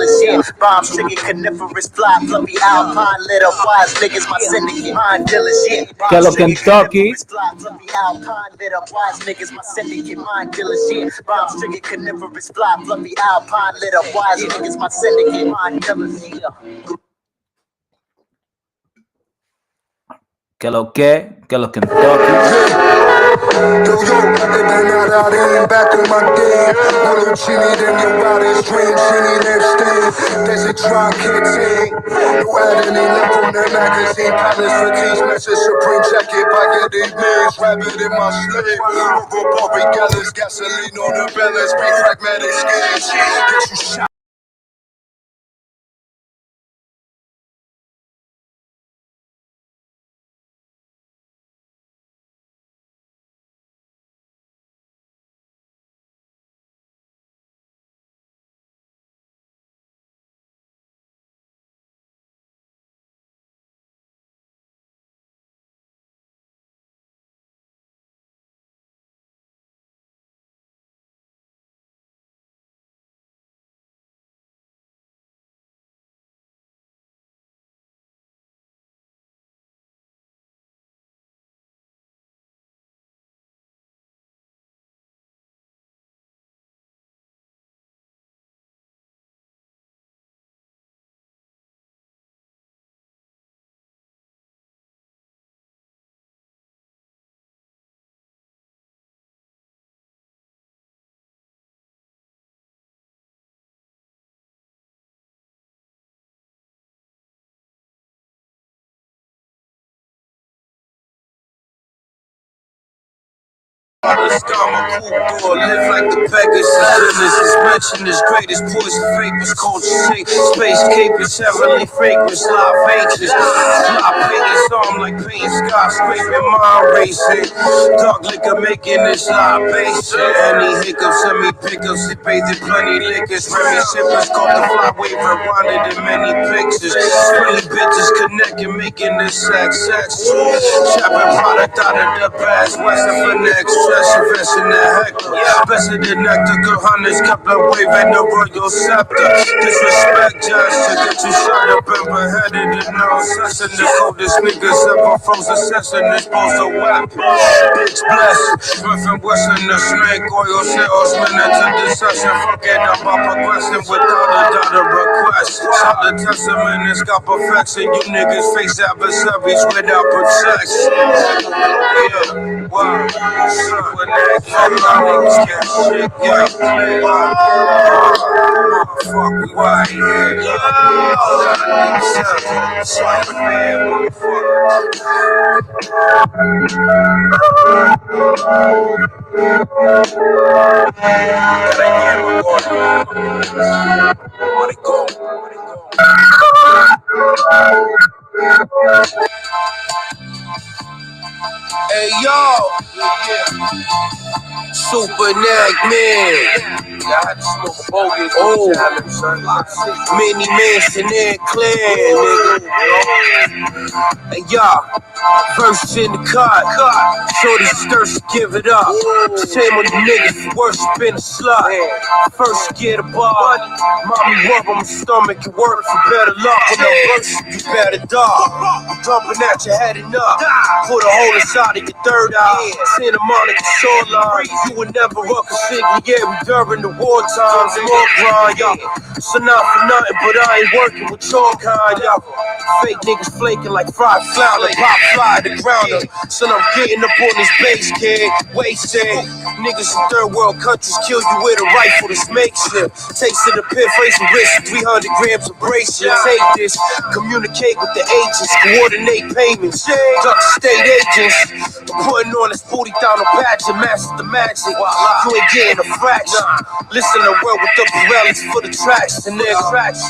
killers, yeah. Bomb stricken, coniferous, fly, fluffy, alpine, lit up, wise niggas, my syndicate. Mind dealers, yeah. Hello, Kentucky. Fly, fluffy, alpine, lit up, wise niggas, my syndicate. Mind dealers, yeah. Bomb stricken, coniferous, fly, fluffy, alpine, lit up, wise niggas, my syndicate. Mind dealers, yeah. Que lo Kentucky. Yo, if they not out in back in my game, no chini, then your wildest dream, chini left stain. There's a drop kid team. No adding left from the magazine. Palace fatigue, message supreme jacket, pocket these names, rabbit in my sleeve. Over regardless, gasoline on the balance, be pragmatic schemes. Get you shot. Let's go, my cool boy, live like the beggars. Goodness is mentioned as greatest poison vapors, culture shake, space capers, heavenly fragrance, live ages. Fly painters, arm like painting skyscraping, mind racing. Dark liquor making this libation. Any hiccups, semi pickups, it bathed in plenty liquors. Remy sippers caught the flyway, rewinded in many pictures. Friendly bitches connecting, making this sex. Chopping product out of the past, western for next. Invest in that heckler. Best of the nectar, good hunters kept a wave and the royal scepter. Disrespect just to get you shot up and beheaded in no session. The coldest niggas ever froze a session, exposed a weapon. Bitch blessed, Smith and Wesson, the snake oil salesman into deception. Fucking up my progression without a request. Solid testament, it's got perfection. You niggas face adversaries without protection. Yeah, wow. When they come out, niggas get shit, yeah. Motherfucker, we right here, yeah. All that niggas sound man, motherfucker. Gotta get my water. Let it go. Hey yo, Super Nag Man. I had to smoke a bogus. Oh, mini mansion and clan, nigga. Hey y'all, verse in the cut. Shorty skirts, give it up. Shame on you niggas worshiping the slut. First get a bar, mommy rub on my stomach and work for better luck. When I burst, you better dog. I'm dumping at your head and up. Put a hole inside of your third eye. Santa Monica shoreline. You would never rock a cigarette during the war times. More grind, y'all. So not for nothing, but I ain't working with your kind, y'all. Fake niggas flaking like fried flour, like pop fly to ground up. Son, I'm getting up on this base, kid. Wasted. Niggas in third world countries kill you with a rifle that's makeshift. Takes to the pit, facing risk, 300 grams of bracelet. Take this, communicate with the agents, coordinate payments. Duck state agents. Putting on this booty down a patch and master the magic. You ain't getting a fraction. Listen to world with the Pirellis for the tracks and their tracks.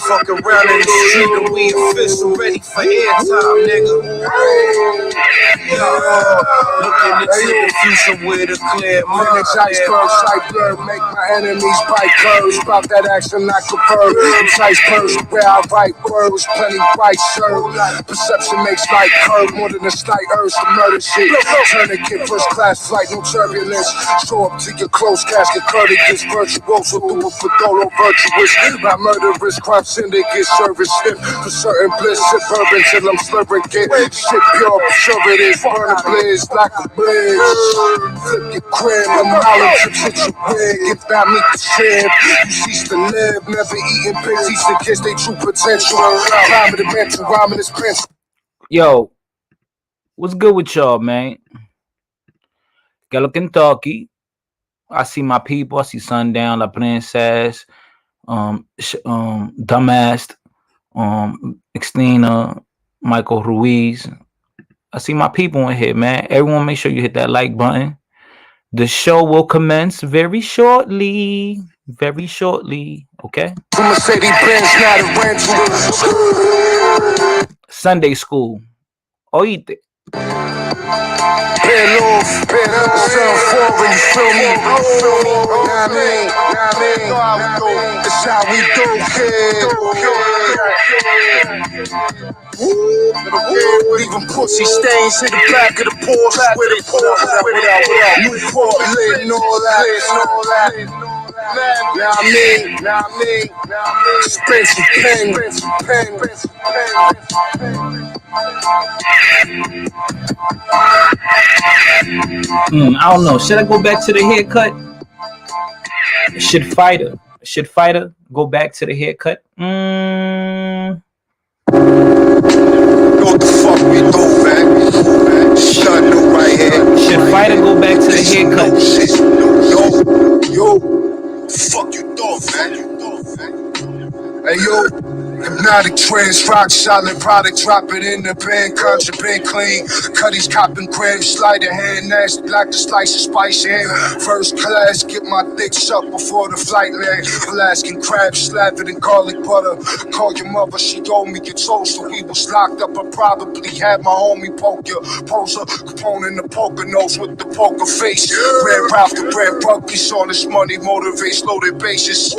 Fuck around in the street and we official, ready for airtime, nigga. Looking into the future with a clear mind. Iceberg, sight blur, make my enemies bite curves. About that action I convert. Icebergs where I write words, plenty bright served. Perception makes light curve more than a slight urge to murder shit. Tourniquet, first class flight, no turbulence. Show up to your close casket, courteous, virtuoso, through a fedolo, virtuous. Not murderous, crime syndicate, service stiff. For certain bliss, sip bourbon till I'm slurring it. Shit pure, sure it is. Burn a blaze like a blaze. Flip your crib, I'm knowledge trips hit your wig. If I meet the ship, you cease to live. Never eating pigs, teach the kids they true potential. Rhyme the mental, rhyming is pencil. Yo, what's good with y'all, man? Gallo Kentucky. I see my people. I see Sundown, La Princess, Dumbass, Xtina, Michael Ruiz. I see my people in here, man. Everyone, make sure you hit that like button. The show will commence very shortly. Very shortly. Okay. Sunday school. Oíste. Sound foreign, you feel me? Nah, it's how we do, kid. Leaving pussy stains in the back of the Porsche with it. Newport lit and all that. Nah, I mean, expensive pen. I don't know. Should I go back to the haircut? Should fighter go back to the haircut? What the fuck we do, man? Shut no right here. Should fighter go back to the haircut? Yo, fuck you thought, man? Hey, yo. Hypnotic trance, rock solid product, drop it in the pan, contraband clean. Cuddies copping crabs, sleight of hand, nasty like the slice of spice ham. First class, get my dick sucked before the flight land. Alaskan crab, slathered in garlic butter. Call your mother, she told me your toast, so we was locked up. I probably had my homie poke your poser, Capone in the poker nose with the poker face. Red Ralph the red rugby, saw this money motivates loaded bases.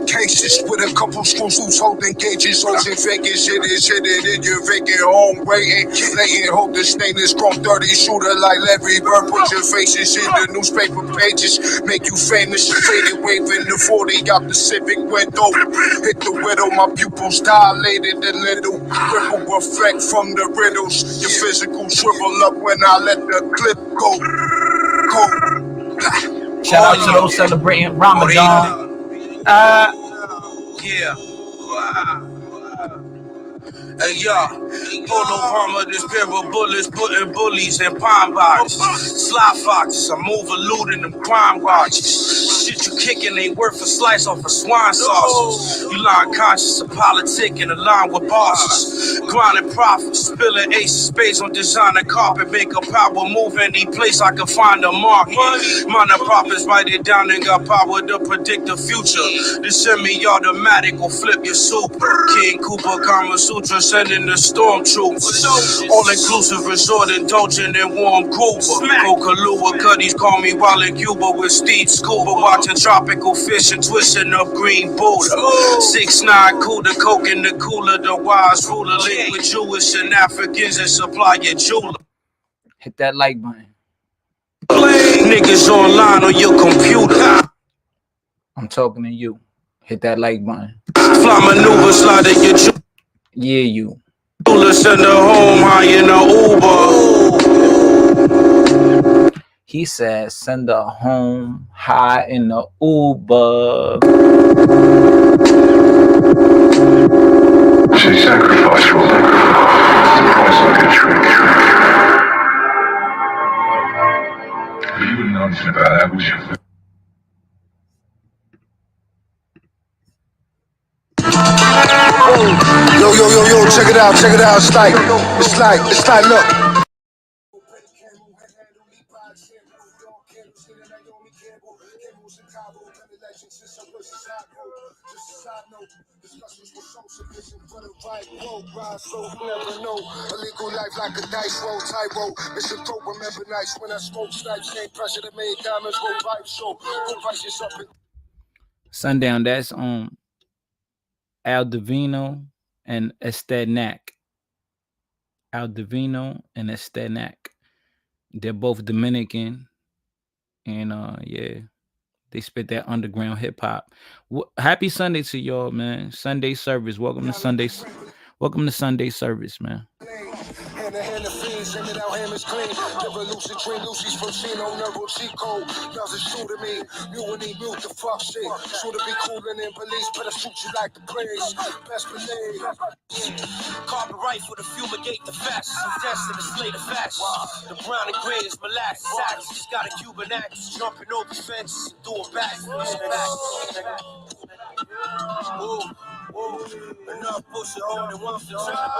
Cases with a couple screws loose, holding gauges. Ocean Vegas, it is hidden in your vacant home, waiting. Laying, hold the stainless chrome 30 shooter like Larry Bird. Put your faces in the newspaper pages, make you famous. Faded, waving the 40 out the Civic window. Hit the widow, my pupils dilated a little. Ripple effect from the riddles. Your physical shrivel up when I let the clip go. Shout out to those celebrating Ramadan. Yeah. Hey, y'all, polo armor, this pair of bullets, putting bullies in pine bodies. Sly foxes, I move eluding them crime watches. Shit you kicking ain't worth a slice off of swine sauce. You line conscious of politic and align with bosses. Grinding profits, spilling aces, space on designer carpet. Make a power move any place I can find a market. Minor profits write it down and got power to predict the future. The semi-automatic will flip your super. King Cooper, Kama Sutra, sending the stormtroopers. All-inclusive resort, indulging in warm Cuba. Coca-Lua, Cuddies call me while in Cuba with Steve Scuba. Watching tropical fish and twisting up green Buddha. 6'9", cooler, coke in the cooler. The wise ruler linked with Jewish and Africans and supply your jeweler. Hit that like button. Niggas online on your computer. I'm talking to you. Hit that like button. Fly maneuver, slide at your Yeah, you. send her home high in a Uber. He said, send her home high in the Uber. She sacrificed for the price like a tree. You wouldn't know anything about that, would you? Yo, check it out, it's like, look. Discussions were so sufficient for the right road. Ride so you never know. A legal life like a dice roll, tyro. Mission throat, remember nights when I smoke snipes. Same pressure that made diamonds go pipe. So go prices up. Sundown, that's Al Divino and Estednac. Aldivino and Estenac. They're both Dominican, and yeah, they spit that underground hip hop. Happy Sunday to y'all, man. Sunday service. Welcome to Sunday. Welcome to Sunday service, man. Hand to hand the fiends, send it out, ham is clean. Revolution, train Lucy's from Chino, Nervo, Chico. Doesn't shoot at me, you and he mute the fuck shit. Shoot to be cooler than police, better shoot you like the praise. Best believe. Carbon rifle to fumigate the fascists and destined to slay the fascists. The brown and gray is molasses axis. Got a Cuban axis jumping over fences and doing back. Whoa, whoa, enough pussy holding one for time.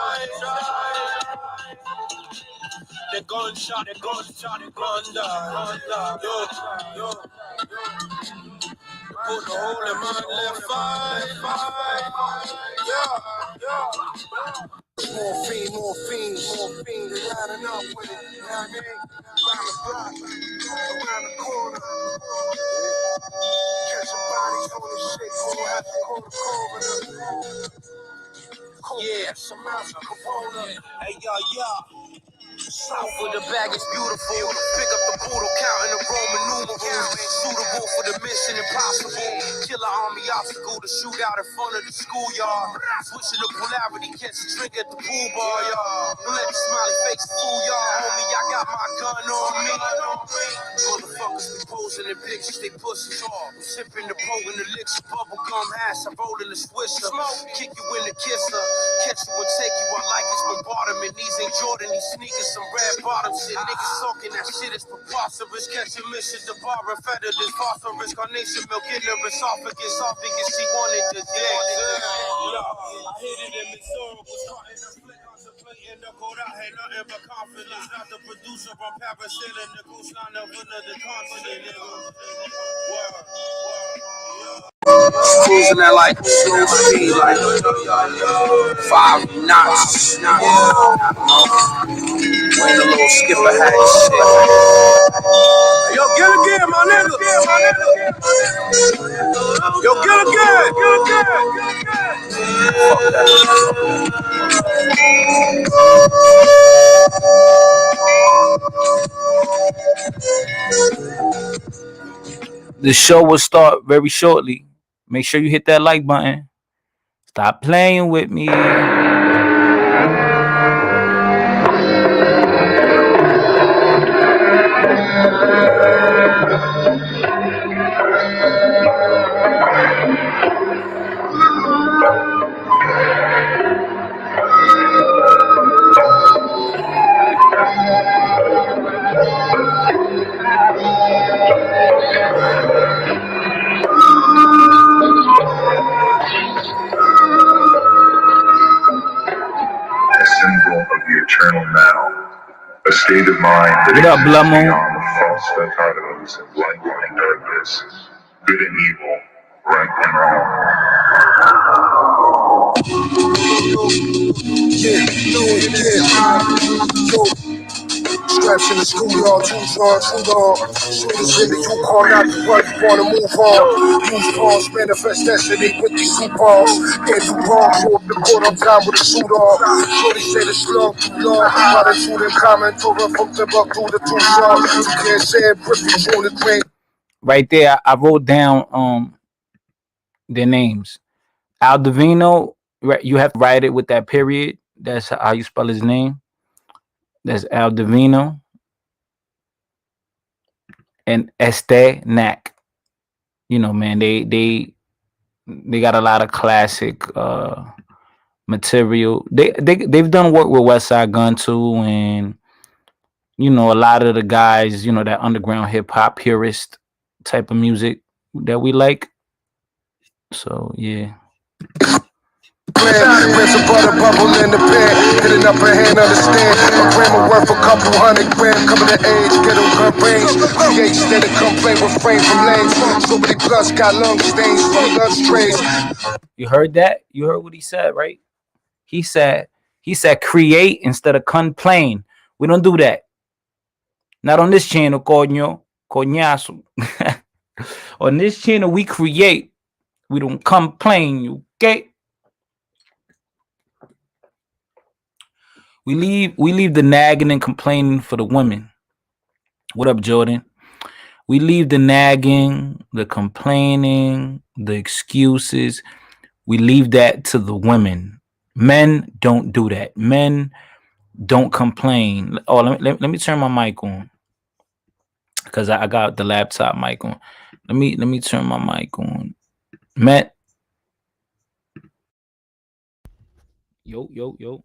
The gunshot, the gunshot, the gun down. Yo. Put the hole in my left eye. Yeah. Morphine, they lining up with it, you know what I mean? Around the block, around the corner. Catching bodies on this shit, gonna have to call the coroner. Yeah, Some else, Capone. Hey, yo. South of the bag is beautiful. Pick up the poodle, counting the Roman numerals. Suitable for the mission impossible. Killer army obstacle to shoot out in front of the schoolyard. Switching the polarity, catch a drink at the pool bar, y'all. Don't let the smiley face fool y'all, homie. I got my gun on me. Motherfuckers be posing in pictures, they pussy. I'm sipping the boat in the elixir, bubble gum hash. I'm rolling the swisher. Kick you in the kisser. Catch you and take you out like it's bombardment. These ain't Jordan, these sneakers, some red bottom shit. Niggas talking that shit is preposterous. Catching mission, the bar and feather, this phosphorus. Carnation milk in her esophagus. She wanted to dead. I hit it in Missouri, was caught in the flick, contemplating the code. I had nothing but confidence. Not the producer from Paris, and the coastline of another continent, nigga. Cruising at like slow speed, like 5 knots. Wearing a little skipper hat and shit. Yo, get again, my nigga. Yo, get again. Fuck The show will start very shortly. Make sure you hit that like button. Stop playing with me. A symbol of the eternal now, a state of mind that What up, exists Blamo? beyond the false dichotomies of light and darkness, good and evil, right and wrong. Straps in the schoolyard, tools on, shoot on. Shoot is in the U-Car, not the run, you wanna move on. Use pawns, manifest destiny with these two paws. Head to palm, show up the court on time with a suit on. Shorty said it's long, too long. While the shoot in comment, throw her from the buck through the two shots. You can't say it, brick the tune the train. Right there, I wrote down their names. Aldivino, you have to write it with that period. That's how you spell his name. That's Aldivino. And Estenac. You know, man, they got a lot of classic material. They've done work with West Side Gun too, and you know, a lot of the guys, you know, that underground hip hop purist type of music that we like. So yeah. Rinse a butter bubble in the pan. Hit an upper hand, understand. A gram of worth a couple $100 coming to age. Get on gun range. Create steady complaint, refrain from lanes. So many plus got lung stains from lunch trays. You heard that? You heard what he said, right? He said create instead of complain. We don't do that. Not on this channel, coño. Coñazo. On this channel, we create. We don't complain, okay? We leave the nagging and complaining for the women. What up, Jordan? We leave the nagging, the complaining, the excuses. We leave that to the women. Men don't do that. Men don't complain. Oh, let me turn my mic on because I got the laptop mic on. Let me turn my mic on. Men, yo.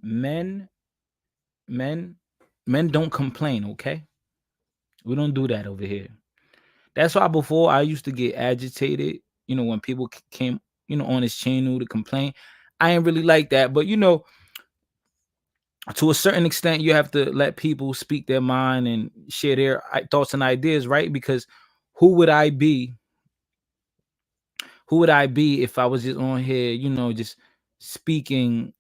Men, men, men don't complain. Okay, we don't do that over here. That's why before I used to get agitated. When people came, on his channel to complain. I ain't really like that, but to a certain extent, you have to let people speak their mind and share their thoughts and ideas, right? Because who would I be? Who would I be if I was just on here, just speaking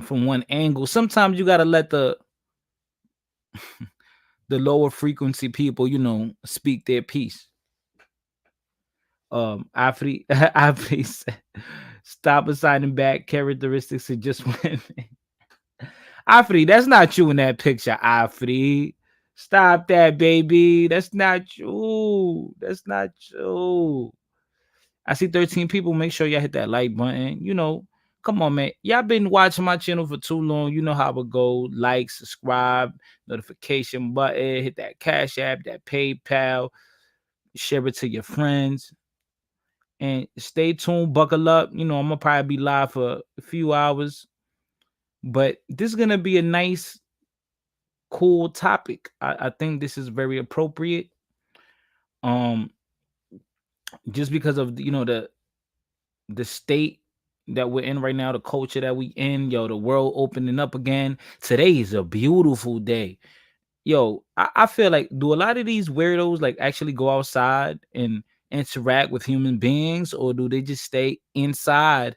from one angle? Sometimes you gotta let the lower frequency people, speak their piece. Afri Afri said, stop assigning bad characteristics to just women. Afri, that's not you in that picture, Afri. Stop that, baby. That's not you. That's not you. I see 13 people. Make sure y'all hit that like button. Come on, man. Y'all been watching my channel for too long. You know how it go. Like, subscribe, notification button, hit that Cash App, that PayPal, share it to your friends. And stay tuned, buckle up. I'm gonna probably be live for a few hours. But this is gonna be a nice, cool topic. I think this is very appropriate. Um, just because of the state that we're in right now, the culture that we in, the world opening up again. Today is a beautiful day. I feel like, do a lot of these weirdos like actually go outside and interact with human beings, or do they just stay inside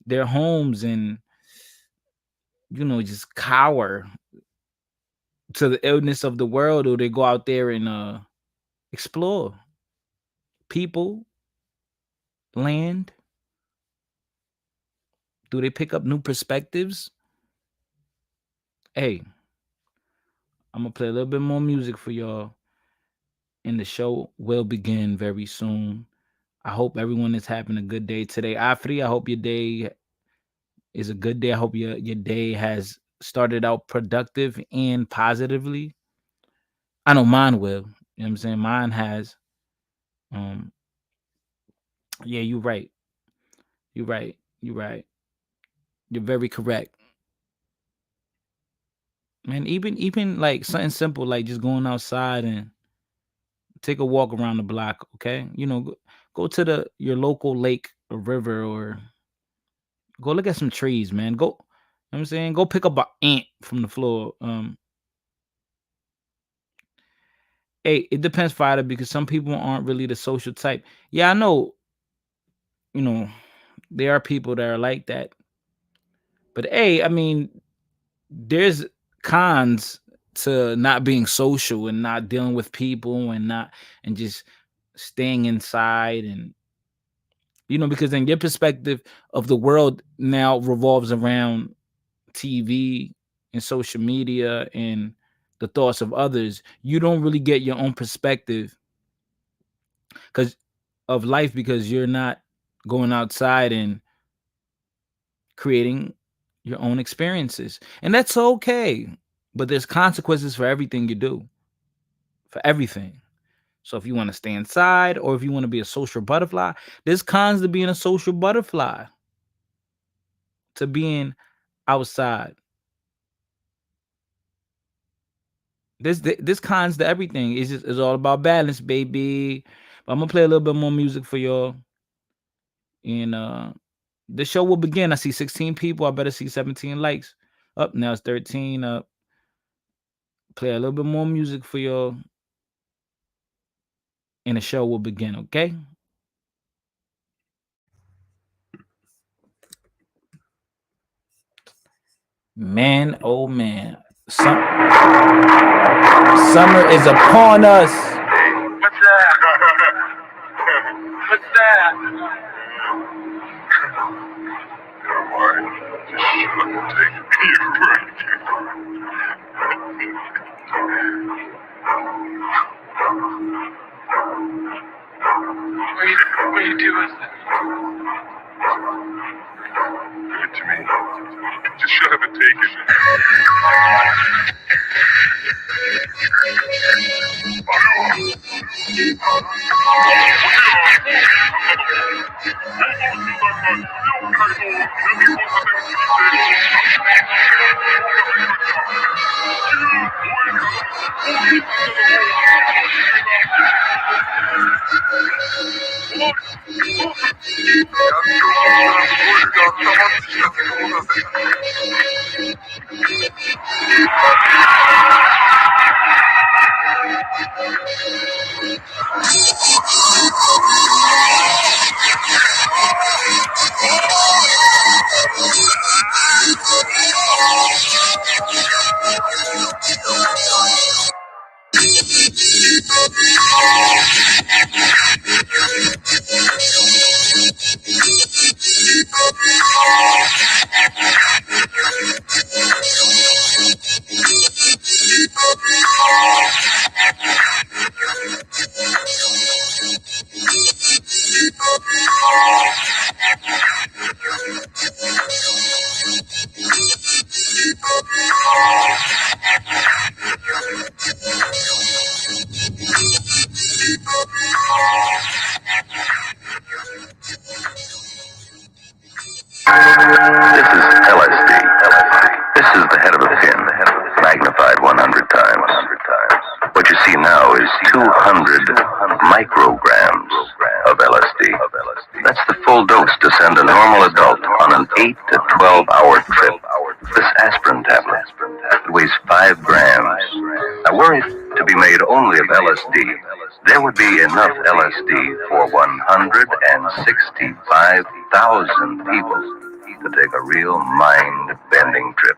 their homes and just cower to the illness of the world, or they go out there and explore people, land? Do they pick up new perspectives? Hey, I'm gonna play a little bit more music for y'all, and the show will begin very soon. I hope everyone is having a good day today. Afri, I hope your day is a good day. I hope your day has started out productive and positively. I know mine will. You know what I'm saying? Mine has. Um, yeah, you're right. You're right. You're right. You're very correct. Man, even like something simple like just going outside and take a walk around the block, okay? Go to your local lake or river, or go look at some trees, man. Go, you know what I'm saying? Go pick up an ant from the floor. Hey, it depends, Fighter, because some people aren't really the social type. Yeah, I know, you know, there are people that are like that. But hey, I mean, there's cons to not being social and not dealing with people and just staying inside, and because in your perspective of the world now revolves around TV and social media and the thoughts of others. You don't really get your own perspective because of life, because you're not going outside and creating your own experiences. And that's okay. But there's consequences for everything you do. For everything. So if you want to stay inside, or if you want to be a social butterfly, there's cons to being a social butterfly, to being outside. This cons to everything. It's all about balance, baby. But I'm gonna play a little bit more music for y'all. And the show will begin. I see 16 people. I better see 17 likes. Up now it's 13. Play a little bit more music for y'all. And the show will begin, okay? Man, oh man. Summer is upon us. What's that? What's that? Never mind. Just shut up and take a break. What are you doing? Give it to me. Just shut up and take it. This is LSD. This is the head of a pin, magnified 100 times. What you see now is 200 micrograms of LSD. That's the full dose to send a normal adult on an 8 to 12 hour trip. This aspirin tablet, it weighs 5 grams. Now, were it to be made only of LSD, there would be enough LSD for 165,000 people to take a real mind-bending trip.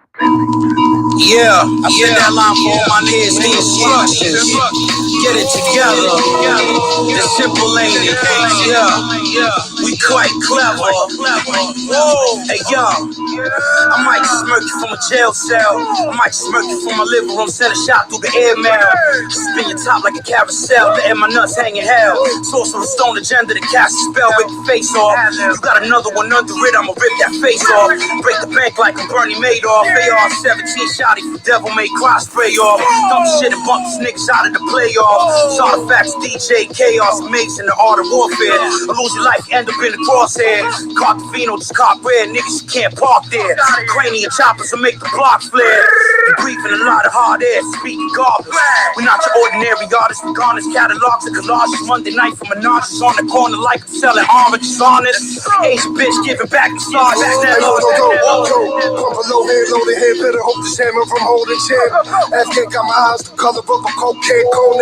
Yeah, I send that line for all my niggas, the instructions. Get it together. It's simple, ain't it? Yeah, we quite clever. Whoa, hey yo, I might smirk you from a jail cell. I might smirk you from my living room, send a shot through the airmail. Spin your top like a carousel, letting my nuts hang in hell. Sorcerer stone agenda to cast a spell, rip your face off. You got another one under it, I'ma rip that face off. Break the bank like I'm Bernie Madoff. AR-17 shotty for devil may cry spray off. Dump shit and bump these niggas out of the playoffs. Artifacts, DJ, chaos, amazing the art of warfare. I lose your life, end up in the crosshair. Cartavino, just cop red, niggas you can't park there. Cranium choppers will make the block flare. You breathing a lot of hard air, speaking garbage. We're not your ordinary artists, we garnish catalogs and collages. Monday night for menages on the corner like I'm selling oranges, honest. Asian bitch giving back the stars. Pump a low head, loaded head, better hope this hammer from holding chin. Afghan got my eyes the color of a cocaine cone.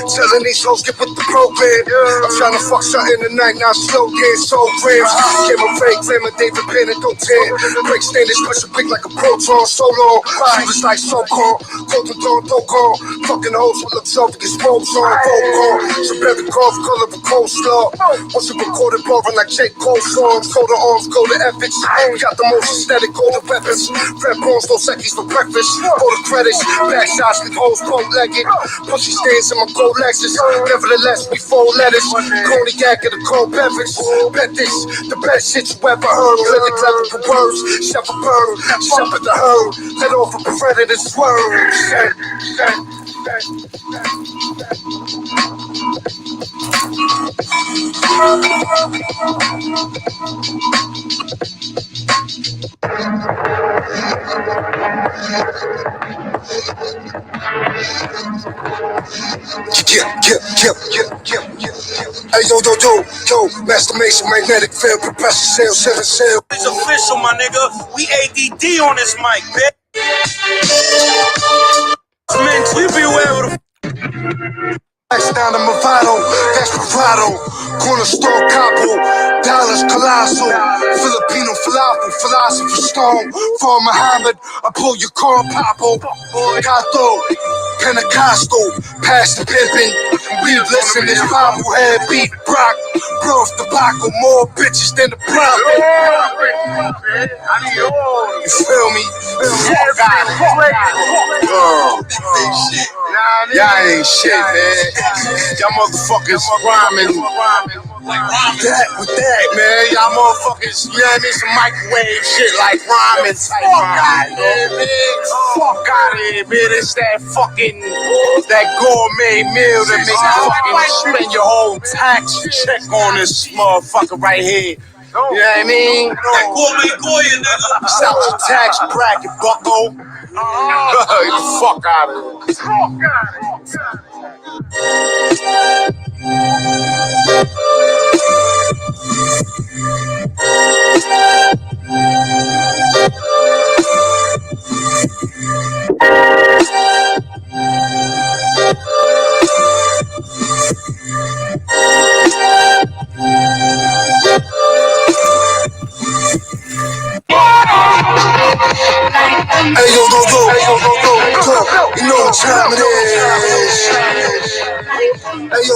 Telling these hoes get with the program. I'm trying to fuck something tonight, now slow dance, soul grams. Give a fake flame of David Penn and don't tan. Break standards, push a big like a proton, so long. Shooters like so-called, cold to dawn, don't call. Fucking hoes with luxurious robes on, roll call. Siberian golf color of a coleslaw. Once you recorded blowing like J. Cole songs, go to arms, go to ethics. Got the most aesthetic golden weapons. Red bones, no seckies for breakfast. Go to credits, back shots with hoes, bow-legged. Pussy stains in my gold Lexus. Nevertheless, we four letters. Cognac and a cold beverage. Bet this, the best shit you ever heard. Clever, clever for words. Chef a bird, shepherd the herd. Let off a predator swerve. Hey, yo, masturbation, magnetic field, compressor cell, 7 cell. It's official, my nigga. We ADD on this mic, bitch. Man, you beware of the Down to Movado, that's bravado. Corner store capo, dollars collide. Picasso, Filipino falafel, philosopher stone. For Muhammad, I pull your car, Papo, Gato, Pentecostal, Pastor Pimpin'. We listen, this Bible head beat Brock, bro, debacle, more bitches than the prophet. You feel me? Fuck out of y'all ain't shit, man. Y'all motherfuckers rhyming. With that, man, y'all motherfuckers, you know what I mean? Some microwave shit like rhyming type vibe, fuck out of here, man. It's that fucking, that gourmet meal that make you fucking spend your whole tax check on this motherfucker right here. You know what I mean? That gourmet Goya, nigga. It's out your tax bracket, bucko. Get the fuck out of here. Hey yo, go, you know what time it is. Hey yo.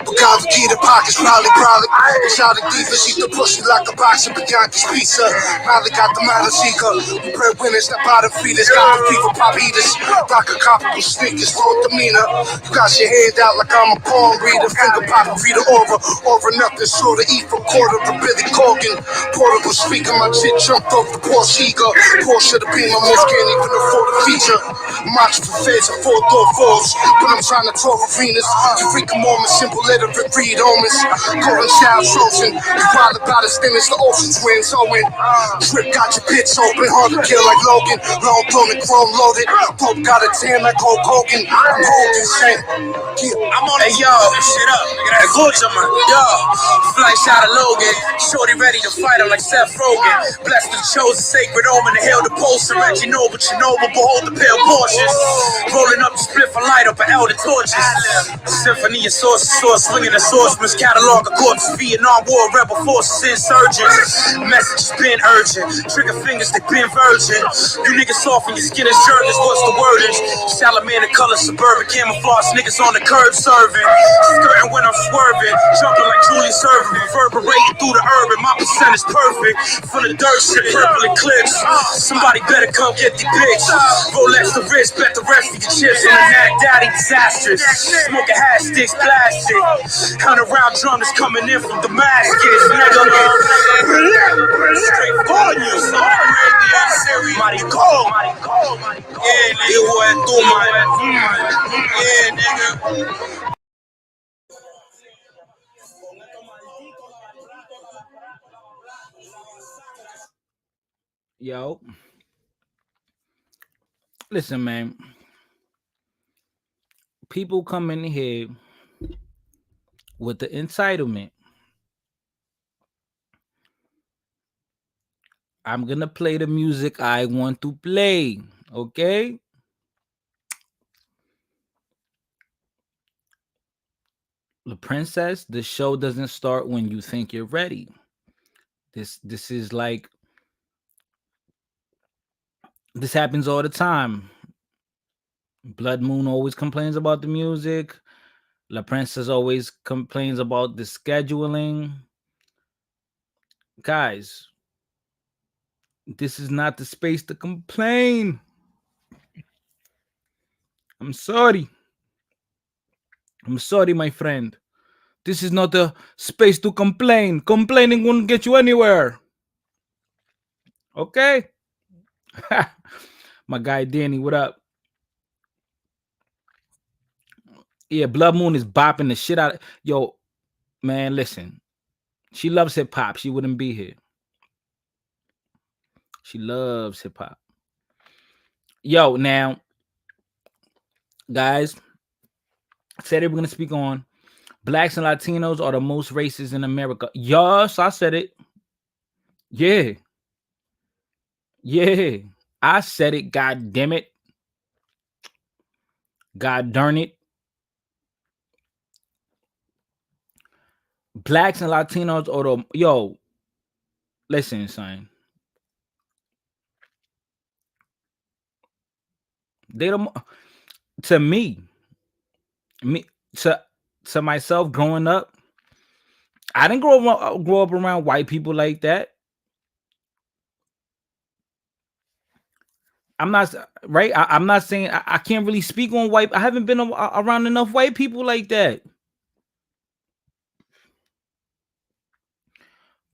Pagava key the pockets, probably. They shot a diva, she the pussy like a box of Bianchi's pizza. Molly got the Mala Seeker. We breadwinners, that bottom feeders. Got the fever, pop eaters. Rock a comparable sneakers, full demeanor. You got your hand out like I'm a palm reader. Finger popping, read the over nothing. Sort of eat from quarter to Billy Corgan. Portable speaker, my chick jumped off the Porsche Eagle. Porsche the beam, my most can't even afford a feature. Macho for feds and four-door fours. But I'm trying to talk arenas. You freaking Mormon, simple letter and read omens. Golden child chosen. You wild about as thin as the ocean twins. Owen. Trip got your pits open. Hard to kill like Logan. Long thrown and chrome loaded. Dope got a tan like Hulk Hogan. I'm holding shit. I'm on hey, yo, shit up. Nigga, that good to my yo. Flight shot of Logan. Shorty ready to fight him like Seth Rogen. Blessed and chosen, sacred omen to hail the post. You know, but behold the pale Porsches. Rolling up the split for light up an elder torches. Symphony of sources, source swinging the swordsman's catalog of corpses. Vietnam War, rebel forces, insurgents. Message been urgent. Trigger fingers, they been virgin. You niggas soft and your skin is jerkers. What's the wordage? Salamander color, suburban camouflage. Niggas on the curb serving. Skirting when I'm swerving. Jumping like Julius Serving. Reverberating through the urban. My percentage perfect. From the dirt shit, purple eclipse. Somebody better come get the bitch. Rolex the wrist, bet the rest of your chips on the neck. Daddy disastrous. Smoking hash sticks, plastic. 100-round drum is coming in from Damascus. Nigga, straight for you. Marico. Yeah, nigga, what do my. Yeah, nigga. Yo, listen, man. People come in here with the entitlement. I'm gonna play the music I want to play. Okay. The princess, the show doesn't start when you think you're ready. This is like this happens all the time. Blood Moon always complains about the music. La Princess always complains about the scheduling. Guys, this is not the space to complain. I'm sorry. I'm sorry, my friend. This is not the space to complain. Complaining won't get you anywhere. Okay? My guy Danny, what up? Yeah, Blood Moon is bopping the shit out of yo, man, listen. She loves hip hop. She wouldn't be here. She loves hip hop. Yo, now, guys, I said we're gonna speak on blacks and Latinos are the most racist in America. Yes, I said it. Yeah. Yeah. I said it. God damn it. God darn it. Blacks and Latinos or the yo, listen, son. They the to me to myself growing up. I didn't grow up around white people like that. I'm not right. I'm not saying I can't really speak on white. I haven't been around enough white people like that.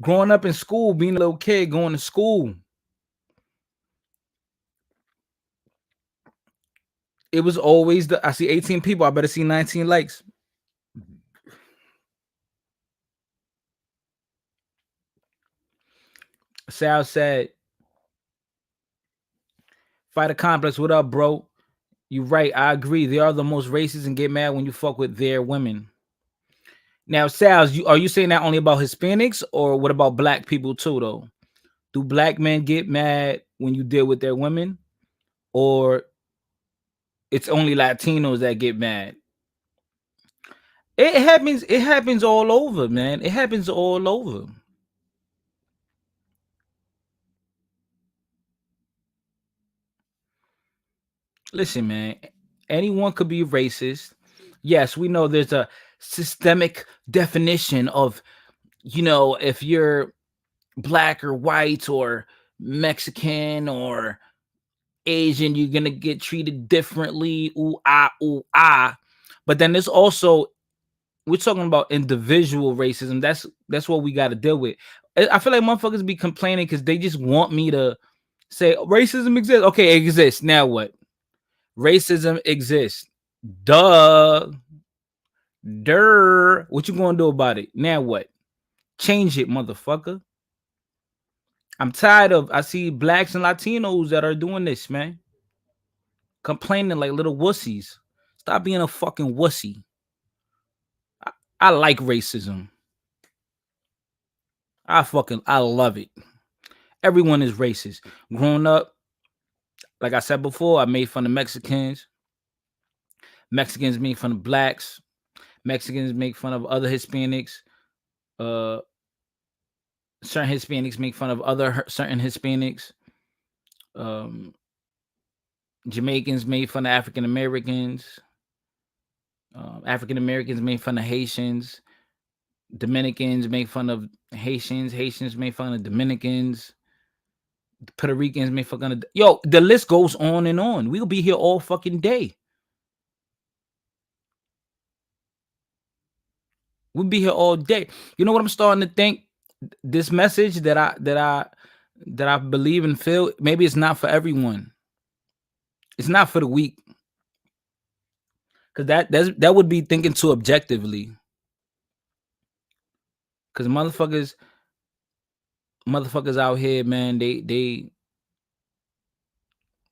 Growing up in school, being a little kid, going to school, it was always I see 18 people. I better see 19 likes. Sal said, "Fighter complex. What up, bro? You right. I agree. They are the most racist and get mad when you fuck with their women." Now, Sal, are you saying that only about Hispanics or what about black people too, though? Do black men get mad when you deal with their women, or it's only Latinos that get mad? It happens. It happens all over, man. It happens all over. Listen, man. Anyone could be racist. Yes, we know there's a systemic definition of, if you're black or white or Mexican or Asian, you're gonna get treated differently. Ooh ah, ooh ah. But then there's also, we're talking about individual racism. That's what we got to deal with. I feel like motherfuckers be complaining because they just want me to say racism exists. Okay, it exists. Now what? Racism exists. Duh. What you gonna do about it? Now what? Change it, motherfucker. I'm tired of I see blacks and Latinos that are doing this, man. Complaining like little wussies. Stop being a fucking wussy. I like racism. I love it. Everyone is racist. Growing up, like I said before, I made fun of Mexicans. Mexicans make fun of blacks. Mexicans make fun of other Hispanics. Uh, certain Hispanics make fun of other certain Hispanics. Um, Jamaicans made fun of African Americans. African Americans made fun of Haitians. Dominicans make fun of Haitians. Haitians make fun of Dominicans. Puerto Ricans make fun of the list goes on and on. We'll be here all fucking day. We'll be here all day. You know what I'm starting to think? This message that I believe and feel, maybe it's not for everyone. It's not for the weak. Cause that would be thinking too objectively. Cause motherfuckers out here, man, they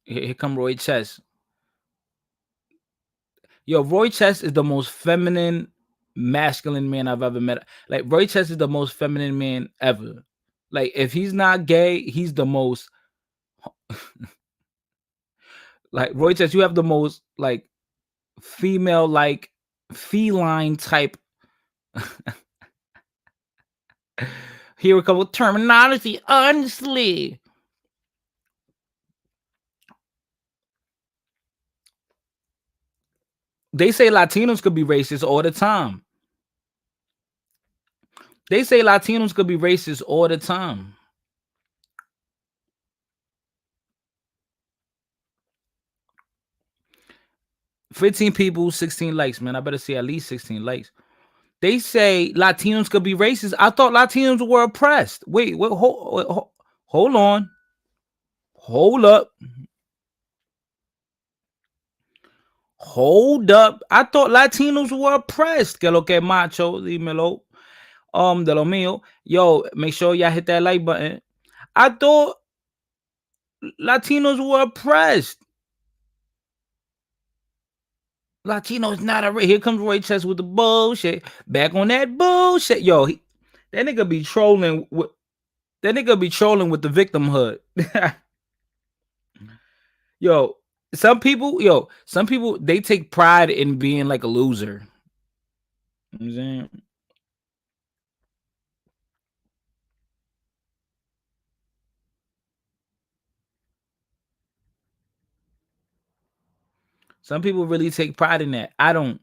here come Roy Chess. Yo, Roy Chess is the most feminine, masculine man I've ever met. Like Roy Chess is the most feminine man ever. Like if he's not gay, he's the most like Roy Chess. You have the most like female, like feline type. Here a couple terminology. Honestly, they say Latinos could be racist all the time. They say Latinos could be racist all the time. $15 people, 16 likes, man. I better see at least 16 likes. They say Latinos could be racist. I thought Latinos were oppressed. Wait, hold on. Hold up. Hold up. I thought Latinos were oppressed. Que lo que macho, dímelo. De lo mío. Yo, make sure y'all hit that like button. I thought Latinos were oppressed. Latinos not a here comes Roy Chess with the bullshit. Back on that bullshit. Yo, that nigga be trolling with the victimhood. Yo, some people they take pride in being like a loser. You know what I'm saying? Some people really take pride in that. I don't.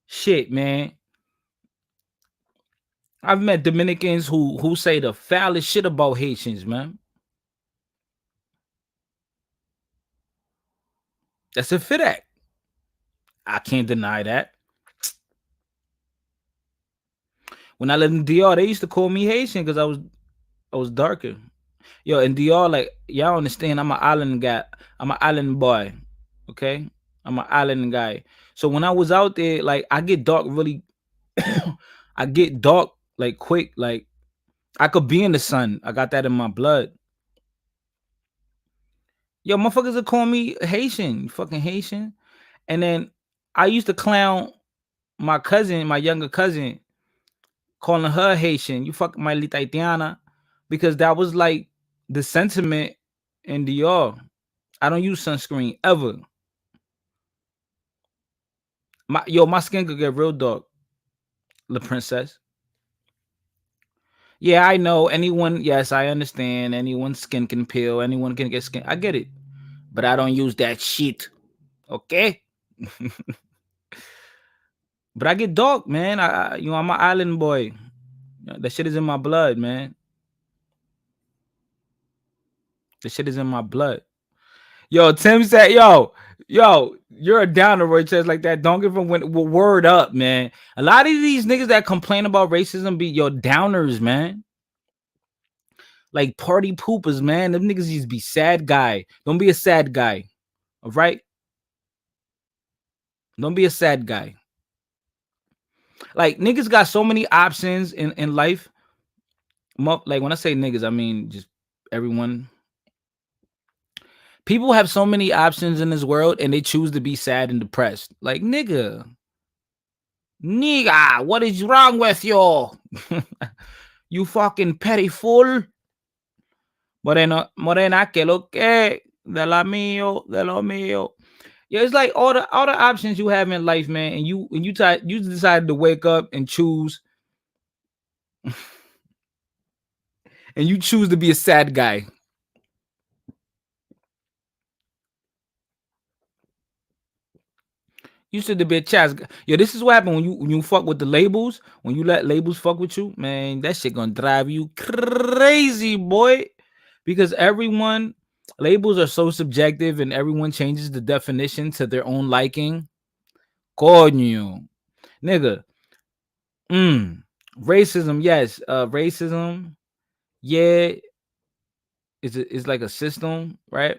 Shit, man. I've met Dominicans who say the foulest shit about Haitians, man. That's a fit act. I can't deny that. When I lived in DR, they used to call me Haitian because I was darker. Yo, in DR, like y'all understand, I'm an island guy. I'm an island boy. Okay, I'm an island guy. So when I was out there, like I get dark really. I get dark like quick. Like I could be in the sun. I got that in my blood. Yo, motherfuckers are calling me Haitian, you fucking Haitian. And then I used to clown my cousin, my younger cousin, calling her Haitian. You fuck my Lita Haitiana, because that was like the sentiment in DR. I don't use sunscreen ever. My skin could get real dark, La Princess. Yeah, I know. Anyone, yes, I understand. Anyone's skin can peel. Anyone can get skin. I get it. But I don't use that shit. Okay? But I get dark, man. I'm an island boy. That shit is in my blood, man. The shit is in my blood. Yo, Tim said, yo, you're a downer, Roy Chess, like that. Don't give him word up, man. A lot of these niggas that complain about racism be your downers, man. Like party poopers, man. Them niggas used to be sad guy. Don't be a sad guy. All right? Don't be a sad guy. Like niggas got so many options in life. Like when I say niggas, I mean just everyone. People have so many options in this world and they choose to be sad and depressed. Like nigga, what is wrong with you? You fucking petty fool. Morena, que lo que? De la mío, de lo mío. Yeah, it's like all the options you have in life, man, and you decided to wake up and choose, and you choose to be a sad guy. You should be a chaz. Yo, this is what happened when you fuck with the labels. When you let labels fuck with you, man, that shit gonna drive you crazy, boy. Because labels are so subjective, and everyone changes the definition to their own liking. Coño, nigga. Racism, yes. Racism, yeah. It's like a system, right?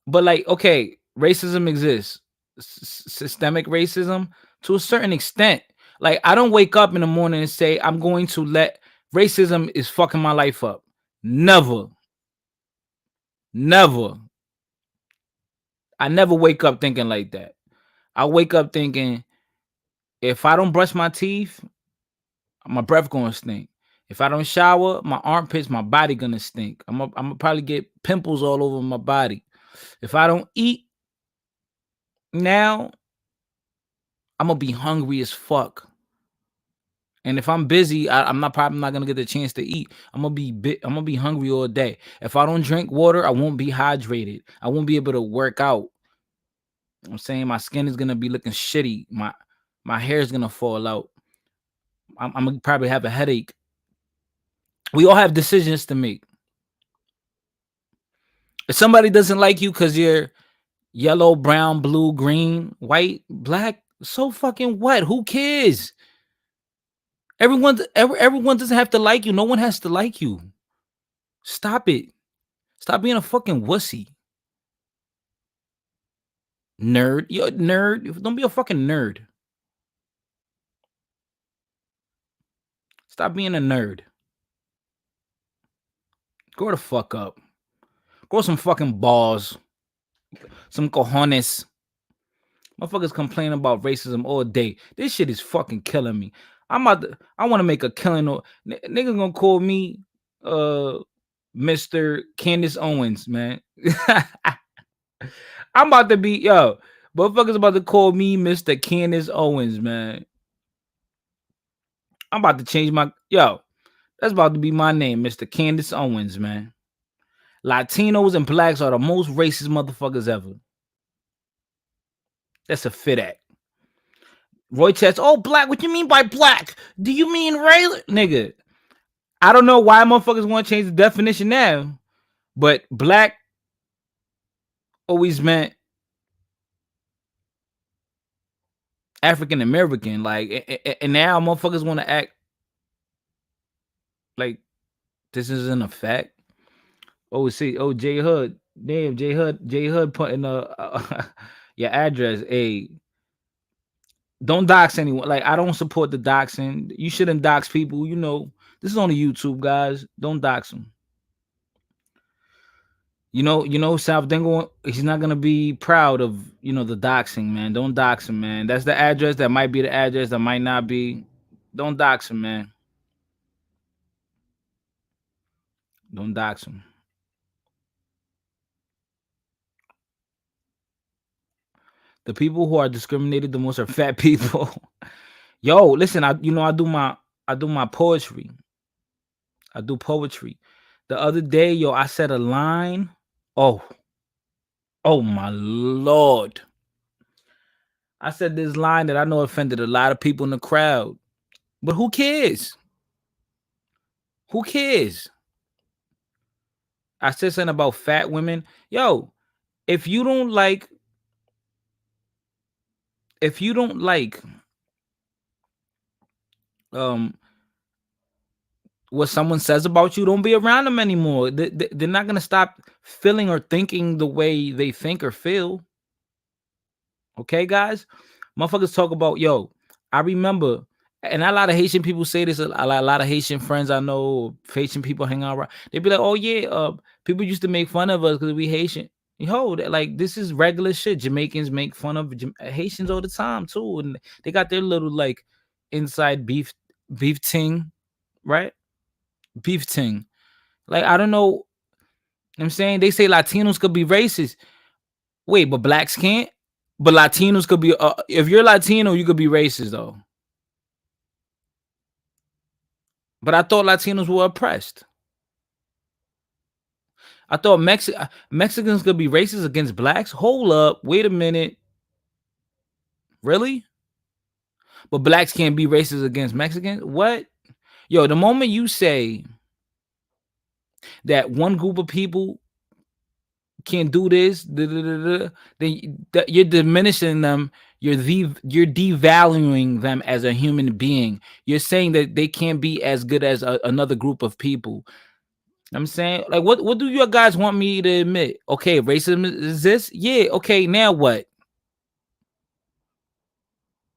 But like, okay, racism exists. Systemic racism to a certain extent. Like, I don't wake up in the morning and say I'm going to let racism is fucking my life up. Never. Never. I never wake up thinking like that. I wake up thinking if I don't brush my teeth, my breath gonna stink. If I don't shower, my armpits, my body gonna stink. I'm gonna probably get pimples all over my body. If I don't eat now, I'm gonna be hungry as fuck. And if I'm busy, I'm probably not gonna get the chance to eat. I'm gonna be hungry all day. If I don't drink water, I won't be hydrated. I won't be able to work out. I'm saying my skin is gonna be looking shitty. My hair is gonna fall out. I'm gonna probably have a headache. We all have decisions to make. If somebody doesn't like you because you're yellow, brown, blue, green, white, black, so fucking what? Who cares? Everyone doesn't have to like you. No one has to like you. Stop it. Stop being a fucking wussy. Nerd. You're a nerd. Don't be a fucking nerd. Stop being a nerd. Grow the fuck up. Grow some fucking balls. Some cojones. Motherfuckers complain about racism all day. This shit is fucking killing me. I want to make a killing. Nigga gonna call me Mr. Candace Owens, man. I'm about to be, motherfuckers about to call me Mr. Candace Owens, man. I'm about to change that's about to be my name, Mr. Candace Owens, man. Latinos and blacks are the most racist motherfuckers ever. That's a fit act. Roy Chess, oh, black, what you mean by black? Do you mean race? Nigga, I don't know why motherfuckers want to change the definition now, but black always meant African American. Like, and now motherfuckers want to act like this isn't a fact. Oh, see, oh, J Hood. Damn, J Hood putting your address. Hey, don't dox anyone. Like, I don't support the doxing. You shouldn't dox people. You know, this is on the YouTube, guys. Don't dox them. South Dingle, he's not gonna be proud of the doxing, man. Don't dox him, man. That's the address. That might be the address. That might not be. Don't dox him, man. Don't dox him. The people who are discriminated the most are fat people. Yo, listen, I do my poetry. I do poetry. The other day, yo, I said a line. Oh, oh my Lord. I said this line that I know offended a lot of people in the crowd. But who cares? Who cares? I said something about fat women. Yo, if you don't like, um what someone says about you, don't be around them anymore. They're not gonna stop feeling or thinking the way they think or feel. Okay, guys? Motherfuckers talk about, yo, I remember, and a lot of Haitian people say this, a lot of Haitian friends I know, Haitian people hang out around. They be like, oh yeah, people used to make fun of us because we Haitian. Yo, like, this is regular shit. Jamaicans make fun of Haitians all the time too, and they got their little like inside beef ting, right? Beef ting. Like, I don't know. I'm saying they say Latinos could be racist. Wait, but blacks can't. But Latinos could be. If you're Latino, you could be racist though. But I thought Latinos were oppressed. I thought Mexicans could be racist against blacks. Hold up, wait a minute. Really? But blacks can't be racist against Mexicans? What? Yo, the moment you say that one group of people can't do this, then you're diminishing them. You're devaluing them as a human being. You're saying that they can't be as good as another group of people. I'm saying, like, what do you guys want me to admit? Okay, racism exists. Yeah. Okay, now what?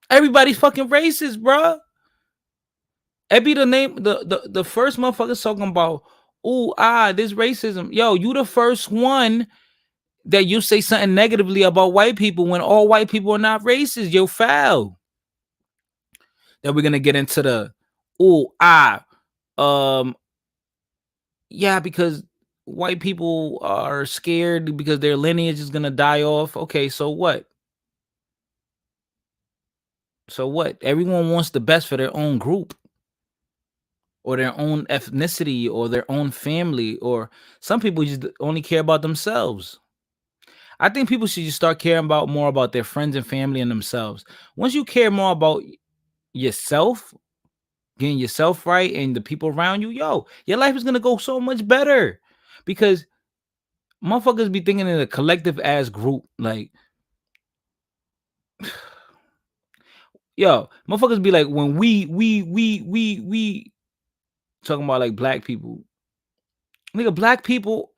Everybody's fucking racist, bro. It be the name, the first motherfuckers talking about, this racism. Yo, you the first one that you say something negatively about white people when all white people are not racist. Yo, foul. Then we're gonna get into the um yeah, because white people are scared because their lineage is gonna die off. Okay, so what? So what? Everyone wants the best for their own group or their own ethnicity or their own family, or some people just only care about themselves. I think people should just start caring about more about their friends and family and themselves. Once you care more about yourself, getting yourself right and the people around you, yo, your life is gonna go so much better. Because motherfuckers be thinking in a collective ass group, like, yo, motherfuckers be like, when we talking about like black people. Nigga, black people,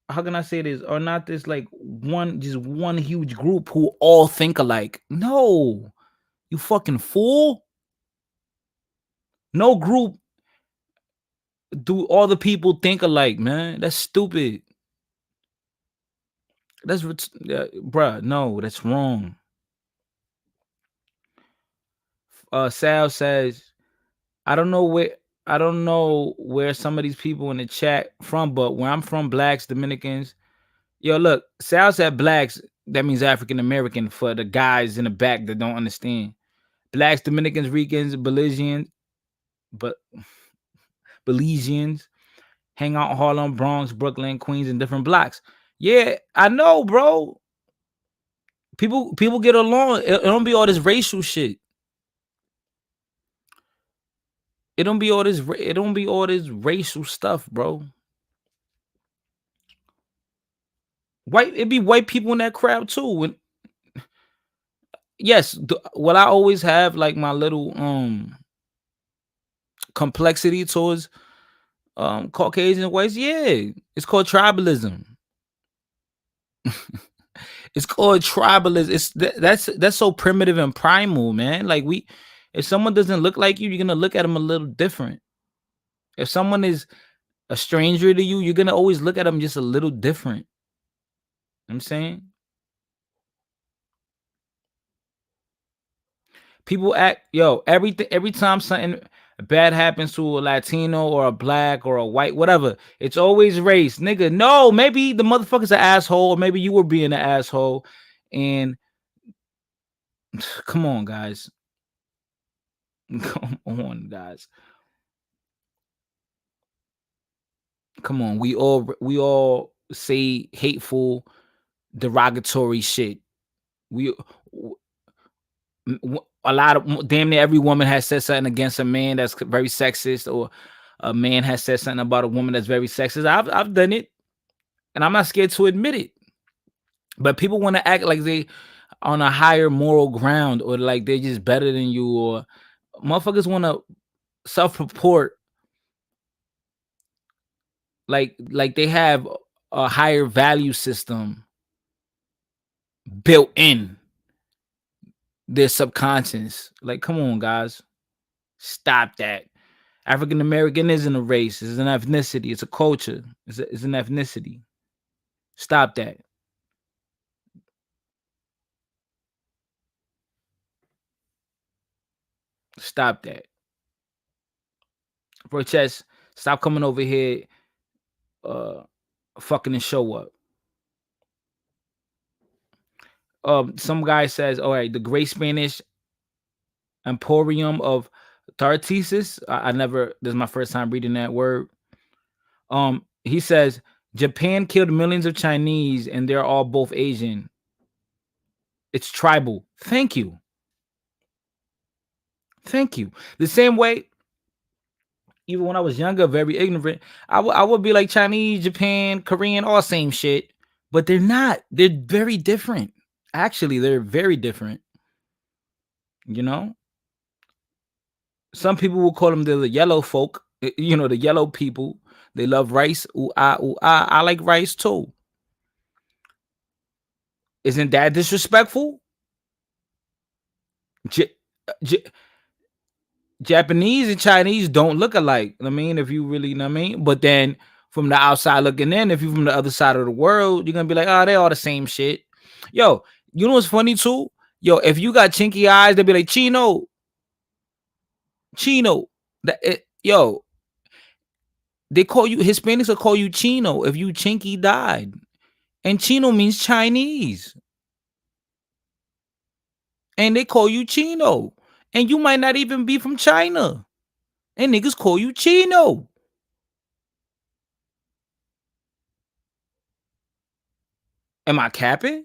how can I say this? Are not this like just one huge group who all think alike. No, you fucking fool. No group do all the people think alike, man. That's stupid. That's bruh, no, that's wrong. Sal says, I don't know where some of these people in the chat from, but where I'm from, blacks, Dominicans. Yo, look, Sal said blacks, that means African American for the guys in the back that don't understand. Blacks, Dominicans, Ricans, Belizeans, but Belizeans, hang out in Harlem, Bronx, Brooklyn, Queens, and different blocks. Yeah, I know, bro. People get along. It don't be all this racial shit. It don't be all this. It don't be all this racial stuff, bro. It be white people in that crowd too. And yes, what I always have like my little complexity towards Caucasian whites. Yeah, it's called tribalism. It's called tribalism. That's so primitive and primal, man. Like if someone doesn't look like you, you're gonna look at them a little different. If someone is a stranger to you, you're gonna always look at them just a little different. You know what I'm saying, people act everything every time something bad happens to a Latino or a black or a white, whatever, it's always race, nigga. No, maybe the motherfucker's an asshole, or maybe you were being an asshole, and come on, guys. Come on, guys. Come on. We all say hateful, derogatory shit. We a lot of damn near every woman has said something against a man that's very sexist, or a man has said something about a woman that's very sexist. I've done it, and I'm not scared to admit it. But people want to act like they on a higher moral ground, or like they're just better than you, or motherfuckers want to self-report like they have a higher value system built in their subconscious. Like, come on, guys. Stop that. African American isn't a race, it's an ethnicity, it's a culture, it's an ethnicity. Stop that. Stop that. Bro, Chess, stop coming over here fucking and show up. Some guy says, all right, the Great Spanish Emporium of Tartessus. I never, this is my first time reading that word. He says Japan killed millions of Chinese and they're all both Asian. It's tribal. Thank you. Thank you. The same way, even when I was younger, very ignorant, I would be like Chinese, Japan, Korean, all same shit. But they're not. They're very different. Actually, they're very different. You know? Some people will call them the yellow folk, the yellow people. They love rice. Ooh, ah, ooh, ah. I like rice too. Isn't that disrespectful? J- J- Japanese and Chinese don't look alike. I mean, if you really know what I mean. But then from the outside looking in, if you're from the other side of the world, you're gonna be like, oh, they all the same shit. Yo, you know what's funny too? Yo, if you got chinky eyes, they'll be like Chino. Yo, they call you Hispanics will call you Chino if you chinky died. And Chino means Chinese. And they call you Chino. And you might not even be from China. And niggas call you Chino. Am I capping?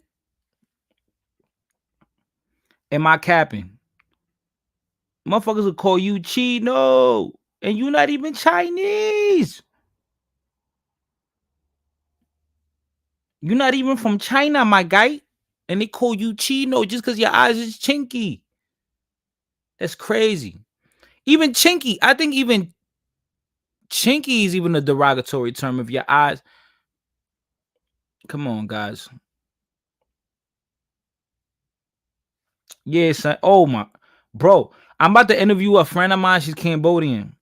Am I capping? Motherfuckers will call you Chino. And you not even Chinese. You're not even from China, my guy. And they call you Chino just because your eyes is chinky. That's crazy. Even chinky. I think even chinky is even a derogatory term of your eyes. Come on, guys. Yeah, son. Oh my, bro. I'm about to interview a friend of mine. She's Cambodian.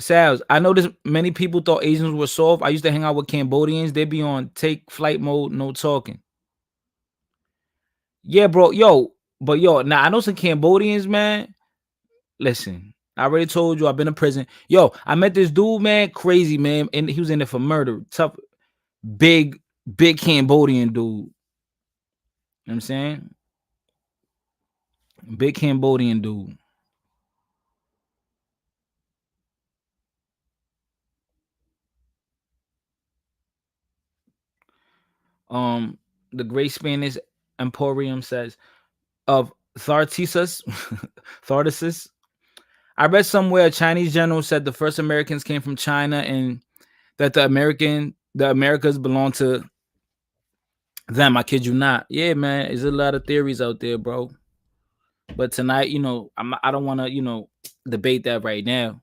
Sal's, I noticed many people thought Asians were soft. I used to hang out with Cambodians. They be on take flight mode, no talking. Yeah, bro. Now I know some Cambodians, man. Listen, I already told you I've been in prison. Yo, I met this dude, man, crazy, man, and he was in there for murder. Tough, big Cambodian dude. You know what I'm saying? Big Cambodian dude. The Great Spanish Emporium says of Thartessus. Thartessus. I read somewhere a Chinese general said the first Americans came from China and that the Americas belong to them. I kid you not. Yeah, man. There's a lot of theories out there, bro. But tonight, I don't want to, debate that right now.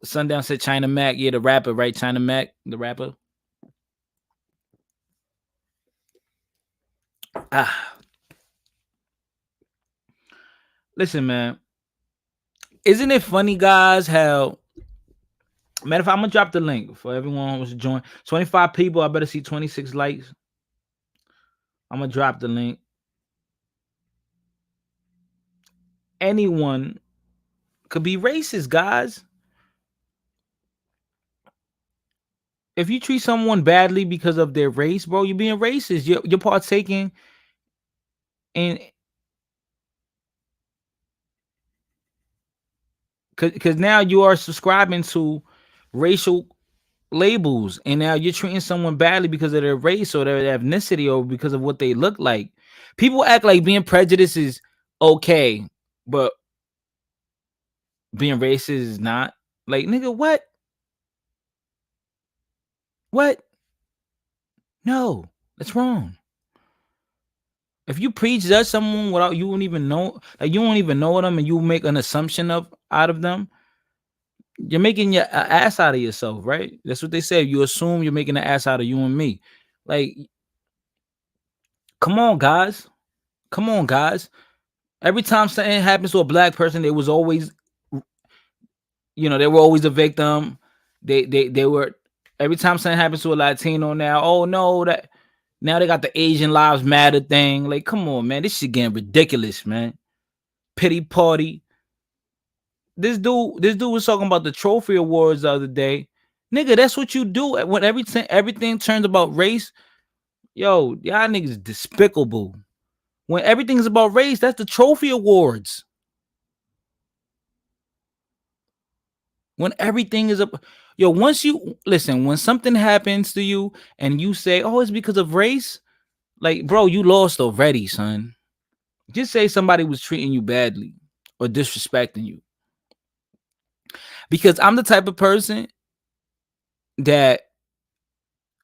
Sundown said China Mac. Yeah, the rapper, right? China Mac, the rapper. Listen, man. Isn't it funny, guys, how... Matter of fact, I'm going to drop the link for everyone who wants to join. 25 people. I better see 26 likes. I'm going to drop the link. Anyone could be racist, guys. If you treat someone badly because of their race, bro, you're being racist. You're partaking in... Because now you are subscribing to racial labels, and now you're treating someone badly because of their race or their ethnicity or because of what they look like. People act like being prejudiced is okay, but being racist is not. Like, nigga, what? What? No, that's wrong. If you prejudge someone without you won't even know, like you don't even know them, and you make an assumption out of them, you're making your ass out of yourself, right? That's what they say. You assume you're making an ass out of you and me. Like, come on, guys. Come on, guys. Every time something happens to a black person, they was always, they were always a victim. They were... Every time something happens to a Latino now, oh no, that now they got the Asian Lives Matter thing. Like, come on, man. This shit getting ridiculous, man. Pity party. This dude was talking about the trophy awards the other day. Nigga, that's what you do when everything turns about race. Yo, y'all niggas despicable. When everything's about race, that's the trophy awards. When everything is up, once you listen, when something happens to you and you say, "Oh, it's because of race," like, bro, you lost already, son. Just say somebody was treating you badly or disrespecting you. Because I'm the type of person that,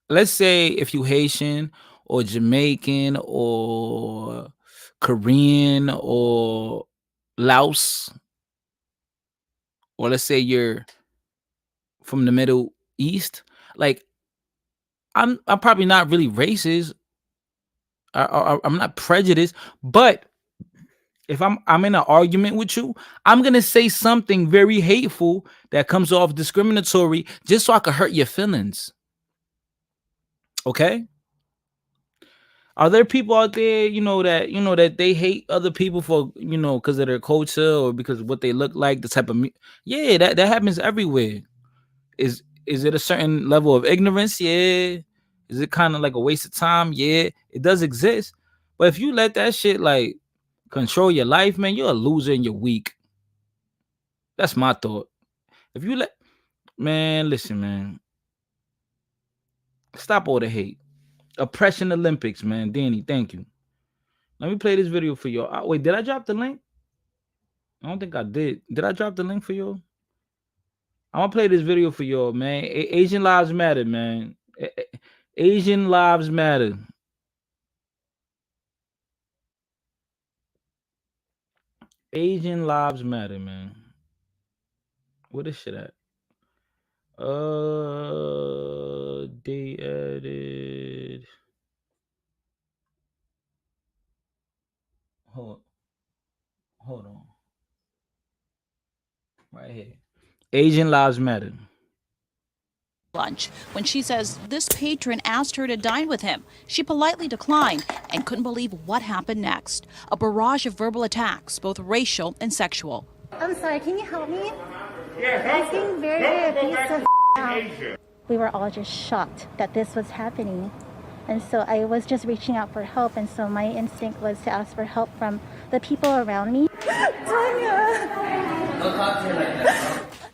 let's say if you Haitian or Jamaican or Korean or Laos, or let's say you're from the Middle East, like, I'm probably not really racist. I'm not prejudiced, but if I'm in an argument with you, I'm gonna say something very hateful that comes off discriminatory just so I can hurt your feelings. Okay? Are there people out there, that they hate other people for, because of their culture or because of what they look like, the type of yeah, that happens everywhere. Is it a certain level of ignorance? Yeah. Is it kind of like a waste of time? Yeah, it does exist. But if you let that shit like control your life, man, you're a loser and you're weak. That's my thought. If you listen, man, stop all the hate. Oppression Olympics, man. Danny, thank you. Let me play this video for y'all. Wait, did I drop the link? I don't think I did. Did I drop the link for y'all? I'm gonna play this video for y'all, man. Asian lives matter, man. Asian lives matter. Asian lives matter, man. Where this shit at? They added. Hold on. Right here. Asian lives matter. Lunch when she says this patron asked her to dine with him. She politely declined and couldn't believe what happened next. A barrage of verbal attacks, both racial and sexual. I'm sorry, can you help me? Yeah, he's being very abusive. We were all just shocked that this was happening. And so I was just reaching out for help, and so my instinct was to ask for help from the people around me. Tanya!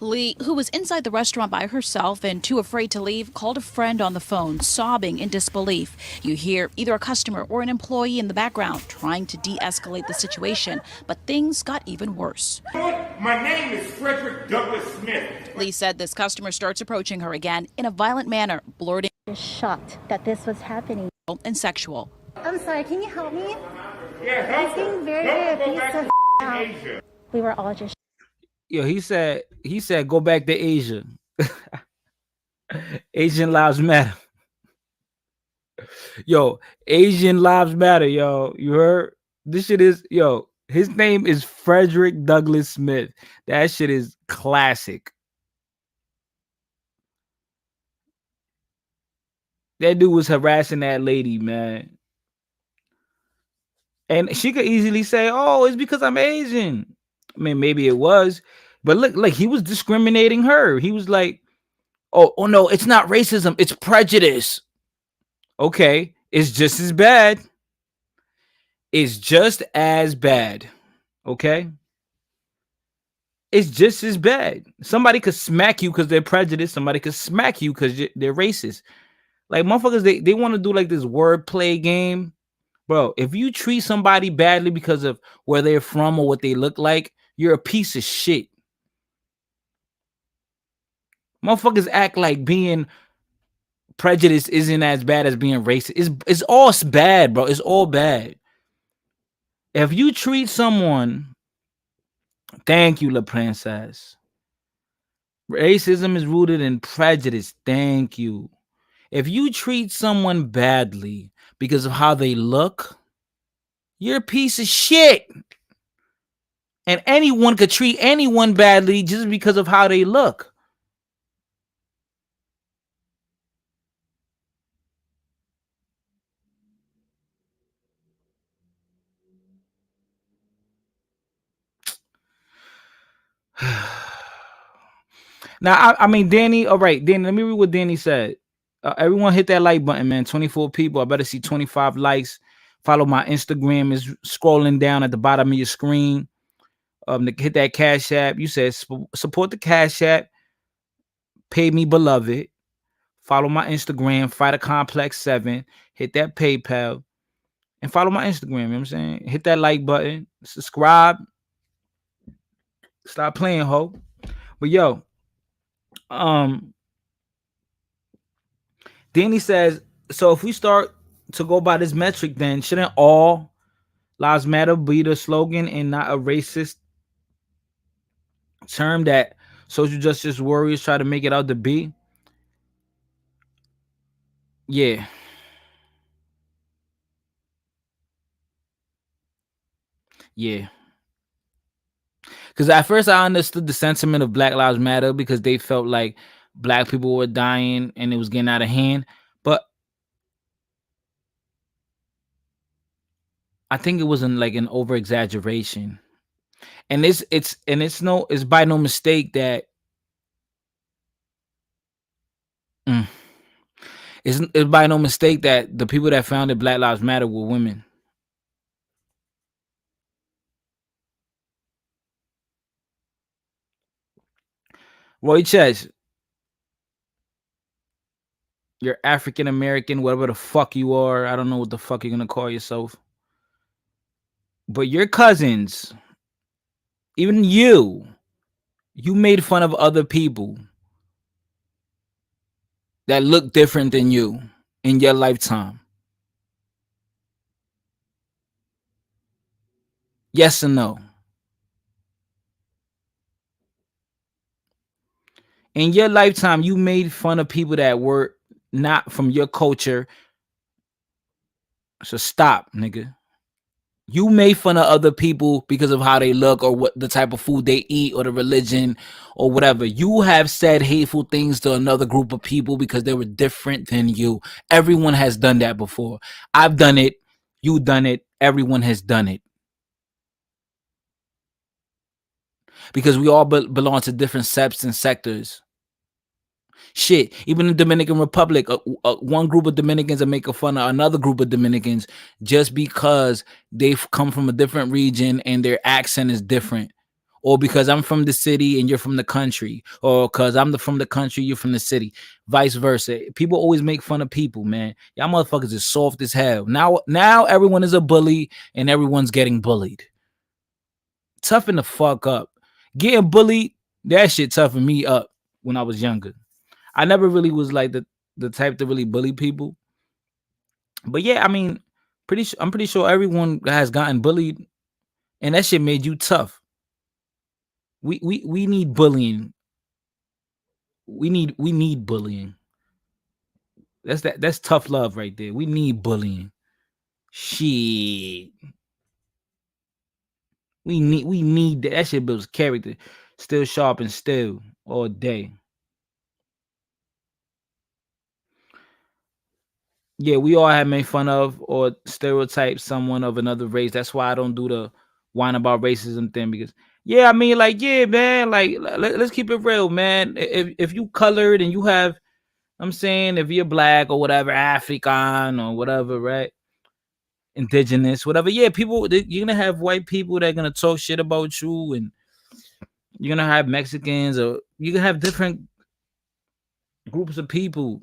Lee, who was inside the restaurant by herself and too afraid to leave, called a friend on the phone, sobbing in disbelief. You hear either a customer or an employee in the background trying to de-escalate the situation, but things got even worse. My name is Frederick Douglass Smith. Lee said this customer starts approaching her again in a violent manner, blurting, Shocked that this was happening. and sexual. I'm sorry, can you help me? Yeah, help He's being very help go piece back of to Asia. We were all just Yo, he said go back to Asia. Asian lives matter. Yo, Asian lives matter, yo. You heard? This shit is, yo, his name is Frederick Douglass Smith. That shit is classic. That dude was harassing that lady, man. And she could easily say, oh, it's because I'm Asian. I mean, maybe it was. But look, like he was discriminating her. He was like, oh no, it's not racism, it's prejudice. Okay, it's just as bad. It's just as bad. Okay? It's just as bad. Somebody could smack you because they're prejudiced. Somebody could smack you because they're racist. Like motherfuckers, they want to do like this wordplay game. Bro, if you treat somebody badly because of where they're from or what they look like, you're a piece of shit. Motherfuckers act like being prejudiced isn't as bad as being racist. It's all bad, bro. It's all bad. If you treat someone, thank you, La Princess. Racism is rooted in prejudice. Thank you. If you treat someone badly because of how they look, you're a piece of shit. And anyone could treat anyone badly just because of how they look. Now, I mean, Danny, all right, Danny, let me read what Danny said. Everyone hit that like button, man. 24 people. I better see 25 likes. Follow my Instagram. Is scrolling down at the bottom of your screen. Hit that Cash App. You said support the Cash App. Pay me, beloved. Follow my Instagram, Fighter Complex 7. Hit that PayPal. And follow my Instagram. You know what I'm saying? Hit that like button. Subscribe. Stop playing, ho. But yo, Danny says, so if we start to go by this metric, then shouldn't all lives matter be the slogan and not a racist term that social justice warriors try to make it out to be? Yeah. Yeah. Because at first I understood the sentiment of Black Lives Matter because they felt like black people were dying and it was getting out of hand. But I think it was like an over exaggeration. And it's by no mistake that it's by no mistake that the people that founded Black Lives Matter were women. Roy Chess, you're African American, whatever the fuck you are. I don't know what the fuck you're gonna call yourself. But your cousins, even you made fun of other people that look different than you in your lifetime. Yes or no? In your lifetime, you made fun of people that were not from your culture. So stop, nigga. You made fun of other people because of how they look or what the type of food they eat or the religion or whatever. You have said hateful things to another group of people because they were different than you. Everyone has done that before. I've done it. You've done it. Everyone has done it. Because we all belong to different sects and sectors. Shit, even the Dominican Republic, one group of Dominicans are making fun of another group of Dominicans just because they've come from a different region and their accent is different, or because I'm from the city and you're from the country, or because from the country, you're from the city, vice versa. People always make fun of people, man. Y'all motherfuckers is soft as hell. Now everyone is a bully and everyone's getting bullied. Toughen the fuck up. Getting bullied, that shit toughened me up when I was younger. I never really was like the type to really bully people. But yeah, I mean, I'm pretty sure everyone has gotten bullied, and that shit made you tough. We need bullying. We need bullying. That's tough love right there. We need bullying. Shit. We need that. That shit builds character. Still sharp and still all day. Yeah, we all have made fun of or stereotype someone of another race. That's why I don't do the whine about racism thing, because yeah, I mean, like, yeah, man, like let's keep it real, man. If you colored and you have, I'm saying, if you're black or whatever, African or whatever, right? Indigenous, whatever. Yeah, you're gonna have white people that are gonna talk shit about you, and you're gonna have Mexicans, or you can have different groups of people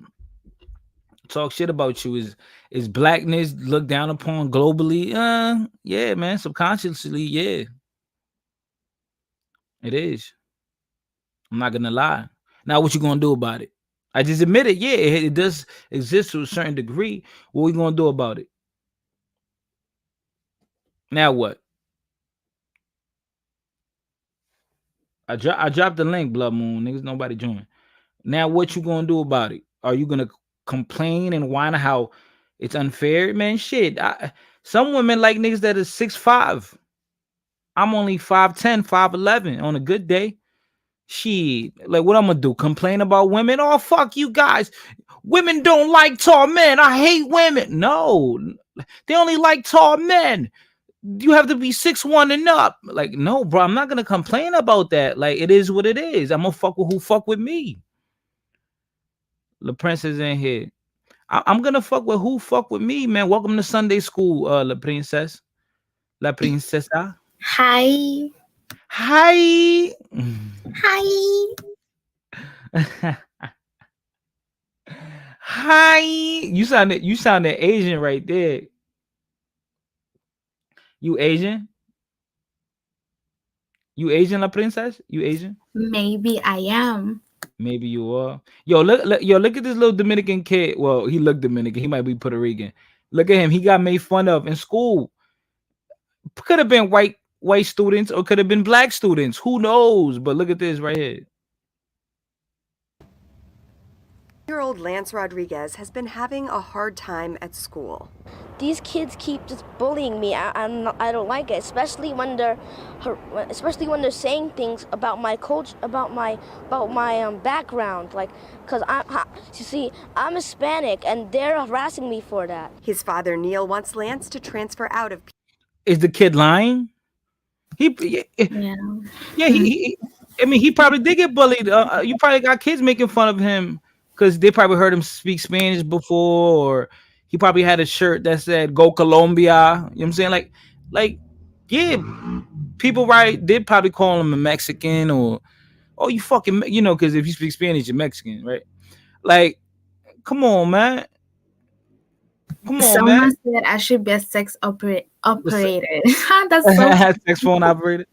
talk shit about you. Is blackness looked down upon globally? Yeah, man. Subconsciously, yeah, it is. I'm not gonna lie. Now, what you gonna do about it? I just admit it. Yeah, it does exist to a certain degree. What we gonna do about it? Now what? I dropped the link, Blood Moon. Niggas, nobody join. Now what you gonna do about it? Are you gonna complain and whine how it's unfair? Man, shit. Some women like niggas that is 6'5". I'm only 5'10", 5'11" on a good day. Shit. Like, what I'm gonna do? Complain about women? Oh, fuck you guys. Women don't like tall men. I hate women. No. They only like tall men. You have to be 6'1" and up. Like, no, bro. I'm not gonna complain about that. Like, it is what it is. I'm gonna fuck with who fuck with me. La Princess in here. I'm gonna fuck with who fuck with me, man. Welcome to Sunday school, La Princess. La Princesa. Hi. Hi. Hi. Hi. You sounded Asian right there. You Asian? You Asian, La Princess? You Asian? Maybe I am. Maybe you are. Look at this little Dominican kid. Well, he looked Dominican. He might be Puerto Rican. Look at him. He got made fun of in school. Could have been white students or could have been black students. Who knows? But look at this right here. Year-old Lance Rodriguez has been having a hard time at school. These kids keep just bullying me. I don't like it, especially when they're saying things about my culture, about my background, like, cause you see, I'm Hispanic and they're harassing me for that. His father Neil wants Lance to transfer out of. Is the kid lying? Yeah. I mean, he probably did get bullied. You probably got kids making fun of him because they probably heard him speak Spanish before, or he probably had a shirt that said "Go Colombia." You know what I'm saying? Like, yeah, people did probably call him a Mexican, or oh, you fucking, because if you speak Spanish, you're Mexican, right? Like, come on, man. Someone said I should be a sex operator. That's so sex phone operator.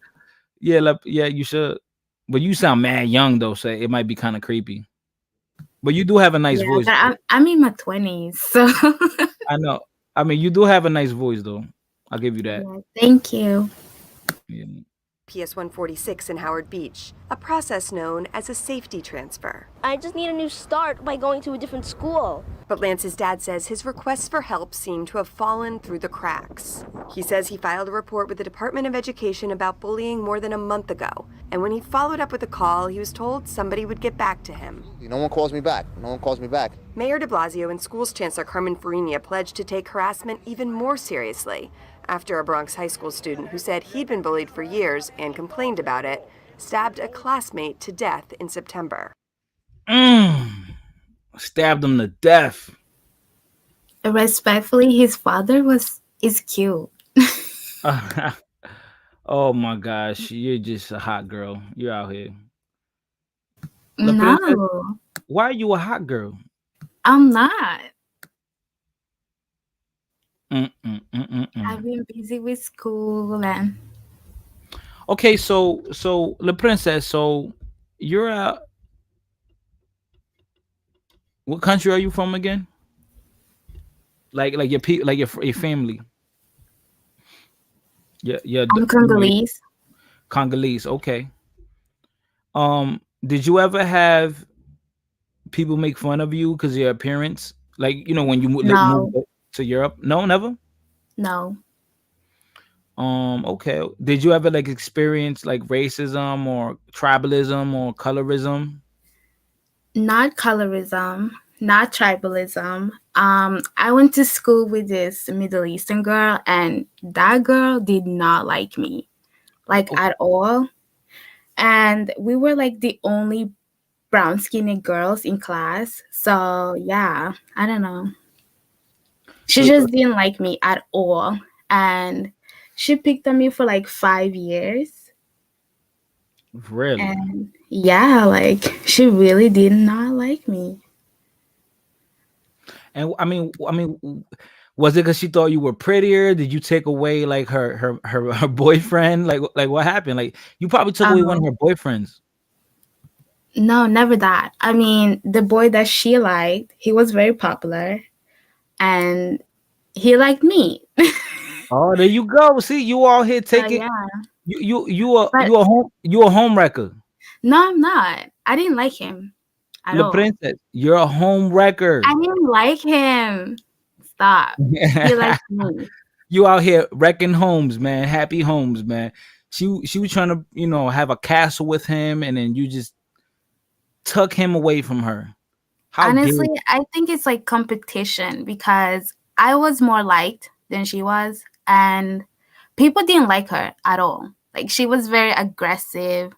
Yeah, you should. But you sound mad young though, so it might be kind of creepy. But you do have a nice voice. But I'm in my 20s, so I know. I mean, you do have a nice voice though. I'll give you that. Yeah, thank you. Yeah. PS 146 in Howard Beach, a process known as a safety transfer. I just need a new start by going to a different school. But Lance's dad says his requests for help seem to have fallen through the cracks. He says he filed a report with the Department of Education about bullying more than a month ago. And when he followed up with a call, he was told somebody would get back to him. No one calls me back. Mayor de Blasio and Schools Chancellor Carmen Farina pledged to take harassment even more seriously after a Bronx high school student who said he'd been bullied for years and complained about it stabbed a classmate to death in September. Stabbed him to death. Respectfully, his father is cute. Oh my gosh, you're just a hot girl. You're out here. La princess, No, why are you a hot girl? I'm not. Mm-mm. I've been busy with school and Okay, so La princess, so you're what country are you from again? Like your like your family, I'm your Congolese. Congolese. Okay. Did you ever have people make fun of you because of your appearance? Like when you moved No, to Europe? No, never. no, Okay. Did you ever like experience like racism or tribalism or colorism? not colorism, not tribalism. I went to school with this Middle Eastern girl, and that girl did not like me, like Oh, at all. And we were like the only brown skinned girls in class. So yeah, I don't know. She so just didn't like me at all. And she picked on me for like 5 years. really? And yeah, like she really did not like me. And was it because she thought you were prettier? Did you take away like her boyfriend? Like what happened? Like you probably took away one of Oh, her boyfriends. no, never that. I mean, the boy that she liked, he was very popular and he liked me. Oh, there you go. See, you all here So taking yeah. But you a home wrecker. no, I'm not. I didn't like him at La all. princess, you're a home wrecker. I didn't like him. Stop. He liked me. You out here wrecking homes, man. Happy homes, man. She was trying to, have a castle with him, and then you just took him away from her. How dare Honestly, I think it's like competition because I was more liked than she was, and people didn't like her at all. Like she was very aggressive,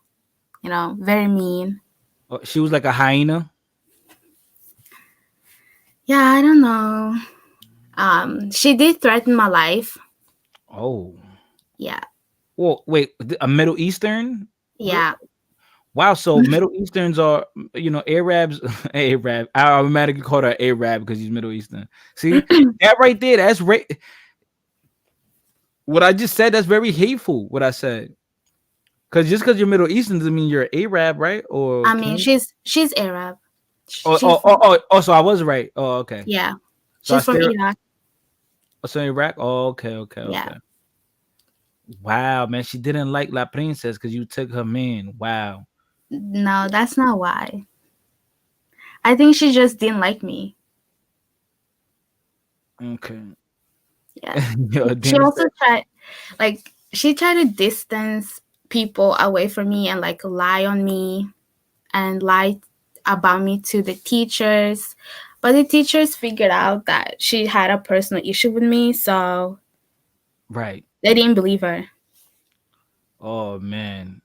very mean. she was like a hyena? Yeah, I don't know. She did threaten my life. Oh. Yeah, Well, wait, a Middle Eastern? Re- yeah. Wow, so Middle Easterns are, Arabs, Arab. I automatically call her Arab because he's Middle Eastern. See, that right there, that's what I just said, that's very hateful, what I said. Because you're Middle Eastern doesn't mean you're Arab, right? Or I mean, can she's Arab. oh, She's from, so I was right. Oh, okay. yeah. So I She's from stay Iraq. so Iraq. Oh, okay. Yeah. Wow, man, she didn't like La Princess because you took her man. Wow. No, that's not why. I think she just didn't like me. Okay. Yeah. Yo, She damn also said, she tried to distance people away from me and like lie on me and lie about me to the teachers. But the teachers figured out that she had a personal issue with me, so right. they didn't believe her. Oh man.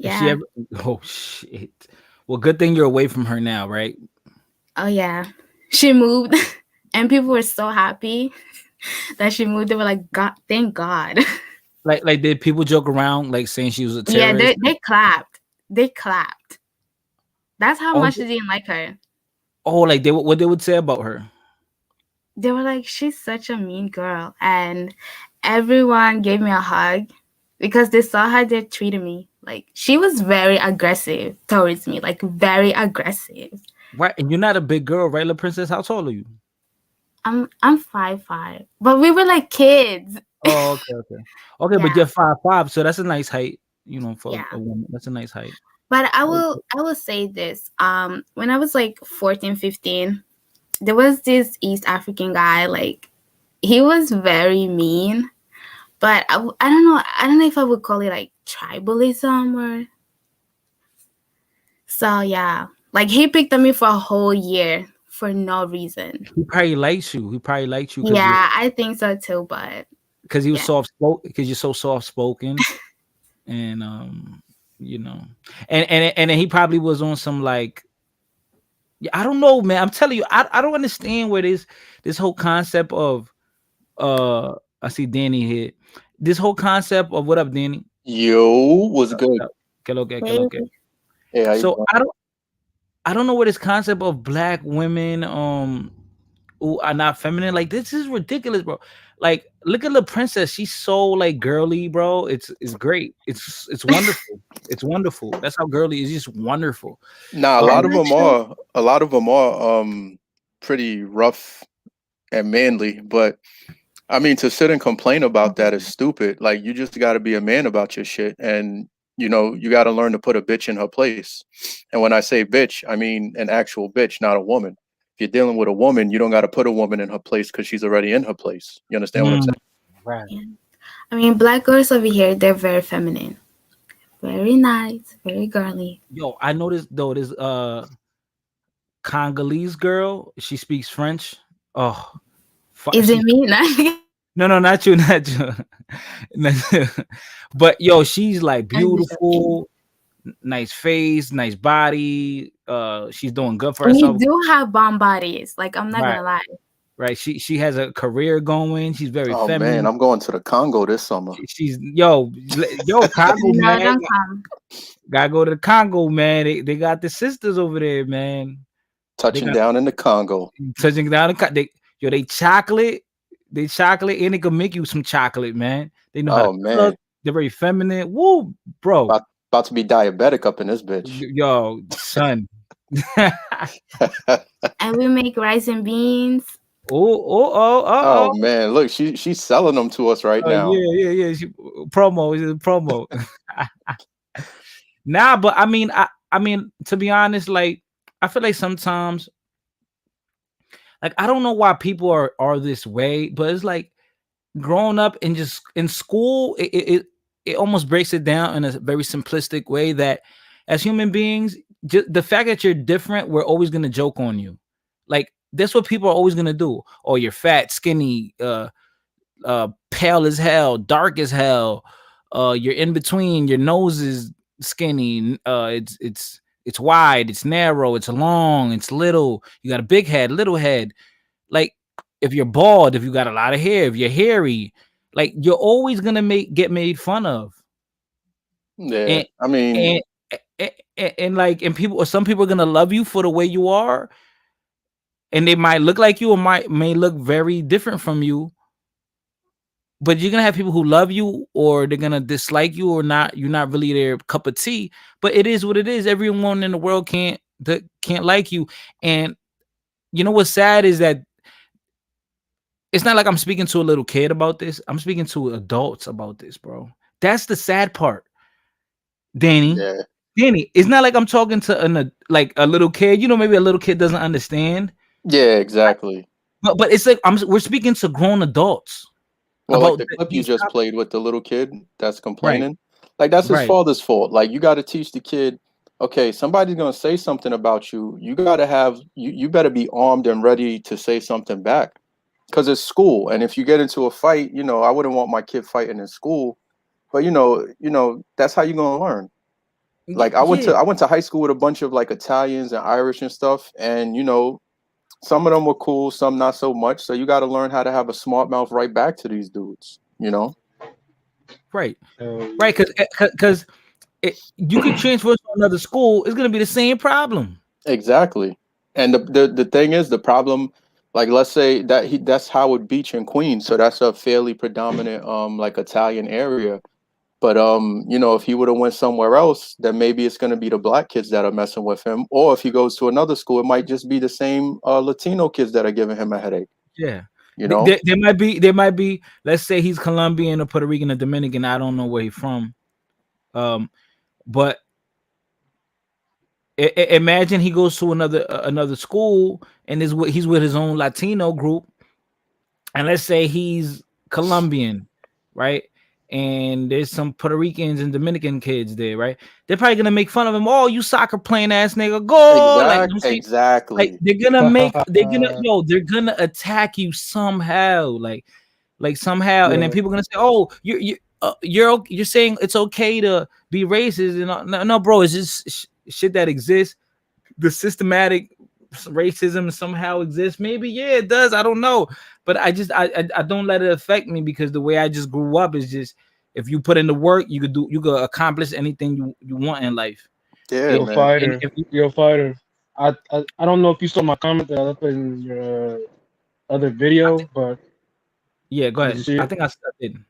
Is she Yeah. ever oh shit. Well, good thing you're away from her now, right? Oh yeah. She moved and people were so happy that she moved. They were like, God, thank God. Like did people joke around like saying she was a Yeah, terrorist? they clapped. They clapped. That's how Oh, much they didn't like her. like what they would say about her. They were like, she's such a mean girl. And everyone gave me a hug because they saw how they treated me. Like, she was very aggressive towards me, like, very aggressive. Right. And you're not a big girl, right, La Princess? How tall are you? I'm 5'5", but we were like kids. Oh, okay. Okay, but Yeah, you're 5'5", so that's a nice height, for yeah. a woman. That's a nice height. But Okay. I will say this. When I was like 14, 15, there was this East African guy, like, he was very mean. But I don't know. I don't know if I would call it like tribalism or so. Yeah, like he picked on me for a whole year for no reason. He probably likes you. He probably likes you Yeah, I think so too. But he was yeah, soft spoken, because you're so soft spoken, and you know, and then he probably was on some like, yeah, I don't know, man. I'm telling you, I don't understand where this whole concept of I see Danny here. this whole concept of what up, Danny? Yo, what's good? Que lo que. Hey, how you So doing? I don't know what this concept of black women who are not feminine. Like this is ridiculous, bro. Like look at the princess. She's so like girly, bro. It's great. It's wonderful. It's wonderful. That's how girly is. Just wonderful. Nah, a Um, lot of them are. A lot of them are pretty rough and manly, but I mean, to sit and complain about that is stupid. Like, you just got to be a man about your shit, and you got to learn to put a bitch in her place. And when I say bitch, I mean an actual bitch, not a woman. If you're dealing with a woman, you don't got to put a woman in her place because she's already in her place. You understand what I'm saying? right. Yeah. I mean, black girls over here, they're very feminine, very nice, very girly. Yo, I noticed though this Congolese girl. She speaks French. Oh, Is it she me? no, not you, not you. Not you. But yo, she's like I'm just joking. beautiful, nice face, nice body. She's doing good for We herself. do have bomb bodies. Like, I'm not Right, gonna lie. right. She has a career going. She's very Oh man, feminine. I'm going to the Congo this summer. She's yo Congo No, man. don't come. Gotta go to the Congo, man. They got the sisters over there, man. They Touching got down in the Congo. touching down they chocolate. They chocolate and they can make you some chocolate, man. They know how to Oh cook. man, They're very feminine. Woo, bro. about to be diabetic up in this bitch. Yo, son. And we make rice and beans. Oh. Oh man, look, she's selling them to us right now. Yeah. Promo is a promo. Nah, but I mean, to be honest, like I feel like sometimes, like I don't know why people are this way, but it's like growing up and just in school, it almost breaks it down in a very simplistic way that as human beings, just the fact that you're different, we're always gonna joke on you. Like that's what people are always gonna do. Oh, you're fat, skinny, pale as hell, dark as hell. You're in between. Your nose is skinny. It's wide. It's narrow. It's long. It's little. You got a big head, little head. Like if you're bald, if you got a lot of hair, if you're hairy, like you're always gonna get made fun of. Yeah, And I mean, and and like and people or some people are gonna love you for the way you are, and they might look like you or may look very different from you. But you're gonna have people who love you or they're gonna dislike you or not. You're not really their cup of tea. But it is what it is. Everyone in the world can't like you. And you know what's sad is that it's not like I'm speaking to a little kid about this. I'm speaking to adults about this, bro. That's the sad part, Danny. yeah, Danny, it's not like I'm talking to like a little kid. You know, maybe a little kid doesn't understand. yeah, exactly. But it's like we're speaking to grown adults Well, like about the clip you these just topics. played with the little kid that's Right, complaining, like that's his right. father's fault. Like you got to teach the kid, okay, somebody's gonna say something about you. You gotta have you better be armed and ready to say something back, because it's school. And if you get into a fight, I wouldn't want my kid fighting in school. But that's how you're gonna learn. Like I went Yeah, to I went to high school with a bunch of like Italians and Irish and stuff, and some of them were cool, some not so much. So you got to learn how to have a smart mouth right back to these dudes. right, right. Because you could transfer to another school, it's gonna be the same problem. Exactly. And the thing is, the problem, like let's say that's Howard Beach in Queens, so that's a fairly predominant like Italian area. But if he would have went somewhere else, then maybe it's going to be the black kids that are messing with him. Or if he goes to another school, it might just be the same Latino kids that are giving him a headache. Yeah. You know? There might be, let's say he's Colombian or Puerto Rican or Dominican. I don't know where he's from. But imagine he goes to another school and he's with his own Latino group, and let's say he's Colombian, right? And there's some Puerto Ricans and Dominican kids there, right? They're probably gonna make fun of him. Oh, you soccer playing ass nigga, go! Like, you see, like Exactly. they're gonna attack you somehow, like somehow, and then Yeah. people are gonna say, "Oh, you're saying it's okay to be racist?" And no, bro, it's just shit that exists. The systematic racism somehow exists. Maybe yeah, it does. I don't know, but I don't let it affect me because the way I just grew up is just if you put in the work, you could accomplish anything you want in life. Yeah, It, Yo, man. and fighter. if you, Yo, fighter. I don't know if you saw my comment that I left in your other I video, think but yeah, go did you ahead. see I it? think I did.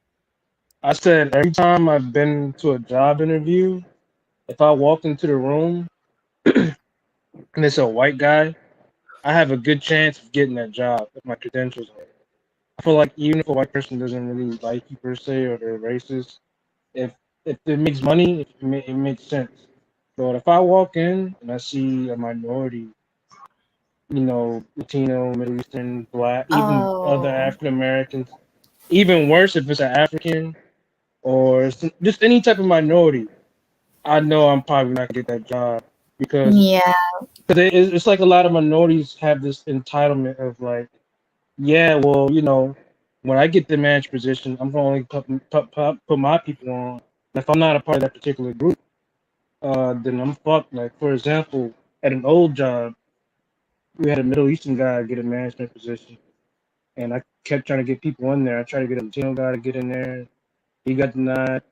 I said every time I've been to a job interview, if I walk into the room and it's a white guy, I have a good chance of getting that job if my credentials are. I feel like even if a white person doesn't really like you per se or they're racist, if if it makes money, it makes sense. But if I walk in and I see a minority, Latino, Middle Eastern, Black, even other Oh, African Americans, even worse if it's an African or just any type of minority, I know I'm probably not gonna get that job because yeah. it's like a lot of minorities have this entitlement of like, yeah, well, when I get the manager position, I'm gonna only put my people on. And if I'm not a part of that particular group, then I'm fucked. Like for example, at an old job, we had a Middle Eastern guy get a management position, and I kept trying to get people in there. I tried to get a Latino guy to get in there, he got denied.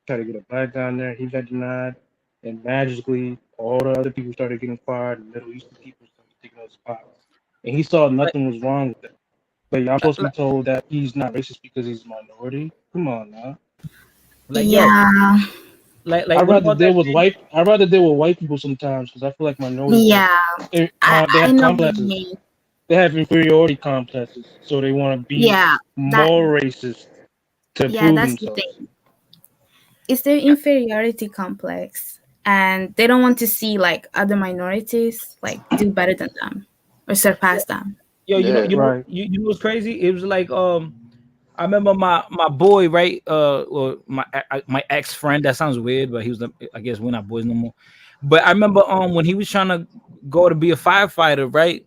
Tried to get a black guy in there, he got denied. And magically, all the other people started getting fired, and Middle Eastern people started taking those spots. And he saw Like, nothing was wrong with that. But I'm supposed to be like, told that he's not racist because he's a minority? Come on now. like yo, Yeah. like what about that thing? I'd rather deal with white people sometimes because I feel like minorities Yeah. they I have know what you complexes. mean. They have inferiority complexes, so they want to be Yeah. That more racist to yeah, prove that's the themselves. thing. It's the inferiority complex. And they don't want to see like other minorities like do better than them or surpass them. Yo, Yeah. Right. you know what's crazy? It was like I remember my boy, right? Or my ex friend. That sounds weird, but he was I guess we're not boys no more. But I remember when he was trying to go to be a firefighter, right?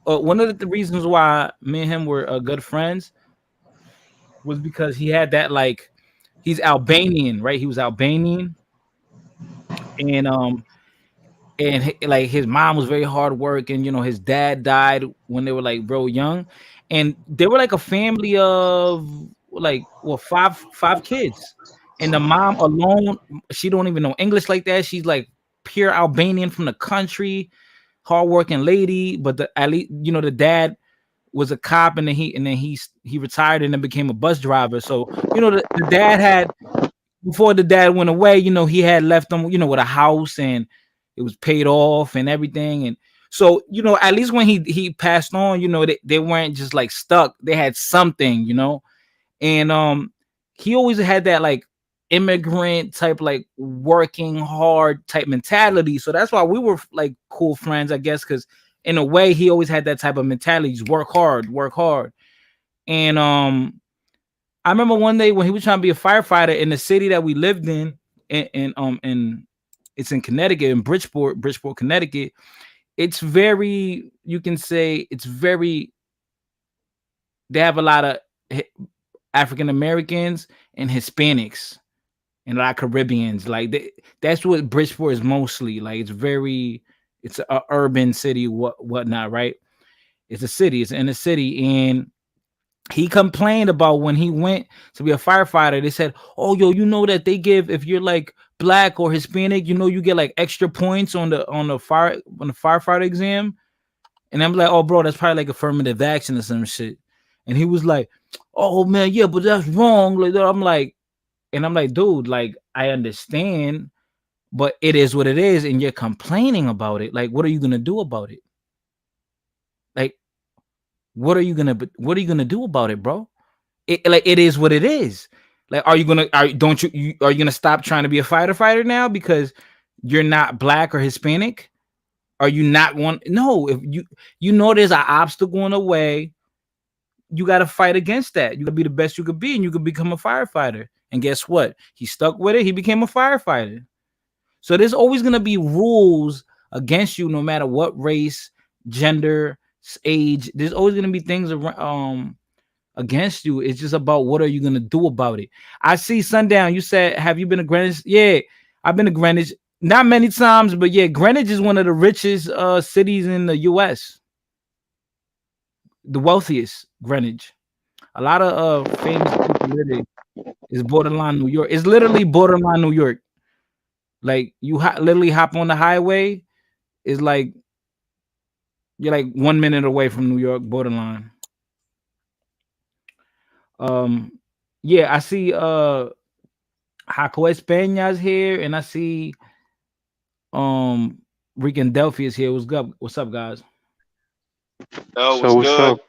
One of the reasons why me and him were good friends was because he had that like he's Albanian, right? He was Albanian, and like his mom was very hard work, and his dad died when they were like real young, and they were like a family of like five kids, and the mom alone, she don't even know English like that. She's like pure Albanian from the country, hardworking lady, but at least the dad was a cop, and then he retired and then became a bus driver. So the dad had before the dad went away, he had left them, with a house and it was paid off and everything. And so, at least when he passed on, they weren't just like stuck. They had something, and he always had that like immigrant type, like working hard type mentality. So that's why we were like cool friends, I guess, because in a way he always had that type of mentality, just work hard, work hard. And I remember one day when he was trying to be a firefighter in the city that we lived in it's in Connecticut, in Bridgeport, Connecticut. It's very, you can say, it's very. They have a lot of African Americans and Hispanics and a lot of Caribbeans. Like that's what Bridgeport is mostly like. It's a urban city, whatnot, right? It's a city. It's in a city, and he complained about when he went to be a firefighter. They said, "Oh, yo, that they give if you're like black or Hispanic, you get like extra points on the firefighter exam." And I'm like, "Oh, bro, that's probably like affirmative action or some shit." And he was like, "Oh man, yeah, but that's wrong." Like I'm like, dude, like I understand, but it is what it is, and you're complaining about it. Like, what are you gonna do about it? Like, what are you gonna do about it, bro? It is what it is. Like, are you gonna are you gonna stop trying to be a fighter now because you're not black or Hispanic? Are you not one? No, if there's an obstacle in the way, you got to fight against that. You got to be the best you could be, and you could become a firefighter. And guess what? He stuck with it. He became a firefighter. So there's always gonna be rules against you, no matter what race, gender, age. There's always gonna be things against you. It's just about what are you gonna do about it. I see Sundown. You said, have you been to Greenwich? Yeah, I've been to Greenwich. Not many times, but yeah, Greenwich is one of the richest cities in the US. The wealthiest, Greenwich. A lot of famous people live there. It's borderline New York. It's literally borderline New York. Like you literally hop on the highway, it's like you're like 1 minute away from New York borderline. Um, yeah, I see Jaco España's here, and I see Rican Delphi is here. What's up, guys? So what's up?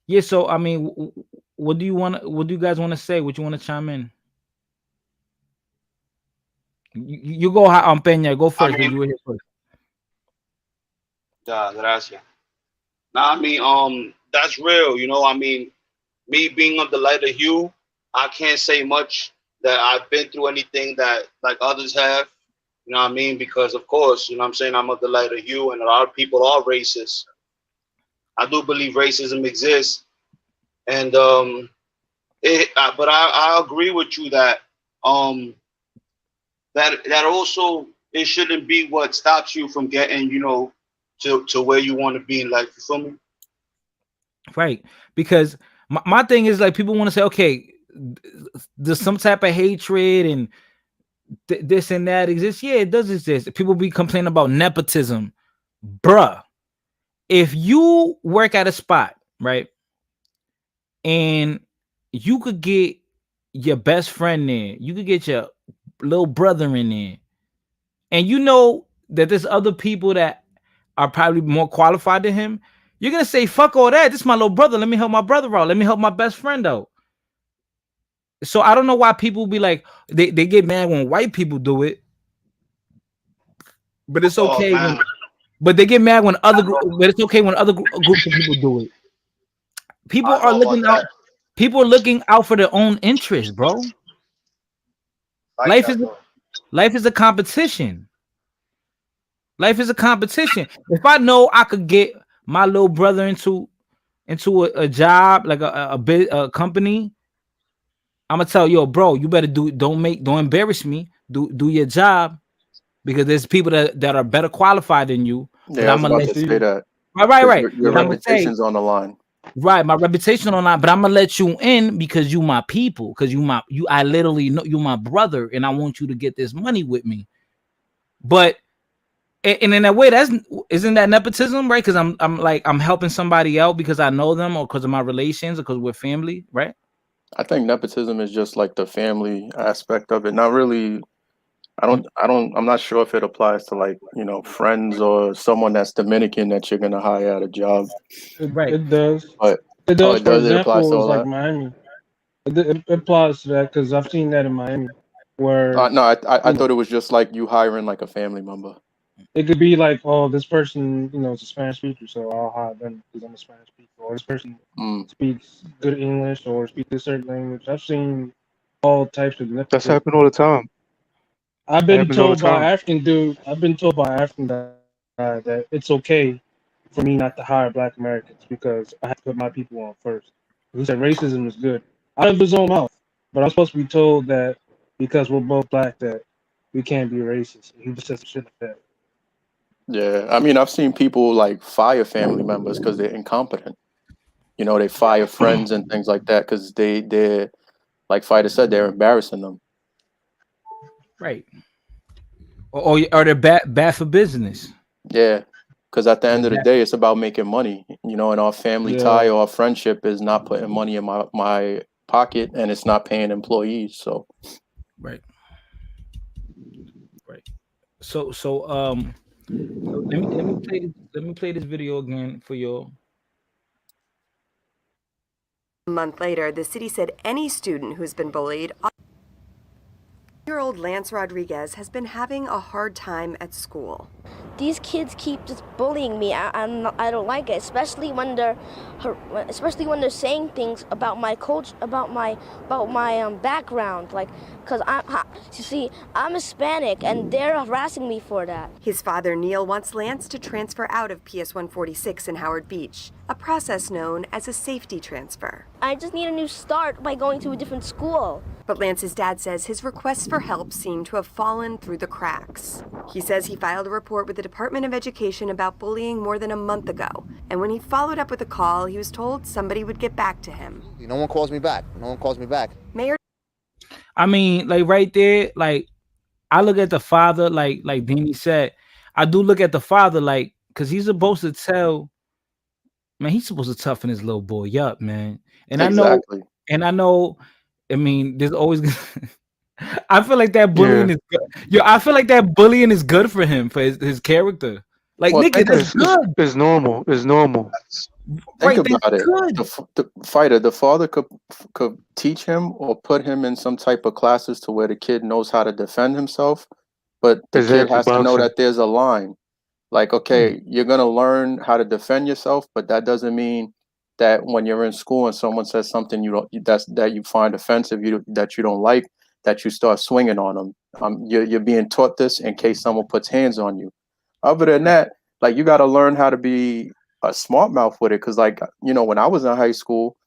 Yeah, so I mean, what do you guys want to say? What you want to chime in? You go Peña, go first because you were here first. Gracias. Nah, I mean, that's real. You know, I mean, me being of the lighter hue, I can't say much that I've been through anything that like others have. You know what I mean? Because of course, you know what I'm saying, I'm of the lighter hue, and a lot of people are racist. I do believe racism exists, and but I agree with you that that also it shouldn't be what stops you from getting, you know, to where you want to be in life. You feel me? Right, because my thing is like people want to say, okay, there's some type of hatred and this and that exists. Yeah, it does exist. People be complaining about nepotism, bruh. If you work at a spot, right, and you could get your best friend there, you could get your little brother in there, and you know that there's other people that are probably more qualified than him, you're gonna say, fuck all that. This is my little brother. Let me help my brother out. Let me help my best friend out. So I don't know why people be like, they get mad when white people do it, but it's Oh okay man, when, but they get mad when but it's okay when other groups of people do it. People I are know about looking out. that. People are looking out for their own interests, bro. Like Life is that, bro. life is a competition. Life is a competition. If I know I could get my little brother into a job like a company, I'm gonna tell yo, bro, you better don't embarrass me. Do your job because there's people that are better qualified than you. But Yeah, I I'm was gonna about let to say you that because right. your But I'm gonna say reputation's on the line. right, my reputation online, but I'm gonna let you in because you my people, because I literally know you my brother, and I want you to get this money with me. But and in that way, isn't that nepotism, right? Because I'm helping somebody out because I know them or because of my relations or because we're family, right? I think nepotism is just like the family aspect of it. Not really. I'm not sure if it applies to like, you know, friends or someone that's Dominican that you're gonna hire at a job. It, Right. it does. But It oh, does. it For does. It applies to example, all is like that. Miami. It applies to that because I've seen that in Miami, where No, I you know thought it was just like you hiring like a family member. it could be like, oh, this person, is a Spanish speaker, so I'll hire them because I'm a Spanish speaker, or this person Mm. speaks good English or speaks a certain language. I've seen all types of That's nepotism. happening all the time. I've That been happens all the told by time. African dude. I've been told by African guy that it's okay for me not to hire Black Americans because I have to put my people on first. He said racism is good out of his own mouth, but I'm supposed to be told that because we're both black that we can't be racist. He just says some shit like that. Yeah, I mean, I've seen people like fire family members because they're incompetent. You know, they fire friends and things like that because they're like Fighter said, they're embarrassing them. Right. Or they're bad for business. Yeah, because at the They're end of the bad. day, it's about making money. You know, and our family tie Yeah, or our friendship is not putting money in my pocket, and it's not paying employees. So Right. Right. So let me play this video again for you. A month later, the city said any student who's been bullied. 8-year-old Lance Rodriguez has been having a hard time at school. These kids keep just bullying me. I don't like it, especially when they're saying things about my culture, about my background, like, cause you see, I'm Hispanic and they're harassing me for that. His father, Neil, wants Lance to transfer out of PS 146 in Howard Beach, a process known as a safety transfer. I just need a new start by going to a different school. But Lance's dad says his requests for help seem to have fallen through the cracks. He says he filed a report with the Department of Education about bullying more than a month ago, and when he followed up with a call, he was told somebody would get back to him. No one calls me back. No one calls me back. Mayor, I mean, like right there, like I look at the father, like Danny said, I do look at the father, like, because he's supposed to tell, man, he's supposed to toughen his little boy up, man. And Exactly. I know, I mean, there's always I feel like that bullying is good. Yo, I feel like that bullying is good for him, for his character. Like, Well, nigga, that's good. It's normal. It's normal. Think Right, that's about it. good. The father could teach him or put him in some type of classes to where the kid knows how to defend himself, but the kid Exactly, has to know boxing. that there's a line. Like, okay, you're gonna learn how to defend yourself, but that doesn't mean that when you're in school and someone says something that you find offensive, that you don't like, that you start swinging on them. You're being taught this in case someone puts hands on you. Other than that, like, you got to learn how to be a smart mouth with it. Cause like, when I was in high school,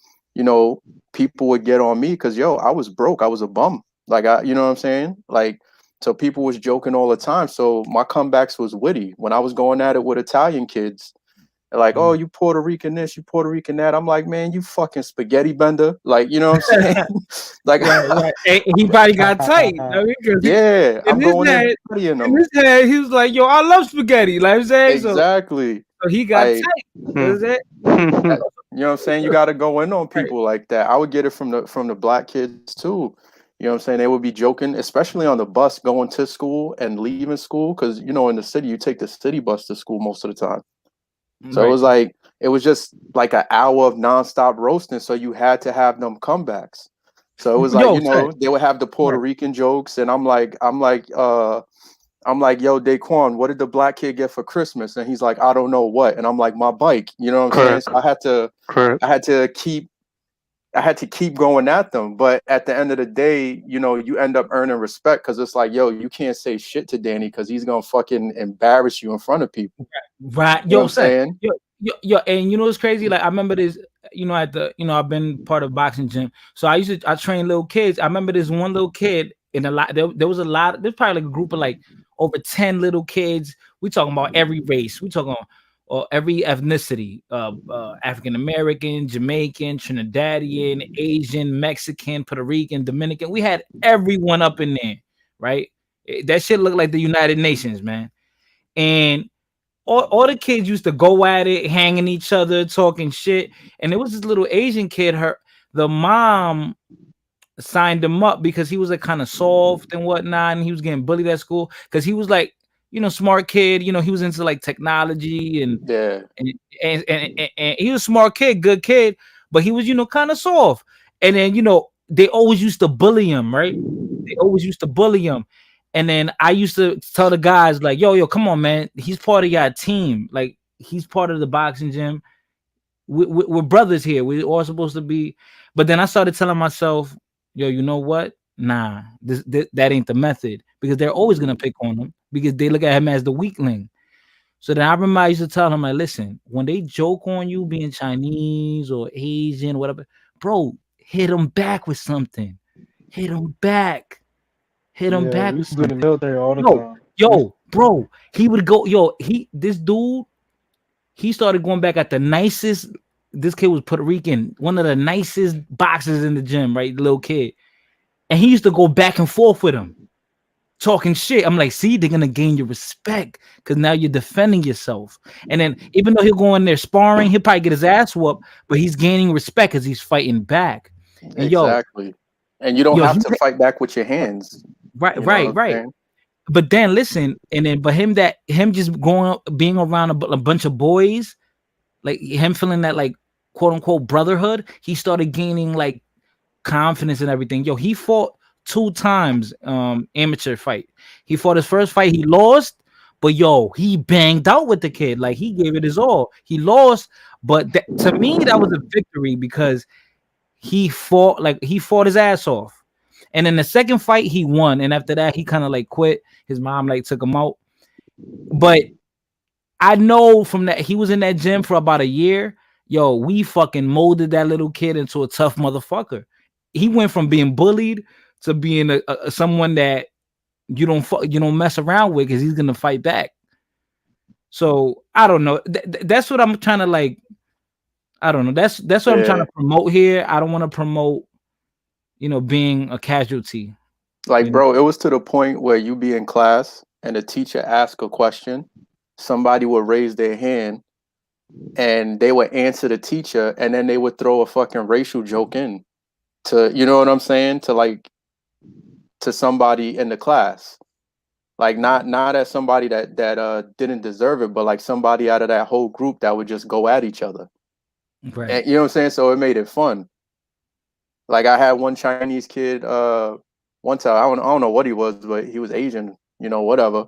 people would get on me because, I was broke. I was a bum. Like, you know what I'm saying? Like, so people was joking all the time. So my comebacks was witty. When I was going at it with Italian kids, they're like, oh, you Puerto Rican this, you Puerto Rican that. I'm like, man, you fucking spaghetti bender. Like, you know what I'm saying? Like, right. And he probably got tight. I mean, yeah, I'm going in in his head, he was like, yo, I love spaghetti. Like I'm saying, exactly. So he got Like, tight. You know what I'm saying? You got to go in on people like that. I would get it from the black kids too. You know what I'm saying? They would be joking, especially on the bus going to school and leaving school. Because, in the city, you take the city bus to school most of the time. So it was just like an hour of nonstop roasting. So you had to have them comebacks. So it was like, they would have the Puerto Rican jokes. And I'm like, yo, Daquan, what did the black kid get for Christmas? And he's like, I don't know what. And I'm like, my bike. You know what I'm saying? So I had to keep going at them. But at the end of the day, you end up earning respect because it's like, yo, you can't say shit to Danny because he's gonna fucking embarrass you in front of people. Right. You know what I'm saying? Yo, and you know what's crazy? Like I remember this, at the, I've been part of boxing gym. So I train little kids. I remember this one little kid in a lot, there was a lot, there's probably like a group of like over 10 little kids. We talking about every race. We talking or every ethnicity, African American, Jamaican, Trinidadian, Asian, Mexican, Puerto Rican, Dominican. We had everyone up in there, right? That shit looked like the United Nations, man. And all the kids used to go at it, hanging each other, talking shit. And there was this little Asian kid, the mom signed him up because he was like kind of soft and whatnot, and he was getting bullied at school because he was like, smart kid. He was into like technology and he was a smart kid, good kid, but he was kind of soft. And then they always used to bully him, right? They always used to bully him. And then I used to tell the guys like, yo, come on, man, he's part of your team. Like he's part of the boxing gym. We're brothers here. We're all supposed to be. But then I started telling myself, yo, you know what? Nah, that ain't the method, because they're always gonna pick on him because they look at him as the weakling. So then I remember I used to tell him, like, listen, when they joke on you being Chinese or Asian, whatever, bro, hit them back with something. Hit them back. Hit him back. We used to do the military all the time. Yo, bro, he would go. This dude, he started going back at the nicest. This kid was Puerto Rican, one of the nicest boxers in the gym, right? Little kid. And he used to go back and forth with him, talking shit. I'm like, see, they're gonna gain your respect because now you're defending yourself. And then even though he'll go in there sparring, he'll probably get his ass whooped, but he's gaining respect because he's fighting back. And exactly. And you don't have to fight back with your hands. Right. But then listen, but him just being around a bunch of boys, like him feeling that like quote unquote brotherhood, he started gaining like confidence and everything. Yo, he fought 2 times amateur fight. He fought his first fight, he lost, but yo, he banged out with the kid. Like he gave it his all. He lost, but to me that was a victory because he fought his ass off. And in the second fight, he won. And after that, he kind of like quit. His mom like took him out. But I know from that, he was in that gym for about a year. Yo, we fucking molded that little kid into a tough motherfucker. He went from being bullied to being a someone that you don't mess around with, because he's gonna fight back. So I don't know. That's what I'm trying to like. I don't know. That's what I'm trying Yeah. to promote here. I don't want to promote, being a casualty. Like, You know. bro, it was to the point where you be in class and the teacher ask a question, somebody would raise their hand and they would answer the teacher, and then they would throw a fucking racial joke in to, you know what I'm saying? To like, to somebody in the class. Like, not as somebody that didn't deserve it, but like somebody out of that whole group that would just go at each other. Right. And you know what I'm saying? So it made it fun. Like, I had one Chinese kid one time, I don't know what he was, but he was Asian, whatever.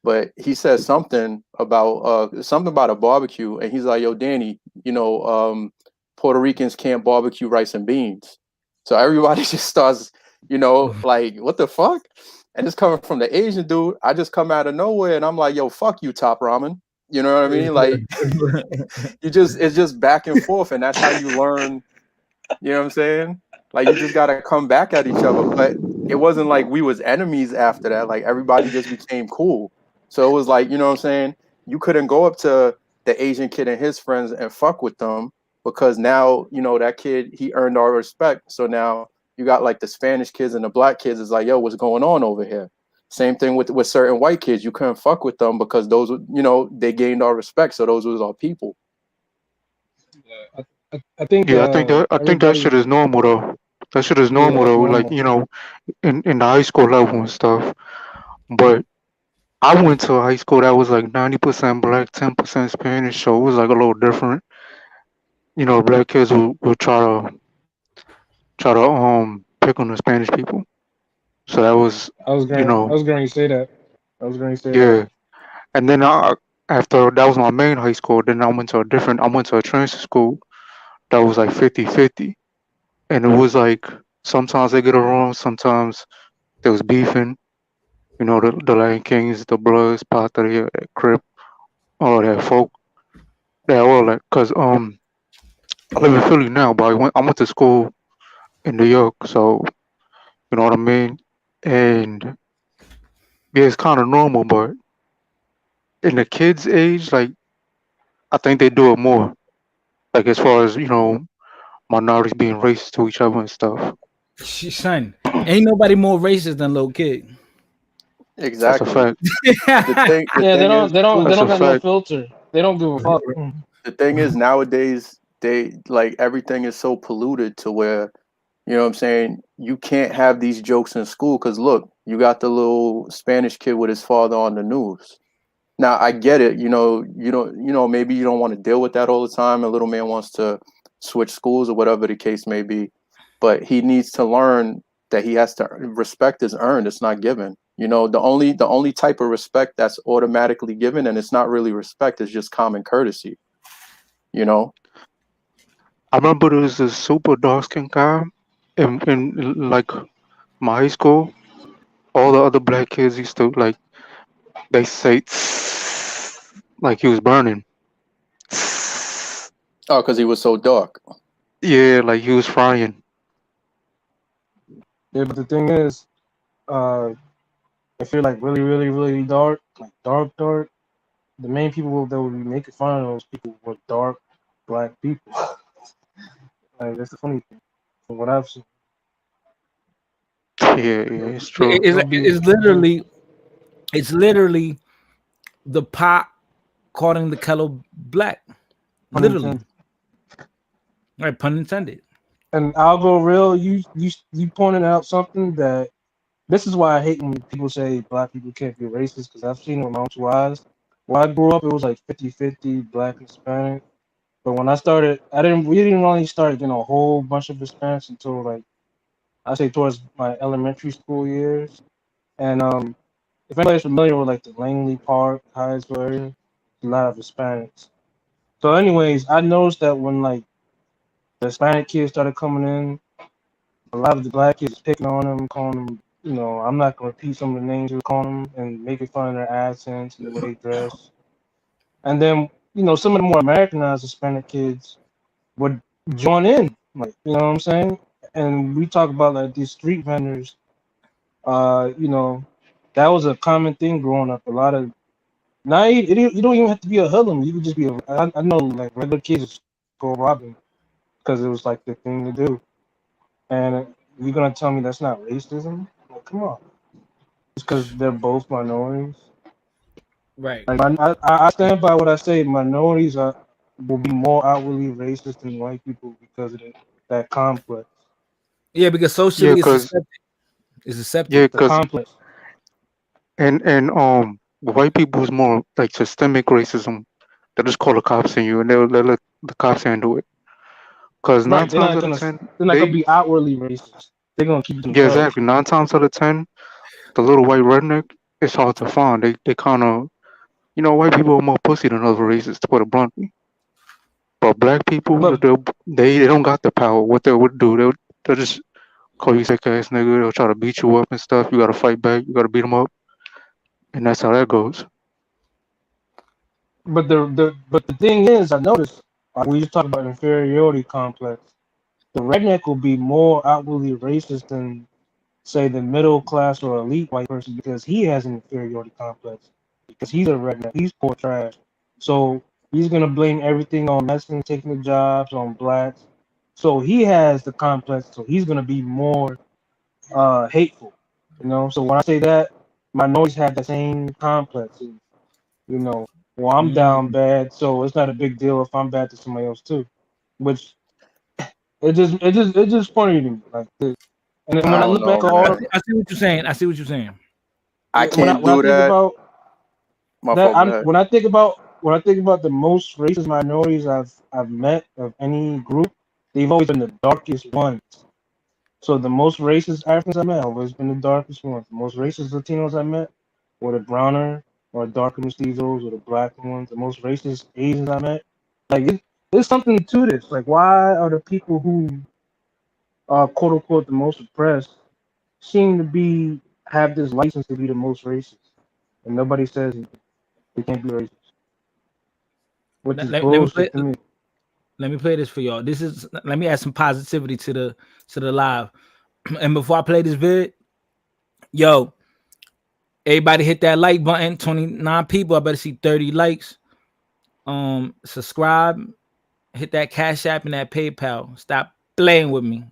But he said something about a barbecue, and he's like, "Yo, Danny, Puerto Ricans can't barbecue rice and beans." So everybody just starts, like, what the fuck? And it's coming from the Asian dude. I just come out of nowhere, and I'm like, "Yo, fuck you, Top Ramen." You know what I mean? Like, it's just back and forth, and that's how you learn. You know what I'm saying? Like, you just gotta come back at each other. But it wasn't like we was enemies after that. Like, everybody just became cool. So it was like, you know what I'm saying? You couldn't go up to the Asian kid and his friends and fuck with them, because now, that kid, he earned our respect. So now you got like the Spanish kids and the black kids is like, yo, what's going on over here? Same thing with certain white kids. You couldn't fuck with them because those, they gained our respect. So those was our people. I think I think that everybody, shit is normal though. That shit is yeah, normal that's though. Like, normal. in the high school level and stuff. But I went to a high school that was like 90% black, 10% Spanish, so it was like a little different. Black kids would try to pick on the Spanish people. So that was, I was going to say that. I was going to say that. yeah. And then after that was my main high school, then I went to a transfer school that was like 50-50. And it was like sometimes they get along, sometimes there was beefing. The Lion Kings, the Bloods, Patria, Crip, all that folk. Yeah, all that. Cause I live in Philly now, but I went to school in New York, so you know what I mean. And yeah, it's kind of normal, but in the kids' age, like I think they do it more. Like as far as minorities being racist to each other and stuff. Son, ain't nobody more racist than little kid. That's a Exactly. fact. The Yeah, they thing don't is they don't they too. That's a don't got no fact. filter. They don't give a fuck. The thing is, nowadays, they like, everything is so polluted to where, you know what I'm saying, you can't have these jokes in school, because look, you got the little Spanish kid with his father on the news. Now I get it, you don't, maybe you don't want to deal with that all the time. A little man wants to switch schools or whatever the case may be, but he needs to learn that he has to, respect is earned, it's not given. The only type of respect that's automatically given, and it's not really respect, is just common courtesy. you know I remember there was this super dark skinned guy in like my high school. All the other black kids used to like they say like he was burning. Oh, because he was so dark. Yeah, like he was frying. Yeah, but the thing is, uh, if you're like really, really, really dark, like dark, the main people that would be making fun of those people were dark black people. Like that's the funny thing. From what I've seen, Yeah, yeah, it's true. they'll be It's literally the pot calling the kettle black. pun Literally, intended. right? Pun intended. And I'll go real. You pointed out something that this is why I hate when people say black people can't be racist, because I've seen it with my own two eyes. When I grew up, it was like 50-50 black and Hispanic. But when I started, we didn't really start getting a whole bunch of Hispanics until like I say towards my elementary school years. And if anybody's familiar with like the Langley Park high school area, a lot of Hispanics. So, anyways, I noticed that when like the Hispanic kids started coming in, a lot of the black kids picking on them, calling them, I'm not gonna repeat some of the names they were calling them and making fun of their accents and the way they dress. And then, some of the more Americanized Hispanic kids would join in, like, you know what I'm saying? And we talk about like these street vendors You know, that was a common thing growing up. A lot of now you don't even have to be a hoodlum. You could just be a. I know like regular kids go robbing because it was like the thing to do. And you're gonna tell me that's not racism? Like, come on, just because they're both minorities. Right. Like I stand by what I say. Minorities will be more outwardly racist than white people because of that complex. Yeah, because Yeah, socially it's cause accepted. It's accepted. yeah, The cause complex. and white people is more like systemic racism. They'll just call the cops on you, and they'll let the cops handle it. Cause nine Right. times out of ten, They're not gonna they be outwardly racist. They're gonna keep it yeah, themselves. exactly. 9 times out of 10, the little white redneck, it's hard to find. They kind of, white people are more pussy than other races, to put it bluntly. But black people, But they don't got the power. What they would do, they'll just call you sick ass nigga. They'll try to beat you up and stuff. You gotta fight back. You gotta beat them up, and that's how that goes. but the thing is, I noticed we just talked about inferiority complex. The redneck will be more outwardly racist than say the middle class or elite white person because he has an inferiority complex because he's a redneck. He's poor trash. So he's gonna blame everything on Mexicans taking the jobs on blacks. So he has the complex. So he's gonna be more hateful. So when I say that, minorities have the same complex. You know, well, I'm down Mm. bad, so it's not a big deal if I'm bad to somebody else too. Which it's just funny to me. Like, and then I when I don't look know, back at I all see, man. I see what you're saying. I see what you're saying. I when I can't when I do think that. about My that, fault. Go ahead. when I think about the most racist minorities I've met of any group, they've always been the darkest ones. So the most racist Africans I met have always been the darkest ones. The most racist Latinos I met were the browner or darker mestizos or the black ones. The most racist Asians I met, like there's something to this. Like, why are the people who are quote unquote the most oppressed seem to have this license to be the most racist, and nobody says they can't be racist, which Let, is let, let me play. bullshit to me. Let me play this for y'all. This is. Let me add some positivity to the live. And before I play this vid, yo, everybody hit that like button. 29 people. I better see 30 likes. Subscribe. Hit that Cash App and that PayPal. Stop playing with me.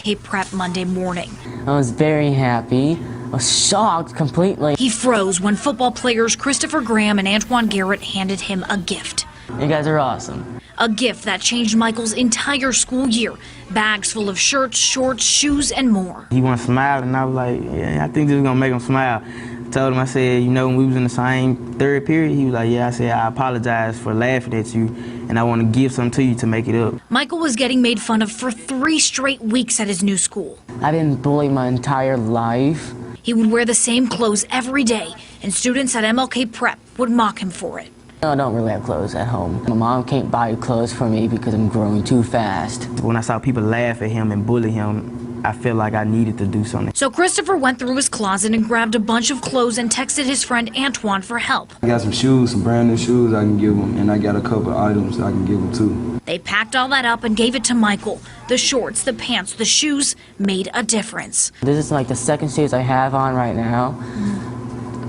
He prepped Monday morning. I was very happy. I was shocked completely. He froze when football players Christopher Graham and Antoine Garrett handed him a gift. You guys are awesome. A gift that changed Michael's entire school year. Bags full of shirts, shorts, shoes, and more. He want to smile, and I was like, yeah, I think this is going to make him smile. I told him, I said, when we was in the same third period, he was like, yeah, I said, I apologize for laughing at you, and I want to give something to you to make it up. Michael was getting made fun of for 3 straight weeks at his new school. I've been bullied my entire life. He would wear the same clothes every day, and students at MLK Prep would mock him for it. I don't really have clothes at home. My mom can't buy clothes for me because I'm growing too fast. When I saw people laugh at him and bully him, I felt like I needed to do something. So Christopher went through his closet and grabbed a bunch of clothes and texted his friend Antoine for help. I got some shoes, some brand new shoes I can give him, and I got a couple of items I can give him too. They packed all that up and gave it to Michael. The shorts, the pants, the shoes made a difference. This is like the second shoes I have on right now.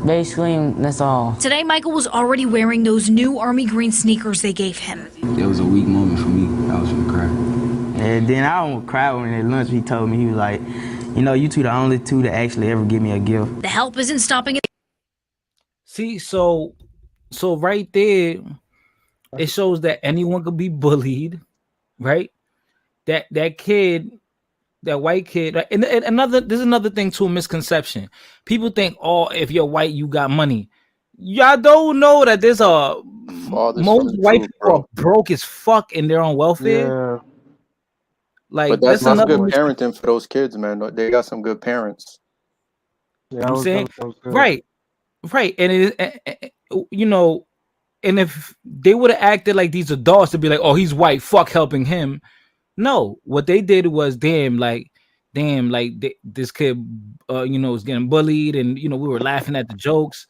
Basically, that's all. Today, Michael was already wearing those new army green sneakers they gave him. It was a weak moment for me. I was gonna cry. And then I almost cried when at lunch he told me, he was like, you two the only two that actually ever give me a gift. The help isn't stopping it. See, so right there, it shows that anyone could be bullied, right? That kid, that white kid, and there's another thing too, misconception. People think, oh, if you're white, you got money. Y'all don't know that there's most white people are broke as fuck and they're on welfare. Yeah. Like, But that's another good parenting for those kids, man. They got some good parents. Yeah, I'm saying, that was good. right, and it is, and if they would have acted like these adults to be like, oh, he's white, fuck helping him. No, what they did was, this kid, was getting bullied, and we were laughing at the jokes.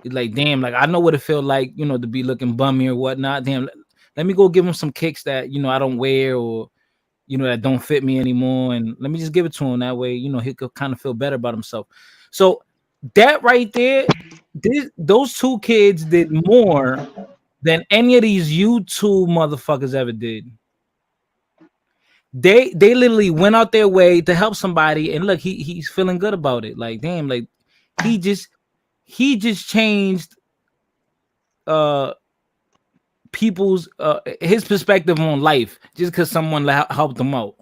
It's like, damn, like I know what it felt like, to be looking bummy or whatnot. Damn, let me go give him some kicks that I don't wear, or that don't fit me anymore, and let me just give it to him. That way, he could kind of feel better about himself. So that right there, those two kids did more than any of these YouTube motherfuckers ever did. They literally went out their way to help somebody, and look, he's feeling good about it. Like, damn, like he just changed people's his perspective on life just because someone helped him out.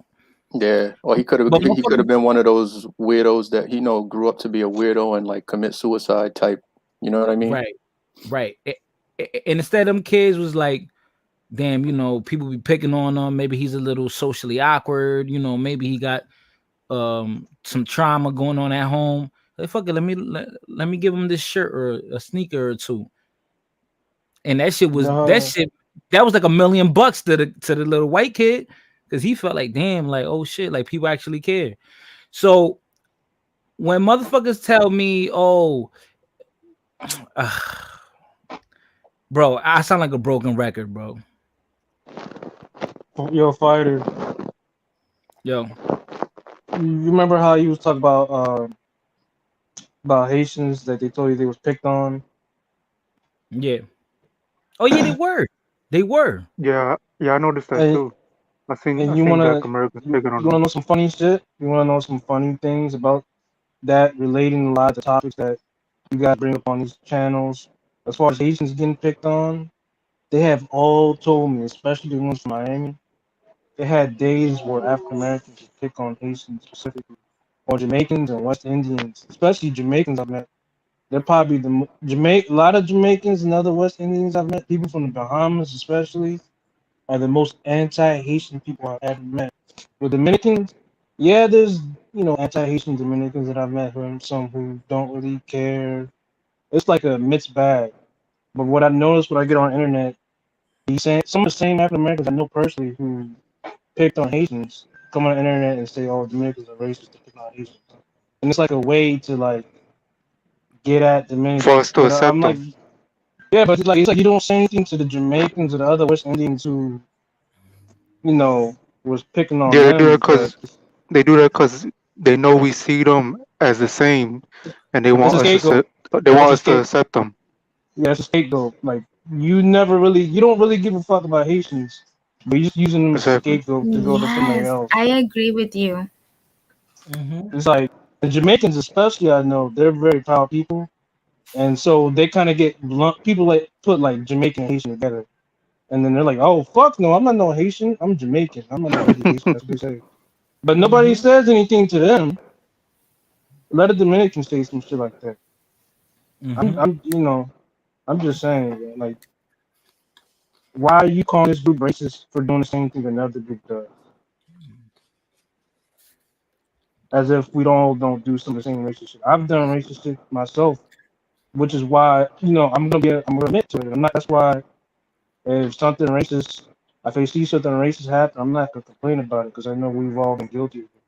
Yeah, or he could have But he could have been one of those weirdos that grew up to be a weirdo and like commit suicide type. You know what I mean? right. And instead, them kids was like, damn, people be picking on him. Maybe he's a little socially awkward. Maybe he got some trauma going on at home. Like, fuck it, let me give him this shirt or a sneaker or two. And that shit was No, that was like $1 million to the little white kid, because he felt like, damn, like, oh shit, like people actually care. So when motherfuckers tell me, oh, bro, I sound like a broken record, bro. yo, fighter. Yo, You remember how you was talking about Haitians that they told you they was picked on? yeah. Oh yeah, they were. Yeah, I noticed that And too. I and seen Black Americans picking on you wanna them. know some funny shit? You wanna know some funny things about that relating a lot of the topics that you guys bring up on these channels? As far as Haitians getting picked on, they have all told me, especially the ones from Miami, they had days where African Americans would pick on Haitians specifically, or Jamaicans and West Indians, especially Jamaicans I've met. They're probably a lot of Jamaicans and other West Indians I've met, people from the Bahamas especially, are the most anti-Haitian people I've ever met. With Dominicans, yeah, there's anti-Haitian Dominicans that I've met who some who don't really care. It's like a mixed bag. But what I noticed when I get on the internet, some of the same African Americans I know personally who picked on Haitians come on the internet and say, "Oh, Dominicans are racist to pick on Haitians," and it's like a way to like get at For Dominicans. us to But I'm accept like, them. yeah, but it's like you don't say anything to the Jamaicans or the other West Indians who was picking on Yeah, them because they do that because they know we see them as the same, and it's a scapegoat. they Yeah, want us to accept them. it's a scapegoat. Like you don't really give a fuck about Haitians, but you're just using them as a Exactly. scapegoat to go to somebody Yes, else. I agree with you. It's like the Jamaicans, especially, I know they're very proud people, and so they kind of get blunt. People like put like Jamaican and Haitian together, and then they're like, "Oh fuck no, I'm not no Haitian. I'm Jamaican. I'm not no really Haitian." That's what they say. But nobody says anything to them. Let a Dominican say some shit like that. I'm just saying, man, like, why are you calling this group racist for doing the same thing another group does? As if we don't do some of the same racist shit. I've done racist shit myself, which is why I'm gonna admit to it. I'm not. That's why if something racist, if I see something racist happen, I'm not gonna complain about it because I know we've all been guilty of it,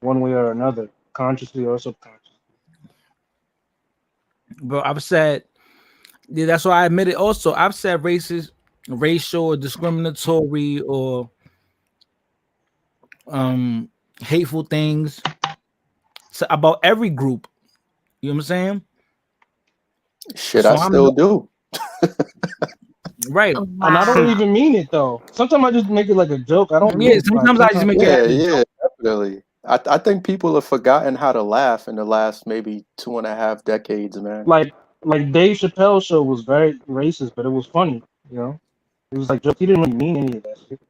one way or another, consciously or subconsciously. Bro, I've said, yeah, that's why I admit it. Also, I've said racist, racial, or discriminatory, or um hateful things about every group. You know what I'm saying? Shit, I So I'm still do. right. And I don't Wow. even mean it though. Sometimes I just make it like a joke. I don't Yeah, mean it. Like sometimes I just sometimes, make it yeah. as Yeah, a yeah, joke. definitely. I think people have forgotten how to laugh in the last maybe 2.5 decades, man. Like Dave Chappelle's show was very racist, but it was funny. You know, it was like joke. He didn't really mean any of that shit.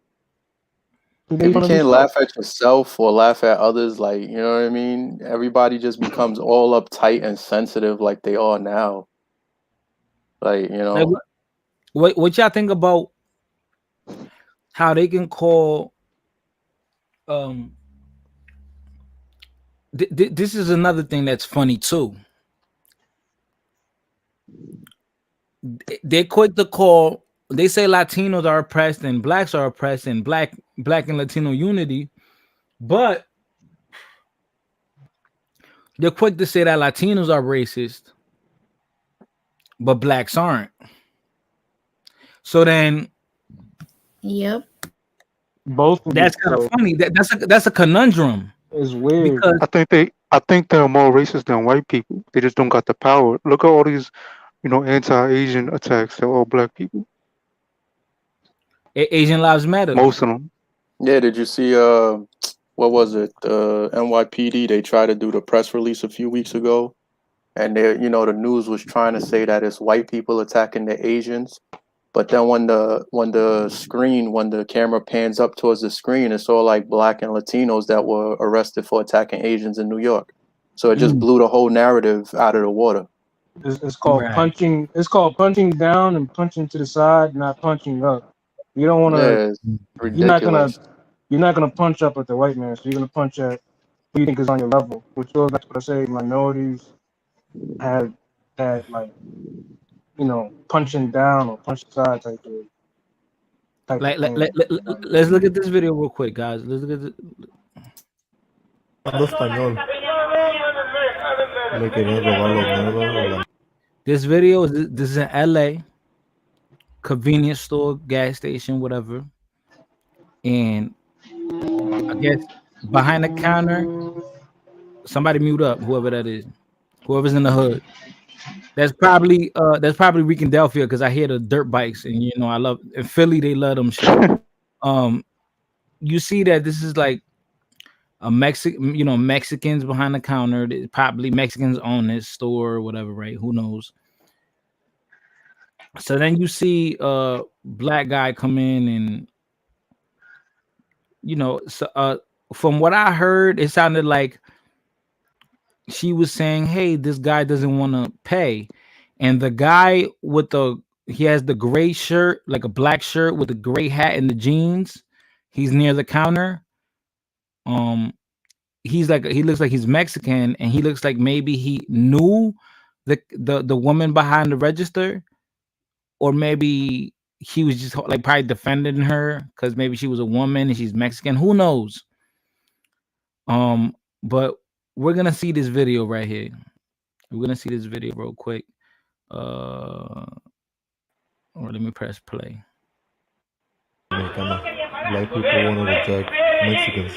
He If made you fun of can't himself. laugh at yourself or laugh at others, like, you know what I mean? Everybody just becomes all uptight and sensitive like they are now. Like, Like, what y'all think about how they can call um this is another thing that's funny too. They're quick to call, they say Latinos are oppressed and blacks are oppressed and black and Latino unity, but they're quick to say that Latinos are racist, but blacks aren't. So then Yep. Both of That's them. kind of So funny. That's a conundrum it's weird. because I think they're more racist than white people. They just don't got the power. Look at all these, anti-Asian attacks. They're all black people. Asian lives matter. Most of them. Yeah, did you see what was it? NYPD, they tried to do the press release a few weeks ago, and the news was trying to say that it's white people attacking the Asians. But then when the camera pans up towards the screen, it's all like black and Latinos that were arrested for attacking Asians in New York. So it just blew the whole narrative out of the water. It's called Right. punching. It's called punching down and punching to the side, not punching up. You don't want to. Yeah, it's You're not gonna. ridiculous. You're not gonna punch up at the white man. So you're gonna punch at who you think is on your level. Which goes back to what I say. Minorities have that punching down or punching side type of thing. Let's look at this video real quick, guys. Let's look at this. Español. Le querían robar los negros. This video this is in LA, convenience store, gas station, whatever. And I guess behind the counter, somebody mute up, whoever that is. Whoever's in the hood. That's probably Ricandelphia because I hear the dirt bikes and I love in Philly they love them shit. You see that this is like a Mexicans behind the counter. Probably Mexicans own this store or whatever, right? Who knows? So then you see a black guy come in and from what I heard, it sounded like she was saying, hey, this guy doesn't want to pay. And the guy he has the gray shirt, like a black shirt with the gray hat and the jeans. He's near the counter. He looks like he's Mexican, and he looks like maybe he knew the woman behind the register, or maybe he was just like probably defending her because maybe she was a woman and she's Mexican. Who knows? But we're gonna see this video right here. We're gonna see this video real quick. Or let me press play. Black people want to attack Mexicans.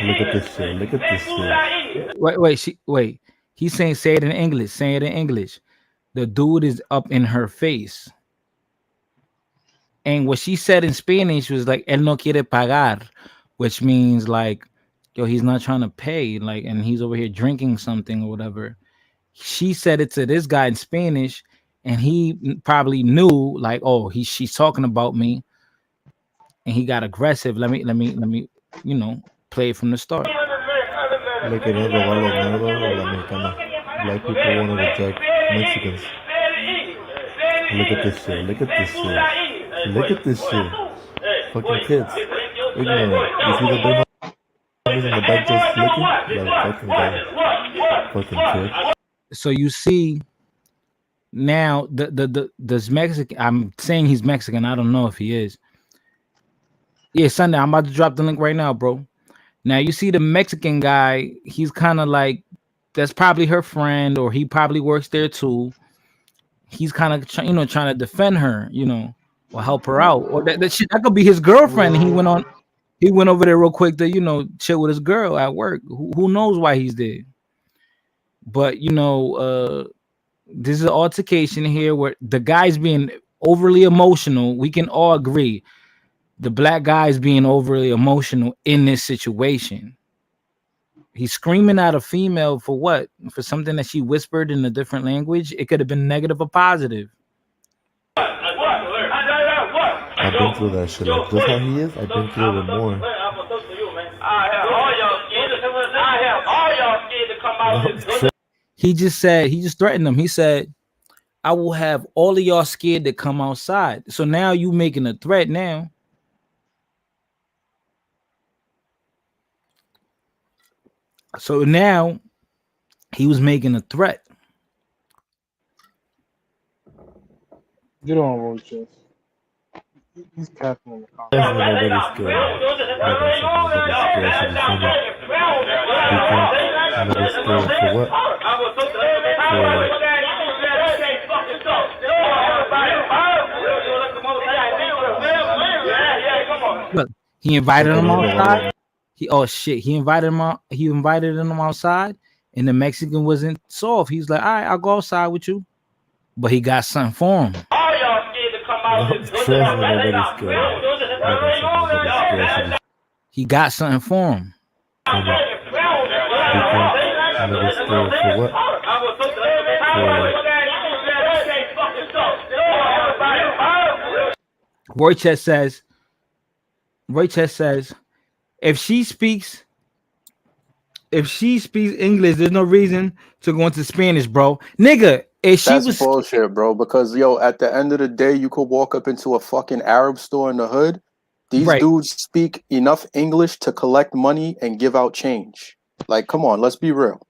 Look at this shit. Look at this shit. Wait. He's saying say it in English. Say it in English. The dude is up in her face. And what she said in Spanish was like, él no quiere pagar, which means like, yo, he's not trying to pay, like, and he's over here drinking something or whatever. She said it to this guy in Spanish, and he probably knew, like, oh, she's talking about me, and he got aggressive. Let me, play it from the start. Le querían robar los negros a la mexicana. Black people want to attack Mexicans. Look at this shit. Look at this shit. Look at this shit. Fucking kids. Ignorant. You see the big motherfuckers in the back just flicking? Like fucking guy. Fucking kid. So you see now this Mexican. I'm saying he's Mexican. I don't know if he is. Yeah, Sunday. I'm about to drop the link right now, bro. Now you see the Mexican guy. He's kind of like that's probably her friend, or he probably works there too. He's kind of trying to defend her, or help her out, or that could be his girlfriend. He went over there real quick to chill with his girl at work. Who knows why he's there? But this is an altercation here where the guy's being overly emotional. We can all agree the black guy's being overly emotional in this situation. He's screaming at a female for what? For something that she whispered in a different language. It could have been negative or positive. I've been through that shit. Like, just how he is, I've been through it more. He just threatened them. He said, I will have all of y'all scared to come outside. So now you making a threat now. So now he was making a threat. You don't roll chest. He's capping in the comments. Nobody's scared. Nobody's scared for what? He invited him Quería outside. robarlo. He invited him out. He invited him outside, and the Mexican wasn't soft. He's like, all right, I'll go outside with you, but he got something for him. Trust me, nobody's scared. Like I said, nobody's scared for this. He got something for him. Because nobody's scared for what? Roychest says, if she speaks English, there's no reason to go into Spanish, bro. Nigga, if she That's was bullshit, bro. Because yo, at the end of the day, you could walk up into a fucking Arab store in the hood. These right, dudes speak enough English to collect money and give out change. Like, come on, let's be real.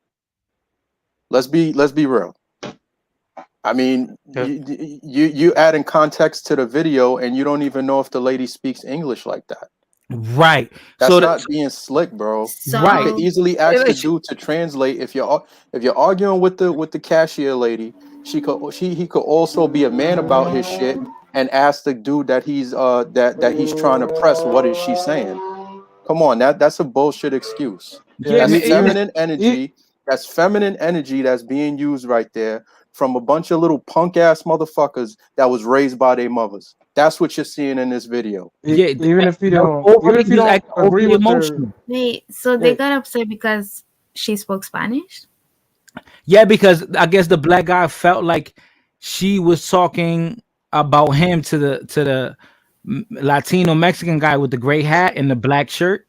Let's be real. I mean, you adding context to the video, and you don't even know if the lady speaks English like that. right. That's So not being slick, bro. So right. You could easily ask the dude to translate. If you're arguing with the cashier lady, he could also be a man about his shit and ask the dude that he's trying to press, what is she saying? Come on, that's a bullshit excuse. Yeah, That's man, feminine energy. That's feminine energy that's being used right there from a bunch of little punk ass motherfuckers that was raised by their mothers. That's what you're seeing in this video. yeah, Even if you that was don't, even overly, if he you was don't acting agree overly with her, emotional. wait, so they got upset because she spoke Spanish? Yeah, because I guess the black guy felt like she was talking about him to the Latino Mexican guy with the gray hat and the black shirt.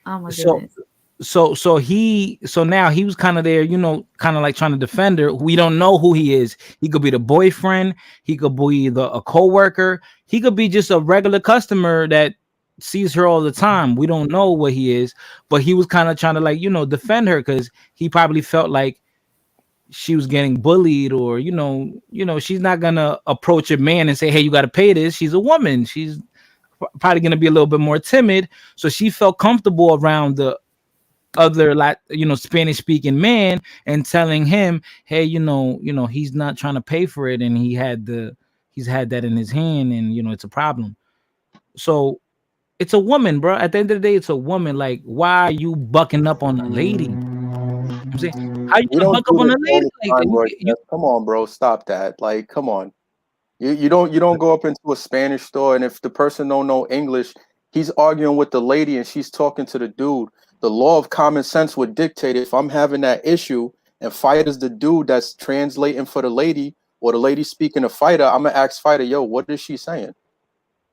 Oh my So goodness. so now he was kind of there, kind of like trying to defend her. We don't know who he is. He could be the boyfriend, he could be a co-worker, he could be just a regular customer that sees her all the time. We don't know what he is, but he was kind of trying to like, defend her because he probably felt like she was getting bullied, or she's not gonna approach a man and say, hey, you got to pay this. She's a woman. She's probably gonna be a little bit more timid, so she felt comfortable around the other Spanish speaking man and telling him, hey, he's not trying to pay for it, and he's had that in his hand, and it's a problem. So it's a woman, bro. At the end of the day, it's a woman. Like, why are you bucking up on a lady? I'm saying, how you We gonna don't buck up do on this a all lady? the Like, time, bro. Come on, bro. Stop that. Like, come on. You don't go up into a Spanish store, and if the person don't know English, he's arguing with the lady and she's talking to the dude. The law of common sense would dictate, if I'm having that issue and Fight is the dude that's translating for the lady, or the lady speaking to Fighter, I'm gonna ask Fighter, yo, what is she saying?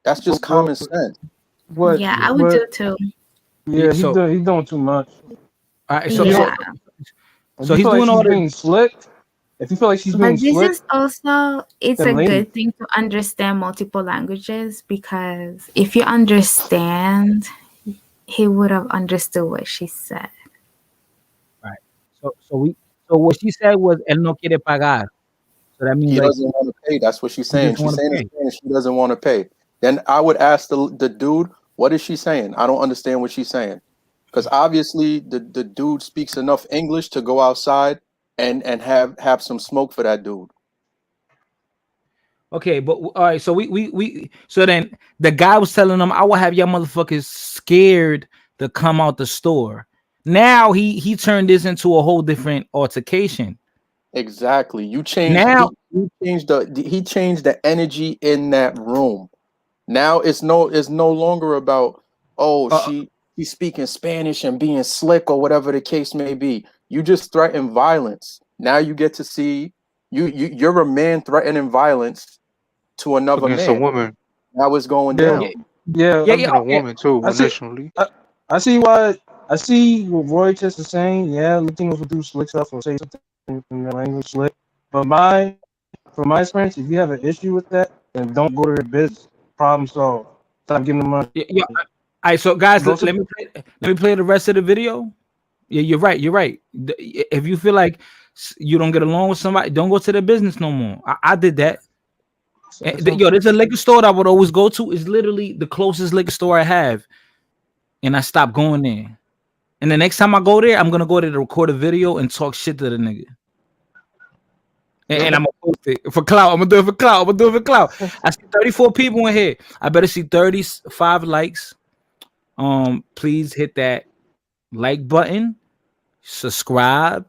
That's just common sense. Yeah, I would do too. Yeah, he's So doing too much. all right, If so you so don't- if so you he's feel like doing she's all being this. slick. If you feel like she's being But this slick, is also, it's then a leave. good thing to understand multiple languages, because if you understand, he would have understood what she said. Right. So what she said was él no quiere pagar. So that means He like doesn't want to pay. That's what she's he saying. doesn't She's want to saying in pay. Spanish she doesn't want to pay. Then I would ask the dude, what is she saying? I don't understand what she's saying. Because obviously the dude speaks enough English to go outside and have some smoke for that dude. Okay, but all right. So we so then the guy was telling them, I will have y'all motherfuckers scared to come out the store. Now he turned this into a whole different altercation. Exactly. You changed Now he changed the energy in that room. Now it's no longer about, oh, she's speaking Spanish and being slick or whatever the case may be. You just threaten violence. Now you get to see you're a man threatening violence to another against a man. woman. Now it's going Yeah, down. yeah. And a woman too, I see. initially. I see what Roy Chess is saying. Yeah, Latinos will do slick stuff or say something in their language slick. But from my experience, if you have an issue with that, then don't go to their business. Problem solved. Stop giving them money. yeah. All right, so guys, Go let me play the rest of the video. Yeah, you're right. You're right. If you feel like you don't get along with somebody, don't go to their business no more. I did that. Yo, there's a liquor store that I would always go to. It's literally the closest liquor store I have, and I stopped going there. And the next time I go there, I'm gonna go there to record a video and talk shit to the nigga. And I'm gonna post it for clout. I'm gonna do it for clout. I see 34 people in here. I better see 35 likes Please hit that like button, subscribe,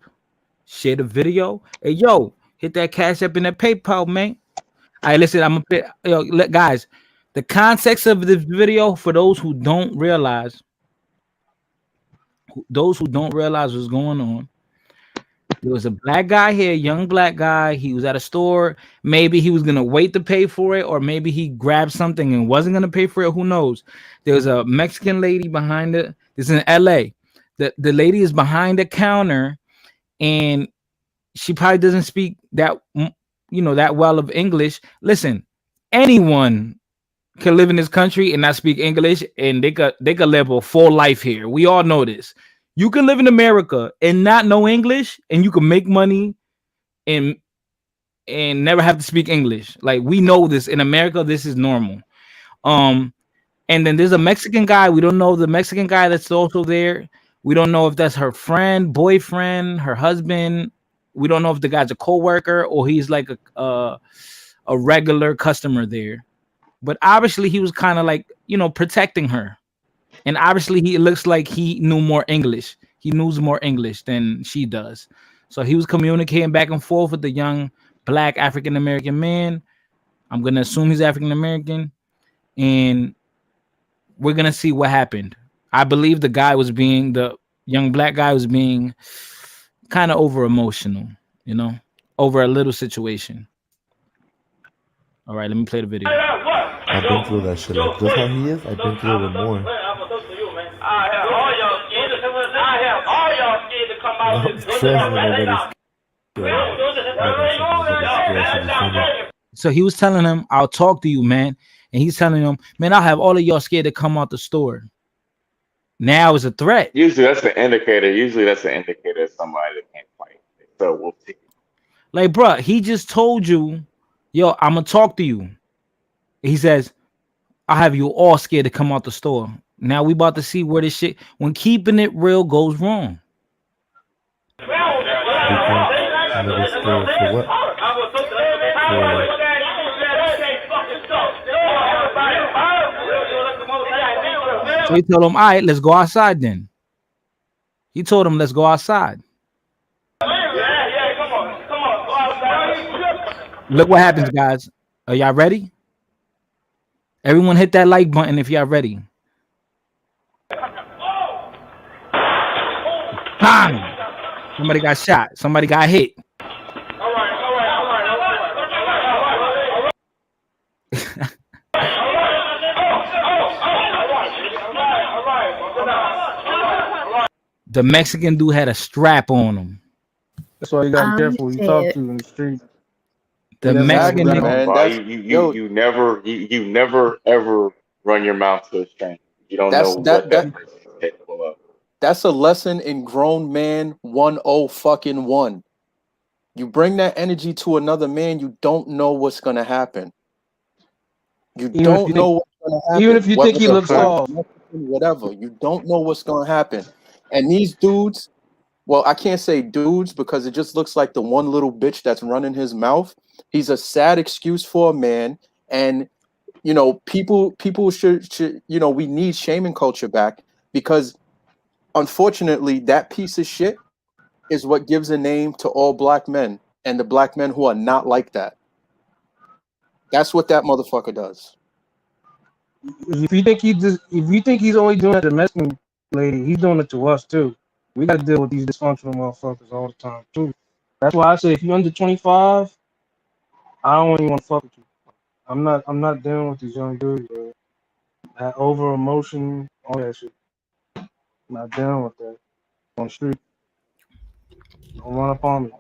share the video. Hey, yo, hit that Cash App and that PayPal, man. All right, listen, I'm a bit, guys. The context of this video for those who don't realize, what's going on. There was a black guy here, young black guy. He was at a store. Maybe he was gonna wait to pay for it, or maybe he grabbed something and wasn't gonna pay for it. Who knows? There was a Mexican lady behind it. This is in LA. The lady is behind the counter, and she probably doesn't speak that that well of English. Listen, anyone can live in this country and not speak English, and they could live a full life here. We all know this. You can live in America and not know English, and you can make money and never have to speak English. Like, we know this in America. This is normal. And then there's a Mexican guy. We don't know the Mexican guy that's also there. We don't know if that's her friend, boyfriend, her husband. We don't know if the guy's a co-worker or he's like a regular customer there. But obviously he was kind of like, protecting her. And obviously it looks like he knew more English. He knows more English than she does. So he was communicating back and forth with the young black African-American man. I'm going to assume he's African-American. And we're going to see what happened. I believe the young black guy was being kind of over emotional, over a little situation. All right, let me play the video. I've been through that shit. Like, just how he is, I've been through it more. I have all y'all scared to come out this So he was telling him, I'll talk to you, man. And he's telling him, man, I'll have all of y'all scared to come out the store. Now it's a threat. Usually that's the indicator. Of somebody that can't fight. So we'll see. Like, bruh, he just told you, yo, I'm going to talk to you. He says, I'll have you all scared to come out the store. Now we about to see where this shit, when keeping it real goes wrong. So he told him, all right, let's go outside then. He told him, let's go outside. Look what happens, guys. Are y'all ready? Everyone hit that like button if y'all ready. Bang! Somebody got shot. Somebody got hit. The Mexican dude had a strap on him. That's why you gotta be careful who you talk to in the street. The Mexican man, you never ever run your mouth to a stranger. You don't know what that person is capable of. That's a lesson in grown man 101. You bring that energy to another man, you don't know what's gonna happen. You don't know what's gonna happen. Even if you think he looks soft. Whatever. You don't know what's gonna happen. And these dudes, well, I can't say dudes because it just looks like the one little bitch that's running his mouth. He's a sad excuse for a man. And, people should, we need shaming culture back, because unfortunately that piece of shit is what gives a name to all black men and the black men who are not like that. That's what that motherfucker does. If you think he's only doing it to the Mexican lady, he's doing it to us too. We gotta deal with these dysfunctional motherfuckers all the time too. That's why I say if you're under 25, I don't even want to fuck with you. I'm not dealing with these young dudes, bro. That over emotion, all that shit. I'm not dealing with that on the street. Don't run up on me.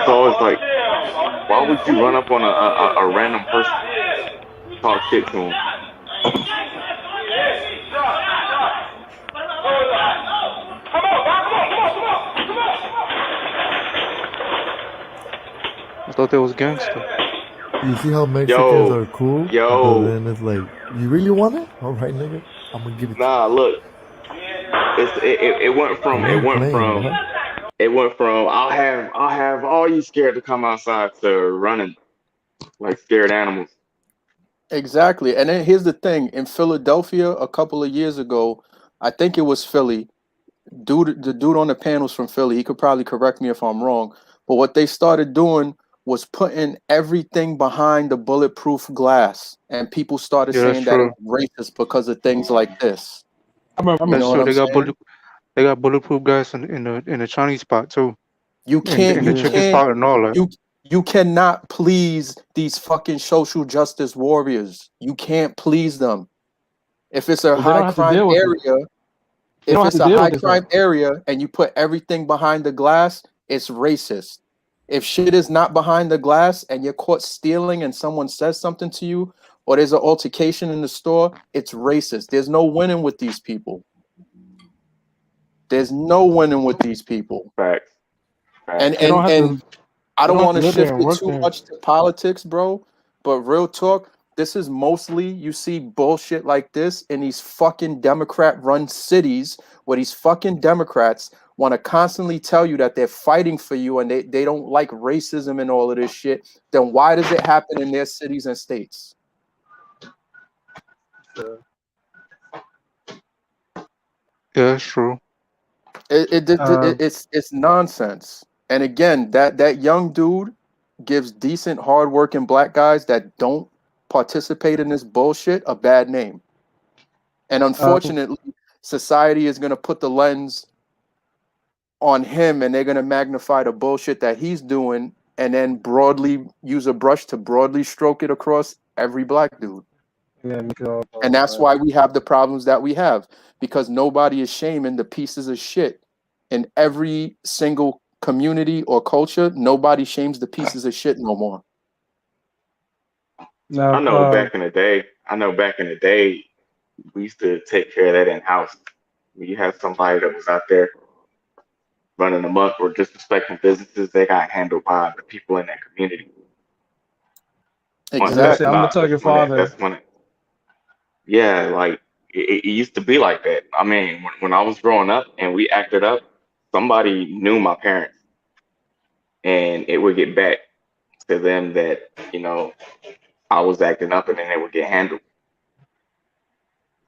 So it's like, why would you run up on a random person, talk shit to him? I thought that was gangster. You see how Mexicans are cool? But then it's like, you really want it? All right, nigga, I'm gonna give it. Nah, look, it went from I'll have all you scared to come outside to running like scared animals. Exactly. And then here's the thing. In Philadelphia, a couple of years ago, I think it was Philly. The dude on the panel's from Philly. He could probably correct me if I'm wrong. But what they started doing was putting everything behind the bulletproof glass. And people started Yeah, that's saying that true. it's racist because of things like this. You That's know what true. I'm saying? They got bulletproof glass in the Chinese spot too, You can't, in the you chicken can't, spot and all that. you cannot please these fucking social justice warriors. You can't please them. If it's a Because they high don't have to crime deal with it. area, They if don't have it's to a deal high with this crime though. area and you put everything behind the glass, it's racist. If shit is not behind the glass and you're caught stealing and someone says something to you, or there's an altercation in the store, it's racist. There's no winning with these people. There's no winning with these people. Facts. And They don't and have and to. I They don't don't have want to to live there shift and it work too there. much to politics, bro. But real talk, this is mostly you see bullshit like this in these fucking Democrat-run cities where these fucking Democrats want to constantly tell you that they're fighting for you and they don't like racism and all of this shit. Then why does it happen in their cities and states? Yeah, that's true. It's nonsense. And again, that young dude gives decent, hardworking black guys that don't participate in this bullshit a bad name. And unfortunately, society is going to put the lens on him and they're going to magnify the bullshit that he's doing and then broadly use a brush to broadly stroke it across every black dude. Yeah, And that's why we have the problems that we have, because nobody is shaming the pieces of shit in every single community or culture. Nobody shames the pieces of shit no more. I know back in the day, we used to take care of that in house. When you had somebody that was out there running amok or disrespecting businesses, they got handled by the people in that community. Exactly. I'm gonna tell your father. Yeah, like it used to be like that. I mean, when I was growing up and we acted up, somebody knew my parents, and it would get back to them that I was acting up, and then they would get handled.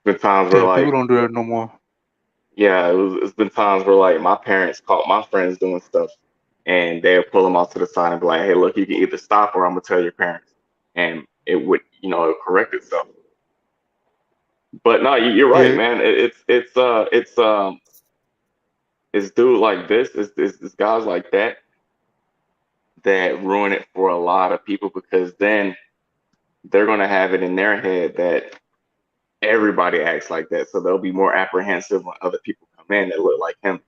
Been times where Yeah, people like don't do that no more. yeah, it's been times where like my parents caught my friends doing stuff, and they'll pull them off to the side and be like, "Hey, look, you can either stop or I'm gonna tell your parents," and it would it'll correct itself. But no, you're right, Yeah, man. It's dude like this, it's guys like that that ruin it for a lot of people because then they're gonna have it in their head that everybody acts like that, so they'll be more apprehensive when other people come in that look like him.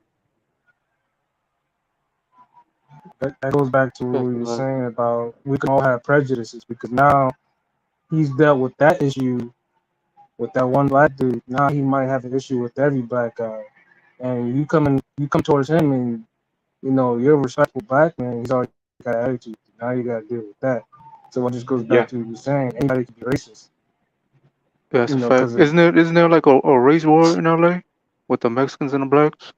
That goes back to what we were saying about we can all have prejudices because now he's dealt with that issue with that one black dude. Now he might have an issue with every black guy, and you come towards him, and you're a respectful black man. He's already got an attitude. Now you got to deal with that. So it just goes back to what you were saying. Anybody can be racist. that's a fact. Because Isn't there like a race war in LA with the Mexicans and the blacks?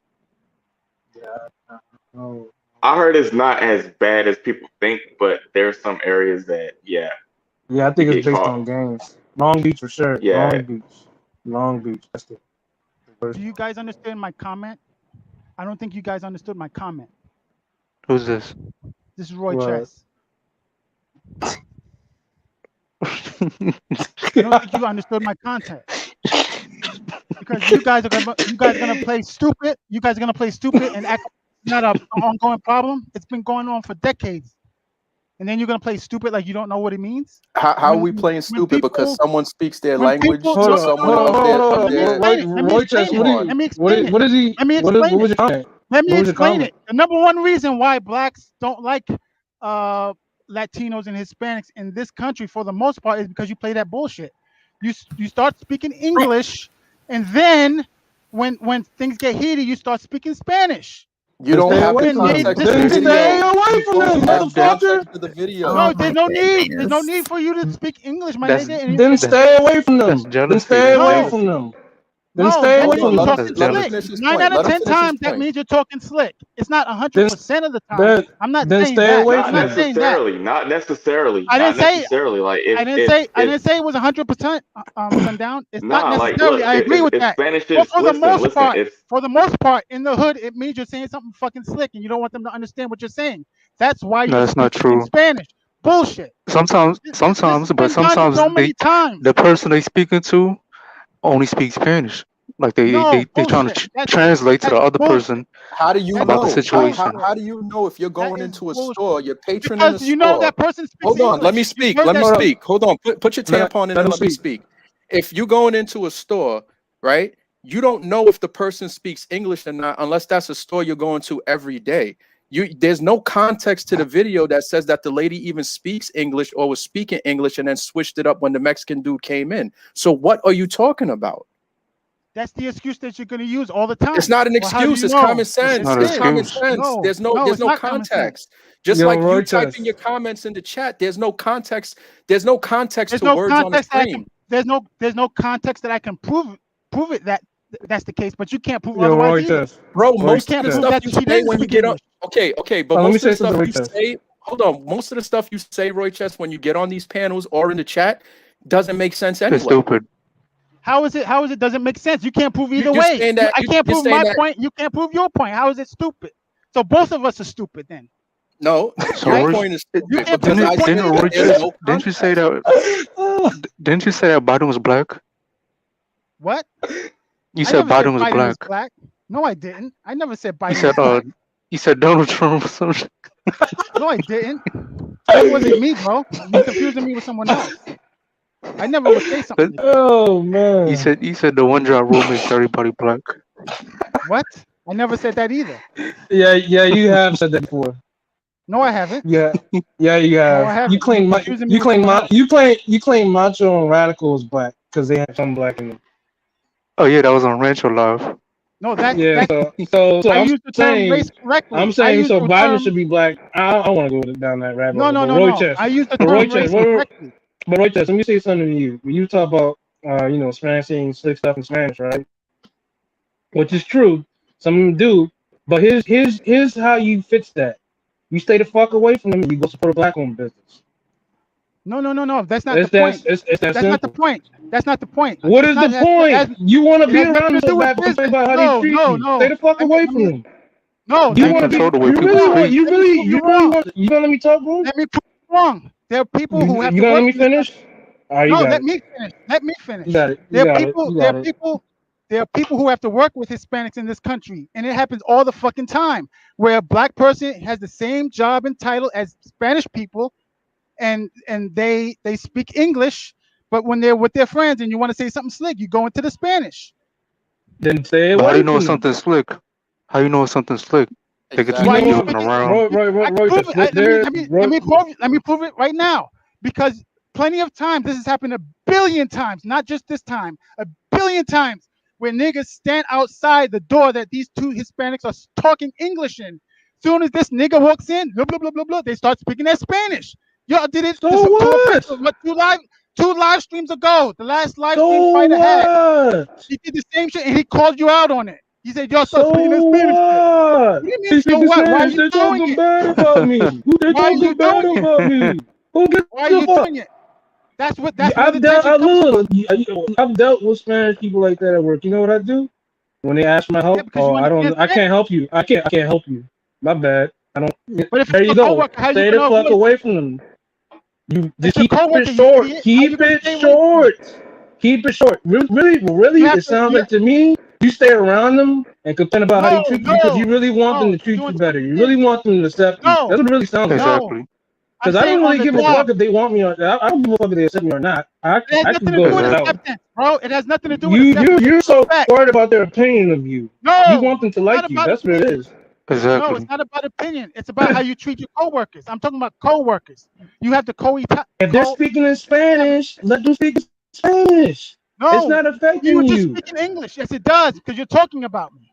I heard it's not as bad as people think, but there's some areas that yeah, I you think it's get based caught. on gangs. Long Beach for sure. Yeah. Long Beach. That's the worst. Do you guys understand my comment? I don't think you guys understood my comment. Who's this? This is Roy What? Chess. I don't think you understood my content. Because you guys are gonna play stupid. You guys are gonna play stupid and act not an ongoing problem. It's been going on for decades. And then you're gonna play stupid like you don't know what it means. How are we playing stupid because someone speaks their language People, to someone of their Roy Chess, let me explain it. what is he? Let me What explain was it. your comment? Let me What was your explain comment? it. The number one reason why blacks don't like Latinos and Hispanics in this country, for the most part, is because you play that bullshit. You start speaking English, and then when things get heated, you start speaking Spanish. You don't have the Been made context this of the is video. Stay away You from don't them, have motherfucker. context of the video. No, there's no need. There's no need for you to speak English, my That's nigga. Then stay away from that's them. Then jealousy. stay That's away No. from jealousy. them. Then No, stay that away means from you're me. talking Let him slick. finish his 9 point. out of Let him 10 finish his times, that point. means you're talking slick. It's not Then 100% of the time. I'm not saying stay that. away Not I'm from not me. saying that. necessarily. Not necessarily. I Not didn't say. necessarily. Like I didn't say. I if didn't say it was 100%. Sundown. It's not nah, like necessarily. look, I agree with if that. Spanish But is for the most listen, part, if in the hood, it means you're saying something fucking slick, and you don't want them to understand what you're saying. That's why No, you're that's not speaking in true. Spanish. Bullshit. Sometimes, This has but been done sometimes so many times. the person they speaking to only speaks Spanish. Like No they trying to bullshit. translate to the other Bullshit. person How do you That is about the know? situation. How do you know if you're That going is into a store, bullshit. you're patroning a Because you know store? that person speaks Hold on, let me English. You speak. heard Let me that Hold on. speak. speak. Hold on. Put your Let, tampon in let and him let me speak. speak. If you going into a store, right? You don't know if the person speaks English or not unless that's a store you're going to every day. There's no context to the video that says that the lady even speaks English or was speaking English and then switched it up when the Mexican dude came in. So what are you talking about? That's the excuse that you're going to use all the time. It's not an Well, how do excuse. you It's know? common It's sense. not an It's It is. common excuse. sense. No, There's it's no not common sense. context. Just Yo, like you Roy typing Test. your comments in the chat, there's no context. There's no context There's to no words on the context that I can. screen. There's no context that I can prove it that that's the case. But you can't prove Yo, otherwise Roy either. Test. Bro, Roy You most of can't the Test. prove stuff that you she say didn't when you speak get on, English. okay, but Let me most of say the stuff something, Roy you Test. say, hold on, most of the stuff you say, Roy Chess, when you get on these panels or in the chat, doesn't make sense It's anyway. stupid. How is it? How is it? Doesn't make sense. You can't prove either You're way. saying that I can't you're prove saying my that point. You can't prove your point. How is it stupid? So both of us are stupid then, no, So your right? Roy, point is You stupid can't prove because your I point say didn't that either. Roy there's just no didn't you say context. that didn't you say that Biden was black? What? You I said never said Biden was Biden was black. black. No, I didn't. I never said You Biden was said black. you said Donald Trump or some shit. No, I didn't. That wasn't me, bro. You're confusing me with someone else. I never would say something But like that. Oh man. you said the one drop rule makes everybody black. What? I never said that either. Yeah, you have said that before. No, I haven't. Yeah, you No, I have. haven't. You're confusing me with someone else. You claim Macho and Radical is black because they have some black in them. Oh yeah, that was on Rancho Live. No, that Yeah, so I I'm use the term race correctly. I use saying so the Biden term. should be black. I want to go down that rabbit No, hole. no, But no, Roy no. Chess, I use the but Roy term Chess, race correctly. but Roy Chess. Let me say something to you. When you talk about Spanish saying slick stuff in Spanish, right? Which is true. Some of them do. But here's how you fix that. You stay the fuck away from them and you go support a black owned business. No. That's not the It's that point. it's that That's not the simple. point. That's not the point. What It's is not. the point? You want to It be has around nothing them to do so with bad, but complain business. about how they No, treat no, you. Stay no. the fuck away from them. No. You Let me can't control the way prove you people wrong. speak. Let me prove you wrong. you gonna let me talk, bro? Let me prove you wrong. There are people who have You to gonna let work me in this finish? country. All right, you No, got let it. me finish. Let me You finish. got it. You There are got it. people. You There got are it. people. There are people who have to work with Hispanics in this country, and it happens all the fucking time. Where a black person has the same job and title as Spanish people, and they speak English, but when they're with their friends and you want to say something slick, you go into the Spanish. Then stay But how do you away know it's from them. something slick? How you know it's something slick? They could just Why be are you joking Roy, speaking? around. I can prove it. Let me prove it right now. Because plenty of times this has happened a billion times, not just this time, a billion times, where niggas stand outside the door that these two Hispanics are talking English in. Soon as this nigga walks in, blah blah blah blah blah, they start speaking their Spanish. Y'all did it So to what? what two live streams ago. The last live stream So Fighter had. what? He did the same shit and he called you out on it. He said y'all start So speaking that Spanish shit. what? What do you mean They so speaking what? Why are Spanish. you They're doing talking it? bad about me. They're Why are you talking bad doing it? about me. Who gives Why are a you fuck? doing it? That's where the I've dealt. tension comes from. I've dealt with Spanish people like that at work. You know what I do? When they ask for my Yeah, help, because you understand I Spanish. can't help you. I can't help you. My bad. I don't. But if it's There you your go. coworker, how you Stay the gonna fuck avoid away that? from them. You It's just your keep it coworker, you short. idiot. How you Keep gonna it stay away from them? short. Keep it short. Really, You have it to. sounds like to me you stay around them and complain about how they treat you because you really want them to treat You you better. You understand? really want them to accept you. That's what it really sounds like. No. Exactly. I'm Because I saying don't on really the give a job. fuck if they want me or I don't give a fuck if they accept me or not. I It has can nothing to go do with without. acceptance, bro. It has nothing to do with acceptance. You're It's so respect. worried about their opinion of you. No, You want them to it's not like you. about That's what it opinion. is. No, Exactly. it's not about opinion. It's about how you treat your coworkers. I'm talking about coworkers. You have to If they're speaking in Spanish, let them speak in Spanish. It's No, not you affecting were just you. speaking English. Yes, it does, because you're talking about me.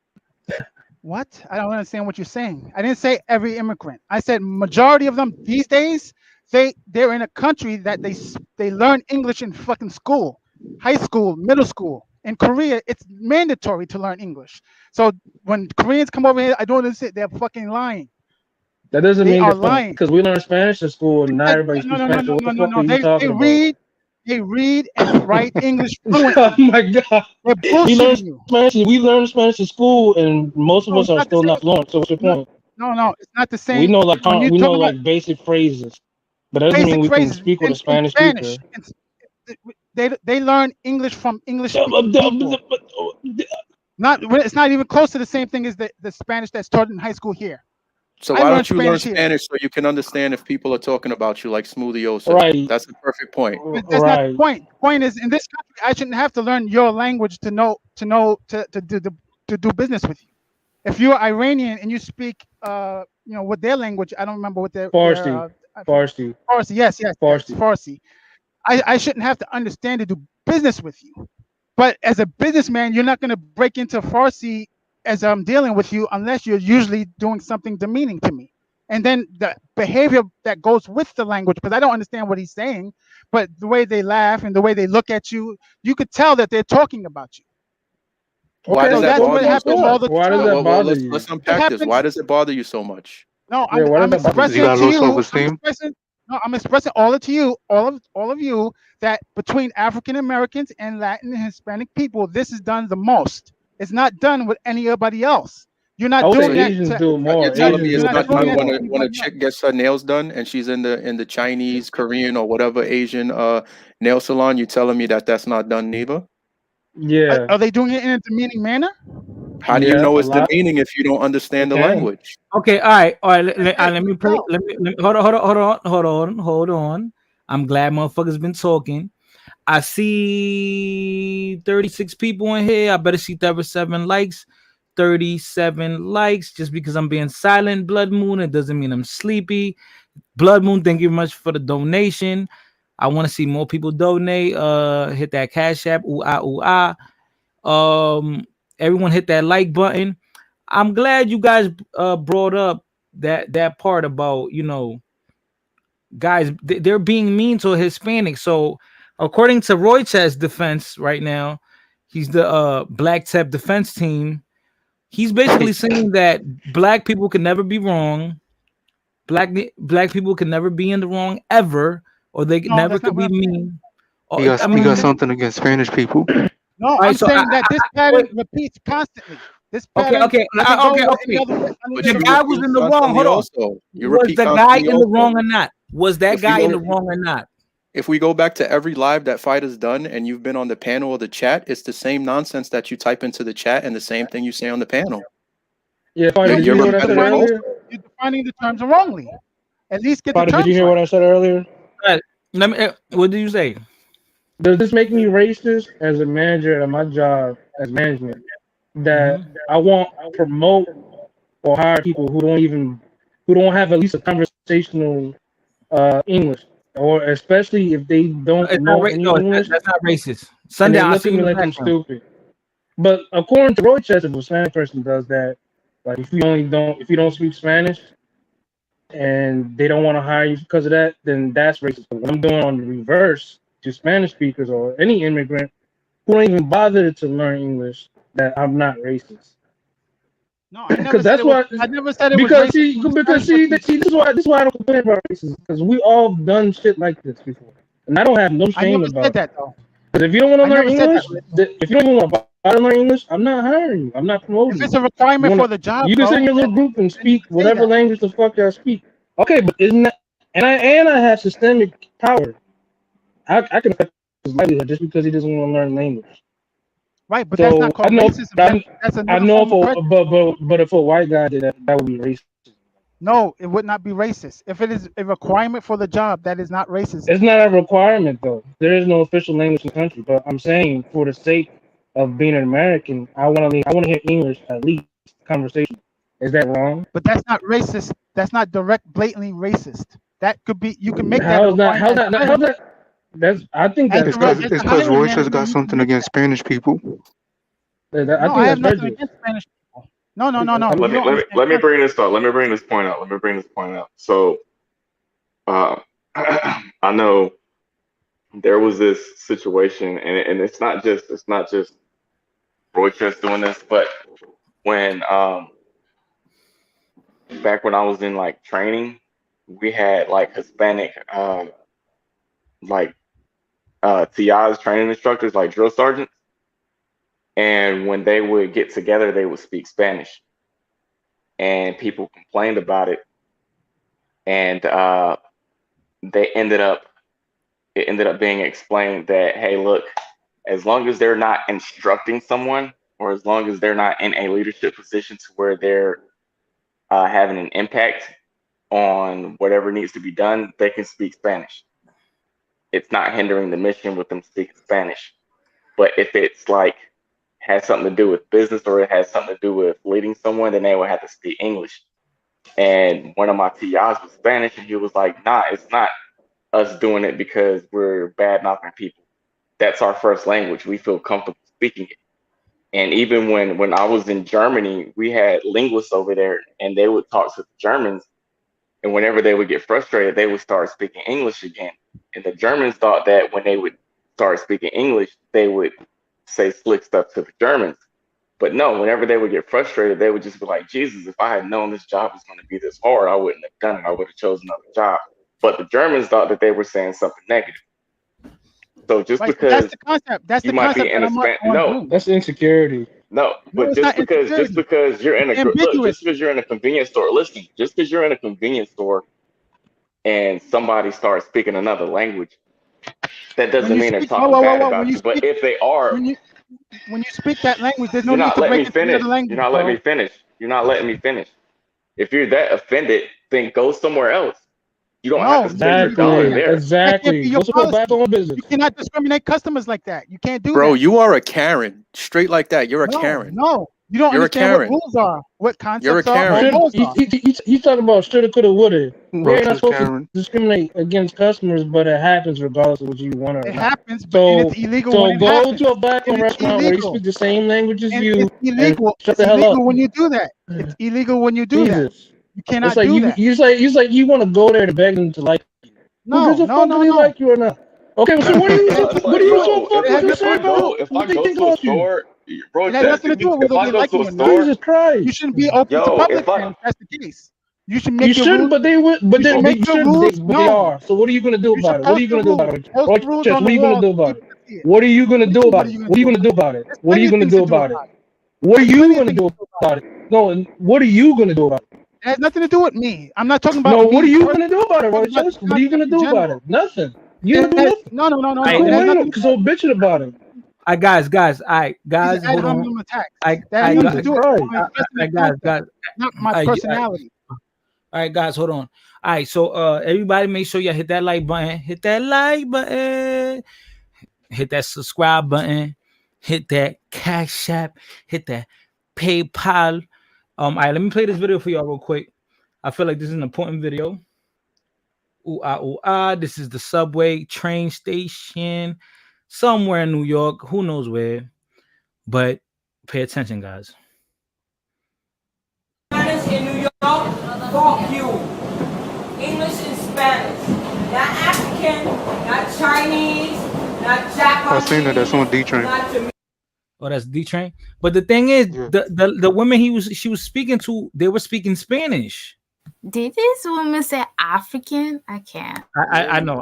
What? I don't understand what you're saying. I didn't say every immigrant. I said majority of them these days, they're in a country that they learn English in fucking school, high school, middle school. In Korea, it's mandatory to learn English. So when Koreans come over here, I don't understand. They're fucking lying. That doesn't They mean are they're fucking, lying. because we learn Spanish in school and not everybody No, speaks no, no, Spanish. So no, what no, the no, fuck are no. you talking about? They read and write English Oh fluently. my god. They're We learn bullshitting you. Spanish. We learn Spanish in school, and most of No, us it's are not the still not same. fluent. So what's your No, point? no, it's not the We same. know like When you we know talk about like basic phrases, but that doesn't mean basic we can phrases speak with a in Spanish speaker. Spanish, they learn English from English speaking people. Not it's not even close to the same thing as the Spanish that's taught in high school here. So I why learned don't you learn Spanish here. Spanish so you can understand if people are talking about you like Smoothiosa? Right. That's the perfect point. But that's not the point. The point is, in this country, I shouldn't have to learn your language to do business with you. If you're Iranian and you speak, with their language, I don't remember what their Farsi. Farsi. Farsi. Yes, Farsi. Farsi. I shouldn't have to understand to do business with you. But as a businessman, you're not going to break into Farsi as I'm dealing with you unless you're usually doing something demeaning to me. And then the behavior that goes with the language, because I don't understand what he's saying, but the way they laugh and the way they look at you, you could tell that they're talking about you. Why Okay, does So that that's what bother you so happens much? all the why does time. that bother Let's you? It unpack this. happens. Why does it bother you so much? No, Yeah, why I'm does that bother Because you expressing got to low you. self-esteem. I'm expressing all it to you, all of you, that between African Americans and Latin and Hispanic people, this is done the most. It's not done with anybody else. You're I not would say doing that Asians to. do it more. You're telling me Asians You're do it's it not not fucking doing way done that to more. when a anybody chick else. gets her nails done and she's in the Chinese, Korean, or whatever Asian nail salon? You telling me that that's not done neither? Yeah. Are they doing it in a demeaning manner? How do you Yeah, know a it's lot. demeaning if you don't It understand the can. language? Okay, all right. Let me pray. No. Hold on. I'm glad motherfuckers been talking. I see 36 people in here. I better see 37 likes. 37 likes. Just because I'm being silent, Blood Moon, it doesn't mean I'm sleepy. Blood Moon, thank you very much for the donation. I want to see more people donate. Hit that Cash App. Ooh ah. Everyone hit that like button. I'm glad you guys brought up that part about, guys, they're being mean to Hispanics. So according to Roy Chess defense right now, he's the Black Tep defense team. He's basically saying that black people can never be wrong. Black people can never be in the wrong ever, or they No, never that's not could what be I'm saying. mean. He Or, got I he got mean, something against Spanish people. No, all right. I'm So saying that this pattern wait, repeats constantly. This okay, pattern doesn't go okay. with any other. But The you guy was repeat in the wrong. constantly Hold on. also. You Was repeat the guy constantly in the also. wrong or not? Was that If we guy in go the wrong or not? if we go back to every live that fight has done and you've been on the panel or the chat, it's the same nonsense that you type into the chat and the same thing you say on the panel. Yeah, Fighter, No, did you You're hear because what I said repetitive earlier? also. you're defining the terms wrongly. At least get the Fighter, did you terms hear what right. I said earlier? Let me. What did you say? Does this make me racist as a manager at my job as management? That I won't promote or hire people who don't have at least a conversational English, or especially if they don't It's not. know any No, English, that's not racist. and Sundown. they I look see at you me in the like I'm background. stupid. But according to Roy Chester, if a Spanish person does that, like if you don't speak Spanish and they don't want to hire you because of that, then that's racist. But what I'm doing on the reverse to Spanish speakers or any immigrant who don't even bother to learn English, that I'm not racist. No, I never Because said that's it was. why. I never said it was Because racist see, when the because Spanish see, person. this is why I don't complain about racism. Because we all done shit like this before, and I don't have no I shame never about said it. that though. Because if you don't want to I learn never said that. English, if you don't even want to bother to learn English, I'm not hiring you. I'm not If promoting it's you. a requirement You for want the job, you can sit in bro, your little group and then you speak can say whatever that. language the fuck y'all speak. Okay, but isn't that and I have systemic power. I can affect his livelihood just because he doesn't want to learn language. Right, but that's not So I called know racism. That's I another know form if of prejudice. but if a white guy did that, that would be racist. No, it would not be racist. If it is a requirement for the job, that is not racism. It's not a requirement though. There is no official language in the country. But I'm saying for the sake of being an American, I want to hear English at least conversation. Is that wrong? But that's not racist. That's not direct, blatantly racist. That could be. You can make that a How's that? requirement How's as a that? How's hiring. that? That's I think that's As prejudice. It's a because hiring Royce has manager, got you can something make against that. Spanish people. I No, think I have that's nothing prejudice. against Spanish people. No. Let You me don't let me understand let me bring context. this up. Let me bring this point out. Let me bring this point out. So I know there was this situation, and it's not just Roycher's doing this, but when back when I was in like training, we had like Hispanic like TIs, training instructors, like drill sergeants, and when they would get together, they would speak Spanish, and people complained about it, and it ended up being explained that, hey, look, as long as they're not instructing someone, or as long as they're not in a leadership position to where they're having an impact on whatever needs to be done, they can speak Spanish. It's not hindering the mission with them speaking Spanish. But if it's like has something to do with business, or it has something to do with leading someone, then they will have to speak English. And one of my TIs was Spanish, and he was like, nah, it's not us doing it because we're bad mouthing people. That's our first language. We feel comfortable speaking it. And even when I was in Germany, we had linguists over there, and they would talk to the Germans. And whenever they would get frustrated, they would start speaking English again. And the Germans thought that when they would start speaking English, they would say slick stuff to the Germans. But no, whenever they would get frustrated, they would just be like, Jesus, if I had known this job was going to be this hard, I wouldn't have done it. I would have chosen another job. But the Germans thought that they were saying something negative. So just because that's the concept. That's you the might concept be in a no, that's insecurity. No, but just because you're in a look, just because you're in a convenience store, listen, just because you're in a convenience store and somebody starts speaking another language, that doesn't mean they're talking bad about you. But if they are, when you speak that language, there's no you're need not to letting break me into finish. another language. You're not letting me finish. You're not letting me finish. If you're that offended, then go somewhere else. You don't have to spend your dollar there. That can't be your policy. Back on business. You cannot discriminate customers like that. You can't do Bro, that. you are a Karen. Straight like that. You're a No, Karen. no. You don't You're understand a what Karen. rules are, what concepts You're a are, what Karen. laws are. He's talking about shoulda, coulda, woulda. We're not supposed Karen. to discriminate against customers, but it happens regardless of what you want or It not. happens, but then it's illegal when it go happens. to a black And it's restaurant where you illegal. speak the same language as And you. it's illegal. And shut It's the hell illegal up. when you do that. It's illegal when you do that. Jesus. You cannot It's like do you, that. it's like you want to go there to beg them to like you. No, Who gives a no, fuck no, if they no. like you or not? Okay, so what do you so fuck It has with nothing say to do. about if what I they go think to a about you? store, bro, It has nothing to do with if whether I they go like to you a or not. store, Jesus Christ. You shouldn't be open to public then. That's the case. You should make your rules. But they would, but You they, should they make your should, rules but they known. are. So what are you gonna do You should about it? What are post you the gonna do rules. about it? Post the rules on What are the you gonna wall do so about people it? can see it. What are you gonna do about it? What are you gonna do about it? What are you gonna do about it? What are you gonna do about it? No, what are you gonna do about it? It has nothing to do with me. I'm not talking about No, me. what are you personally. gonna do about it, I'm talking about Royce? the What are you gonna concept in do about general. it? Nothing. You It don't do has, nothing. no. So It has why nothing you to so bitching about it? All right, guys. All right, These are guys, ad hold on. hominem attacks. I That has nothing to Jesus do with Christ. I'm expressing the concept, not my personality. All right, guys, hold on. All right, so everybody make sure you hit that like button, hit that like button, hit that subscribe button, hit that Cash App, hit that PayPal. All right, let me play this video for y'all real quick. I feel like this is an important video. Ooh ah. This is the subway train station somewhere in New York. Who knows where? But pay attention, guys. Spanish in New York, fuck you. English and Spanish. Not African, not Chinese, not Japanese. I seen that. That's on D Train. Oh, that's D Train. But the thing is, the women she was speaking to, they were speaking Spanish. Did this woman say African? I can't. I know.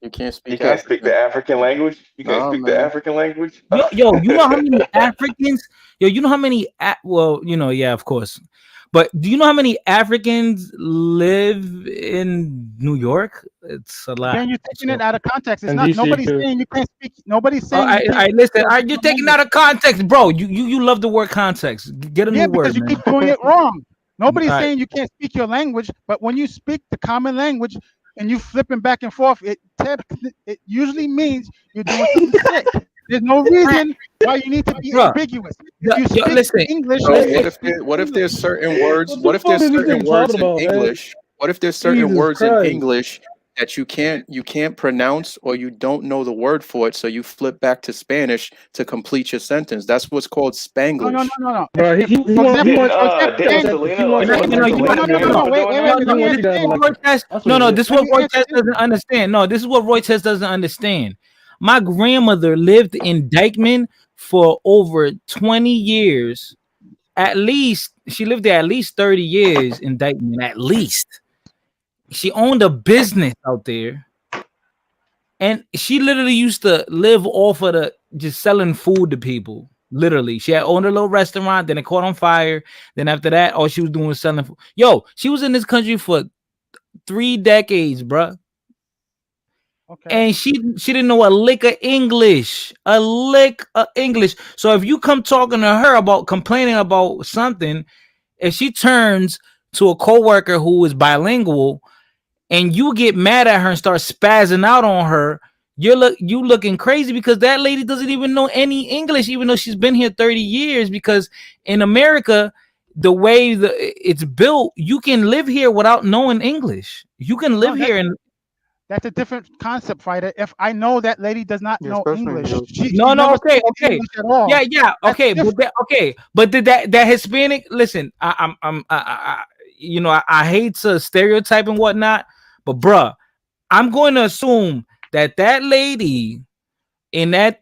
You can't speak. You can't speak the African language. You can't Nah, speak man. the African language. Yo, you know how many Africans? Yo, you know how many? Well, you know, yeah, of course. But do you know how many Africans live in New York? It's a lot. Again, you're taking it out of context. It's And not. DC Nobody's too. saying you can't speak. Nobody's saying. I listen. All right, you're taking out of context, bro. You love the word context. Get a new word, because you man. keep doing it wrong. Nobody's All right. saying you can't speak your language, but when you speak the common language and you flipping back and forth, it usually means you're doing something sick. There's no reason why you need to be ambiguous. If you speak English, So what if there's certain words? What if there's certain words in English? What if there's certain words in English that you can't pronounce, or you don't know the word for it, so you flip back to Spanish to complete your sentence? That's what's called Spanglish. No. Bro, No, this is what Roy Test doesn't understand. No, this is what Roy Test doesn't understand. My grandmother lived in Dykeman for over 20 years. At least she lived there at least 30 years in Dykeman. At least she owned a business out there, and she literally used to live off of the just selling food to people. Literally, she had owned a little restaurant, then it caught on fire. Then after that, all she was doing was selling food. Yo, she was in this country for 3 decades, bruh. Okay. And she didn't know a lick of English, a lick of English. So if you come talking to her about complaining about something, if she turns to a coworker who is bilingual and you get mad at her and start spazzing out on her, you looking crazy, because that lady doesn't even know any English, even though she's been here 30 years. Because in America, the way it's built, you can live here without knowing English. You can live here and that's a different concept, fighter. If I know that lady does not know English, she no, never okay, spoke okay, English at all. yeah, That's okay, different. but did that Hispanic? Listen, I hate to stereotype and whatnot, but bruh, I'm going to assume that lady in that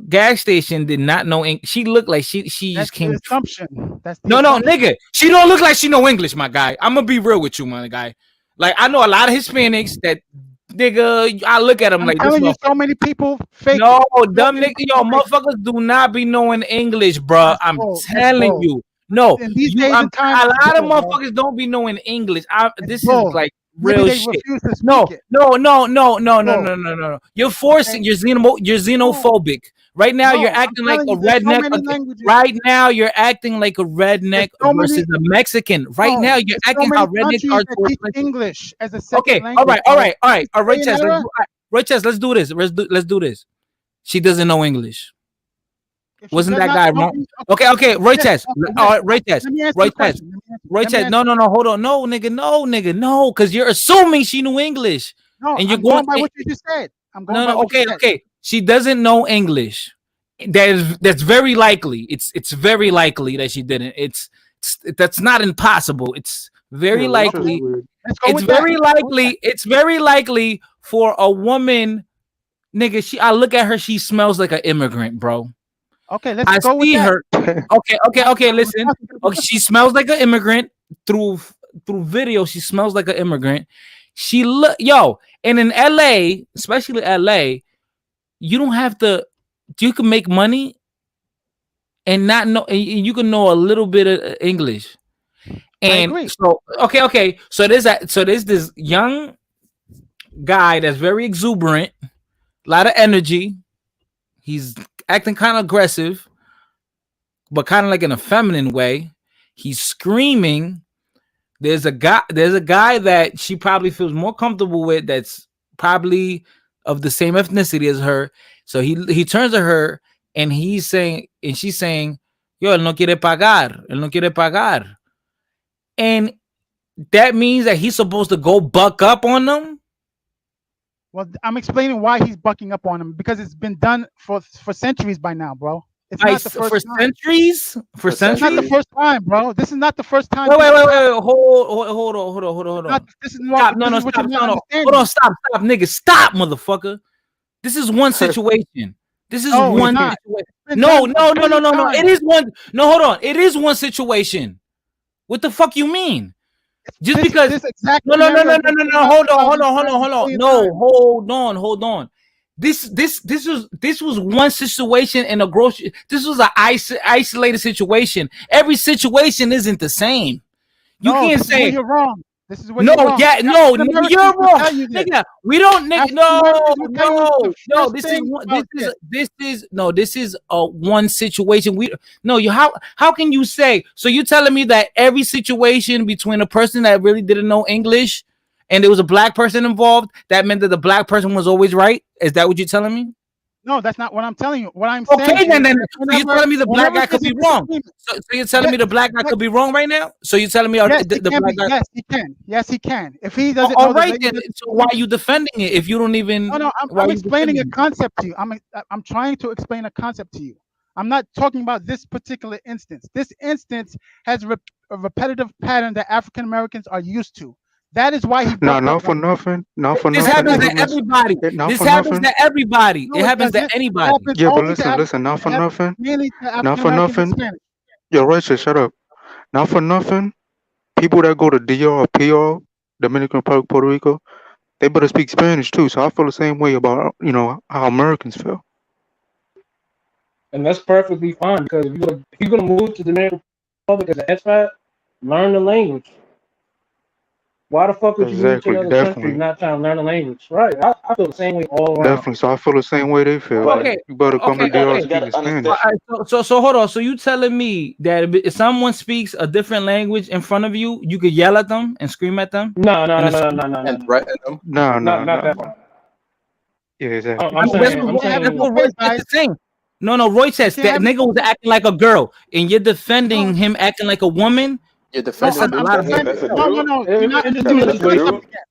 gas station did not know English. She looked like she That's just the came. assumption. That's the No, assumption. nigga, she don't look like she know English, my guy. I'm gonna be real with you, my guy. Like, I know a lot of Hispanics that, nigga, I look at them I'm like this. telling you, so many people fake No, it. So dumb many nigga, people yo, fake it. motherfuckers do not be knowing English, bro. That's I'm bull. That's telling bull. you. No, In these days and times, a it's lot of bull, bro. motherfuckers don't be knowing English. It's This is bull. like Maybe real they shit. refuse to No, speak it. no. You're forcing. You're xenophobic. Right now, you're No, I'm acting like telling a you, there's so redneck. many languages. Right now, you're acting like a redneck There's so versus many. a Mexican. Right No, now, you're there's so acting how many rednecks countries are that to a teach Mexican. English as a second Okay, language. all Bro. right, This day Chess. and era, Chess. Let's do this. Let's do this. She doesn't know English. if she Wasn't does that not guy know wrong? English, Okay, Roy yes, Chess. okay, All yes. right, Roy Chess. Let me answer Roy your Chess. question. Roy Let me Chess. answer. No, hold on. No, nigga, no, because you're assuming she knew English. No, And you're I'm going going by what you just said. I'm going no, by what you okay, said. She doesn't know English. That's very likely. It's very likely that she didn't. That's not impossible. It's very likely. Let's go with that. It's very likely for a woman, nigga. I look at her, she smells like an immigrant, bro. Okay, let's I go with see that. her. Okay. Listen. Okay, she smells like an immigrant through video. She smells like an immigrant. She look, yo, and in LA, especially LA, you don't have to. You can make money and not know. And you can know a little bit of English. I And agree. so, okay. So there's this young guy that's very exuberant, a lot of energy. He's acting kind of aggressive, but kind of like in a feminine way. He's screaming. There's a guy that she probably feels more comfortable with, that's probably of the same ethnicity as her. So he turns to her and she's saying, "Yo, él no quiere pagar. Él no quiere pagar." And that means that he's supposed to go buck up on them. Well, I'm explaining why he's bucking up on him, because it's been done for centuries by now, bro. It's Like, not the first for time. centuries? For It's not the centuries? first time, bro. This is not the first time. Wait, this has happened. hold on. This is Stop, what you're not understanding. Hold on, stop, nigga, stop, motherfucker. This is one situation. This is No, it's one not. situation. It's been No. done many It times. is one. No, hold on. It is one situation. What the fuck you mean? Just because this exact no. scenario has been played out Hold a on. million No, times. hold on. This was one situation in a grocery. This was an isolated situation. Every situation isn't the same. You No, can't this is where say you're wrong. This is where no, you're wrong. yeah, no, African Americans you're will wrong, tell you this. nigga. We don't, nigga. African No, Americans will tell you the first This is thing one. about this. This is a one situation. How can you say? So you telling me that every situation between a person that really didn't know English and there was a black person involved, that meant that the black person was always right? Is that what you're telling me? No, that's not what I'm telling you. What I'm Okay, saying then is, so you're telling me the black guy could be wrong. So you're telling me the black guy could be wrong right now? So you're telling me yes, the black guy? Yes, he can. Yes, he can. If he doesn't All know the right, lady then. doesn't So know why are English- you defending it if you don't even? No, why I'm are you explaining a defending it? concept to you. I'm trying to explain a concept to you. I'm not talking about this particular instance. This instance has a repetitive pattern that African Americans are used to. That is why he Nah, bucked up not for right now. nothing. Not for This nothing. happens to Infamous. everybody. Not This for happens nothing. to everybody. No, It it happens to doesn't. It anybody. happens Yeah, but only to listen. Not for nothing. mainly to Not African for Americans and nothing. Spanish. Yo, Rachel, shut up. Not for nothing. People that go to DR or PR, Dominican Republic, Puerto Rico, they better speak Spanish too. So I feel the same way about how Americans feel. And that's perfectly fine because if you're gonna move to the Dominican Republic as an expat, learn the language. Why the fuck would you move to Exactly, another country definitely, not trying to learn the language? Right. I feel the same way all around. definitely. So I feel the same way they feel. But Like Okay, you better come to okay, DR okay. you gotta speaking understand. Spanish. All right, so hold on. So you telling me that if someone speaks a different language in front of you, you could yell at them and scream at them? No, no, And no, it's, no, no, no, And no, threaten them. No, not no, not no, that no. far. Yeah, exactly. I'm No, that's saying you what I'm can't have it that's both saying what Roy ways, says guys. the thing. No, Roy You says can't that have it nigga both was ways. acting like a girl, and you're No, defending him acting like a woman. You're no, That defending says a I'm lot of dudes. him. defending. That's a No, no, dude. no. You're not. It Let depends me on let the me tell you something situation. again.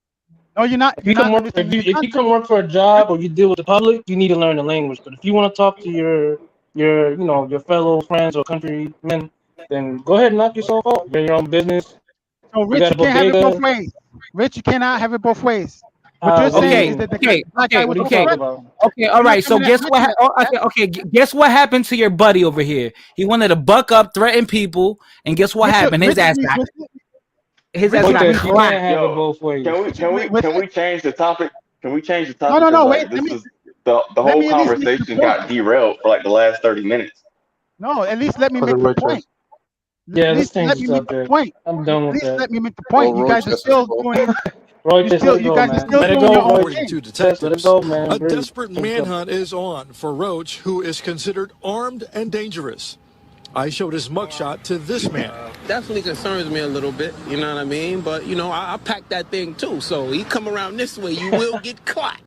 No, you're not. If You're you come not work if understanding you the if you context. come work for a job or you deal with the public, you need to learn the language. But if you want to talk to your fellow friends or countrymen, then go ahead and knock yourself out. You're in your own business. So, You Rich, got you a can't have it both bodega. ways. Rich, you cannot have it both ways. What you're What do you saying Okay, is mean? that okay, the black guy okay, What was are you talking okay, about? disrespectful. okay. All You're not right. So coming at guess Rich what? like that. Okay. Guess what happened to your buddy over here? He wanted to buck up, threaten people, and guess what happened? His ass got Okay, so you clapped. can't have it both ways. Can we change the topic? Can we change the No, topic? no, Because no. Wait. like this is the Let whole me at least make the conversation point. got derailed for like the last 30 minutes. No, at least let me Cause of make the Rochester. point. Yeah, At let's least change let the me make the subject. point. I'm At done with least that. let me make the All point. You guys are Rochester still spoke. doing. Roy, just let it You go, guys are man. still Let it doing go, your own Roy. According to thing. Just let it detectives, go, man. a Breathe. desperate manhunt is on for Roach, who is considered armed and dangerous. I showed his mugshot to this man. Definitely concerns me a little bit, you know what I mean? But, I packed that thing too. So he come around this way, you will get caught.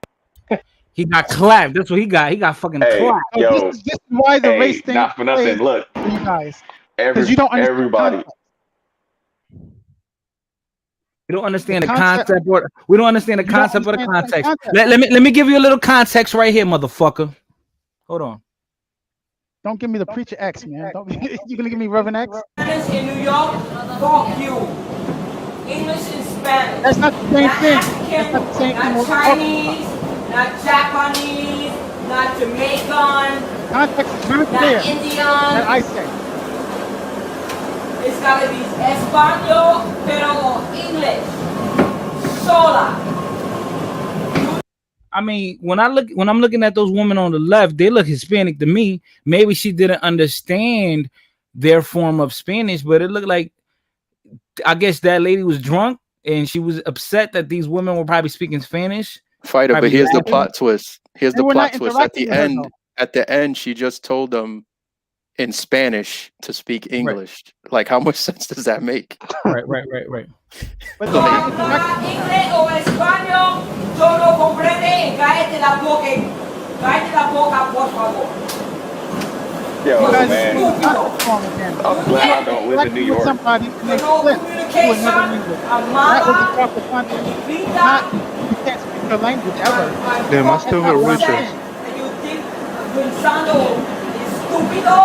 He got clapped. That's what he got. He got fucking Hey, clapped. So this yo, is why the race hey, thing not for nothing. plays Look, for you guys because you don't understand everybody. context. We don't understand the concept. concept, or we don't understand the You don't concept of the understand certain context. context. Let me give you a little context right here, motherfucker. Hold on. Don't give me the preacher X, man. Don't you gonna give me Reverend X? Spanish in New York, fuck you. English and Spanish. That's not the same Not thing. African, That's not the same thing not we're talking about. Chinese, not Japanese, not Jamaican, Context is very not clear. Indian. That I say. It's gotta be Espanol, pero English. Sola. I mean, when I'm looking at those women on the left, they look Hispanic to me. Maybe she didn't understand their form of Spanish, but it looked like, I guess that lady was drunk and she was upset that these women were probably speaking Spanish. Fighter, but Probably here's the laughing. plot twist. Here's They the were plot not twist. At interacting the with her end, though. she just told them in Spanish to speak Right. English. Like, how much sense does that make? Right. But No habla inglés o español, yo no comprende, cállate la boca, por favor. Yo, You guys man, are again. I'm glad I don't live in New With York. somebody and they flip to another language. That was the proper context. Not you can't speak your language ever. Damn, I That's still not hear what I'm Richard. saying. And you think pensando estúpido,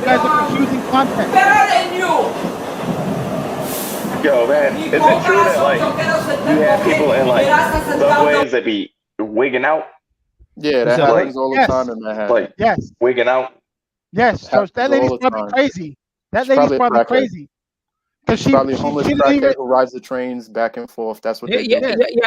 You guys are confusing context. better than you. Yo, man, is it true that like you have people in like subways that be wigging out? Yeah, that What's that? happens all the Yes. time in Manhattan. Like Yes. wigging out? Yes. So Happens that all lady's the probably time. crazy. That She's lady's probably a probably crackhead. crazy. Because She's probably a homeless she didn't even. crackhead who rides the trains back and forth. That's what they do.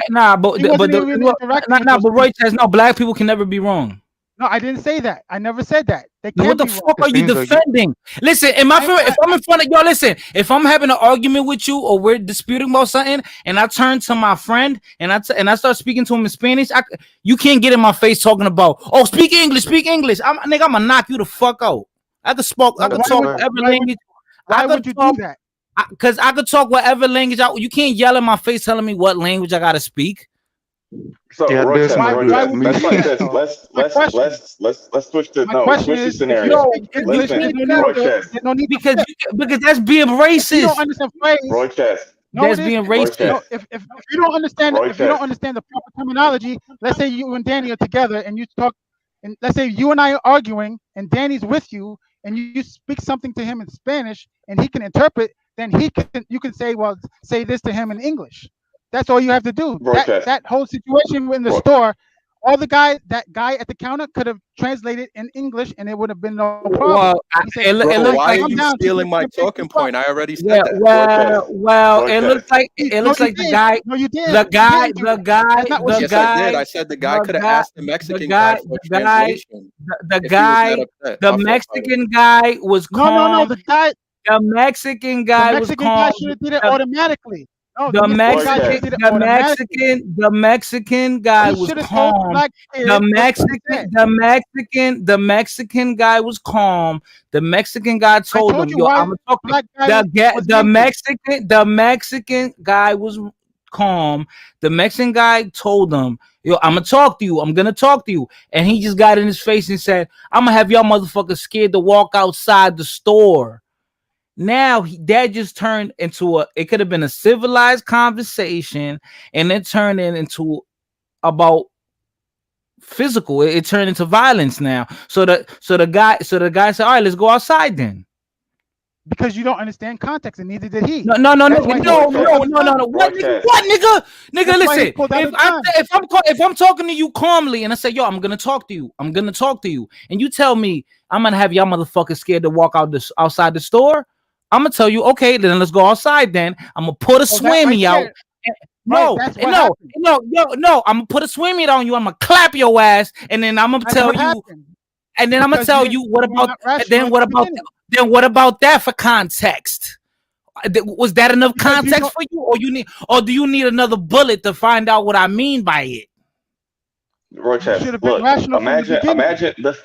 Nah, but She wasn't even interacting with those but Roy says no. Black people can never be wrong. No, I didn't say that. I never said that. They Then can what the be wrong. fuck are you defending? Listen, if I'm in front of y'all, listen, if I'm having an argument with you or we're disputing about something, and I turn to my friend and I start speaking to him in Spanish, you can't get in my face talking about, oh, speak English. I'm gonna knock you the fuck out. I could talk whatever language. Why would you do that? Because I could talk whatever language. You can't yell in my face telling me what language I gotta speak. So Yeah, Rochester, definitely agree. let's like this. Let's switch to switch scenarios. Listen, Rochester, because that's being racist. You don't understand phrase. Rochester. No, That's it being isn't. racist. No, if you don't understand the proper terminology, let's say you and Danny are together and you talk, and let's say you and I are arguing and Danny's with you and you speak something to him in Spanish and he can interpret, then you can say, well, say this to him in English. That's all you have to do. Royce, That whole situation in the Roy, store, that guy at the counter could have translated in English, and it would have been no problem. Well, He said, it Bro, looks why like are "Calm you down." She stealing said, my "You're making talking fun." point? I already said well, that. it looks like No, you the did. guy, No, you the didn't. You guy, didn't do the that. guy, That's not what the she Yes, I said. did. guy, I said the guy the could have guy, asked the Mexican guy for a translation if he was that upset. the My fault, Carter. Mexican guy was No, no, no. calm. The Mexican guy was Should have did it calm. automatically. No, the Mexican guy should have did it automatically. The Mexican guy He was should have told the calm. black kid what he said. The Mexican guy was calm. The Mexican guy I told told him, you "Yo, why I'm gonna talk to black guy you." was angry. The Mexican guy was calm. The Mexican guy told him, "Yo, I'm gonna talk to you. I'm gonna talk to you." And he just got in his face and said, "I'm gonna have y'all motherfuckers scared to walk outside the store." Now that just turned into it could have been a civilized conversation, and it turned into about physical. It turned into violence now. So the guy said, "All right, let's go outside then." Because you don't understand context, and neither did he. No. That's why he pulled out the gun. What nigga? Nigga, That's why he listen. pulled out the gun. If I'm talking to you calmly and I say, "Yo, I'm gonna talk to you," and you tell me I'm gonna have y'all motherfuckers scared to walk outside the store, I'm gonna tell you, okay, then let's go outside. Then I'm gonna put a swimmy out. No, that's what happened. no, I'm gonna put a swimmy on you. I'm gonna clap your ass, and then I'm gonna tell you. Happened. And then I'm gonna Because tell you you what were about not rational then at what the about beginning. then what about that for context? Was that enough Because you context for you, or do you need another bullet to find out what I mean by it? Royce, should have been look, rational from the beginning. imagine this,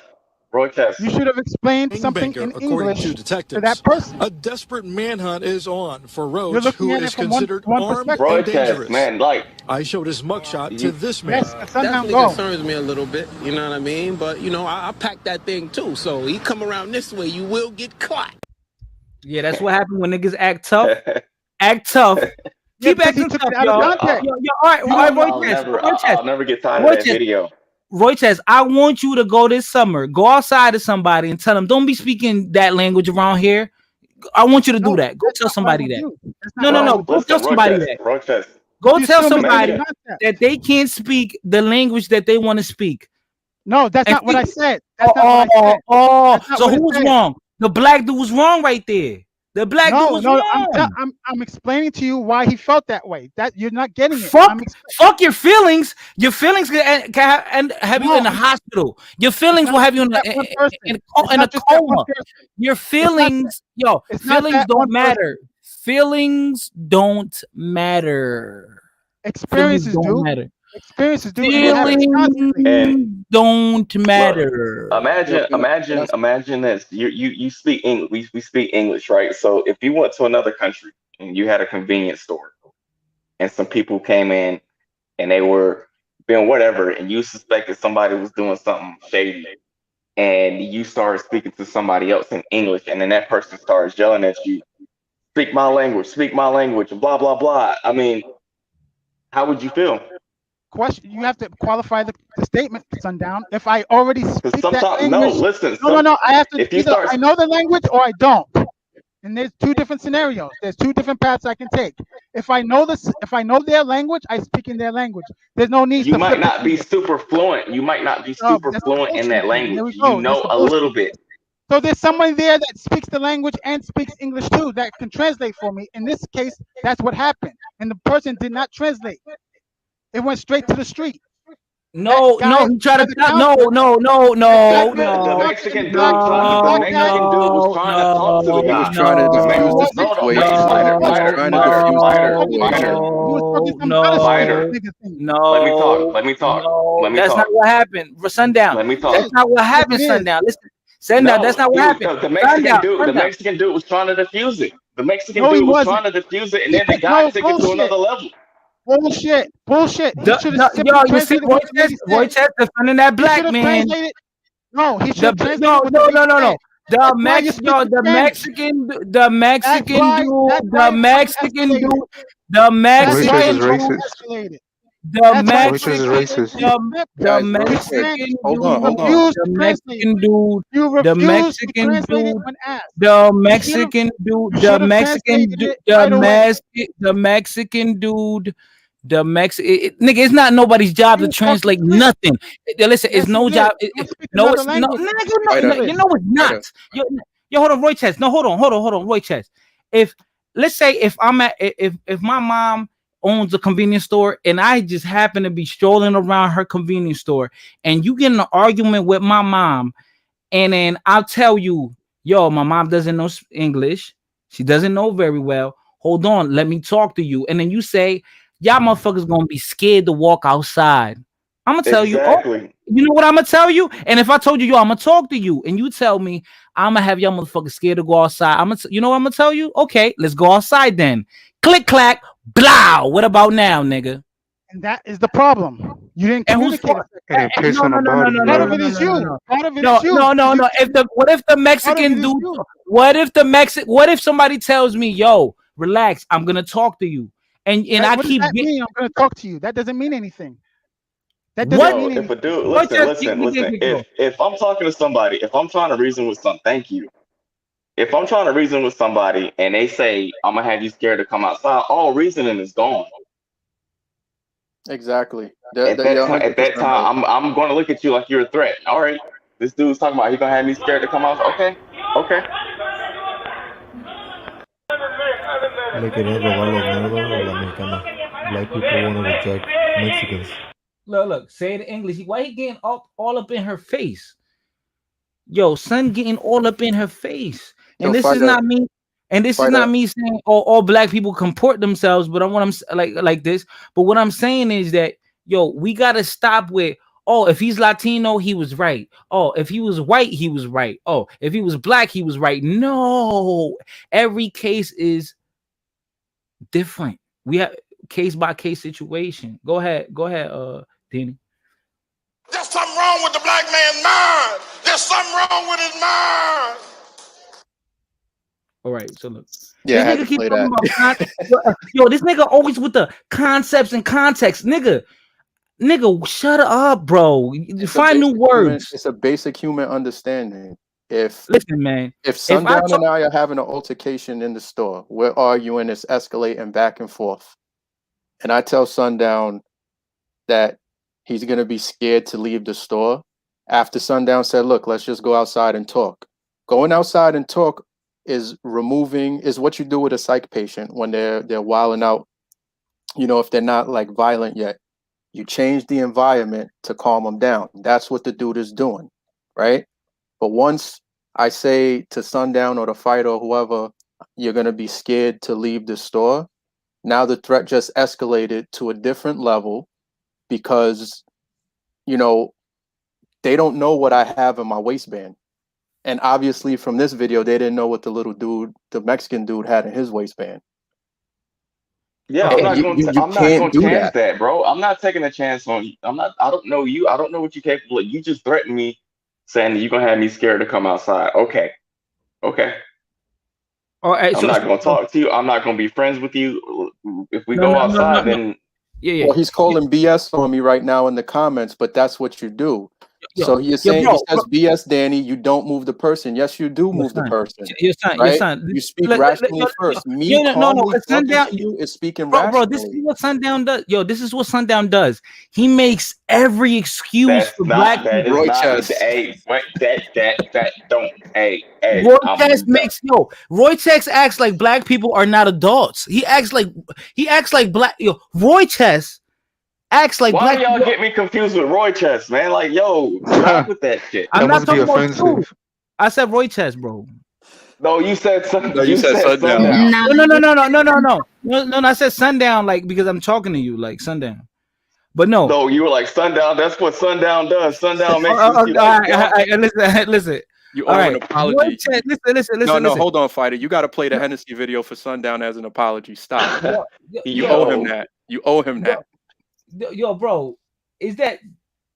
Royce. You should have explained something Banker, in according English to detectives, to that person. a desperate manhunt is on for You're Roach, looking who at it is from considered one armed perspective. and Royce, dangerous. man, like I showed his mugshot to this man. Yes, Sundown, Definitely go. concerns me a little bit. You know what I mean? But you know, I packed that thing too. So he come around this way, you will get caught. Yeah, that's what happened when niggas act tough. Act tough. Keep because he acting took tough, it out of y'all. context. All right, I'll never get tired of that video. Royce, I want you to go this summer. Go outside to somebody and tell them, don't be speaking that language around here. I want you to do that. Go tell somebody that. No. Go tell somebody that. Royce, Go tell somebody that they can't speak the language that they want to speak. No, that's not what I said. That's not what I said. That's So not what who it was said. wrong? The black dude was wrong right there. The black dude was wrong. I'm explaining to you why he felt that way. That you're not getting it. Fuck your feelings. Your feelings can have you in the hospital. Your feelings will have you in a coma. Your feelings, feelings don't matter. Feelings don't matter. Experiences do. Matter. Experiences do. Feelings don't matter. Imagine this. You speak English. We speak English, right? So if you went to another country and you had a convenience store, and some people came in and they were doing whatever, and you suspected somebody was doing something shady, and you started speaking to somebody else in English, and then that person starts yelling at you, speak my language, blah blah blah. I mean, how would you feel? Question: you have to qualify the statement, Sundown. If I already speak that language, no. I have to either I know the language or I don't. And there's two different scenarios. There's two different paths I can take. If I know their language, I speak in their language. There's no need. You might not be super fluent. You might not be super fluent in that language. You know a little bit. So there's somebody there that speaks the language and speaks English too that can translate for me. In this case, that's what happened, and the person did not translate. It went straight to the street. No, he tried to no. The Mexican dude was trying to talk to the guy. He was trying to defuse the situation. Let me talk. That's not what happened. Sundown. Let me talk. That's not what happened, Sundown. Listen, Sundown. That's not what happened. The Mexican dude was trying to defuse it. The Mexican dude was trying to defuse it, and then the guy took it to another level. Bullshit. You see, Royce defending that black man. No, he should have translated. No. The Mexican dude. The nigga, it's not nobody's job to translate nothing. Listen, it's no job. No, it's no. Nigga, you know it's not. Yo, hold on, Roy Chess. No, hold on, Roy Chess. If let's say if I'm at if my mom owns a convenience store and I just happen to be strolling around her convenience store and you get in an argument with my mom, and then I'll tell you, yo, my mom doesn't know English. She doesn't know very well. Hold on, let me talk to you. And then you say, y'all motherfuckers gonna be scared to walk outside. I'm gonna tell you, oh, you know what I'm gonna tell you? And if I told you, yo, I'm gonna talk to you, and you tell me I'm gonna have y'all motherfuckers scared to go outside, you know what I'm gonna tell you? Okay, let's go outside then. Click clack, blow. What about now, nigga? And that is the problem. You didn't communicate. No. Part of it is you. Part of it is you. No. What if the Mexican dude? What if somebody tells me, yo, relax, I'm gonna talk to you, and I what keep does that mean? I'm gonna talk to you. That doesn't mean anything. That doesn't mean anything. If a dude, listen. If I'm talking to somebody, if I'm trying to reason with thank you. If I'm trying to reason with somebody and they say I'm gonna have you scared to come outside, all reasoning is gone. Exactly. At that time, I'm going to look at you like you're a threat. All right, this dude's talking about he's gonna have me scared to come out. Okay. Le querían robar los negros o la mexicana. Black people want to reject Mexicans. Look, say it in English. Why he getting all up in her face? Yo, son getting all up in her face. And this is not me. And this is not me saying all black people comport themselves, but I want them like this. But what I'm saying is that, yo, we gotta stop with, oh, if he's Latino, he was right. Oh, if he was white, he was right. Oh, if he was black, he was right. No, every case is different. We have case by case situation. Go ahead, Danny. There's something wrong with the black man's mind. There's something wrong with his mind. All right, so look. Yeah, this nigga keep talking about yo, this nigga always with the concepts and context. Nigga, shut up, bro. Find new words. It's a basic human understanding. Listen, man. If Sundown and I are having an altercation in the store, we're arguing, it's escalating back and forth. And I tell Sundown that he's gonna be scared to leave the store. After Sundown said, look, let's just go outside and talk. Going outside and talk is what you do with a psych patient when they're wilding out. You know, if they're not like violent yet, you change the environment to calm them down. That's what the dude is doing, right? But once I say to Sundown or the fighter or whoever, you're gonna be scared to leave the store, now the threat just escalated to a different level because, you know, they don't know what I have in my waistband. And obviously from this video, they didn't know what the Mexican dude had in his waistband. Yeah, I'm not going to chance that, bro. I'm not taking a chance on you. I don't know you. I don't know what you're capable of. You just threatened me saying that you're going to have me scared to come outside. Okay. All right, I'm not going to talk to you. I'm not going to be friends with you. If we go outside, then... Yeah. Well, he's calling BS on me right now in the comments, but that's what you do. So he says BS, Danny, you don't move the person. Yes, you do move the person. Your son. You speak rationally first. Me calmly talking to you is speaking rationally. Bro, this is what Sundown does. Yo, this is what Sundown does. He makes every excuse for black people. Roy Chess. Hey, wait, that don't. Hey. Roy Chess acts like black people are not adults. He acts like black. Yo, Roy Chess acts like Why black. Why y'all get me confused with Roy Chess, man? Like, yo, stop with that shit. I'm not talking about you. I said Roy Chess, bro. No, you said Sundown. No, you said Sundown. No. I said Sundown, like, because I'm talking to you, like Sundown. But no. No, you were like Sundown. That's what Sundown does. Sundown makes listen. You owe an apology. Listen. No, hold on, fighter. You got to play the Hennessy video for Sundown as an apology. Stop. You owe him that. You owe him that. Yo, bro, is that?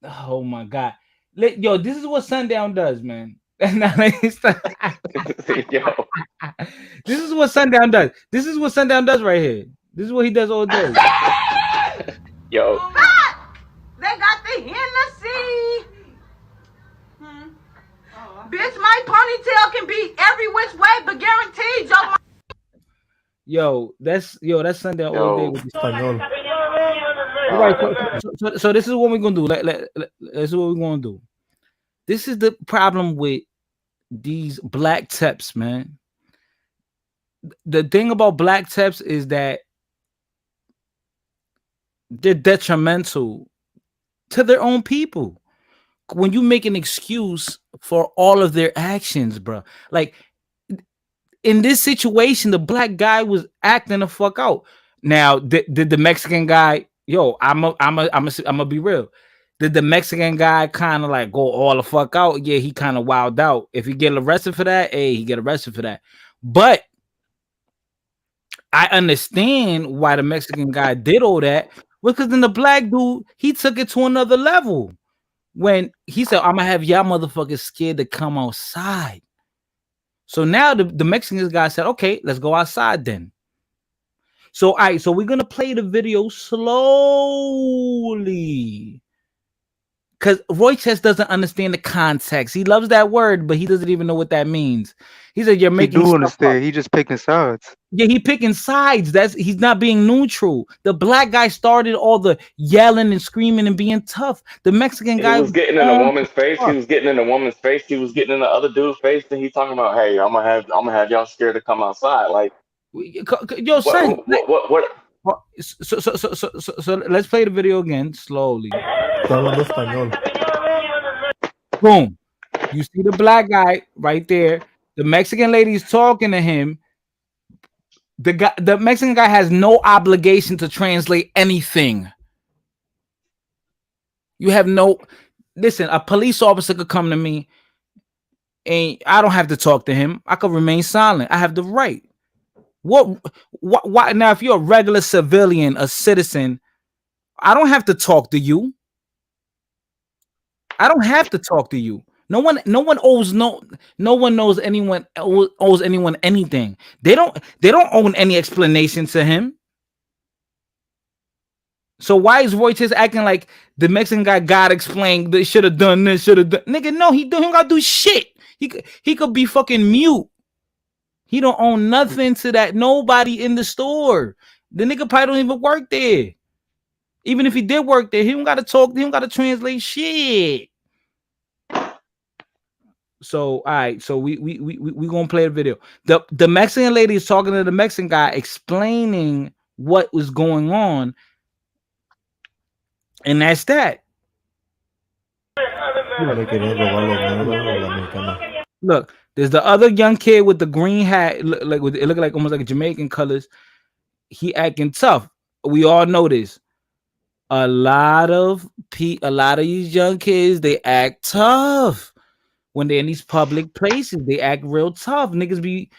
Oh my God, yo, this is what Sundown does, man. This is what Sundown does. This is what Sundown does right here. This is what he does all day. Yo. They got the Hennessy. Bitch, my ponytail can be every which way, but guaranteed, Yo, that's Sundown all day with this. All right, so this is what we're gonna do. This is what we're gonna do. This is the problem with these black tips, man. The thing about black tips is that they're detrimental to their own people. When you make an excuse for all of their actions, bro, like in this situation, the black guy was acting the fuck out. Now, did the Mexican guy, yo, I'm a be real. Did the Mexican guy kind of like go all the fuck out? Yeah, he kind of wilded out. If he get arrested for that, hey, he get arrested for that. But I understand why the Mexican guy did all that, because then the black dude, he took it to another level. When he said, I'm gonna have y'all motherfuckers scared to come outside. So now the Mexican guy said, okay, let's go outside then. So, all right, so we're gonna play the video slowly. Because Roy Chess doesn't understand the context. He loves that word, but he doesn't even know what that means. He said, you're He making do stuff up. understand. He just picking sides. Yeah, he picking sides. He's not being neutral. The black guy started all the yelling and screaming and being tough. The Mexican He guy was getting in a woman's face. He was getting in a woman's face. He was getting in the other dude's face. And he talking about, "Hey, I'm gonna have y'all scared to come outside." Like, yo, son. What? So let's play the video again slowly. Está hablando español. Boom. You see the black guy right there. The Mexican lady is talking to him. The Mexican guy has no obligation to translate anything. You have no. Listen, a police officer could come to me and I don't have to talk to him. I could remain silent. I have the right. Why now? If you're a regular civilian, a citizen, I don't have to talk to you. I don't have to talk to you. No one owes no one knows anyone owes anyone anything. They don't own any explanation to him. So why is Roy just acting like the Mexican guy God explained they should have done this, should have done? Nigga, no, he don't gotta do shit. He could be fucking mute. He don't own nothing to that. Nobody in the store. The nigga probably don't even work there. Even if he did work there, he don't gotta talk. He don't gotta translate shit. So all right, so we gonna play the video. The Mexican lady is talking to the Mexican guy, explaining what was going on, and that's that. Look, there's the other young kid with the green hat, it looked like almost like Jamaican colors. He acting tough. We all know this. A lot of these young kids, they act tough when they're in these public places. They act real tough. Niggas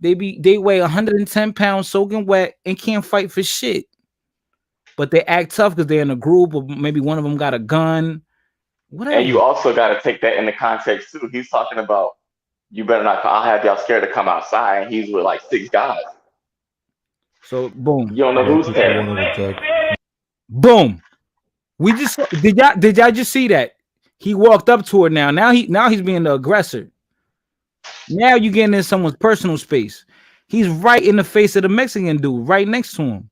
they weigh 110 pounds soaking wet and can't fight for shit. But they act tough because they're in a group, or maybe one of them got a gun. Whatever. And you also got to take that into context too. He's talking about, you better not. I'll have y'all scared to come outside. And he's with like 6 guys. So boom. You don't know who's scared. Boom. We just did y'all just see that? He walked up to her now. Now he's being the aggressor. Now you getting in someone's personal space. He's right in the face of the Mexican dude, right next to him.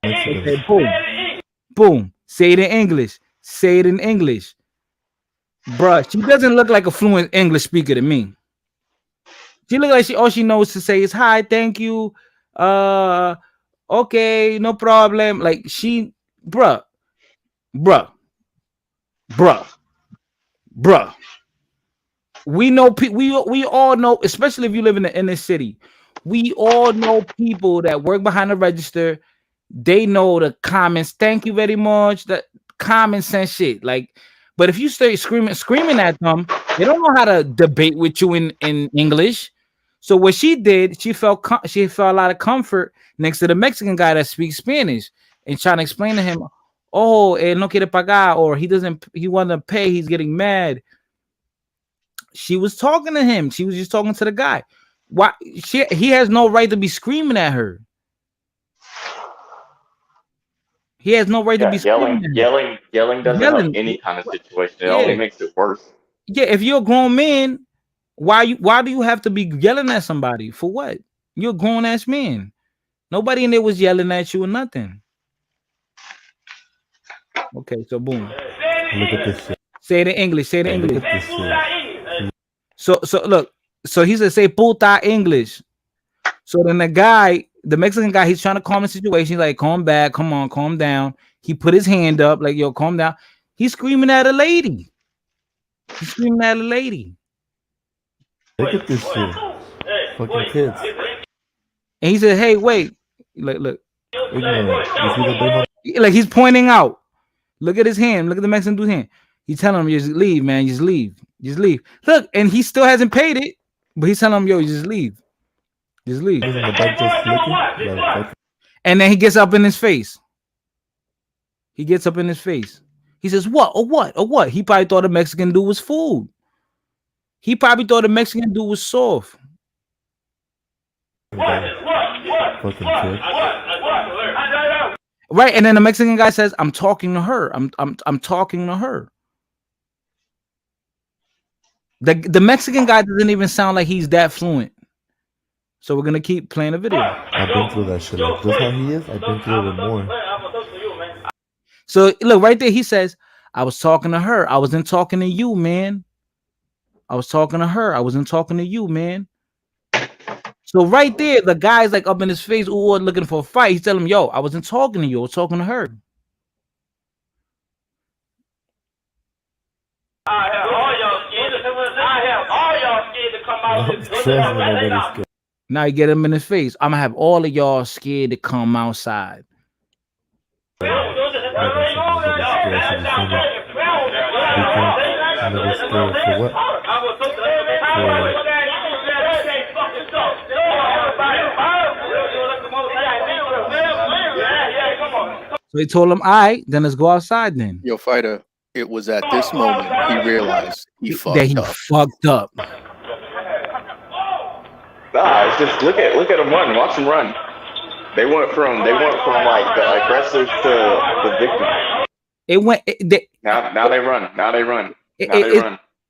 Okay, boom. Boom. Say it in English. Say it in English. Bruh, she doesn't look like a fluent English speaker to me. She look like all she knows to say is hi, thank you. Okay, no problem. Like bruh. We know we all know, especially if you live in the inner city. We all know people that work behind the register. They know the comments. Thank you very much. That common sense shit. Like, but if you start screaming at them, they don't know how to debate with you in English. So what she did, she felt a lot of comfort next to the Mexican guy that speaks Spanish and trying to explain to him, oh, él no quiere pagar, or he want to pay, he's getting mad. She was talking to him. She was just talking to the guy. Why he has no right to be screaming at her. He has no right to be yelling doesn't help any kind of situation. It only makes it worse. Yeah, if you're a grown man, why do you have to be yelling at somebody? For what? You're a grown ass man. Nobody in there was yelling at you or nothing. Okay, so boom. Look at this shit. Say it in English. Say it in Look English. at this shit. So look. So he said, say puta English. So then the Mexican guy, he's trying to calm the situation. He's like, calm back, come on, calm down. He put his hand up, like, yo, calm down. He's screaming at a lady. He's screaming at a lady. Look at this shit. Fucking kids. And he said, hey, wait. Look. Ignorant. You see the big Like he's pointing out. Look at his hand. Look at the Mexican dude's hand. He's telling him, just leave, man. Just leave. Just leave. Look, and he still hasn't paid it, but he's telling him, yo, just leave. Just leave. in the back just flicking? Like, fuck. And then he gets up in his face. He gets up in his face. He says, what? Or what? Or what? He probably thought the Mexican dude was food. He probably thought the Mexican dude was soft. Fucking kid. Right, and then the Mexican guy says, I'm talking to her. I'm talking to her. The Mexican guy doesn't even sound like he's that fluent. So we're gonna keep playing the video. I've been through that shit. Like, just how he is, I've been through it more. So look, right there, he says, I was talking to her. I wasn't talking to you, man. I was talking to her. I wasn't talking to you, man. So right there, the guy's like up in his face, ooh, looking for a fight. He's telling him, yo, I wasn't talking to you. I was talking to her. I have all y'all scared to come out with this. Now you get him in his face. I'm gonna have all of y'all scared to come outside. So he told him, all right, then let's go outside then. Yo, fighter, it was at this moment he realized he fucked up. Nah, it's just look at him run. Watch him run. They went from like the aggressor to the victim. Now they run.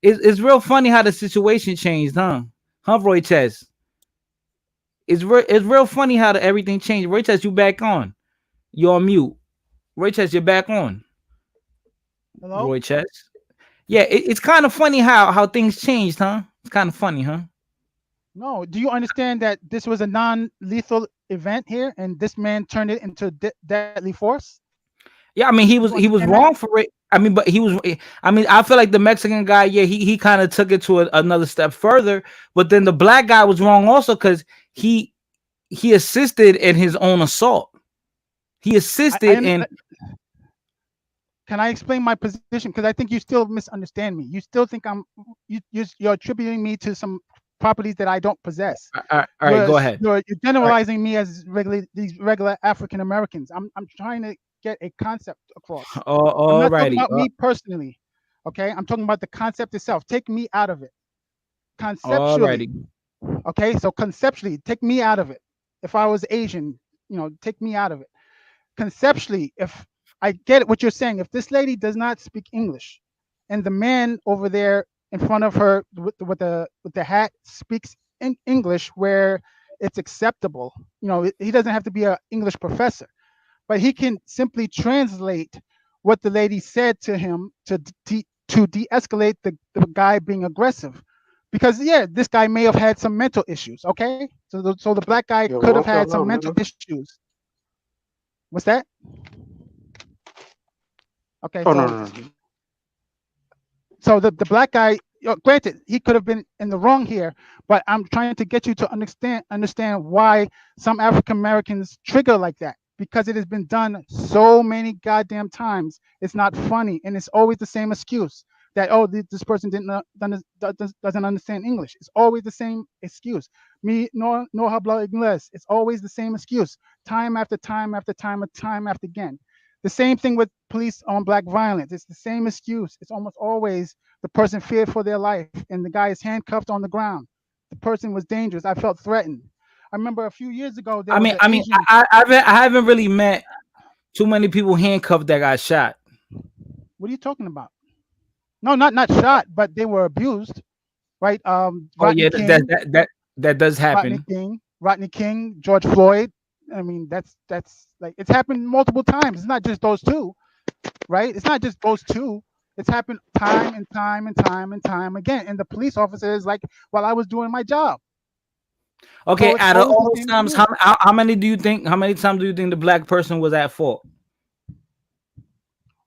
It's real funny how the situation changed, huh? Huh, Roy Chess? It's real funny how everything changed. Roy Chess, you back on. You're on mute. Roy Chess, you're back on. Hello? Roy Chess. Yeah, it's kind of funny how things changed, huh? It's kind of funny, huh? No, do you understand that this was a non-lethal event here, and this man turned it into deadly force? Yeah, I mean he was wrong for it. I mean, but I feel like the Mexican guy, yeah, he kind of took it to another step further. But then the black guy was wrong also because he assisted in his own assault. He assisted in. Can I explain my position? Because I think you still misunderstand me. You still think you're attributing me to some properties that I don't possess. All right, go ahead. You're generalizing me as these regular African Americans. I'm trying to get a concept across. I'm not talking about me personally. Okay, I'm talking about the concept itself. Take me out of it. Conceptually. Okay, so conceptually, take me out of it. If I was Asian, take me out of it. Conceptually, if I get what you're saying, if this lady does not speak English, and the man over there in front of her with the hat speaks in English where it's acceptable, he doesn't have to be an English professor, but he can simply translate what the lady said to him to de-escalate the guy being aggressive. Because this guy may have had some mental issues. Okay, so the black guy could have had some mental issues. What's that? Okay. So the black guy, granted, he could have been in the wrong here, but I'm trying to get you to understand why some African Americans trigger like that, because it has been done so many goddamn times. It's not funny, and it's always the same excuse that this person doesn't understand English. It's always the same excuse. Me no habla inglés. It's always the same excuse, time after time after time after again. The same thing with police on black violence. It's the same excuse. It's almost always the person feared for their life, and the guy is handcuffed on the ground. The person was dangerous. I felt threatened. I remember a few years ago. I haven't really met too many people handcuffed that got shot. What are you talking about? No, not shot, but they were abused, right? That does happen. Rodney King, George Floyd. I mean, that's like it's happened multiple times. It's not just those two. right? It's not just those two. It's happened time and time and time and time again. And the police officers, like, while I was doing my job. Okay, So it's out of always all the those same times, thing. how many do you think? How many times do you think the black person was at fault?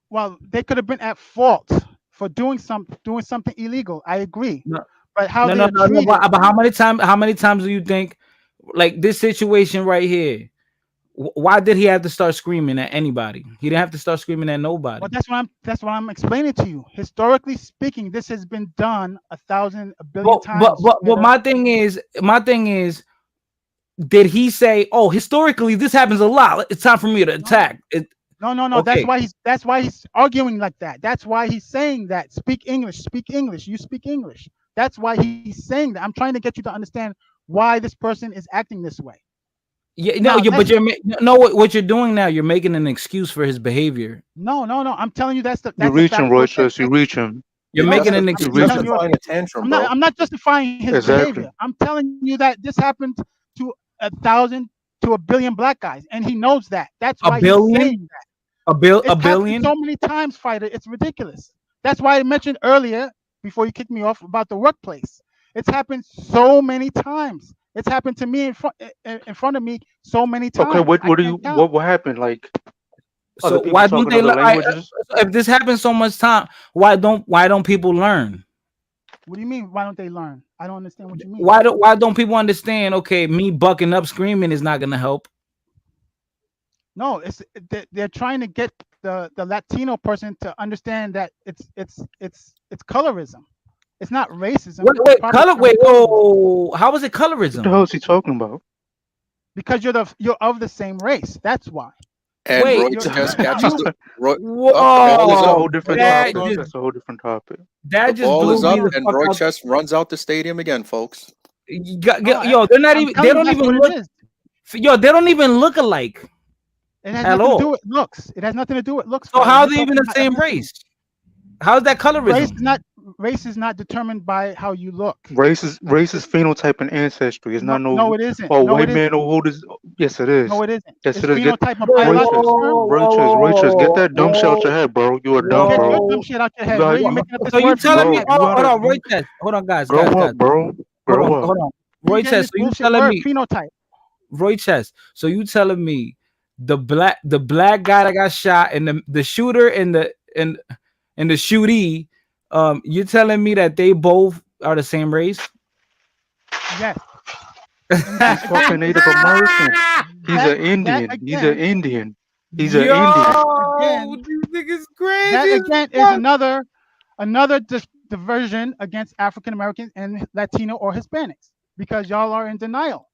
Well, they could have been at fault for doing something illegal. I agree, No, but how no, they no, are no. no treated. but how many times? How many times do you think, like this situation right here? Why did he have to start screaming at anybody? He didn't have to start screaming at nobody. Well, that's what I'm explaining to you. Historically speaking, this has been done a billion times. But my thing is, did he say, "Oh, historically this happens a lot. It's time for me to attack"? No. Okay. That's why he's arguing like that. That's why he's saying that. Speak English. Speak English. You speak English. That's why he's saying that. I'm trying to get you to understand why this person is acting this way. Yeah, no, Now, but what you're doing now. You're making an excuse for his behavior. no. I'm telling you that's You're a reaching, factual Royce. thing. You're reaching. You're No, making an I'm You're excuse. telling you. reaching. a tantrum, bro. I'm not justifying his Exactly. behavior. I'm telling you that this happened to 1,000 to 1 billion black guys, and he knows that. That's A why he's billion? saying that. A It's happened billion? so many times, fighter. It's ridiculous. That's why I mentioned earlier, before you kicked me off, about the workplace. It's happened so many times. It's happened to me in front of me so many Okay, times. I can't count. what happened? Like other So people why don't talking they other learn? languages? If this happens so much time, why don't people learn? What do you mean? Why don't they learn? I don't understand what you mean. Why don't people understand? Okay, me bucking up, screaming is not gonna help. No, they're trying to get the Latino person to understand that it's colorism. It's not racism. It's the proper term, colorism. Whoa, how is it What the colorism? hell is he talking about? Because you're of the same race. That's why. And Wait, Roy You're- just you- catches you- the Roy, Whoa, the ball is That's a up. whole different that topic. just That's a whole different topic. that The just ball blew is me up, the and fuck Roy out. Chess runs out the stadium again, folks. Yo, they're not I'm even. They telling you don't that's even what it look. is. Yo, they don't even look alike It has at nothing to do all. with looks. It has nothing to do with looks. So Fighter. how are You're they even talking the about same ethnicity. race? How is that colorism? Race is not determined by how you look. Race is phenotype and ancestry. It's not No, it isn't. oh No, white it man isn't. or who this. Yes, it is. No, it isn't. Yes, It's it is. Get phenotype a Whoa, biological term. Roychers, get that dumb shit out your head, bro. You are You dumb, get your bro. dumb shit out your You head. got Where are you you. making up this So you word for telling me? yourself? Hold gotta on, Roy Chess. Hold on, guys. grow up, bro. Hold Grow on, up. hold on. You're Roy getting Chess. this So you bullshit telling word, me? phenotype. Roy Chess. So you telling me the black guy that got shot and the shooter and the shootee, you're telling me that they both are the same race? Yes. And He's fucking Native American. He's an that Indian. He's an again, Indian. He's an Yo, Indian. again, you think it's that crazy as again is fuck. another diversion against African Americans and Latino or Hispanics because y'all are in denial.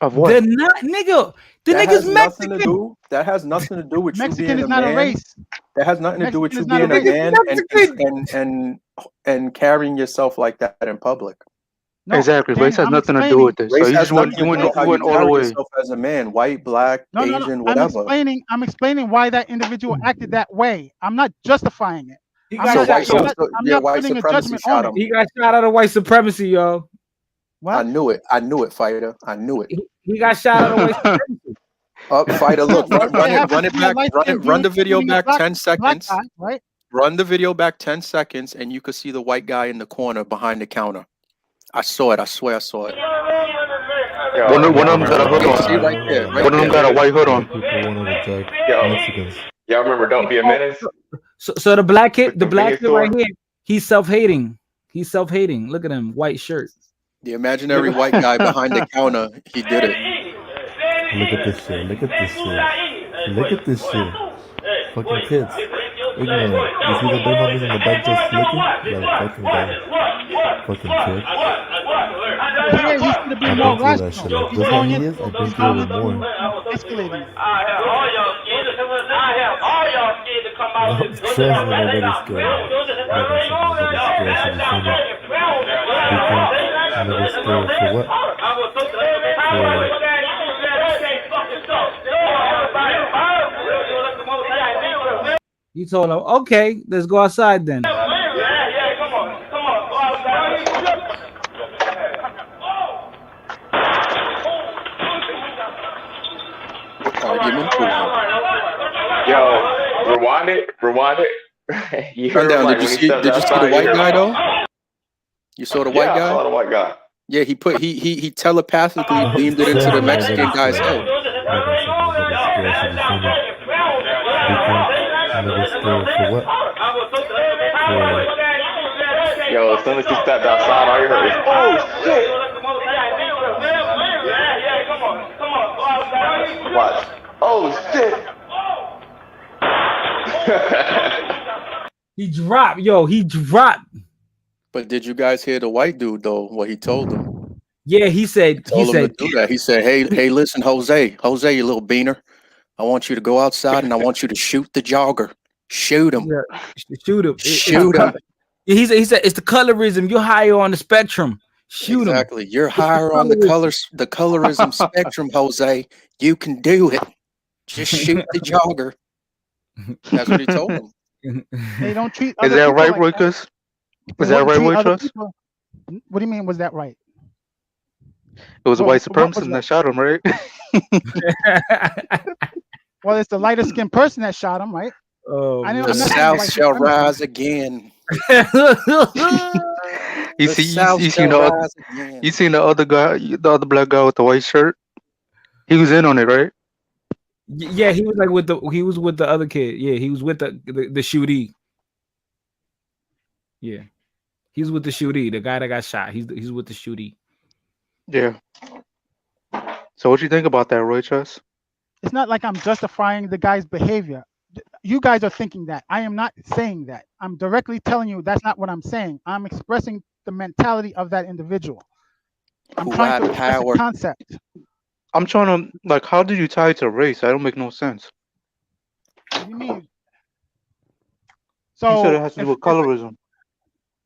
Of what? Nigga, the That nigga's has nothing to Mexican. do. That has nothing to do with you Mexican being is a not a man. race. That has nothing to do with Mexican you is not a being a race. man Mexican. and carrying yourself like that in public. No, Exactly. Race Daniel, has I'm nothing to do explaining. with this. So Race you has just went nothing you to went do how you you went all the carry way. yourself as a man, white, black, No. Asian, I'm whatever. explaining why that individual acted that way. I'm not justifying it. He I'm got not, shot. Yo, I'm Yeah, not white putting a supremacy judgment shot on it. him. he got shot out of white supremacy, yo. I What? knew it. I knew it, fighter. I knew it. He got shot out of white supremacy. Up, fighter. Look, No, run it it happens to be a back. light-skinned Run the dude video shooting a back black 10 seconds. guy, right? Run the video back 10 seconds, and you could see the white guy in the corner behind the counter. I saw it. I swear I saw it. One of them got a hood Okay, on. see right there. Right One of them there. got a white hood on. People want to reject Mexicans. Y'all remember Don't Be a Menace? So the black kid, With the the black kid right store? here, he's self-hating. He's self-hating. Look at him, white shirt. The imaginary white guy behind the counter, he did it. Look at this shit. Look at this shit. Look at this shit. Fucking kids. Ignorant. You see the big homies in the back just flicking? Let it fucking go. Fucking kid. Here, he should have been I've more been through that rational. shit. Like, He's just going like he in, is, I've been he's through going it more. escalating it. I have all y'all scared to come out No, with trust me, nobody's scared. Nobody's scared. Should be funny. Because nobody's scared for what? You told him, okay, let's go outside then. Argument over. Yo, Rewind it. You heard him Sundown, like when he stepped did you see the outside. You white hear, guy though? You saw the white yeah, I guy? saw the white guy. Yeah, he telepathically beamed it into the Mexican guy's head. Yo, as soon as he stepped outside, all you heard was, "Oh shit!" Watch. Oh shit! He dropped. Yo, he dropped. But did you guys hear the white dude though? What he told him? Yeah, he said. Told him to do that. He said, "Hey, listen, Jose, you little beaner. I want you to go outside and I want you to shoot the jogger. Shoot him. Yeah, shoot him. Shoot him." He said it's the colorism. You're higher on the spectrum. Shoot him. Exactly. You're higher on the colorism spectrum, Jose. You can do it. Just shoot the jogger. That's what he told him. They don't treat. Is that right, Roycus? Is that right, Roycus? What do you mean? Was that right? It was a white supremacist that shot him, right? Well, it's the lighter skinned person that shot him, right? Oh, the South shall rise again. You seen the other guy, the other black guy with the white shirt? He was in on it, right? Yeah, he was like with the other kid. Yeah, he was with the shootee. Yeah, he's with the shootee. The guy that got shot. He's with the shootee. Yeah. So what you think about that, Roy Chess? It's not like I'm justifying the guy's behavior. You guys are thinking that. I am not saying that. I'm directly telling you that's not what I'm saying. I'm expressing the mentality of that individual. I'm trying to express a concept. I'm trying to, like, how did you tie it to race? I don't make no sense. What do you mean? So you said it has to do with colorism.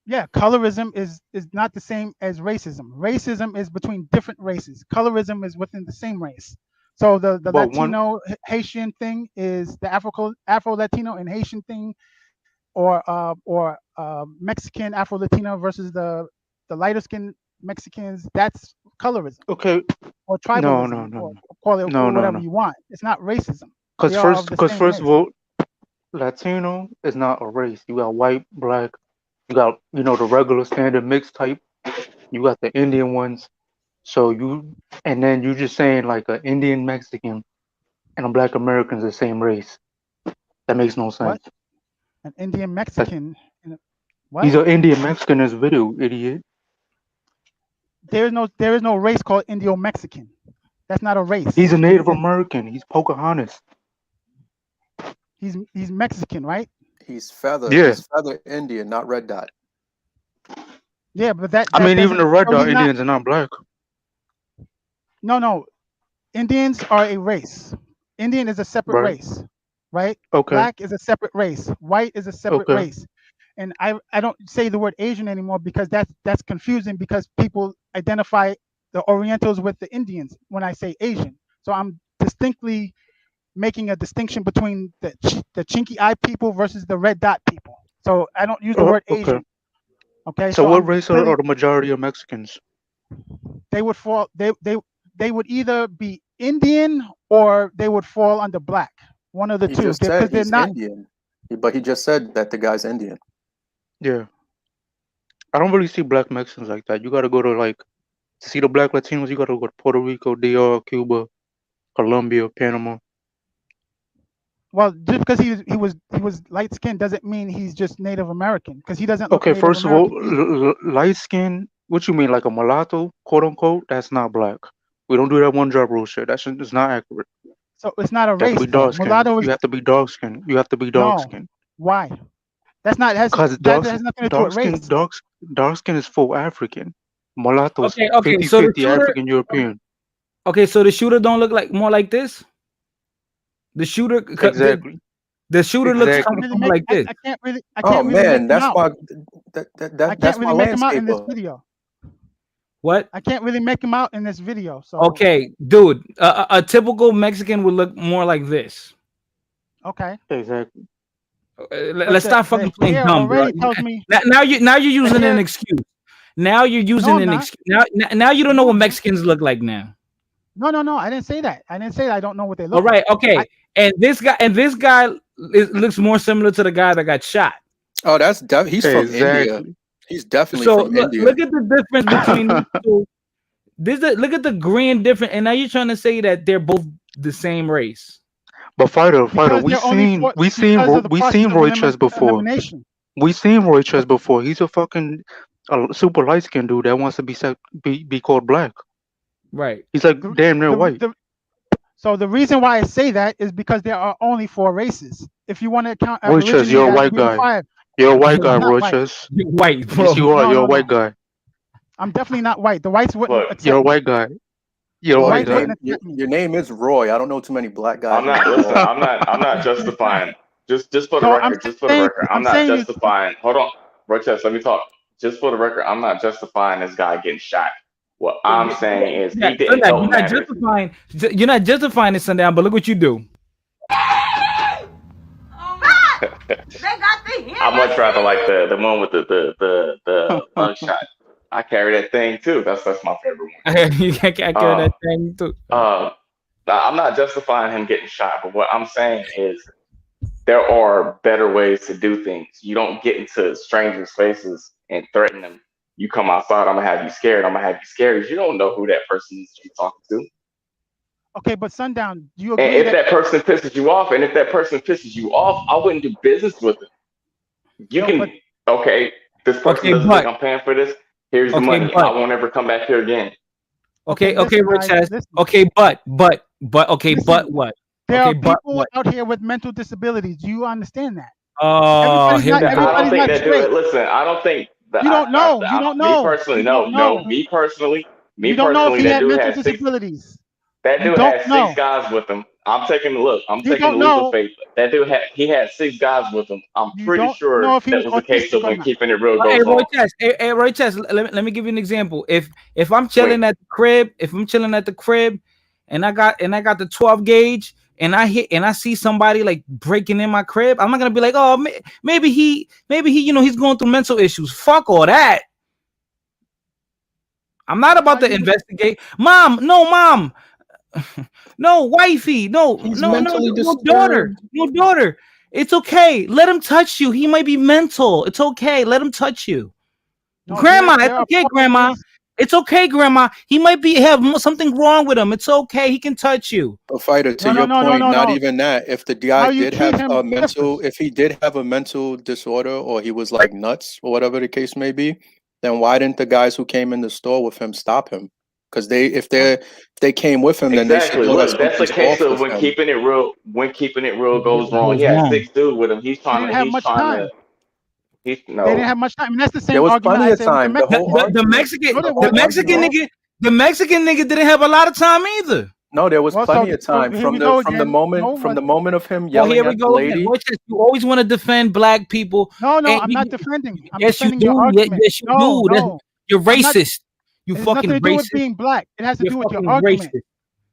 Yeah, colorism is not the same as racism. Racism is between different races. Colorism is within the same race. So the Latino Haitian thing is the Afro Latino and Haitian thing, or Mexican Afro Latino versus the lighter skinned Mexicans. That's colorism. Okay. Or tribalism. No. Or call it whatever you want. It's not racism. Because first of all, Latino is not a race. You got white, black. You got, the regular standard mixed type. You got the Indian ones. And then you just saying like an Indian Mexican and a black American is the same race. That makes no sense. What? An Indian Mexican. What? He's an Indian Mexican in this video, idiot. There is no race called Indio Mexican. That's not a race. He's a Native American. He's Pocahontas. He's Mexican, right? He's feather. Yeah. He's feather Indian, not red dot. Yeah, but that even the red dot Indians are not black. No. Indians are a race. Indian is a separate race, right? Okay. Black is a separate race. White is a separate race. And I don't say the word Asian anymore because that's confusing because people identify the Orientals with the Indians when I say Asian. So I'm distinctly making a distinction between the chinky eye people versus the red dot people. So I don't use the word Asian. Okay. So what race are the majority of Mexicans? They would fall. They would either be Indian or they would fall under black. One of the two. Because they're not Indian. But he just said that the guy's Indian. Yeah. I don't really see black Mexicans like that. You got to go to to see the black Latinos. You got to go to Puerto Rico, DR, Cuba, Colombia, Panama. Well, just because he was light skinned doesn't mean he's just Native American because he doesn't. Look Okay, Native first American. of all, light skin. What you mean, like a mulatto, quote unquote? That's not black. We don't do that one job rule shit. That shit is not accurate. So it's not a race. You have to be dark skin. You have to be dark skin. Why? That's not has because that has nothing to do with race. Dark skin is full African. Mulatto is 50-50 so African European. Okay, so the shooter don't look like more like this. The shooter exactly. The shooter looks more like this. I can't really. Make that's him why. out. I can't really make him out in this video. What? I can't really make him out in this video. So okay, dude, a typical Mexican would look more like this. Okay. Exactly. Let's stop fucking playing dumb, bro. Now you're using an excuse. Now you're using an excuse. Now you don't know what Mexicans look like now. No. I didn't say that. I didn't say that I don't know what they look. All right. like. Okay. And this guy it looks more similar to the guy that got shot. Oh, he's from India. Exactly. He's definitely So from India. look at the difference between these two. Look at the grand difference, and now you're trying to say that they're both the same race. But fighter, Because we they're only seen for, because of the process of Roy Chess before. elimination. We seen Roy Chess before. He's a fucking super light skinned dude that wants to be called black. Right. He's like damn near white. So the reason why I say that is because there are only 4 races. If you want to count Roy Chess, Aborigines, you're a there has to white be guy. 5. You're a white guy, I'm not Roy white. Chess. You're white, bro. Yes, you are. No, You're a no, white no. guy. I'm definitely not white. The whites wouldn't Look, accept You're a me. white guy. You're a The white whites guy. wouldn't accept me. Your name is Roy. I don't know too many black guys. I'm not. Listen, I'm not justifying. Just for the So I'm record. Just for the saying, record. I'm I'm not saying justifying. Hold on, Rochester. Let me talk. Just for the record, I'm not justifying this guy getting shot. What I'm saying is he didn't Sundown, help matters. You're not justifying this, Sundown, but look what you do. I much rather like the one with the mug shot. I carry that thing too. That's my favorite one. You can't carry that thing too. I'm not justifying him getting shot, but what I'm saying is there are better ways to do things. You don't get into strangers' faces and threaten them. You come outside, I'm gonna have you scared. I'm gonna have you scared. You don't know who that person is you're talking to. okay, but Sundown, do you And agree if that person pisses you off, I wouldn't do business with them. You can, okay, this person doesn't think I'm paying for this. Here's the money. I won't ever come back here again. Okay, listen, Rich guys, says. Okay, but what? There Okay, are but people what? out here with mental disabilities. Do you understand that? Oh, I don't think not they do straight. it. Listen, I don't think that. You don't know. You don't know. Me personally, You don't no. know. Me personally, You don't know if he that had dude mental had 6. disabilities. That You dude don't had 6 know. guys with him. I'm taking a look. I'm You taking don't the leap of know. faith. That dude had 6 guys with him. I'm You pretty don't sure know if he that was was a case autistic of or when not. keeping it real Hey, goes on. Roy Chess, let me give you an example. If I'm chilling at the crib, and I got the 12 gauge, and I see somebody like breaking in my crib, I'm not gonna be like, oh, maybe he, he's going through mental issues. Fuck all that. I'm not about to investigate. Mom, no, wifey, no, daughter, no, daughter. It's okay. Let him touch you. He might be mental. It's okay. Let him touch you. No, Grandma, there it's are okay, Grandma. ways. It's okay, Grandma. He might have something wrong with him. It's okay. He can touch you. But fighter, to your point, not even that. If the How guy you did treat have him a mental, differs. if he did have a mental disorder, or he was like nuts, or whatever the case may be, then why didn't the guys who came in the store with him stop him? Because if they came with him, then they should Exactly. know that Look, that's the something's case off of with when him. keeping it real. When keeping it real goes wrong. Goes He had wrong. 6 dudes with him. They didn't have much time. They didn't have much time. And that's the There same was argument plenty I of say with the time. The Mexican. whole argument. The Mexican nigga didn't have a lot of time either. No, there was Well, plenty of so time here from we the go from the again. moment No, from the moment of him Oh, yelling here we at the go again. lady. Roy Chess, you always want to defend black people. No, and I'm you- not defending. I'm yes, you defending your do. argument. Yes, you No, do. no. You're I'm not. racist. You It has fucking nothing to do with racist. being black. It has to You're do with your fucking argument. racist.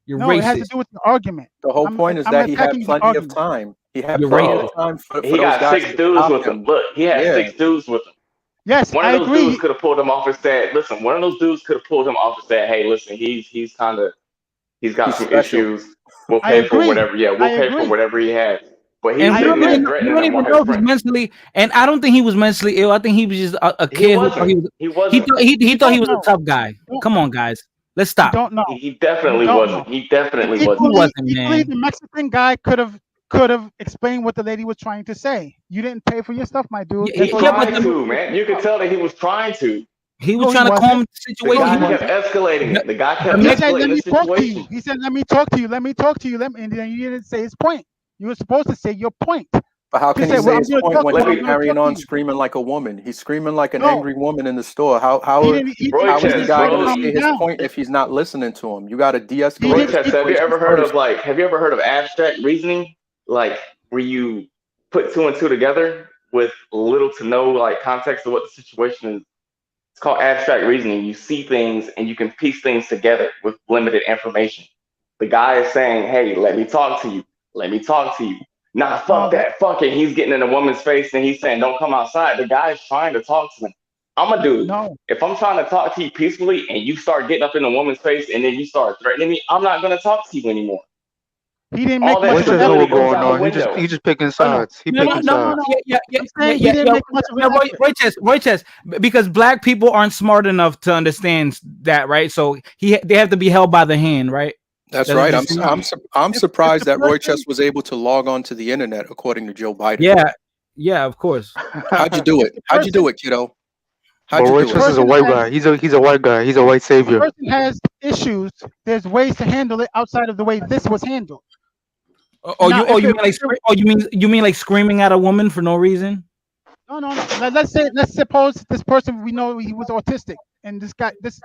You're No, it has to racist. do with your argument. The whole point is I'm that he had attacking the plenty of argument. time. He had You're plenty of racist. time for He those got guys 6 to dudes stop with him. him. Look, he had Yeah. 6 dudes with him. Yes, One of I those agree. dudes could have pulled him off and said, "Listen." One of those dudes could have pulled him off and said, "Hey, listen, he's got He's some special. issues. We'll I pay for agree. whatever. Yeah, we'll I pay for agree. whatever he has." But he's And we sitting don't there even threatening him while his know if he's friend. mentally. And I don't think he was mentally ill. I think he was just a He kid who thought wasn't. he was. He wasn't. He thought he don't was know. a tough guy. Don't- Come on, guys. Let's You stop. don't know. He You definitely don't wasn't. know. He definitely He wasn't. wasn't, Equally, man. the Mexican guy could have explained what the lady was trying to say. You didn't pay for your stuff, my dude. He So you tried didn't to, pay for man. your You could stuff. tell that he was trying to. He was No, he trying to wasn't. calm the The situation. guy he kept wasn't. escalating it. The guy kept He said, "Let escalating the me talk to you." situation. He said, "Let me talk to you. Let me talk to you." And then you didn't say his point. You were supposed to say your point. But how You can he said, "Well, say I'm his going to point talk to when you. Let I'm he's me. going to carrying talk to on you." screaming like a woman? He's screaming like an No, angry woman in the store. he didn't. He Roy How is the Chess, guy didn't going to bro. calm say him his down. point if he's not listening to him? You got to He Roy didn't. de-escalate Chess, have you situations ever heard first. of abstract reasoning? Like where you put 2 and 2 together with little to no context of what the situation is. It's called abstract reasoning. You see things and you can piece things together with limited information. The guy is saying, "Hey, let me talk to you. Let me talk to you." Nah, fuck that. Fuck it. He's getting in a woman's face and he's saying, "Don't come outside." The guy's trying to talk to him. I'm a dude. No, If I'm trying to talk to you peacefully and you start getting up in a woman's face and then you start threatening me, I'm not going to talk to you anymore. He didn't All make that much of an Royce know stability what effort. goes going out the on. window. He just picking No, no, sides. He No, no, picking no, no, no, no, sides. no. no. Yeah, yeah, I'm yeah, saying yeah, he yeah, didn't make much of an yeah. effort. Roy, because black people aren't smart enough to understand that, right? So they have to be held by the hand, right? That's That's what right. you're I'm saying? I'm If surprised the that Roy person, Chess was able to log on to the internet, according to Joe Biden. Yeah, yeah, of course. How'd you do if it? the How'd you do person, it, kiddo? But How'd you if do the it? Royce is a person white has, guy. He's a white guy. He's a white if the savior. person has issues, there's ways to handle it outside of the way this was handled. Now, You mean like you mean like screaming at a woman for no reason? no. Let's suppose this person, we know he was autistic, and this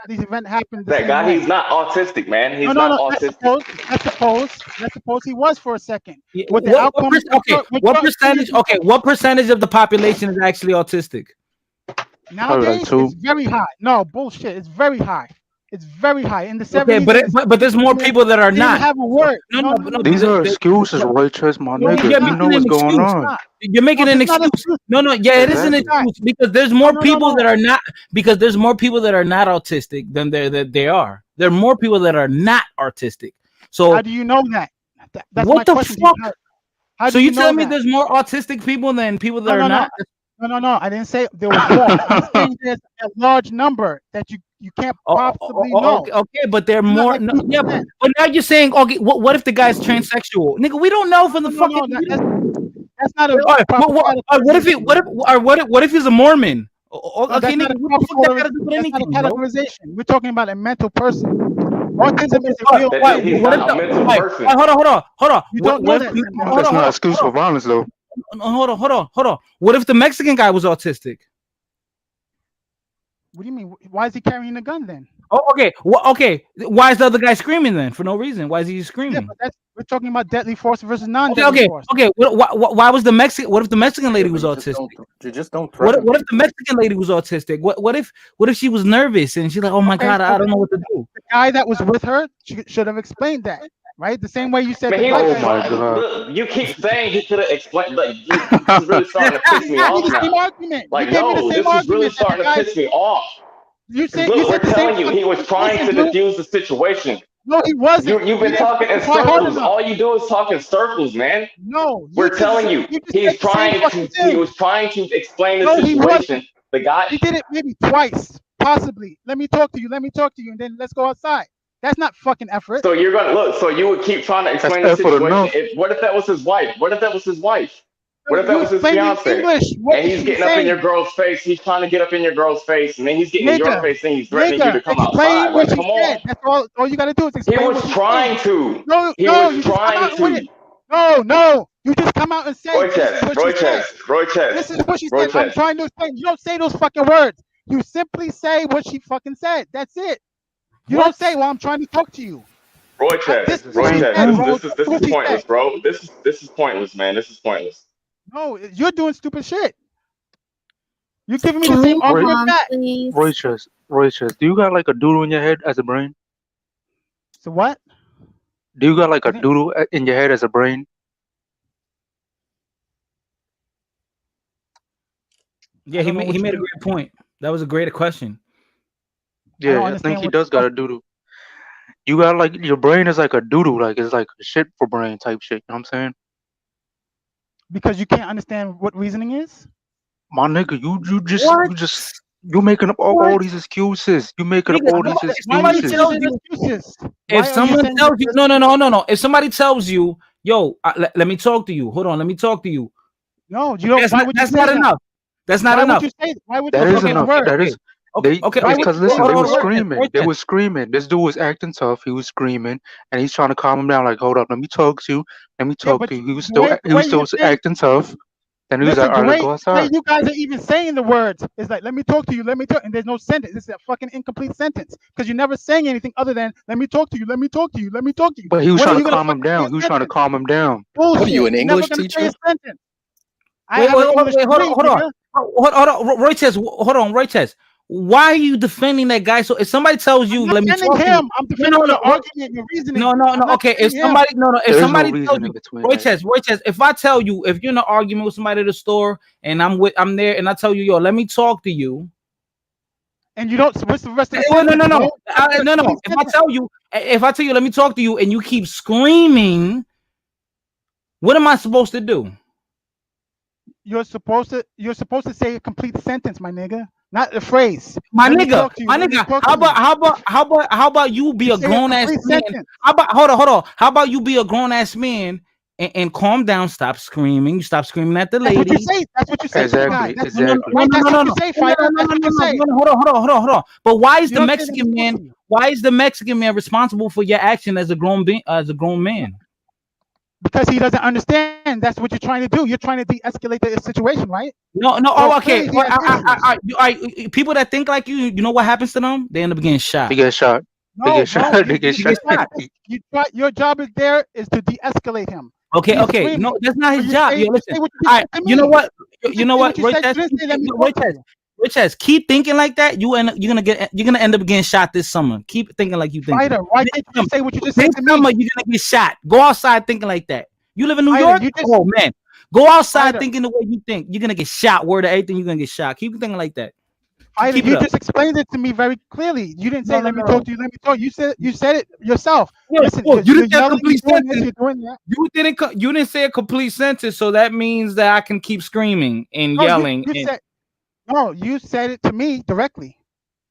event happened the That same guy, way. he's not autistic, man. He's No. not Let's autistic. suppose he was for a second. Yeah, What the outcome? okay, what percentage? Okay, what percentage of the population is actually autistic? Probably like Nowadays, 2. it's very high. No bullshit. It's very high. It's very high. In the Okay, 70s and the but there's more 60s, people that are they didn't not. have a word. No. These are excuses, Roy Chess, my No, nigga. You're You know making what's an going excuse. on. You're making an it's not an excuse. excuse. No, yeah, it is an Exactly. excuse because there's more people no. that are not because there's more people that are not autistic than they are. There are more people that are not artistic. So How do you know that? That's my what the question to you. fuck? How So do you you know tell me that? there's more autistic people than people that No, are no, no. not? No. I didn't say there was more. I'm saying there's a large number that you can't possibly know. Okay, but they're It's not more. like No, 2%. yeah, but now you're saying, okay, what if the guy's transsexual, nigga? We don't know from the fucking. That's not a All right, proper what if he? What if he's a Mormon? No, Okay, that's not nigga, a what proper the fuck that got to do with That's not a anything, bro? categorization. We're talking about a mental person. Autism is a All real right, thing. He's what if not the? a mental All right, person. hold on. You don't know that. That's not an excuse for violence, though. Hold on. What if the Mexican guy was autistic? What do you mean? Why is he carrying a gun then? Oh, okay. Okay. Why is the other guy screaming then? For no reason. Why is he Yeah, screaming? but we're talking about deadly force versus non-deadly force. Okay. Why was the Mexican? What if the Mexican lady was You autistic? just don't threaten What if the people. Mexican lady was autistic? What if she was nervous and she's like, oh my Okay, god, so I don't know what to do. the guy that was with her should have explained that, right? The same way you said Man, the he black was guy. my God. Look, you keep saying he could have explained. Like, this is really starting to piss You me gave me off the same now. argument. Like, You gave me the no, same this is really argument that the starting to guy. piss me off. You Because said look, we're the same telling you, he was fucking trying to person, dude. diffuse the situation. No, he wasn't. You've You been didn't talking in fucking try hard circles. enough. All you do is talk in circles, man. No, We're telling you, you just said the same fucking he thing. was trying to explain the No, he situation. wasn't. The guy, He did it maybe twice, possibly. Let me talk to you, and then let's go outside. That's not fucking effort. so you're gonna look. So you would keep trying to That's explain the effort situation. enough. What if that was his wife? What if that was his wife? What if that You was his explained in fiance? English what And he's she was getting up in your saying. girl's face. He's trying to get up in your girl's face, and then he's getting in your face and he's threatening you to come Explain outside. what Like, she come said. on. That's all you gotta do is He explain was what she's trying saying. to. No, He no, was you just come trying out with to. it. No. You just come out and say this is what she said. This is what she said. I'm trying to explain. You don't say those fucking words. You simply say what she fucking said. That's it. You don't say, well, I'm trying to talk to you. This is what she said, bro. This is pointless, bro. This is pointless, man. This is pointless. No, you're doing stupid shit. You're giving me Can the we same move argument on, back. please? Roy Chess, do you got like a doodle in your head as a brain? So what? Do you got like a doodle in your head as a brain? Yeah, he made a great point. That was a great question. Yeah, I think he does got a doodle. You got like your brain is like a doodle, like it's like a shit for brain type shit. You know what I'm saying? Because you can't understand what reasoning is? My nigga, you making up all these excuses. You making up all these excuses. If someone tells you, no. If somebody tells you, yo, let me talk to you. Hold on, let me talk to you. No, you don't. That's not enough. That's not enough. That is enough. That is. Because listen, they were screaming. They were screaming. This dude was acting tough. He was screaming, and he's trying to calm him down. Like, hold up, let me talk to you. Let me talk to you. He was still acting tough. Then he was like, all right, let's go outside. You guys are even saying the words. It's like, let me talk to you, and there's no sentence. It's a fucking incomplete sentence because you're never saying anything other than let me talk to you, let me talk to you, let me talk to you. But he was trying to calm him down. He was trying to calm him down. Bullshit. What are you, an English Never teacher? say a sentence. Wait, hold on. Roy Chess, hold on, Roy Chess. Why are you defending that guy? So if somebody tells you, let me talk to you. I'm defending your argument, your reasoning. No. Okay, if somebody, if somebody tells you, Roy Chess, if I tell you, if you're in an argument with somebody at the store and I'm there and I tell you, yo, let me talk to you. And you don't. What's the rest of the sentence? No. No. If I tell you, let me talk to you, and you keep screaming, What am I supposed to do? You're supposed to say a complete sentence, my nigga, not a phrase. My Let me nigga, talk to you. my Let me nigga. talk How to you. about how about you be You a say a grown ass complete man? sentence. How about hold on? How about you be a grown ass man and calm down? Stop screaming. You stop screaming at the That's what you lady. say. That's what you say to the guy. Exactly, That's exactly. right. That's what you say, fighter. That's what you say. Hold on. But why is You the don't say let me Mexican talk man? to you. Why is the Mexican man responsible for your action as a grown man? Because he doesn't understand. That's what you're trying to do. You're trying to de-escalate the situation, right? No. So Oh, okay. clearly he has issues. People that think like you know what happens to them? They end up getting shot. They get shot. They No, get bro. shot. They get shot. Your job is there is to de-escalate him. Okay. He's screaming. No, that's not his So job. Yo, you listen. say what you All just right. said to me. You know what? You You know what? you Roy said. Test. You didn't say let me talk to you. Roy Test. Keep thinking like that. You're gonna end up getting shot this summer. Keep thinking like you thinking. Fighter, why can't you just say what you just said This to me? summer you're gonna get shot. Go outside thinking like that. You live in New Fighter, York? you just Oh man. Go outside Fighter. thinking the way you think. You're gonna get shot. Word of everything, you're gonna get shot. Keep thinking like that. Fighter, Keep it you up. just explained it to me very clearly. You didn't say No. let me talk to you. Let me talk. You said it yourself. No, Listen, you you're didn't say a yelling. You're complete doing this. sentence. You're doing that. You didn't say a complete sentence, so that means that I can keep screaming and No, yelling. you said it to me directly.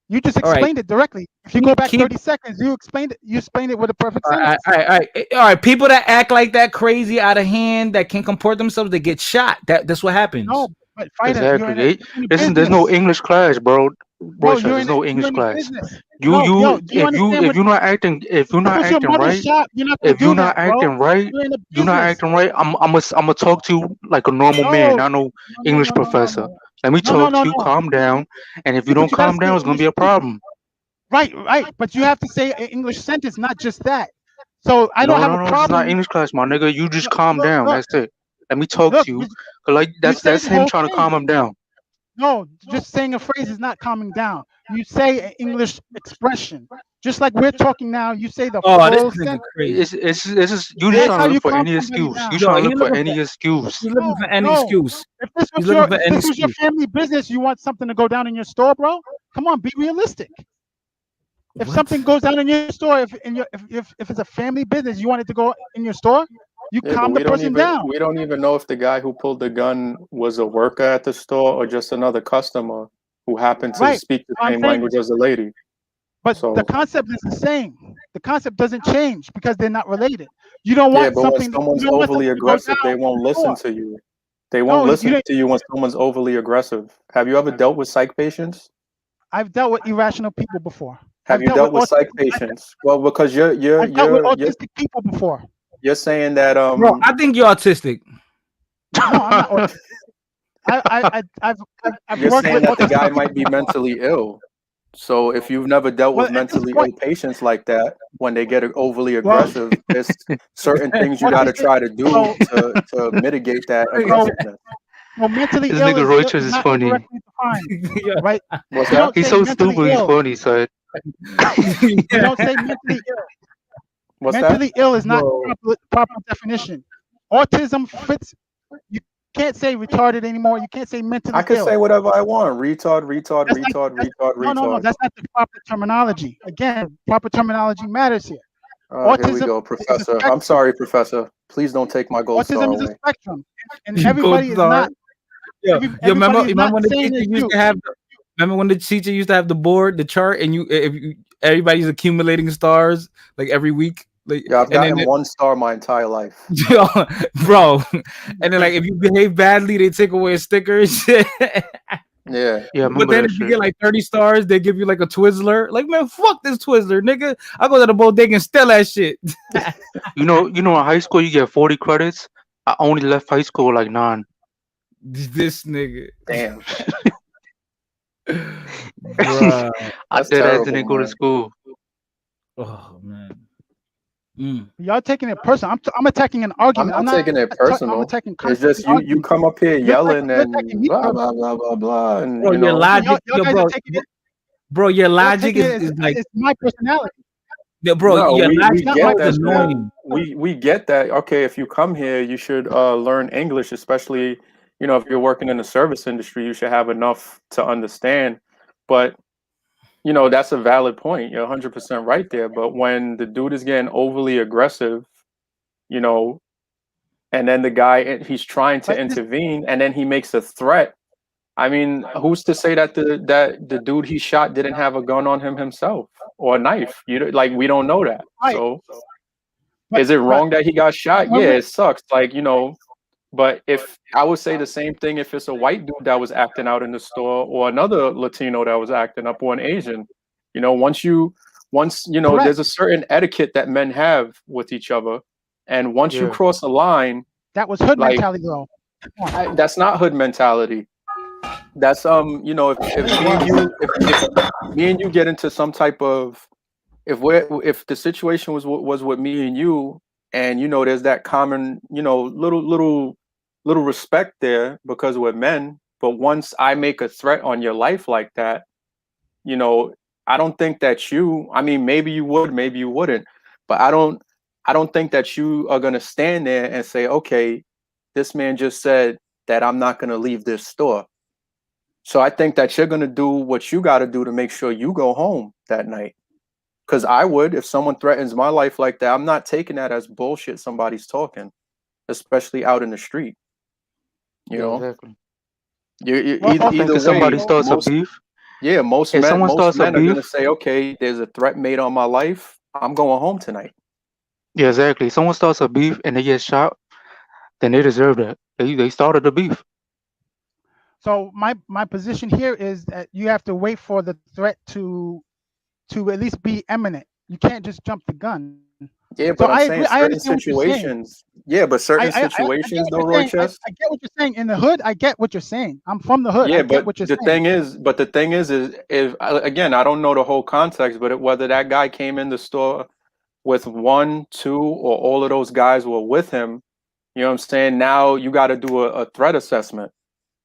You just All right. explained it directly. If you go back 30 seconds, you explained it. You explained it with a perfect sentence. All right. People that act like that crazy out of hand, that can't comport themselves, they get shot. That's what happens. No, but Fighter, you're in Exactly. a Listen, there's no business. English class, bro. Bro, There's no English you're in a class. business. No, do you understand If what? you're not acting If this was your mother's right, shop, you're not gonna if you're do not that, bro. acting right, You're in a you're not business. acting right. I'm gonna talk to you like a normal man, not no English professor. Let me talk to you. No. Calm down. And if you Yeah, but don't you gotta calm say down, it it's gonna English be a speaking. problem. Right. But you have to say an English sentence, not just that. So I don't have a No. It's not problem. English class, my nigga. You just calm down. Look, That's it. Let me talk look. to you. 'Cause like You say that's the him whole trying to thing. calm him down. No, just saying a phrase is not calming down. You say an English expression. Just like we're talking now, you say the Oh, this full nigga sentence. crazy. It's just you just That's trying how to you look for calm any somebody excuse. You down. trying to He look for looking any excuse. for any No. excuse. If this He's was looking your for any your excuse. family business, you want something to go down in your store, bro? Come on, be realistic. If something goes down in your store, if it's a family business, you want it to go in your store, you Yeah, but calm the person down. we don't even know if the guy who pulled the gun was a worker at the store or just another customer who happened to Right. speak the I'm same saying, language as the lady. but the So concept is the same. The concept doesn't change because they're not related. You don't yeah, want but when something. You someone's don't want overly something to go aggressive, down they in won't the listen store. to you. They won't No, you listen didn't. to you when someone's overly aggressive. Have you ever dealt with psych patients? I've dealt with irrational people before. Have I've you dealt with dealt with psych autistic. patients? Well, because I've dealt with autistic people before. you're saying that Bro, I think you're autistic. No, I'm not autistic. I've you're worked saying with that the autistic guy people might be before. mentally ill. So if you've never dealt Well, with at this mentally ill point, patients like that, when they get overly well, aggressive, there's certain things you got to autistic. try to do So, to mitigate that so, aggressiveness. so mentally This ill nigga is Roaches is not funny. correctly defined, right? What's You that? don't He's say so mentally stupid. He's ill. funny, son. You don't say mentally ill. What's that? Mentally ill is not Bro. proper definition. Autism fits. You can't say retarded anymore. You can't say I mentally can say ill. whatever I want. Retard, That's not. No. retard. That's not the proper terminology. Again, proper terminology matters here. Here we Autism go, is a Professor. I'm spectrum. sorry, Professor. Please don't take my gold star Autism is a away. spectrum, and Gold everybody is star. not. Yo, Everybody is remember not when the the same teacher as used you. to have remember when the teacher used to have the board, the chart, and everybody's accumulating stars like every week? Like Yeah, I've and then gotten 1 star my entire life. yo, bro. And then like if you behave badly, they take away a sticker and shit. Yeah. Yeah, I But remember then that if you shit. get like 30 stars, they give you like a Twizzler. Like, man, fuck this Twizzler, nigga. I go to the bodega and steal that shit. You know, in high school you get 40 credits. I only left high school with like 9. This nigga. Damn. Bruh. I That's dead ass terrible, didn't go to man. school. Oh man. Y'all taking it personal. I'm attacking an I'm argument. not taking it I'm personal. attacking It's concepts just and you arguments. come up here yelling You're attacking and me blah personally. blah blah blah blah, and Bro, you your know. logic, Y'all yo, guys bro, are taking it. bro, your Y'all logic taking is it like, it's my personality. yeah, bro, No, your we logic Not is my get that. personality. annoying. We get that. Okay, if you come here, you should learn English, especially if you're working in the service industry, you should have enough to understand. But that's a valid point. You're 100% right there. But when the dude is getting overly aggressive, you know, and then the guy, he's trying to But intervene, and then he makes a threat. I mean, who's to say that the dude he shot didn't have a gun on him himself or a knife? Like, we don't know that. right. So But is it wrong that he got shot? when Yeah, we it sucks. Like, but if I would say the same thing if it's a white dude that was acting out in the store, or another Latino that was acting up, or an Asian, once correct. there's a certain etiquette that men have with each other, and once you Yeah. cross a line, That was hood like, mentality, though. Come on. that's not hood mentality. That's if me and you if me and you get into some type of, if the situation was with me and you, and there's that common, little respect there because we're men. But once I make a threat on your life like that, I don't think that I mean, maybe you would, maybe you wouldn't, but I don't think that you are going to stand there and say, okay, this man just said that I'm not going to leave this store. So I think that you're going to do what you got to do to make sure you go home that night. Because I would, if someone threatens my life like that, I'm not taking that as bullshit somebody's talking, especially out in the street. Yeah, exactly. Either think if somebody starts a beef, most if men someone starts a are going to beef, say, okay, there's a threat made on my life, I'm going home tonight. yeah, exactly. If someone starts a beef and they get shot, then they deserve that. They started the beef. So my position here is that you have to wait for the threat to at least be imminent. You can't just jump the gun. Yeah, So but I'm I saying agree. I certain understand what you're saying. situations. Yeah, but certain I get situations, though, what Roy you're saying. Chess. I get what you're saying. In the hood, I get what you're saying. I'm from the hood. Yeah, I get but what you're the saying. thing is if again, I don't know the whole context, but whether that guy came in the store with 1, 2, or all of those guys were with him, you know what I'm saying? Now you got to do a threat assessment.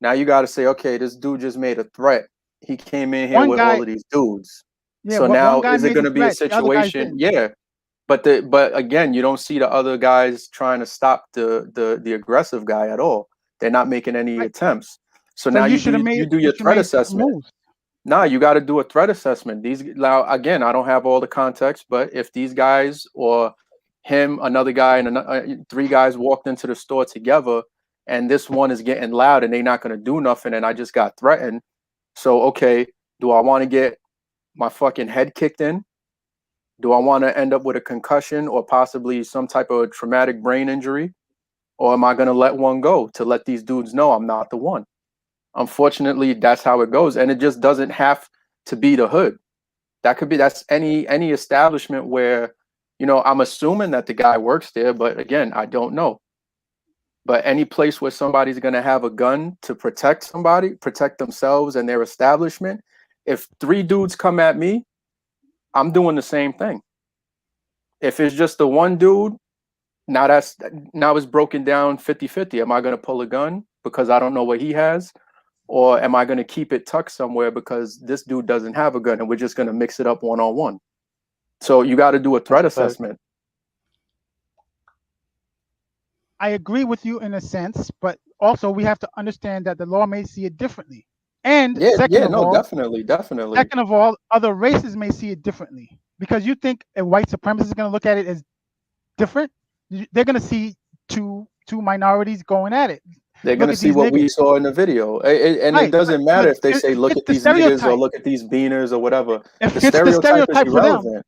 Now you got to say, okay, this dude just made a threat. He came in here One with all guy, of these dudes. yeah, So what one now guy is it made going the to be a threat. The other guys situation? didn't. Yeah. But again, you don't see the other guys trying to stop the aggressive guy at all. They're not making any Right. attempts. So So now you you should have do your threat made certain assessment. moves. Nah, you got to do a threat assessment. Now again, I don't have all the context, but if these guys or him, another guy, and 3 guys walked into the store together, and this one is getting loud and they're not going to do nothing, and I just got threatened. So okay, do I want to get my fucking head kicked in? Do I want to end up with a concussion or possibly some type of traumatic brain injury? Or am I going to let one go to let these dudes know I'm not the one? Unfortunately, that's how it goes. And it just doesn't have to be the hood. That's any establishment where, I'm assuming that the guy works there, but again, I don't know. But any place where somebody's going to have a gun to protect somebody, protect themselves and their establishment, if 3 dudes come at me, I'm doing the same thing. If it's just the one dude, now it's broken down 50-50. Am I going to pull a gun because I don't know what he has? Or am I going to keep it tucked somewhere because this dude doesn't have a gun and we're just going to mix it up one-on-one? So you got to do a threat assessment. I agree with you in a sense, but also we have to understand that the law may see it differently. And second of all, definitely. Second of all, other races may see it differently. Because you think a white supremacist is going to look at it as different, they're going to see two minorities going at it. They're going to see what we saw in the video. And Right, it doesn't but matter if they say, look at the these niggas or stereotype. look at these beaners or whatever. If The it's the stereotype is stereotype for them. irrelevant.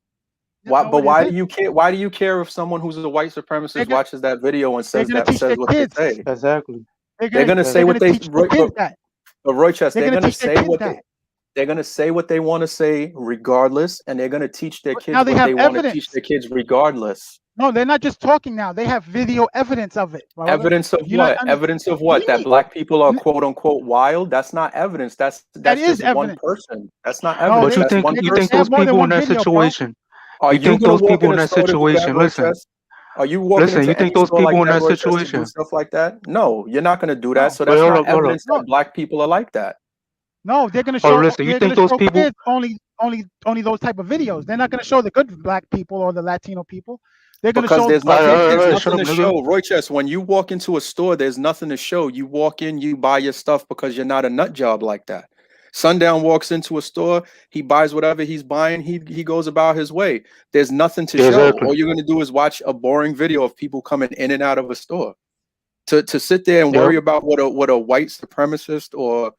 No, But it why isn't. do you care? Why do you care if someone who's a white supremacist watches that video and They're says going to teach their what they kids. say? Exactly. They're going to say what they. teach their kids that. But Roy Chess, They're they're going going to to teach their say kids what that. they're going to say what they want to say regardless, and they're going to teach their kids Now they what have they want to evidence. teach their kids regardless. No, they're not just talking now. They have video evidence of it. Brother. Evidence of what? Evidence of what? That black people are quote unquote wild? That's not evidence. That's is just one evidence. person. That's not No, evidence. But That's one you person. think those people in that situation? Are You you think going those to walk people in in a that store to do that, situation? Roy Listen, Chess? Are you walking you into think any those store like people in that, that Roy Chess, to do situation? stuff like that? No, you're not going to do that. No. So that's Hold not up, hold up. evidence that black people are like that. No, they're gonna Oh, show. listen, you They're think gonna those show people? kids only those type of videos. They're not gonna show the good black people or the Latino people. They're gonna Because show there's kids. nothing shut up, to nigga. show. Roy Chess, when you walk into a store, there's nothing to show. You walk in, you buy your stuff because you're not a nut job like that. Sundown walks into a store, he buys whatever he's buying, he goes about his way. There's nothing to show. Exactly. All you're gonna do is watch a boring video of people coming in and out of a store. To sit there and Yep. worry about what a white supremacist or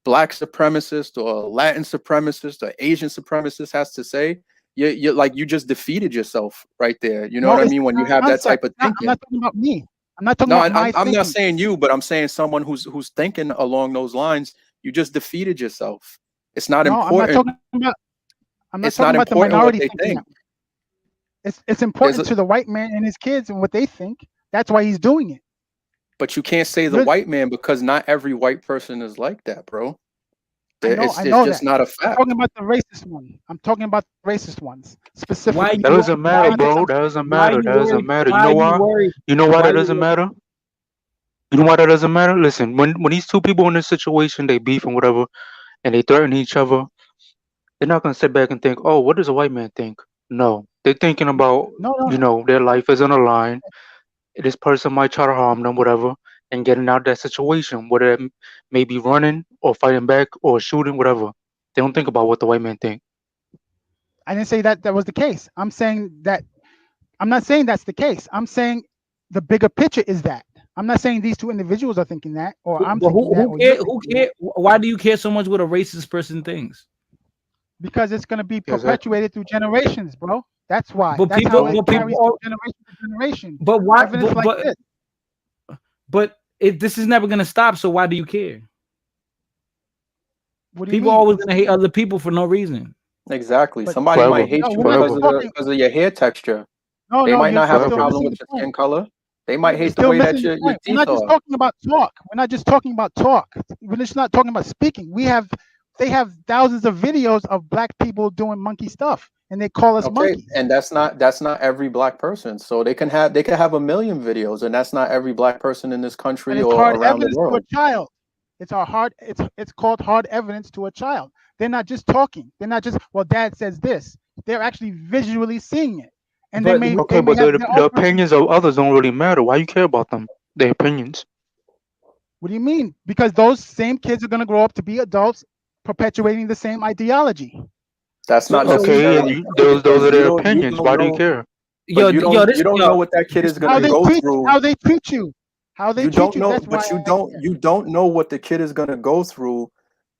black supremacist or Latin supremacist or Asian supremacist has to say, you like you just defeated yourself right there. You know No, what I it's mean? When you have that concept. type of I'm thinking. not talking about me. I'm not talking No, about my I'm not thinking. saying you, but I'm saying someone who's thinking along those lines. You just defeated yourself. It's not No, I'm not important. talking about. I'm not It's talking not about the important what minority they thinking think. that. It's important There's a, to the white man and his kids and what they think. That's why he's doing it. but you can't say the You're, white man because not every white person is like that, bro. It's I it's know just that. not a I'm fact. talking about the racist one. I'm talking about the racist ones Why specifically. That you doesn't matter, bro. That doesn't matter. That doesn't matter. You know why? You know why that doesn't matter? You know why that doesn't matter? Listen, when these two people in this situation, they beef and whatever, and they threaten each other, they're not gonna sit back and think, oh, what does a white man think? No, they're thinking about, No. their life is on the line. This person might try to harm them, whatever, and getting out of that situation, whether it may be running or fighting back or shooting, whatever. They don't think about what the white man think. I didn't say that was the case. I'm saying that. I'm not saying that's the case. I'm saying the bigger picture is that. I'm not saying these two individuals are thinking that, or I'm But thinking that, who or you're care? Who thinking care? that, Why do you care so much what a racist person thinks? because it's going to be Exactly. perpetuated through generations, bro. That's why. But That's how people, it but carries people, from generation to generation. but why? Evidence like this. But this is never gonna stop. So why do you care? What do you People mean? always gonna hate other people for no reason. Exactly. But Somebody Forever. might hate no, you we're not because just of Forever. talking. your hair texture. They No, might not you're have a still Forever. problem missing with the your point. skin color. They might You're hate the still way that missing the your point. We're teeth not just are. talking about talk. We're not just talking about talk. We're just not talking about speaking. They have thousands of videos of black people doing monkey stuff, and they call us Okay, monkeys. and that's not every black person. So they can have a million videos, and that's not every black person in this But country it's or hard around the evidence to a world. child. It's called hard evidence to a child. They're not just talking. They're not just, well, dad says this. They're actually visually seeing it, and But they Okay, may but have the, their the own personal. opinions of others don't really matter. Why you care about them? Their opinions. What do you mean? Because those same kids are going to grow up to be adults, perpetuating the same ideology. That's not Okay, and necessarily true those because are you their don't you opinions. don't Why do you know, care? but yo, yo, this you don't know yo, what that kid is How gonna they go treat through. you. How they You treat don't you. know, That's why but you I don't you don't know what the kid is gonna go through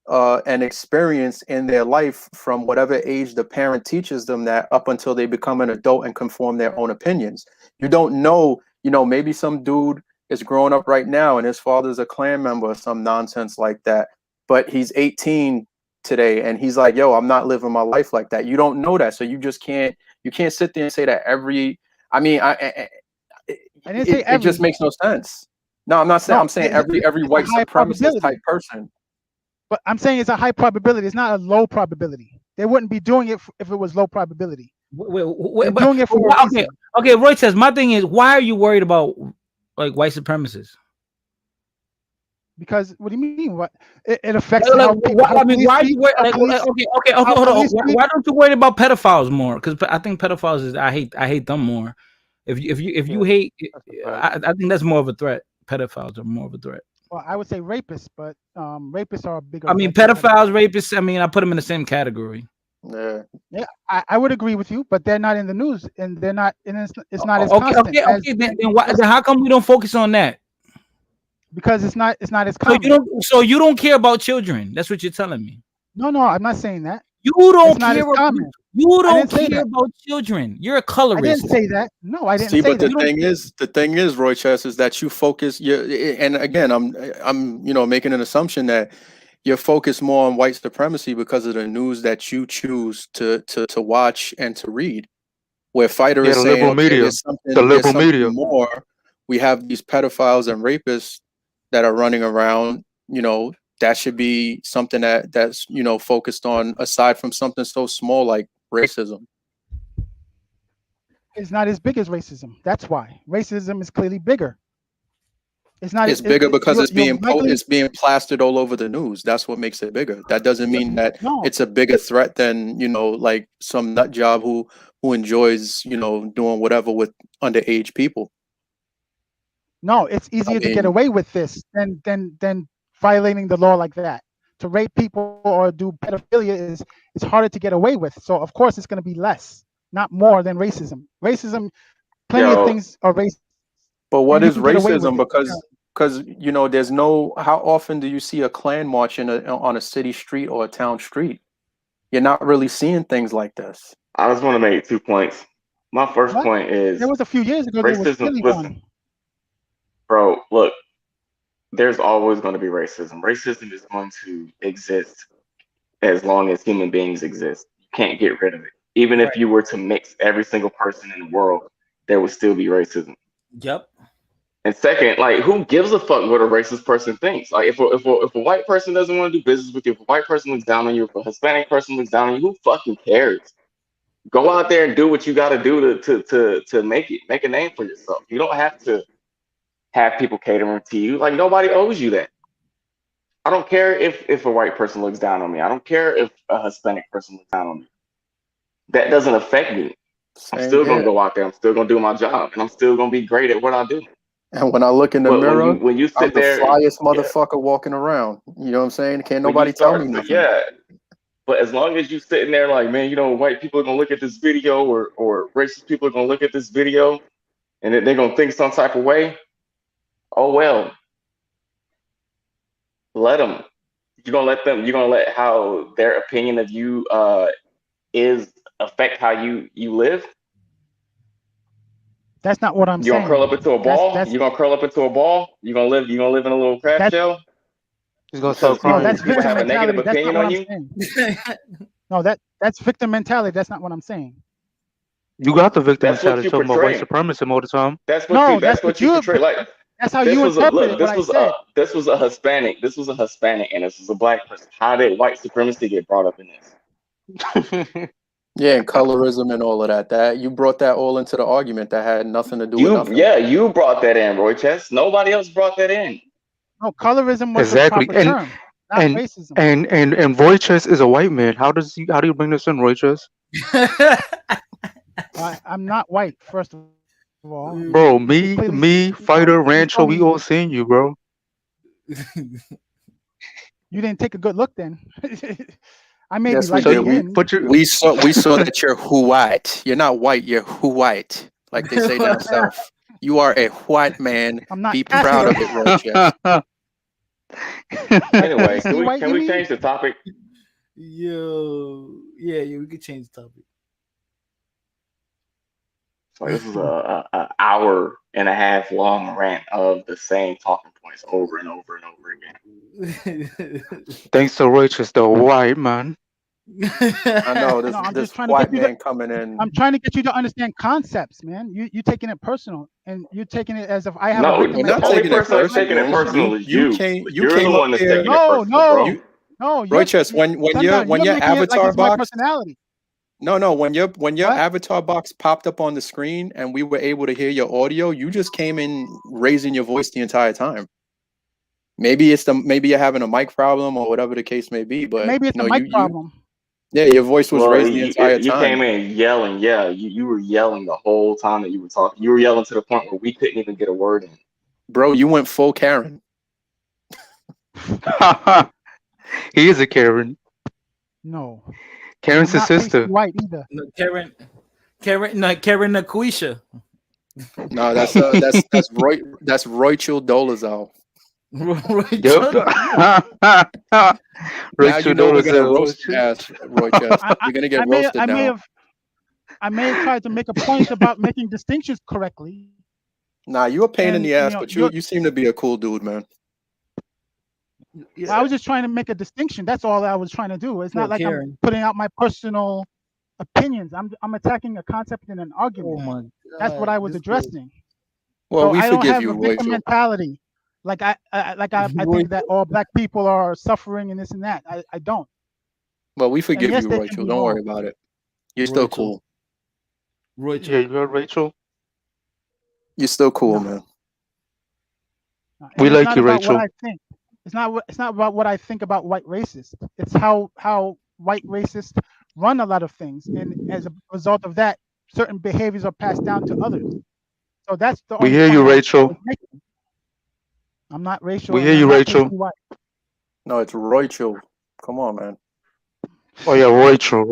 and experience in their life from whatever age the parent teaches them that up until they become an adult and can form their own opinions. You don't know, maybe some dude is growing up right now and his father's a Klan member or some nonsense like that, but he's 18 today and he's like, yo, I'm not living my life like that. You don't know that. So you can't sit there and say that I mean, I didn't say it just every. makes no sense. No, I'm not saying, No, I'm saying every it's a white high supremacist type probability. person. But I'm saying it's a high probability. It's not a low probability. They wouldn't be doing it if it was low probability. They're doing it for a okay, reason. okay. Roy says my thing is, why are you worried about like white supremacists? Because what do you mean? What it affects Like, how people, how I mean, police why are speak, you worried? how Like, police, okay, how hold on. police speak. Why don't you worry about pedophiles more? Because I think pedophiles is I hate them more. If you hate, I think that's more of a threat. Pedophiles are more of a threat. Well, I would say rapists, but rapists are a bigger I mean, threat than pedophiles. pedophiles, rapists. I mean, I put them in the same category. Yeah. Yeah, I would agree with you, but they're not in the news, and they're not, and it's not as Okay, constant as then how come we don't focus on that? because it's not as So common. you don't care about children. That's what you're telling me. No, I'm not saying that. You don't It's not care as about common. you I don't didn't say care that. about children. You're a I colorist. didn't say that. No, I didn't See, say but that. the thing is, Roy Chess, is that you focus. And again, I'm making an assumption that you're focused more on white supremacy because of the news that you choose to watch and to read. Where Fighter Yeah, is the saying, liberal okay, media. there's The liberal something media. more. We have these pedophiles and rapists that are running around. That should be something that's focused on aside from something so small like racism. It's not as big as racism. That's why racism is clearly bigger. It's not. It's bigger because You're likely it's being plastered all over the news. That's what makes it bigger. That doesn't mean that no. it's a bigger threat than like some nut job who enjoys doing whatever with underage people. No, it's easier to get mean, away with this than violating the law like that. To rape people or do pedophilia is it's harder to get away with. So of course it's going to be less, not more than racism. Racism, plenty of Yo, things are racist, but and what you is can get away with racism? it. Because because you know, there's no. How often do you see a Klan march on a city street or a town street? You're not really seeing things like this. I just want to make 2 points. My first What? point is There was a few years ago. There was racism. really Listen, one. bro, look, there's always going to be racism. Racism is going to exist as long as human beings exist. You can't get rid of it. Even if you were to mix every single person in the world, there would still be racism. Yep. And second, like, who gives a fuck what a racist person thinks? Like, if a white person doesn't want to do business with you, if a white person looks down on you, if a Hispanic person looks down on you, who fucking cares? Go out there and do what you got to do to make a name for yourself. You don't have to have people catering to you. Like, nobody owes you that. I don't care if a white person looks down on me. I don't care if a Hispanic person looks down on me. That doesn't affect me. I'm Same still gonna here. go out there. I'm still gonna do my job, and I'm still gonna be great at what I do. And when I look in the But mirror, when you I'm sit the there, flyest yeah, motherfucker walking around. You know what I'm saying? Can't when you nobody tell me start, nothing. yeah. But as long as you sitting there like, man, you know, white people are gonna look at this video, or racist people are gonna look at this video, and they're gonna think some type of way. Oh well, let them. You're gonna let them. You're gonna let how their opinion of you is affect how you live. That's not what I'm You're gonna curl up saying. into a ball. You're gonna curl up into a ball. You're gonna live. You're gonna live in a little craft That's shell He's gonna because start crying. that's people victim have a negative mentality. That's not opinion what on I'm you. saying. No, that's victim mentality. That's not what I'm saying. You got the victim That's what mentality you talking about white portray. supremacy all the time. That's what No, you. that's That's what what you you. portray. Like, That's how this you was a interpreted look. what I said. This was a Hispanic. This was a Hispanic, and this was a black person. How did white supremacy get brought up in this? Yeah, and colorism and all of that. That you brought that all into the argument that had nothing to do with nothing. You brought that in, Roy Chess. Nobody else brought that in. No, colorism was the Exactly. proper term, not And racism. and Roy Chess is a white man. How do you bring this in, Roy Chess? I'm not white, first of all. Bro, You could clearly me, Fighter, you Rancho, told we me all seen you, bro. you didn't take a good look then. I may be Yes, we light did. skinned. We saw that you're white. You're not white. You're white, like they say down south. You are a white man. I'm not Be proud of it, Roy. Anyway, See white, can you we mean? change the topic? Yo, yeah, we could change the topic. So this is a hour and a half long rant of the same talking points over and over and over again. Thanks to Roy Chess, the white man. I know No, I'm this just trying to white get you man coming in. I'm trying to get you to understand concepts, man. You taking it personal, and you're taking it as if I have No, a victim the only mentality. person that's taking it personal is you. You You're the came up one that's here. taking it personal, bro. No, Roy you're Chess, when sometimes your you're making it like avatar it's my box personality. No, when your What? avatar box popped up on the screen and we were able to hear your audio, you just came in raising your voice the entire time. Maybe you're having a mic problem or whatever the case may be, but Maybe it's a mic problem. yeah, your voice was Well, raised the entire you time. came in yelling. Yeah, you were yelling the whole time that you were talking. You were yelling to the point where we couldn't even get a word in. Bro, you went full Karen. He is a Karen. No. Karen's I'm his not sister. pasty white either. No, Karen Naquisha. No, that's Rachel Dolezal. Yep. Now Rachel you know we're gonna Dolezal. roast your ass, Roy Chess. You're gonna get roasted now. I may have tried to make a point about making distinctions correctly. Nah, you a pain in And, the ass, you know, but you seem to be a cool dude, man. I was just trying to make a distinction. That's all I was trying to do. It's not like Karen. I'm putting out my personal opinions. I'm attacking a concept in an argument. Oh my That's what I was this addressing. Well, So we I don't forgive have you, a victim Rachel. mentality. Like I think that all black people are suffering and this and that. I don't. Well, we And forgive yes, you, they can Rachel. be Don't worry wrong. about it. You're still Rachel. cool. Rachel. Yeah, you heard Rachel? You're still cool, man. And We it's like not you, about Rachel. what I think. It's not about what I think about white racists. It's how white racists run a lot of things, and as a result of that, certain behaviors are passed down to others. So that's the We only hear point you, I was Rachel. making. I'm not racial. We And hear I'm you, not Rachel. pasty white. No, it's Rachel. Come on, man. Oh yeah, Rachel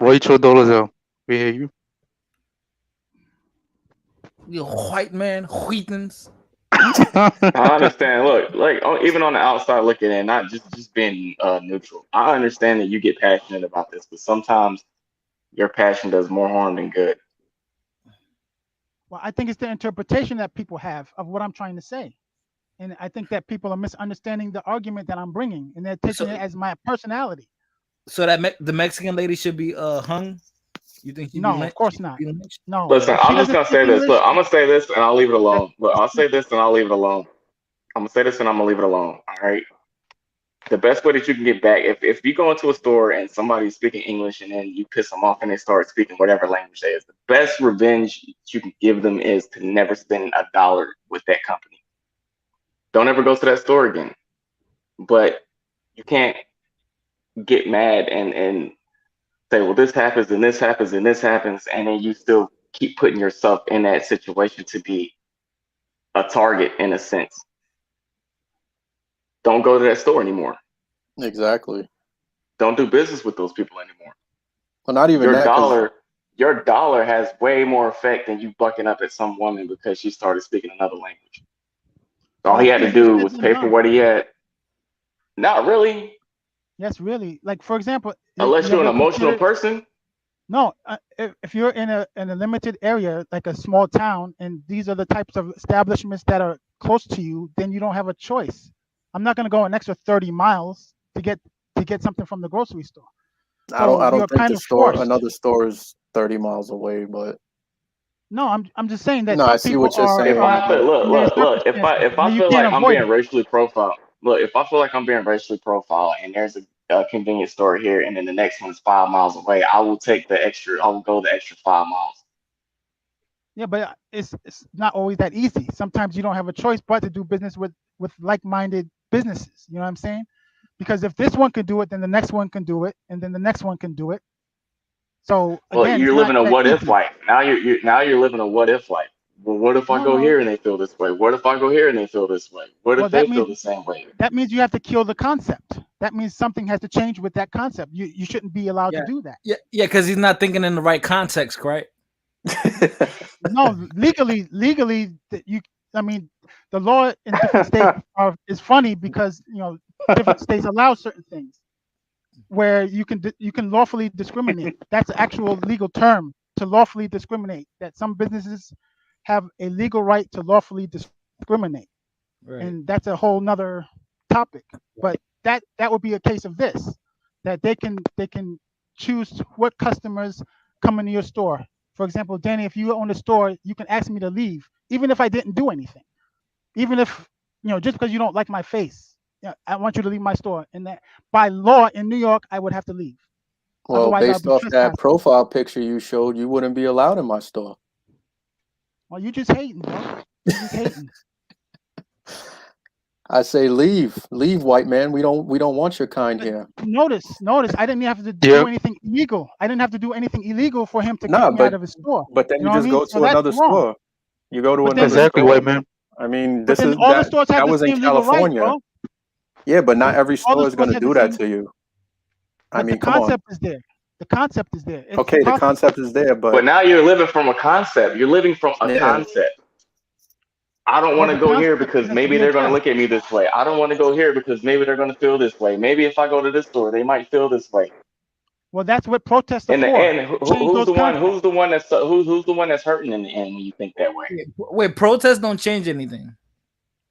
Dolezal. We hear you. You white man, wheatens. I understand. Look, like even on the outside looking in, not just being neutral. I understand that you get passionate about this, but sometimes your passion does more harm than good. Well, I think it's the interpretation that people have of what I'm trying to say. And I think that people are misunderstanding the argument that I'm bringing, and they're taking it as my personality. So that the Mexican lady should be hung. You think she'd be No, of lynched? course not. No, Listen, if she I'm just doesn't gonna speak say this. English, Look, I'm gonna say this and I'll leave it that's alone. Look, I'll say this and I'll leave it alone. I'm gonna say this and I'm gonna leave it alone. All right. The best way that you can get back, if you go into a store and somebody's speaking English and then you piss them off and they start speaking whatever language they is, the best revenge you can give them is to never spend $1 with that company. Don't ever go to that store again. But you can't get mad and say, well, this happens and this happens and this happens, and then you still keep putting yourself in that situation to be a target in a sense. Don't go to that store anymore. Exactly. Don't do business with those people anymore. Well, not even Your that, 'cause dollar has way more effect than you bucking up at some woman because she started speaking another language. All he that's had to easier do said was than pay for done. what he had. Not really, Yes, really. Like for example, unless you you're an ever emotional consider person. no, if you're in a limited area like a small town, and these are the types of establishments that are close to you, then you don't have a choice. I'm not going to go an extra 30 miles to get something from the grocery store. So I you're don't think kind the of store, forced. another store is 30 miles away, but No, I'm just saying that no, I some see people what you're are If I saying, are feel but look in their look look circumstances if where I you feel can't like I'm avoid being it. racially profiled, look, if I feel like I'm being racially profiled and there's a convenience store here and then the next one's 5 miles away, I will take the extra. I will go the extra 5 miles. Yeah, but it's not always that easy. Sometimes you don't have a choice but to do business with like-minded businesses. You know what I'm saying? Because if this one can do it, then the next one can do it, and then the next one can do it. So Well, again, it's you're not living a that what if easy. life. Now you're living a what if life. Well, what if I No, go no. here and they feel this way? What if I go here and they feel this way? What Well, if they feel the same way? that means you have to kill the concept. That means something has to change with that concept. You shouldn't be allowed to Yeah, do that. yeah, because he's not thinking in the right context, right? No, legally, you. I mean, the law in different states is funny because different states allow certain things where you can lawfully discriminate. That's an actual legal term, to lawfully discriminate. That some businesses have a legal right to lawfully discriminate, Right. and that's a whole nother topic. But that would be a case of this, that they can choose what customers come into your store. For example, Danny, if you own a store, you can ask me to leave, even if I didn't do anything. Even if just because you don't like my face, I want you to leave my store. And that by law in New York, I would have to leave. well, Otherwise, I'll based be off that trespassing. profile picture you showed, you wouldn't be allowed in my store. Well, you just hating, bro. You just hating. I say leave, white man. We don't want your kind here. Notice, I didn't have to Yeah. do anything illegal. I didn't have to do anything illegal for him to kick Nah, me out of his store. then You you know what I just mean? go So to that's another wrong. store. You go to But then, another store. I mean, but this then is all the stores have that the was in same legal right, California. bro. Yeah, but not every All the store is stores going to have the do that same. to you. I But the mean, come on. concept is there. The concept is there. It's Okay, the possible. concept is there, But but now you're living from a concept. You're living from a yeah, concept. I don't Well, want the to go here concept because has to maybe be they're going to addressed. look at me this way. I don't want to go here because maybe they're going to feel this way. Maybe if I go to this store, they might feel this way. Well, that's what protests are In the for. end, Change who's those the one? concepts. Who's the one that's who's the one that's hurting in the end when you think that way? Wait, protests don't change anything.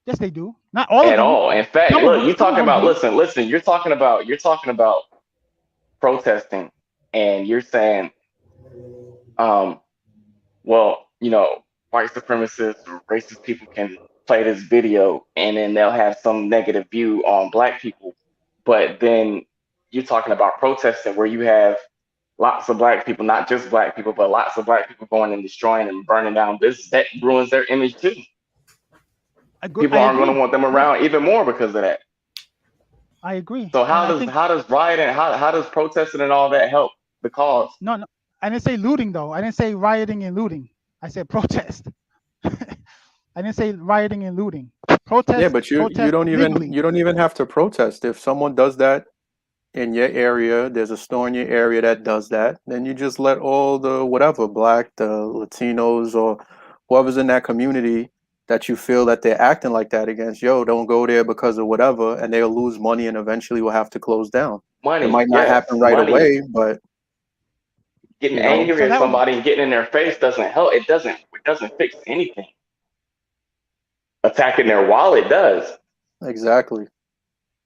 Yes, they do. Not all of At them. all. In fact, Some of look, them. you Some of talking them about do. listen. You're talking about protesting, and you're saying, um, well, white supremacists or racist people can play this video, and then they'll have some negative view on black people, but then you're talking about protesting where you have lots of black people, not just black people, but lots of black people going and destroying and burning down business. That ruins their image too. People I aren't going agree. to want them Yeah, around even more because of that. I agree. So And I think how does rioting, how does protesting and all that help the cause? no, no. I didn't say looting though. I didn't say rioting and looting. I said protest. I didn't say rioting and looting. yeah, Protest, but protest legally. you don't even have to protest. If someone does that in your area, there's a store in your area that does that, then you just let all the whatever, black, the Latinos or whoever's in that community that you feel that they're acting like that against, yo, don't go there because of whatever, and they'll lose money and eventually will have to close down. Money, It might not yes, happen right money. away, but Getting you know, angry at somebody and getting in their face doesn't help. It doesn't fix anything. Attacking their wallet does. exactly.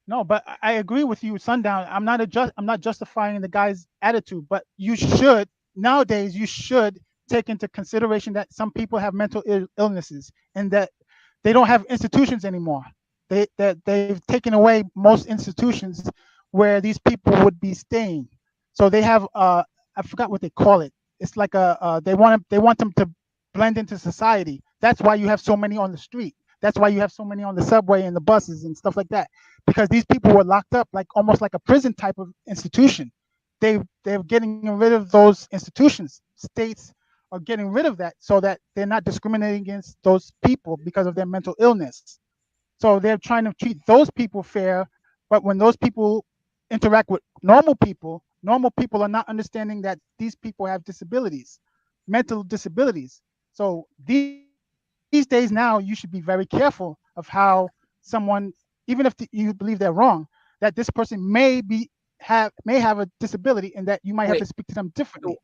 No, but I agree with you, Sundown. I'm not justifying the guy's attitude, but you should nowadays you should take into consideration that some people have mental illnesses and that they don't have institutions anymore. They've taken away most institutions where these people would be staying. So they have I forgot what they call it. It's like they want them to blend into society. That's why you have so many on the street. That's why you have so many on the subway and the buses and stuff like that, because these people were locked up like almost like a prison type of institution. They're getting rid of those institutions. States are getting rid of that so that they're not discriminating against those people because of their mental illness. So they're trying to treat those people fair, but when those people interact with normal people are not understanding that these people have disabilities, mental disabilities. So these days now, you should be very careful of how someone, even if you believe they're wrong, that this person may have a disability and that you might have Wait. to speak to them differently,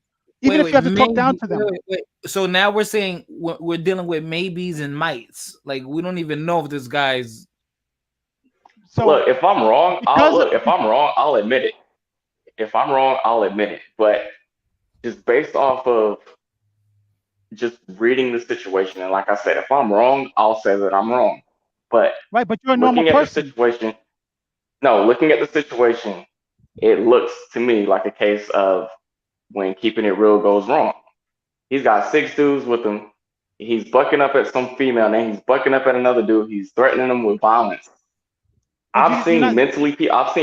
even if you have to talk down to them. Wait. So now we're saying we're dealing with maybes and mights. Like we don't even know if this guy's. So look, if I'm wrong, I'll admit it. If I'm wrong, I'll admit it. But just based off of just reading the situation, and like I said, if I'm wrong, I'll say that I'm wrong. But right, but you're a normal person. Looking at the situation, it looks to me like a case of when keeping it real goes wrong. He's got 6 dudes with him. He's bucking up at some female, then he's bucking up at another dude. He's threatening them with violence. I've seen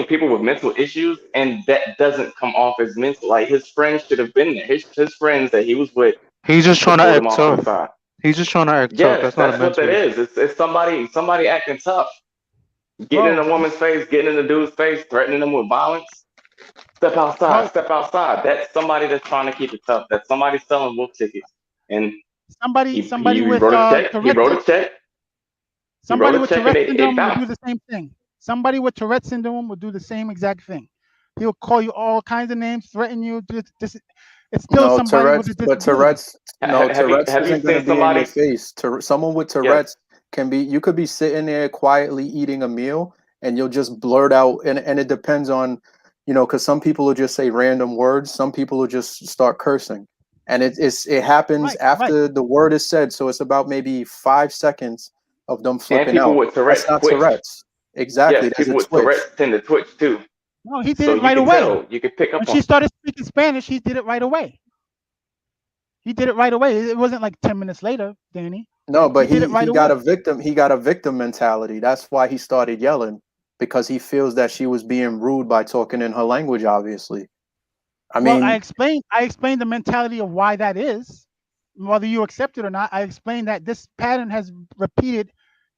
people with mental issues, and that doesn't come off as mental. Like his friends should have been there. His friends that he was with. He's just trying to pulled him act off to the tough. side. He's just trying to act tough. Yes, That's not a that's what mental that issue. is. It's somebody acting tough. Getting in a woman's face, getting in a dude's face, threatening them with violence. Step outside, step outside. That's somebody that's trying to keep it tough. That's somebody selling wolf tickets. And somebody he with wrote a check. He wrote a check. Somebody with and Tourette syndrome would bounced. do the same thing. Somebody with Tourette syndrome would do the same exact thing. He'll call you all kinds of names, threaten you. It's still No, somebody Tourette's, with a but disability. Tourette's have you isn't going to seen be in somebody? your face. Someone with Tourette's you could be sitting there quietly eating a meal and you'll just blurt out, and it depends on, because some people will just say random words. Some people will just start cursing. And it happens after the word is said. So it's about maybe 5 seconds of them flipping And people out. with Tourette's That's not twitch. Tourette's. Exactly. Yes, There's people a with twitch. Tourette's tend to twitch too. No, he did So it right you can away. tell. You can pick up When on. she started speaking Spanish, he did it right away. He did it right away. It wasn't like 10 minutes later, Danny. No, but he did it right away. got a victim. He got a victim mentality. That's why he started yelling, because he feels that she was being rude by talking in her language. Obviously, I explained the mentality of why that is, whether you accept it or not. I explained that this pattern has repeated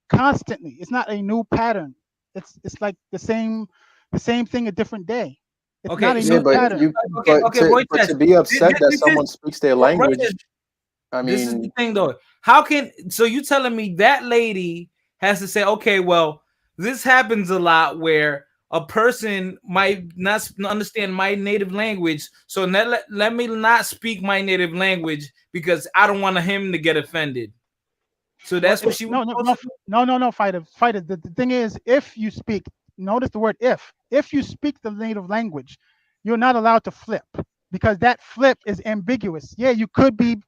constantly. It's not a new pattern. It's like the same thing a different day. It's not a new pattern. But to be upset that someone speaks their language, this is the thing though. So you telling me that lady has to say, okay, well, this happens a lot where a person might not understand my native language, so let me not speak my native language because I don't want him to get offended. So that's what she was. No, fighter. The thing is, if you speak, notice the word if you speak the native language, you're not allowed to flip, because that flip is ambiguous. Yeah, you could be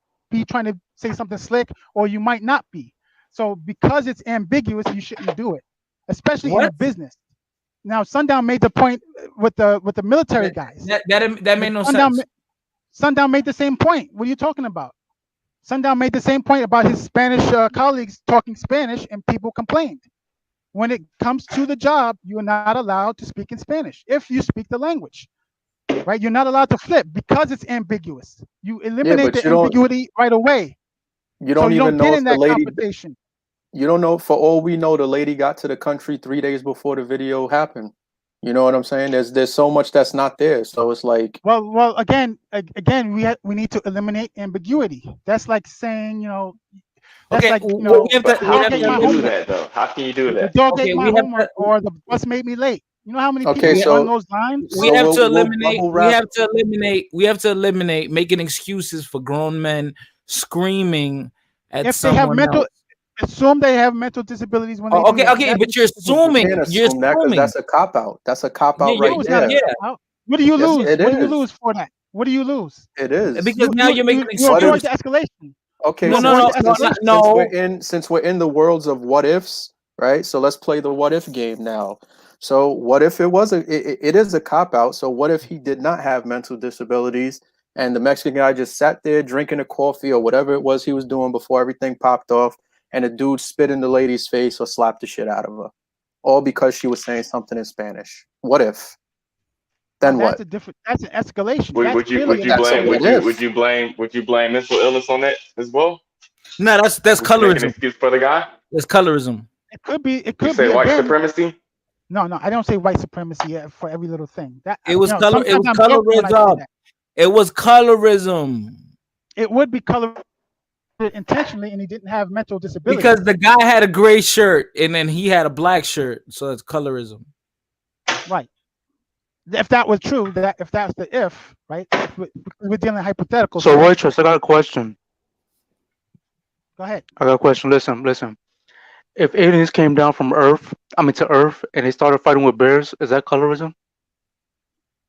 trying to say something slick, or you might not be. So because it's ambiguous, you shouldn't do it, especially in a business. Now, Sundown made the point with the military guys. That made no sense. Sundown made the same point. What are you talking about? Sundown made the same point about his Spanish colleagues talking Spanish, and people complained. When it comes to the job, you are not allowed to speak in Spanish if you speak the language, right? You're not allowed to flip because it's ambiguous. You eliminate the ambiguity right away. You don't even know if the lady. Competition. You don't know. For all we know, the lady got to the country 3 days before the video happened. You know what I'm saying? There's so much that's not there. So it's like, well, again, we need to eliminate ambiguity. That's like saying, That's Okay, like, we have But to. the We how dog have can ate to my you do eliminate. homework. that though? How can you do The that? dog ate Okay, my we have homework, to. or the bus made me late. You know how many Okay, people We, run so those lines? we so have to we'll eliminate. bubble We wrap. have to eliminate. We have to eliminate making excuses for grown men screaming at If they have someone mental, else. assume they have mental disabilities when they Oh, do okay, that. okay, That's but you're You assuming. can't You're assume that because assuming. that's a cop out. That's a cop Yeah, out right no, it's not a yeah, there. cop out. What do you Yes, lose? it What do you is. lose for that? What do you lose? It is. because now you're making You What avoid if? the excuses. escalation. Okay, You No, no, avoid no, the since no, since no, escalation. no. since we're in the worlds of what ifs, right? So let's play the what if game now. So what if it is a cop out? So what if he did not have mental disabilities and the Mexican guy just sat there drinking a coffee or whatever it was he was doing before everything popped off, and a dude spit in the lady's face or slapped the shit out of her, all because she was saying something in Spanish? What if? Now Then what? that's an escalation. Would, That's would you clearly would an you That's a blame escalation. what would you if. would you blame would you blame mental illness on that as well? No, that's Would you make an colorism. excuse for the guy? That's colorism. It You could say be white again. supremacy? No, I don't say white supremacy for every little thing. That It was color. It sometimes was I'm joking when I say colorism. that. It was colorism It would be color intentionally, and he didn't have mental because disabilities. the guy had a gray shirt and then he had a black shirt, so it's colorism. Right. If that was true, if that's the if, right? If we're dealing hypotheticals. So, waitress, I got a question. Go ahead. I got a question. Listen. If aliens came down from Earth, to Earth, and they started fighting with bears, is that colorism?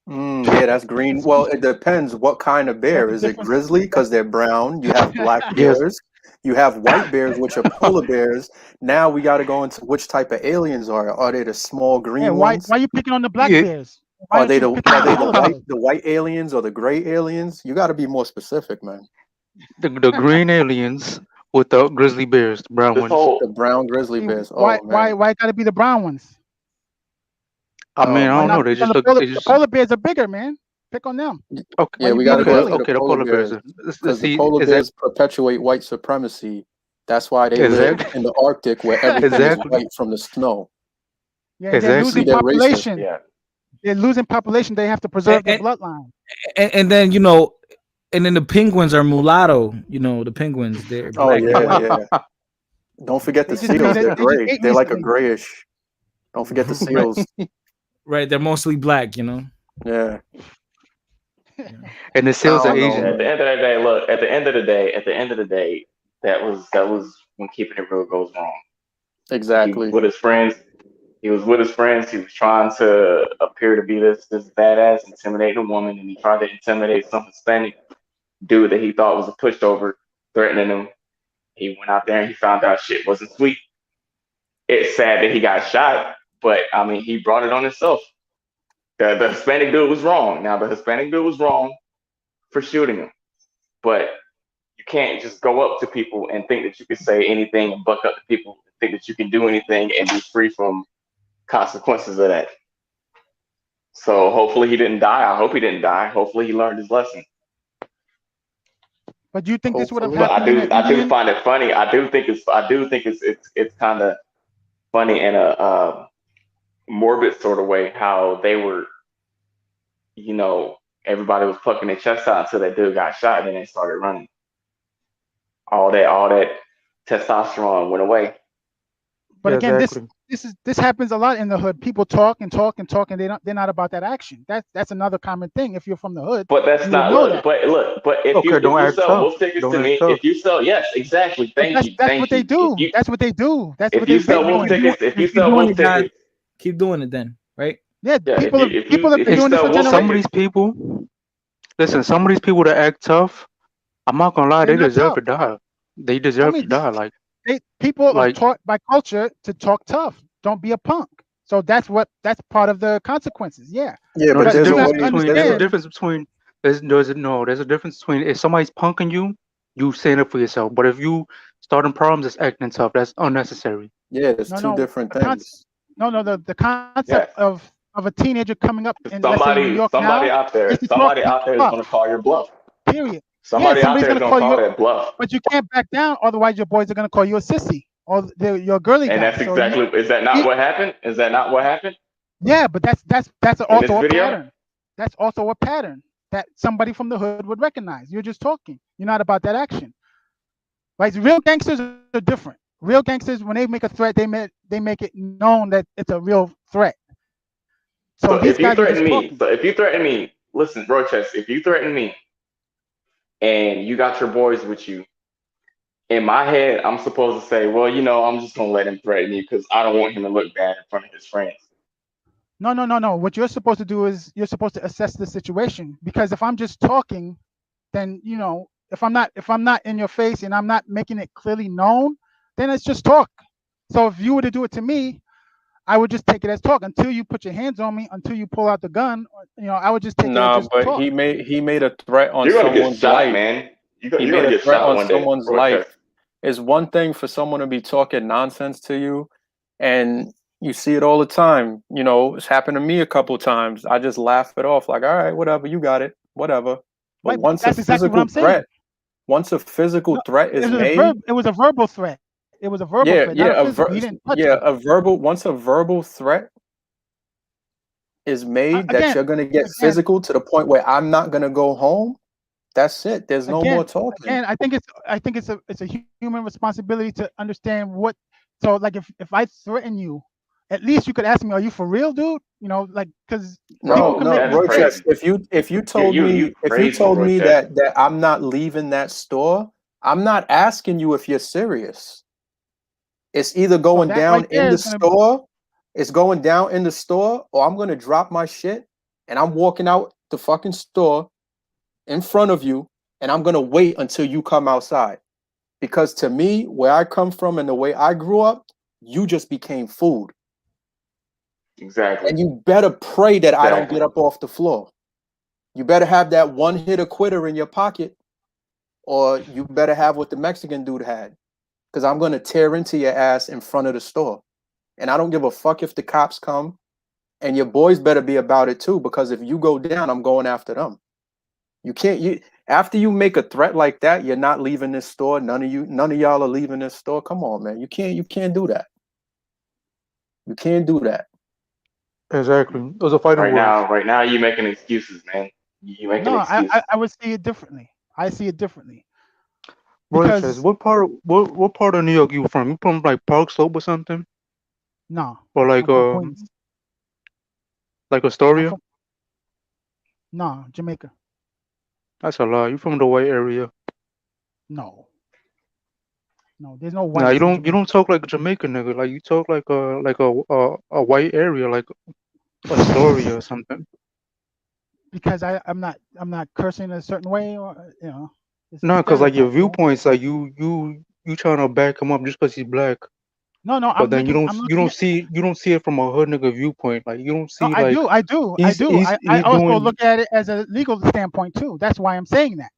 Yeah, that's green. Well, it depends what kind of bear. That's a Is it difference. grizzly because they're brown? You have black Yes, bears. You have white bears, which are polar bears. Now we got to go into which type of aliens are. Are they the small Yeah, green ones? why are you picking on the black yeah. bears? Why aren't you picking on the polar bears? the white aliens or the gray aliens? You got to be more specific, man. The green aliens with the grizzly bears, the brown This ones. whole The brown grizzly bears. Why Oh man. got to be the brown ones? I Oh Why don't not know. man. They pick on just look. They the just polar bears are bigger, man. Pick on them. okay. Why Yeah, you we got being to a go bully? into the Okay, the polar polar bears. bears Let's because the see. polar Is that bears perpetuate white supremacy. That's why they live exactly? in the Arctic where everything is Exactly. white from the snow. Yeah, and they're You see losing Exactly. their racism. population. yeah. They're losing population. They have to preserve their bloodline. And then and then the penguins are mulatto. The penguins they're Oh black and yeah, white. yeah. Don't forget the They just made seals. it. They're They just gray. ate They're like a recently. grayish. Don't forget the Right, seals. right. They're mostly black. Yeah. And the I seals are don't know, At the Asian. end of the day, look. At the end of the day, that was when keeping it real goes wrong. He was Exactly. with his friends. He was with his friends. He was trying to appear to be this badass, intimidating a woman, and he tried to intimidate some Hispanic dude that he thought was a pushover, threatening him. He went out there and he found out shit wasn't sweet. It's sad that he got shot, but I mean, he brought it on himself. The Hispanic dude was wrong. Now, the Hispanic dude was wrong for shooting him, but you can't just go up to people and think that you can say anything and buck up to people, and think that you can do anything and be free from consequences of that. So hopefully he didn't die. I hope he didn't die. Hopefully he learned his lesson. But do you think this would have But happened in an I do Indian? find it funny. I do think it's kind of funny in a morbid sort of way how they were, everybody was plucking their chest out until that dude got shot, and then they started running. All that testosterone went away. But Yeah, again, exactly. this happens a lot in the hood. People talk and talk and talk, and they're not about that action. That's another common thing. If you're from the hood, But that's you would not know that. but if Okay, don't you act sell tough. wolf tickets Don't to act me, tough. if you sell yes, exactly. But Thank you, that's what thank they you. do. That's what they do. That's If what you they've sell been wolf doing. tickets, if you Keep sell doing wolf it, guys. tickets, Keep doing it then, right? Yeah, yeah, people have been if you doing this for sell wolf Some of generations. these people, listen. Some of these people that act tough, I'm not gonna lie, They're they not deserve tough. to die. They I deserve mean, to die. Like, people are like taught by culture to talk tough. Don't be a punk. So that's part of the consequences. Yeah, Yeah, no. but There's a but there's a you have difference to way. between. There's There's a a understand. difference between. There's a difference between if somebody's punking you, you stand up for yourself. But if you starting problems, that's acting tough. That's unnecessary. yeah. There's two No. different The concept. things. No. The yeah. concept of a teenager coming up in, let's say, New Somebody York somebody now out is there, to talk somebody out there is tough. gonna call your bluff. Period. Yeah, Somebody out somebody's there is gonna gonna call call you, that bluff. but you can't back down. Otherwise, your boys are gonna call you a sissy or your girly And guy. that's So exactly is that not you- what happened? Is that not what happened yeah, but that's in this also a video? pattern. That's also a pattern that somebody from the hood would recognize. You're just talking. You're not about that action. Right? Real gangsters are different. Real gangsters, when they make a threat, they make it known that it's a real threat. So So these if you guys were just threaten me, talking. listen, Rochester, if you threaten me and you got your boys with you, in my head, I'm supposed to say, well, I'm just gonna let him threaten you because I don't want him to look bad in front of his friends. No. What you're supposed to do is you're supposed to assess the situation, because if I'm just talking, then if I'm not in your face and I'm not making it clearly known, then it's just talk. So if you were to do it to me, I would just take it as talk until you put your hands on me, until you pull out the gun. I would just take it as Nah, just but talk. he made a threat on You're gonna get someone's shot, life. man. He You're made gonna a get threat shot on one day, someone's life. Rochester. It's one thing for someone to be talking nonsense to you, and you see it all the time. It's happened to me a couple times. I just laugh it off, like, all right, whatever, you got it, whatever. But Right, but that's exactly what I'm saying. once a physical No, threat it is was a made, it was a verbal threat. It was a verbal yeah, threat, not yeah, a physical. He didn't touch me. once a verbal threat is made that Again, you're gonna get again, physical to the point where I'm not gonna go home. That's it. There's no more talking. again. I think it's a human responsibility to understand what. So like if I threaten you, at least you could ask me, "Are you for real, dude?" Like because people No, can no, make That's mistakes. Roycheck. crazy. If you Yeah, told you me crazy, Rochester. that I'm not leaving that store, I'm not asking you if you're serious. It's either So going that down right in there the is gonna. store, it's going down in the store, or I'm gonna drop my shit and I'm walking out the fucking store in front of you, and I'm gonna wait until you come outside. Because to me, where I come from and the way I grew up, you just became food. Exactly. And you better pray that I don't Exactly. get up off the floor. You better have that one hitter quitter in your pocket, or you better have what the Mexican dude had. Because I'm gonna tear into your ass in front of the store. And I don't give a fuck if the cops come. And your boys better be about it too, because if you go down, I'm going after them. You can't you after you make a threat like that, you're not leaving this store. None of y'all are leaving this store. Come on, man. You can't do that. You can't do that. Exactly. Those are fighting words. Right now, you making excuses, man. You making No, excuses. I would see it differently. I see it differently Roy says, because what part of New York you from? You from like Park Slope or something? no, Or I'm from Queens. like I'm Astoria? from Jamaica. That's a lie. You from the white area. No, there's no Nah, whites in you Jamaica don't talk like a Jamaican nigga. Like you talk like a white area, like Astoria or something. because I'm not cursing a certain way, or it's a No, cause like your stereotype, right? viewpoints, like you trying to back him up just cause he's black. No, But then I'm looking at. you don't see it from a hood nigga viewpoint. Like you don't No, see like I do. I he's also doing look at it as a legal standpoint too. That's why I'm saying that.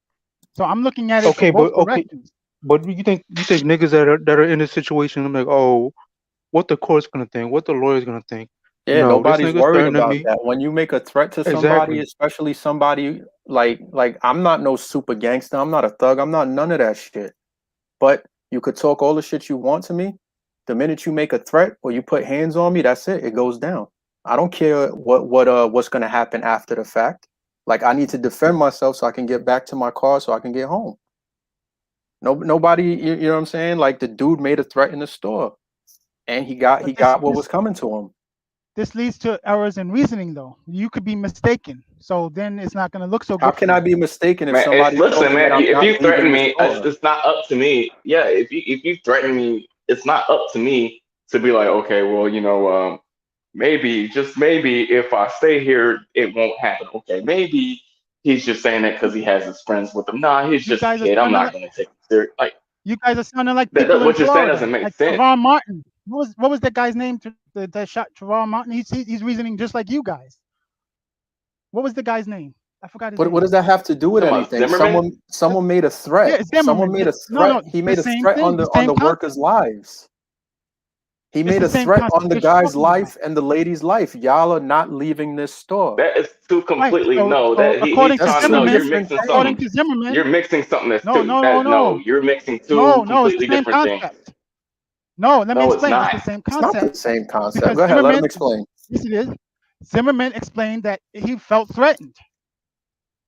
So I'm looking at it from okay, both okay, directions. but you think niggas that are in this situation, I'm like, oh, what the court's gonna think, what the lawyer's gonna think. Yeah, No, this nobody's nigga's worried threatening about me. that. When you make a threat to somebody, Exactly. especially somebody like I'm not no super gangster. I'm not a thug. I'm not none of that shit. But you could talk all the shit you want to me. The minute you make a threat or you put hands on me, that's it. It goes down. I don't care what's gonna happen after the fact. Like I need to defend myself so I can get back to my car so I can get home. Nobody, you know what I'm saying? Like the dude made a threat in the store, and he But got what was coming to him. this leads to errors in reasoning, though. You could be mistaken, so then it's not going to look so How good for can I you. be mistaken if Man, somebody told listen, me that man. I'm If not you leaving threaten the me, store? it's not up to me. Yeah, if you threaten me, it's not up to me to be like, okay, well, maybe just maybe if I stay here, it won't happen. Okay, maybe he's just saying that because he has his friends with him. Nah, he's You just a guys are kid. I'm sounding not like gonna take him serious. Like people in what you're saying Florida, doesn't make like sense. Trayvon Martin. What was that guy's name that shot Trayvon Martin? He's reasoning just like you guys. What was the guy's name? I forgot his What name. does that have to do with Talking about anything? Zimmerman. Someone made a threat. Yeah, Someone Zimmerman. made a No, threat. He the made a same threat thing, the on same the concept. workers' lives. He It's made the a same threat on concept the you're guy's talking about. life and the lady's life. Y'all are not leaving this store. That is too Right. completely So, no. so That he's according to That's trying to two know Zimmerman, you're different mixing according something. to things. Zimmerman, You're mixing something that's no, two no, no, that no. no, You're mixing two no. It's the completely same different things. concept. No, let me No, it's explain. It's not. the same It's not the concept same concept. because Go ahead, let him Zimmerman, explain. yes, it is. Zimmerman explained that he felt threatened.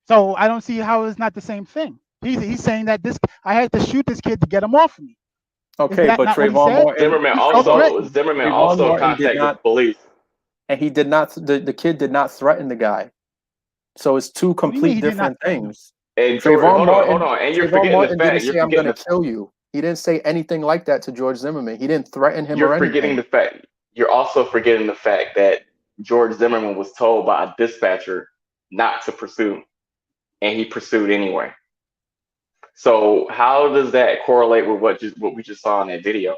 So I don't see how it's not the same thing. He's saying that I had to shoot this kid to get him off me. Okay, Is that but not what he Trayvon said? Martin, Zimmerman He felt threatened. Trayvon Martin did contacted not, police, and he did not. The kid did not threaten the guy. So it's two What do you mean complete he did not different threaten him? things. and George, Trayvon hold on, and you're Trayvon forgetting the Martin didn't fact. You're say, "I'm going forgetting to kill you." He didn't say anything like that to George Zimmerman. He didn't threaten him or you're forgetting anything. the fact. You're also forgetting the fact that George Zimmerman was told by a dispatcher not to pursue, and he pursued anyway. So how does that correlate with what we just saw in that video?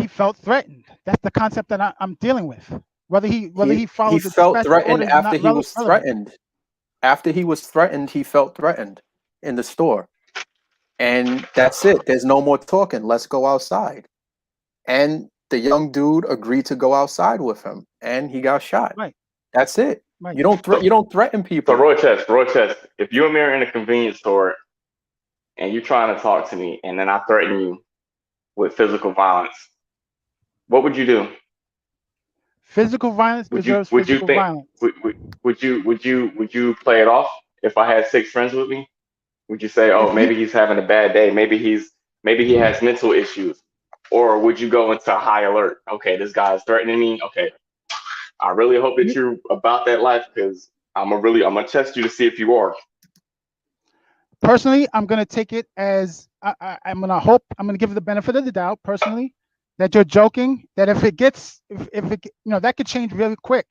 He felt threatened. That's the concept that I'm dealing with. Whether he followed the felt dispatcher's threatened orders is after not he was relevant. threatened. After he was threatened, he felt threatened in the store. And that's it. There's no more talking. Let's go outside. And the young dude agreed to go outside with him, and he got shot. Right. That's it. Right. You don't threaten people. So Roychester, if you and me are in a convenience store and you're trying to talk to me, and then I threaten you with physical violence, what would you do? Physical violence deserves physical violence. Would you play it off if I had 6 friends with me? Would you say, oh, maybe he's having a bad day, maybe he has mental issues, or would you go into high alert? Okay, this guy is threatening me. Okay, I really hope that you're about that life, because I'm gonna test you to see if you are. Personally, I'm gonna take it as I'm gonna give it the benefit of the doubt. Personally, that you're joking. That if it that could change really quick,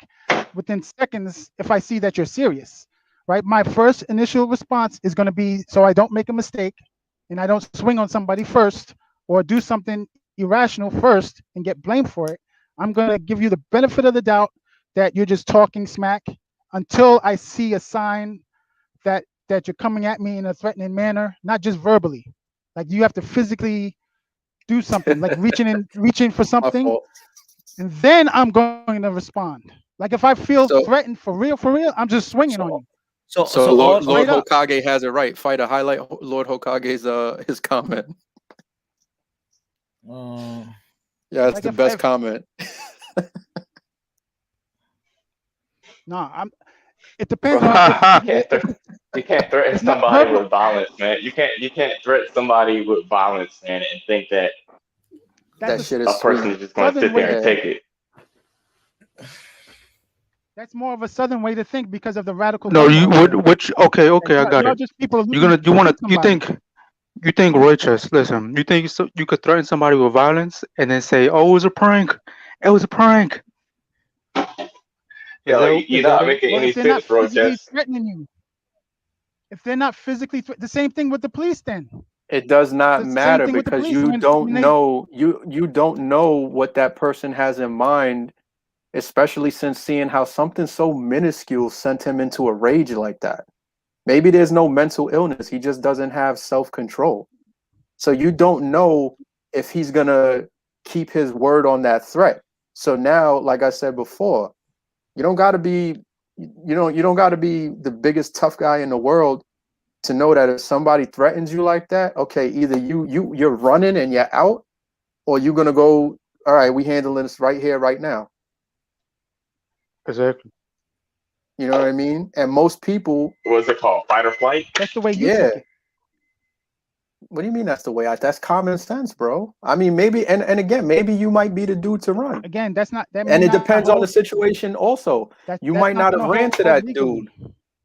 within seconds. If I see that you're serious, right? My first initial response is gonna be so I don't make a mistake, and I don't swing on somebody first or do something irrational first and get blamed for it. I'm gonna give you the benefit of the doubt that you're just talking smack until I see a sign that you're coming at me in a threatening manner, not just verbally. Like you have to physically do something, like reaching for something, and then I'm going to respond. Like if I feel threatened for real, I'm just swinging on you. So Lord Hokage has it right. Fighter, highlight Lord Hokage's his comment. Yeah, that's like the best comment. No, it depends on. You can't threaten somebody with violence, man. You can't threaten somebody with violence, man, and think that shit is a person is just going to sit there and take it. That's more of a southern way to think because of the radical. No, you which okay, I got it. Just people you think Roychester, listen, you think you could threaten somebody with violence and then say, "Oh, it was a prank. It was a prank." You're not making any sense, Roychester. Threatening you. If they're not physically the same thing with the police, then it does not matter because you don't know you don't know what that person has in mind, especially since seeing how something so minuscule sent him into a rage like that. Maybe there's no mental illness. He just doesn't have self-control. So you don't know if he's going to keep his word on that threat. So now, like I said before, you don't got to be the biggest tough guy in the world to know that if somebody threatens you like that, okay, either you're running and you're out, or you're going to go, all right, we handling this right here, right now. Exactly. You know what I mean? And most people, what's it called? Fight or flight? That's the way you take it. What do you mean that's the way? That's common sense, bro. I mean, maybe, and again, maybe you might be the dude to run. Again, that's not that. And it depends on the situation also. You might not have ran to that dude.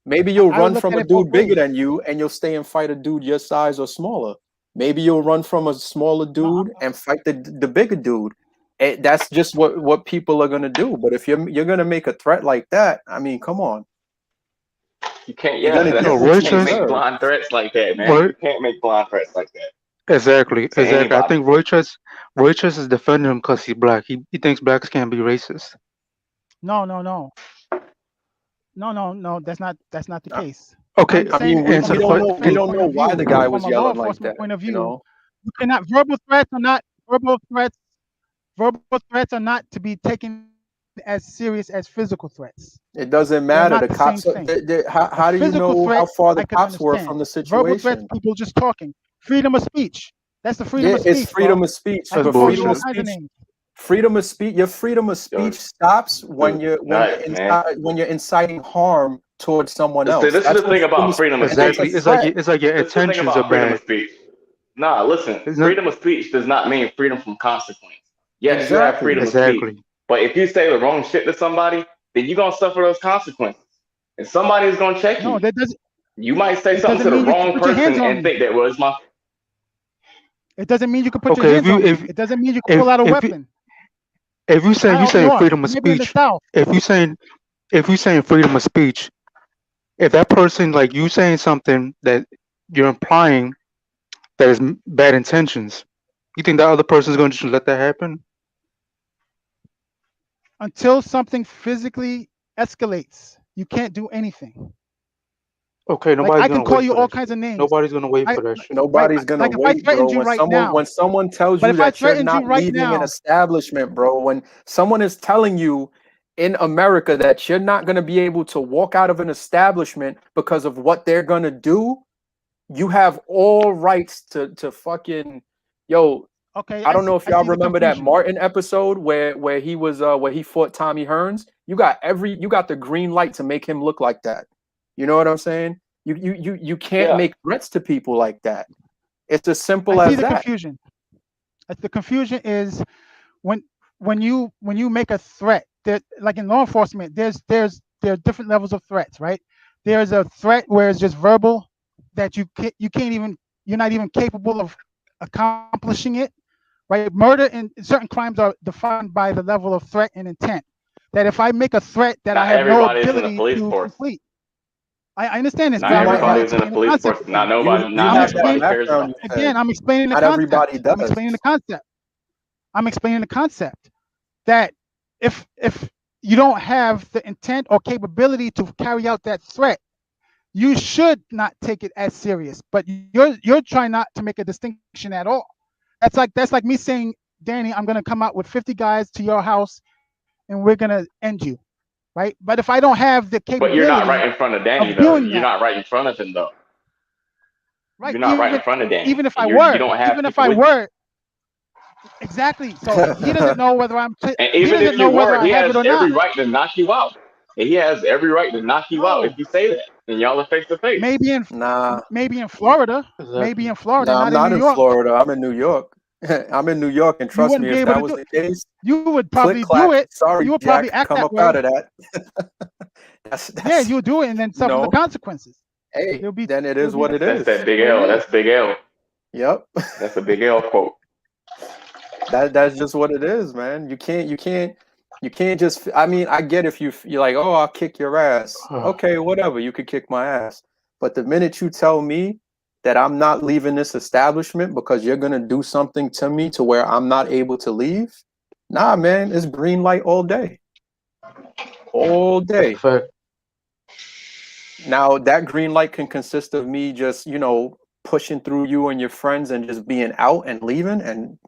Maybe you'll run from a dude bigger than you and you'll stay and fight a dude your size or smaller. Maybe you'll run from a smaller dude and fight the bigger dude. That's just what people are gonna do. But if you're gonna make a threat like that, I mean, come on. You can't. Yeah, you can't make blind threats like that, man. You can't make blind threats like that. Exactly. I think Roychester is defending him because he's black. He thinks blacks can't be racist. No. That's not the case. Okay, I mean, we don't know why the guy was yelling like that. Point of view, you know? You cannot verbal threats are not to be taken as serious as physical threats. It doesn't matter. The cops. How do you know how far the cops were from the situation? Verbal threats, people just talking. Freedom of speech. That's the freedom of speech. It's freedom of speech. But freedom of speech. Your freedom of speech stops when you're inciting harm towards someone See, else. this is That's the what thing about freedom of speech. Exactly. It's like your This is the thing intentions are about freedom of bad. speech. Nah, listen. It's not Freedom of speech does not mean freedom from consequence. Yes, you have exactly. freedom of speech, exactly. but if you say the wrong shit to somebody, then you're gonna suffer those consequences, and somebody's gonna check No, you. that doesn't. You might say It something doesn't to the mean you can wrong put your hands person on and me. think that well, it's my. It doesn't mean you can put your Okay, hands on me. It doesn't mean you can pull out a weapon. if you I saying don't know. freedom of Maybe in the speech, South. if you saying freedom of speech, if that person like you saying something that you're implying that is bad intentions, you think that other person is going to just let that happen? Until something physically escalates, you can't do anything. Okay, Like nobody's I can gonna call wait you for all that kinds shit. of names. Nobody's gonna wait I for that shit. right. Nobody's gonna Like if I wait, bro. threatened you right now, When someone tells but you if I that you're threatened you not right leaving an now, establishment, bro, when someone is telling you in America that you're not gonna be able to walk out of an establishment because of what they're gonna do, you have all rights to fucking yo. okay, I don't know if I y'all see the remember that confusion. Martin episode where he was where he fought Tommy Hearns. You got the green light to make him look like that. You know what I'm saying? You can't Yeah. make threats to people like that. It's as I simple see as the that. confusion. The confusion is when you make a threat. That like in law enforcement, there are different levels of threats, right? There's a threat where it's just verbal that you can't even you're not even capable of accomplishing it, right? Murder and certain crimes are defined by the level of threat and intent. That if I make a threat that I Not have no everybody is in the ability police to force. complete, I understand this, Not but You might I'm everybody have is in the explaining the police force. concept Not again. nobody. you Not I'm have that everybody explaining cares background. about. You said again. I'm explaining the not everybody concept. I'm does. explaining the concept. I'm explaining the concept that if you don't have the intent or capability to carry out that threat, you should not take it as serious. But you're trying not to make a distinction at all. That's like me saying, Danny, I'm gonna come out with 50 guys to your house and we're gonna end you, right? But if I don't have the But you're not right capability in front of Danny of though. doing You're that, not right in front of him though. right? You're not right in front of Danny, Even if and I you were, don't have even if people I with you. were, exactly. So he doesn't know whether And he even doesn't if you know whether were, I he have has it or not. every right to knock you out. And he has every right to knock you out if No, you say that. And y'all are face to face. Nah, maybe in Florida, Exactly. nah, I'm not in New not in York. Florida. I'm in New York. I'm in New York, and You trust wouldn't me, be if able that to was do the it. case, You would click probably do clack. it. Sorry, You would probably Jack, act come that up out way. of that. Yeah, That's you would do it and then you suffer the know. consequences. Hey, It'll be then it is what it That's is. that big what it L. is. That's big L. Yep. That's a big L quote. That's just what it is, man. You can't just. I mean, I get if you're like, oh, I'll kick your ass. Okay, whatever. You could kick my ass. But the minute you tell me that I'm not leaving this establishment because you're gonna do something to me to where I'm not able to leave, nah, man, it's green light all day, all That's a day. fact. Now that green light can consist of me just, pushing through you and your friends and just being out and leaving and,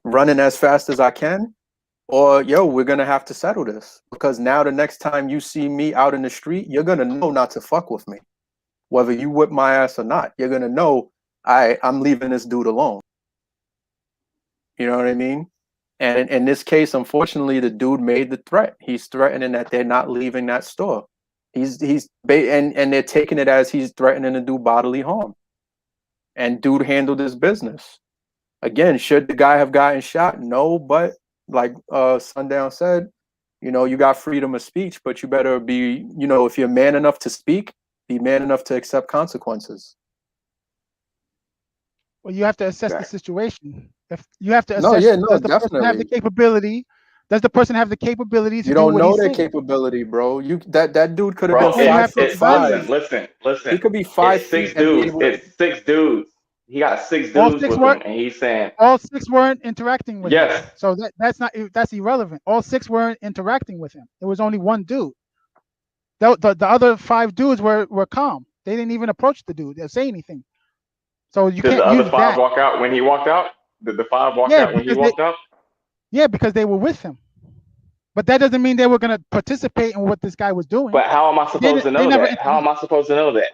running as fast as I can. Or, yo, we're going to have to settle this because now the next time you see me out in the street, you're going to know not to fuck with me. Whether you whip my ass or not, you're going to know I'm leaving this dude alone. You know what I mean? And in this case, unfortunately, the dude made the threat. He's threatening that they're not leaving that store. And they're taking it as he's threatening to do bodily harm. And dude handled his business. Again, should the guy have gotten shot? No, but like Sundown said, you got freedom of speech, but you better be, if you're man enough to speak, be man enough to accept consequences. Well, you have to assess the situation. If you have to No, assess, yeah, no, does the person have the definitely. capability? Does the person have the capability to You do don't what know he's their saying? capability, bro. That dude could have been Bro, That's why you have to it's 5'5". evaluate. listen. He could be It's 5 feet and be able to. it's six dudes. He got six All dudes six with were him, and he's saying, all six weren't interacting with him. yes. So that's irrelevant. All six weren't interacting with him. It was only one dude. The other five dudes were calm. They didn't even approach the dude or say anything. So you Did the can't other use five that. walk out when he walked out? Did the five walk Yeah, out when he because they walked out? because they were with him. But that doesn't mean they were going to participate in what this guy was doing. But how am I supposed to They know never that? How intervened. am I supposed to know that?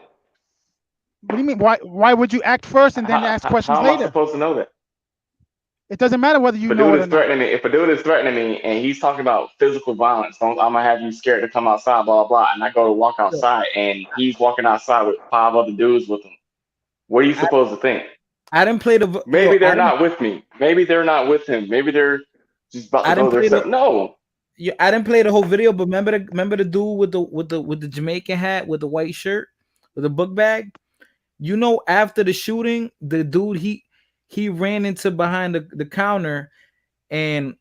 What do you mean? Why would you act first and then ask questions How am I later? supposed to know that? It doesn't matter whether you If a know dude it or is not. threatening me, if a dude is threatening me and he's talking about physical violence, I'm gonna have you scared to come outside, blah blah blah. And I go to walk outside, and he's walking outside with 5 other dudes with him. What are you supposed to think? I didn't play the Maybe they're I didn't not with me. Maybe they're not with him. Maybe they're just about to I go didn't there. play the No. I didn't play the whole video, but remember the dude with the Jamaican hat with the white shirt with the book bag. You know, after the shooting, the dude he ran into behind the counter, and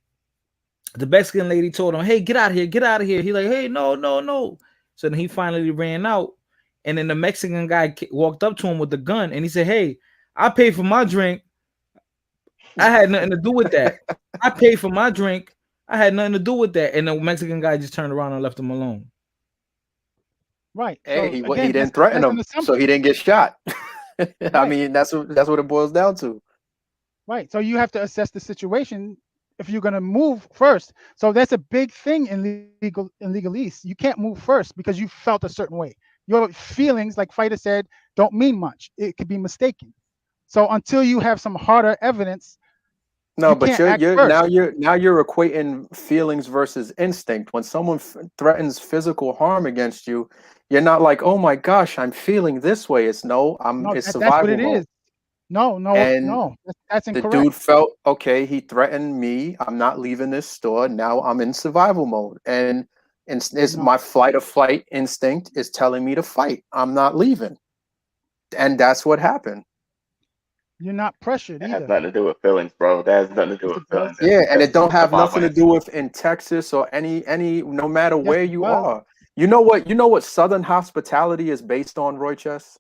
the Mexican lady told him, "Hey, get out of here, get out of here." He like, "Hey, no, no, no." So then he finally ran out, and then the Mexican guy walked up to him with the gun, and he said, "Hey, I paid for my drink. I had nothing to do with that. I paid for my drink. I had nothing to do with that." And the Mexican guy just turned around and left him alone. Right. Hey, So he again, didn't threaten that's an him, so assumption. he didn't get shot. I Right. mean, that's what it boils down to. Right. So you have to assess the situation if you're going to move first. So that's a big thing in legalese. You can't move first because you felt a certain way. Your feelings, like Fighter said, don't mean much. It could be mistaken. So until you have some harder evidence, No, you but can't act first. you're equating feelings versus instinct. When someone threatens physical harm against you, you're not like, "Oh my gosh, I'm feeling this way." It's no, No, it's that's what survival it mode. is. No, And that's the incorrect. dude felt, okay, he threatened me. I'm not leaving this store. Now I'm in survival mode. And it's No. my flight or flight instinct is telling me to fight. I'm not leaving. And that's what happened. You're not pressured That has either. nothing to do with feelings, bro. That has nothing to do Yes, with it feelings. does. Yeah, and it don't have survival nothing to do instinct. with in Texas or any no matter Yes, where it you does. are. You know what Southern hospitality is based on, Roy Chess?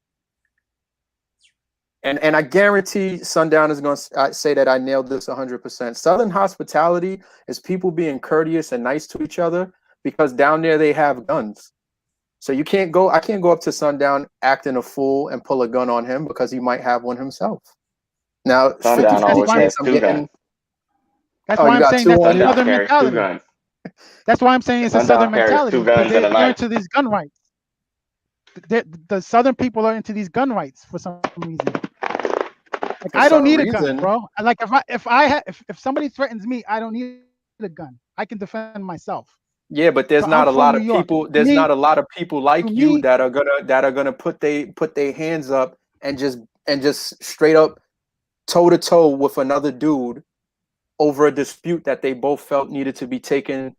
And I guarantee Sundown is going to say that I nailed this 100%. Southern hospitality is people being courteous and nice to each other because down there they have guns. So I can't go up to Sundown acting a fool and pull a gun on him because he might have one himself. Now, Sundown 50-50 always chance has I'm 2 getting. guns. That's Oh, why you I'm got saying 2 that's a on you? Sundown southern carries 2 mentality. guns. That's why I'm saying it's a Sundown southern carries mentality 2 guns because and a they're knife. into these gun rights. The southern people are into these gun rights for some reason. Like For I don't some need a gun, reason. bro. Like if somebody threatens me, I don't need a gun. I can defend myself. Yeah, but there's So I'm not a from lot New of York. people. To There's me, not a lot of people like you me, that are gonna put their hands up and just straight up toe to toe with another dude over a dispute that they both felt needed to be taken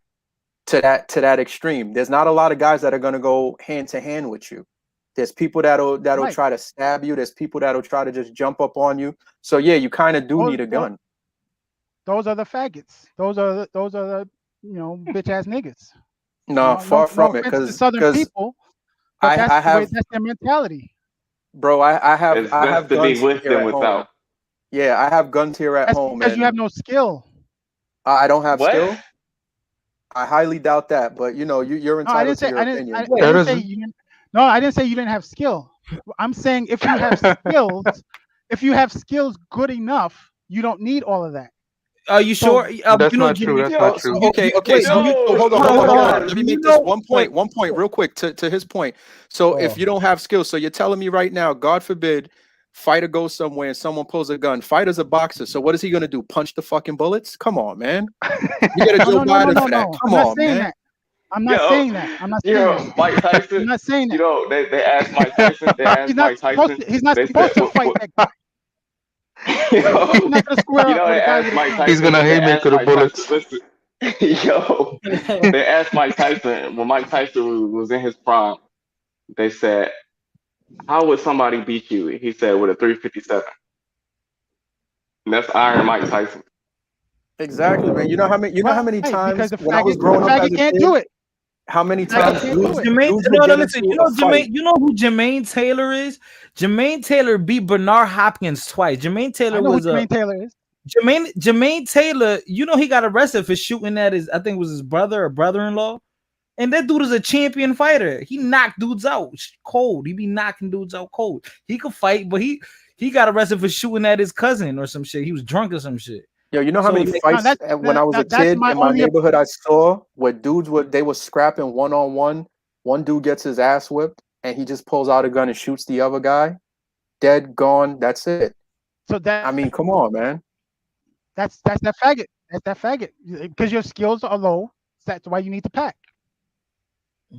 to that extreme. There's not a lot of guys that are gonna go hand to hand with you. There's people that'll right. try to stab you. There's people that'll try to just jump up on you. So yeah, you kind of do need a gun. Those are the faggots. Those are the bitch ass niggas. No, far No from it, offense to the southern because people, but I have, that's their mentality. bro, I It's have best to be guns with here than at home. without. Yeah, I have guns here at That's home, because you have and no skill. I don't have What? skill. I highly doubt that, but you're No, I didn't entitled to say your I didn't. I opinion. didn't say you didn't. No, I didn't say you didn't have skill. I'm saying if you have skills, if you have skills good enough, you don't need all of that. Are you So sure? That's You know, not true. That's Yo, not So true. okay, wait, so hold on, hold on, hold on. Let me You make this know, one point real quick to his point. So if you don't have skills, so you're telling me right now, God forbid, fighter goes somewhere and someone pulls a gun. Fighter's a boxer, so what is he gonna do? Punch the fucking bullets? Come on, man. You get a Joe Biden for that. No. Come on, man. I'm not yo, saying that. I'm not saying that. Mike Tyson. I'm not saying You that. know, they asked Mike Tyson. They asked Mike Tyson. He's not They supposed said, to fight that guy. Yo, He's not gonna square you up know, with they a guy asked with a Mike gun. He's Tyson. gonna They asked haymaker the Mike Tyson. bullets. Listen, yo, they asked Mike Tyson when Mike Tyson was in his prime. They said, "How would somebody beat you?" He said, "With a 357." And that's Iron Mike Tyson. Exactly, man. You know how many Right, because times the when I was faggot growing up as a can't kid, do it. how many The faggot times can't do it. Jermaine, dudes would no, get listen. into a fight? You know who Jermaine Taylor is? Jermaine Taylor beat Bernard Hopkins twice. Jermaine I Taylor know who was a Jermaine Taylor is. Jermaine Taylor. You know he got arrested for shooting at I think it was his brother or brother-in-law. And that dude is a champion fighter. He knocked dudes out cold. He be knocking dudes out cold. He could fight, but he got arrested for shooting at his cousin or some shit. He was drunk or some shit. Yo, you know how So many like, fights when I was a That's kid my in my only. neighborhood I saw where dudes were scrapping one on one. One dude gets his ass whipped and he just pulls out a gun and shoots the other guy. Dead, gone. That's it. So that I mean, come on, man. That's that faggot. That's that faggot. Because your skills are low. That's why you need to pack.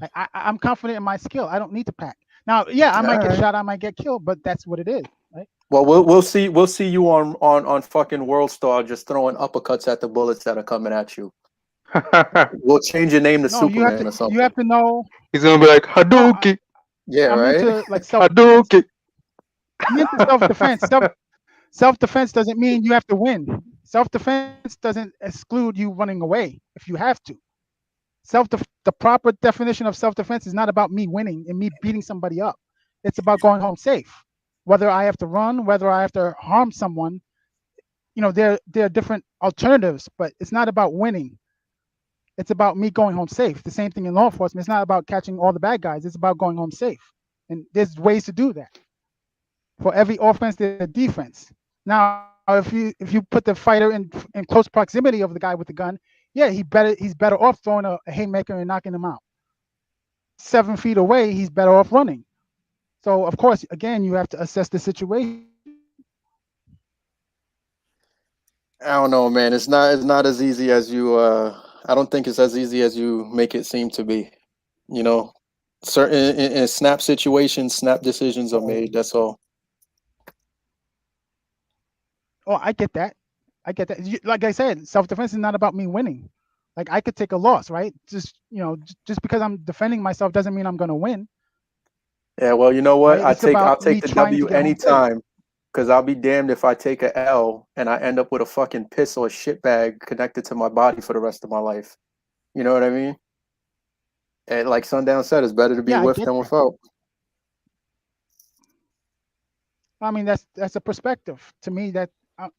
Like, I'm confident in my skill. I don't need to pack. Now, yeah, I might get Alright. shot. I might get killed, but that's what it is, right? Well, we'll see you on fucking World Star just throwing uppercuts at the bullets that are coming at you. We'll change your name to No, Superman or something. you have to know. He's gonna be like No, Hadouken. Yeah, I'm right. into like self. Hadouken. I'm into self-defense. Self-defense doesn't mean you have to win. Self-defense doesn't exclude you running away if you have to. The proper definition of self-defense is not about me winning and me beating somebody up. It's about going home safe. Whether I have to run, whether I have to harm someone, there are different alternatives, but it's not about winning. It's about me going home safe. The same thing in law enforcement. It's not about catching all the bad guys. It's about going home safe. And there's ways to do that. For every offense, there's a defense. Now, if you put the fighter in close proximity of the guy with the gun, yeah, he's better off throwing a haymaker and knocking him out. 7 feet away, he's better off running. So, of course, again, you have to assess the situation. I don't know, man. It's not as easy as you. I don't think it's as easy as you make it seem to be. You know, certain in snap situations, snap decisions are made. That's all. Oh, I get that. Like I said, self-defense is not about me winning. Like, I could take a loss, right? Just because I'm defending myself doesn't mean I'm going to win. Yeah, well, you know what? Right? It's about I'll me take the trying to W get home safe. anytime. Because I'll be damned if I take a L and I end up with a fucking piss or a shit bag connected to my body for the rest of my life. You know what I mean? And like Sundown said, it's better to be Yeah, I with get than that. without. I mean, that's a perspective. To me, that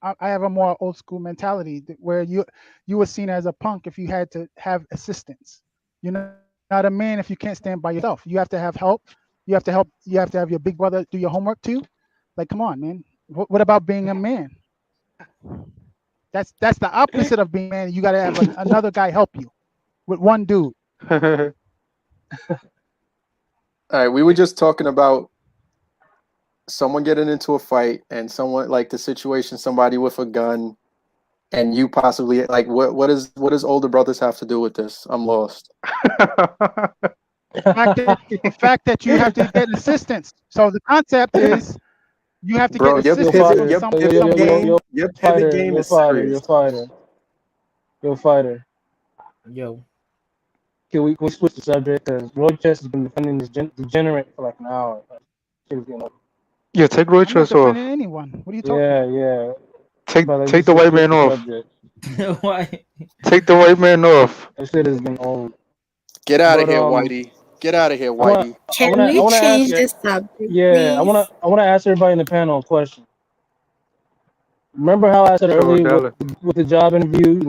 I have a more old school mentality where you were seen as a punk if you had to have assistance. You're not a man if you can't stand by yourself. You have to have help. You have to help. You have to have your big brother do your homework too. Like, come on, man. What about being a man? That's the opposite of being a man. You got to have another guy help you with one dude. All right, we were just talking about someone getting into a fight and someone like the situation, somebody with a gun, and you possibly like what does older brothers have to do with this? I'm lost. The fact that you have to get assistance. So the concept is you have to Bro, get your assistance pivot, from your someone. pivot game is serious. Yo, fighter. Yo. Can we switch the subject? Because Roychester has been defending this degenerate for like an hour. Like, shit is getting old. Yeah, take I'm not Rochester off. defending anyone. What are you talking about? Yeah. Take But the white man off. Why? Take the white man off. That shit has been old. Get out of But, here, Whitey. Get out of here, I wanna, Whitey. I wanna, I wanna ask. Yeah, I wanna ask everybody in the panel a question. Remember how I said earlier with the job interview?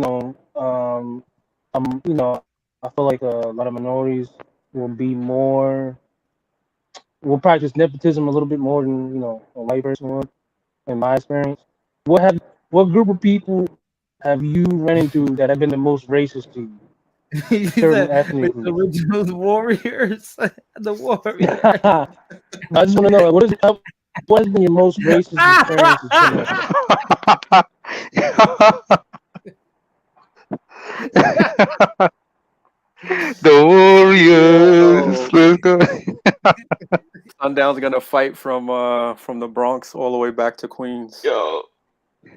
I feel like a lot of minorities will will practice nepotism a little bit more than a white person would. In my experience, what group of people have you run into that have been the most racist to you? He Certain said ethnic the groups. original warriors. The warriors. I just want to know what has been your most racist experience as generation? The Warriors. Let's go. Sundown's gonna fight from the Bronx all the way back to Queens. Yo,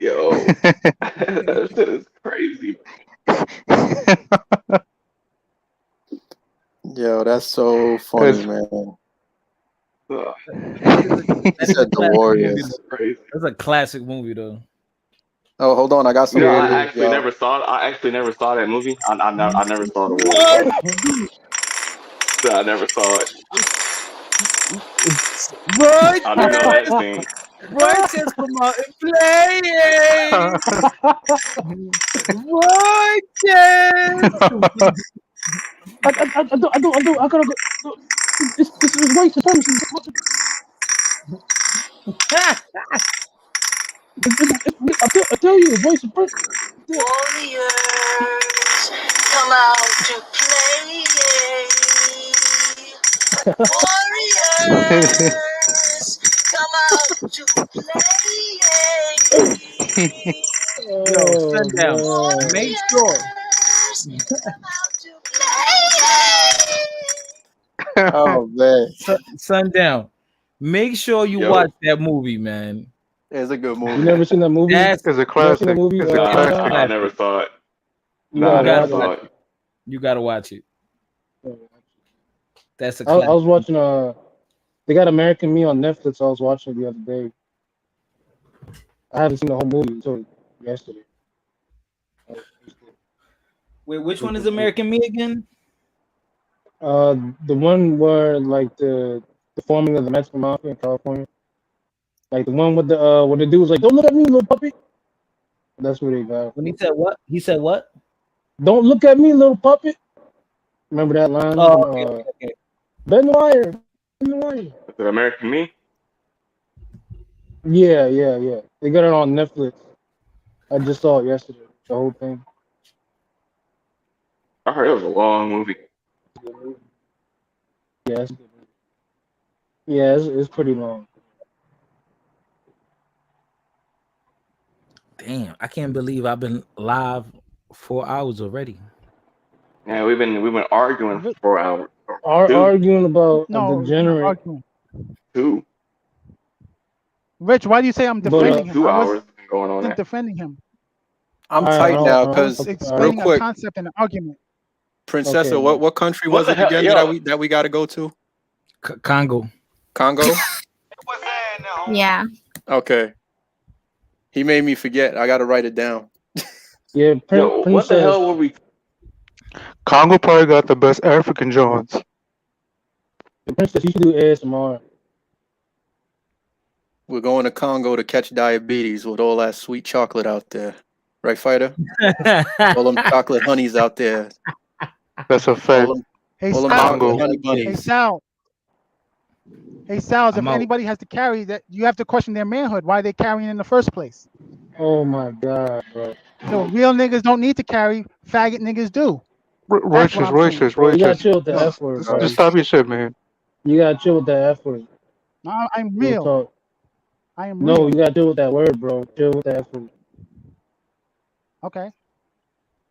that shit is crazy. Yo, that's so funny, man. He said the Warriors. That's a classic movie, though. Oh, hold on, I got some. I actually never saw it. I actually never saw that movie. I never saw the movie. So I never saw it. Roy I do know that scene. Roy says, "Come out and play it." Roy I gotta go. This is white supremacy. I tell you, it's white supremacy. Warriors, come out to play. Warriors, come out to play. Yo, Oh sundown. man. Make sure. Oh man, Sundown. Make sure you Yo, watch that movie, man. it's a good You movie. never seen that movie? That's It's a You never seen that classic. movie? It's a it's a Sundown? classic. I never classic. saw it. You Nah, You I gotta never gotta watch saw watch it. it. it. You gotta watch it. That's a I was classic. watching they got American Me on Netflix. I was watching it the other day. I haven't seen the whole movie until yesterday. Wait, which one is American Me again? The one where like the forming of the Mexican mafia in California, like the one with the where the dude was like, "Don't look at me, little puppy." That's what they got. When he said what? He said what? Don't look at me, little puppet. Remember that line Oh, from okay, okay. Ben Wire? Ben Wire. Is it American Me? Yeah. They got it on Netflix. I just saw it yesterday. The whole thing. I heard it was a long movie. Yeah, it's pretty long. Damn, I can't believe I've been live 4 hours already. Yeah, we've been arguing for 4 hours. Arguing about a No, you're not degenerate. arguing. Two. Rich, why do you say I'm But, defending him? 2 I hours going on wasn't there. defending him. I'm All right, tight now I was because real explaining a quick, concept and an argument. Princessa, Okay, what country What was the it hell, again yo? that we got to go to? Congo. Congo. Yeah. Okay, he made me forget. I got to write it down. Yeah, Yo, what the Princess. hell were we? Congo probably got the best African Johns. Princess, you should do ASMR. We're going to Congo to catch diabetes with all that sweet chocolate out there, right, Fighter? All them chocolate honeys out there. That's a fact. Hey, All them Sal. chocolate honey Hey, bunnies. Sal. Hey, Sal, if I'm out. anybody has to carry that, you have to question their manhood. Why they carrying in the first place? Oh my god, bro. So real niggas don't need to carry. Faggot niggas do. That's what I'm saying. Bro, you gotta Racist. chill with the F word, bro. Just stop your shit, man. You gotta chill with that F word. I'm Real real. talk. I am No, real. you gotta deal with that word, bro. Chill with that F word.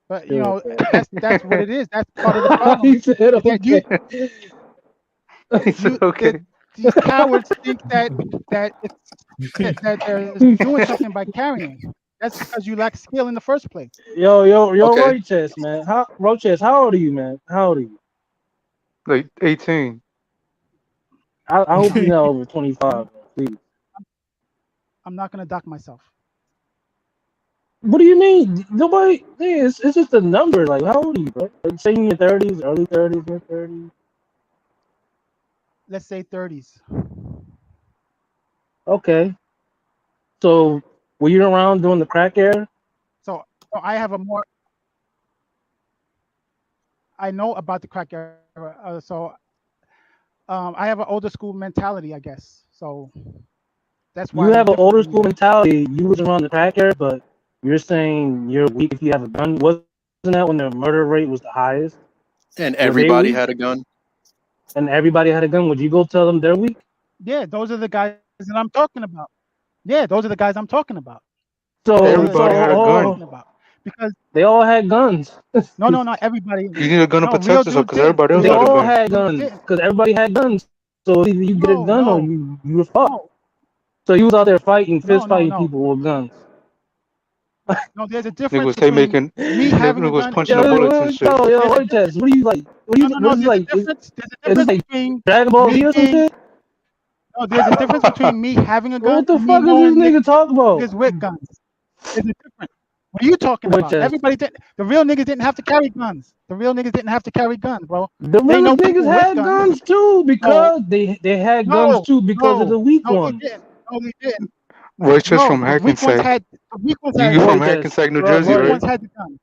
But you Chill know, with that. that's what it is. That's part of the problem. He said is that you, okay. He said okay. that these cowards think that that they're doing something by carrying. That's because you lack skill in the first place. Yo, Okay. Roaches, man. Roaches, how old are you, man? How old are you? Like 18. I hope you're not over 25, bro, please. I'm not gonna dock myself. What do you mean? Nobody. Hey, it's just a number. Like, how old are you, bro? Like, say in your 30s, early 30s, mid 30s. Let's say 30s. Okay. So, were you around during the crack era? So I have a more. I know about the crack era. I have an older school mentality, I guess. So that's why You I'm have an different older from school you. mentality. You was around the crack era, but you're saying you're weak if you have a gun. Wasn't that when the murder rate was the highest? And Were they everybody weak? had a gun. And everybody had a gun. Would you go tell them they're weak? Yeah, those are the guys that I'm talking about. Yeah, those are the guys I'm talking about. So, Everybody had a gun. Because they all had guns. no, not everybody. You need a gun to No, protect real yourself dudes because did. everybody else They had a all gun. had guns because everybody had guns. So either you get a gun or you were fucked. So you was out there fighting, fist fighting people with guns. No, there's a Nigga difference was between me having nigga a was gun. punching the bullets and shit. Yo, what test? What do you like? What do you? No, What is there's a like? difference. There's a Is this difference like between Dragon Ball me Z or some being. shit? No, there's a difference between me having a gun What the and me fuck is this knowing nigga talking about? niggas with guns. There's a difference. What are you talking What about? test? Everybody did. The real niggas didn't have to carry guns. The real niggas didn't have to carry guns, bro. The They know realest niggas people with had guns too because they had guns too because of the weak No, they ones. didn't. No, they didn't. Roy's just No, from the weak ones Hackensack. had. The weak ones You had. from Royces, Hackensack, New bro, Jersey, The weak right? ones had the gun.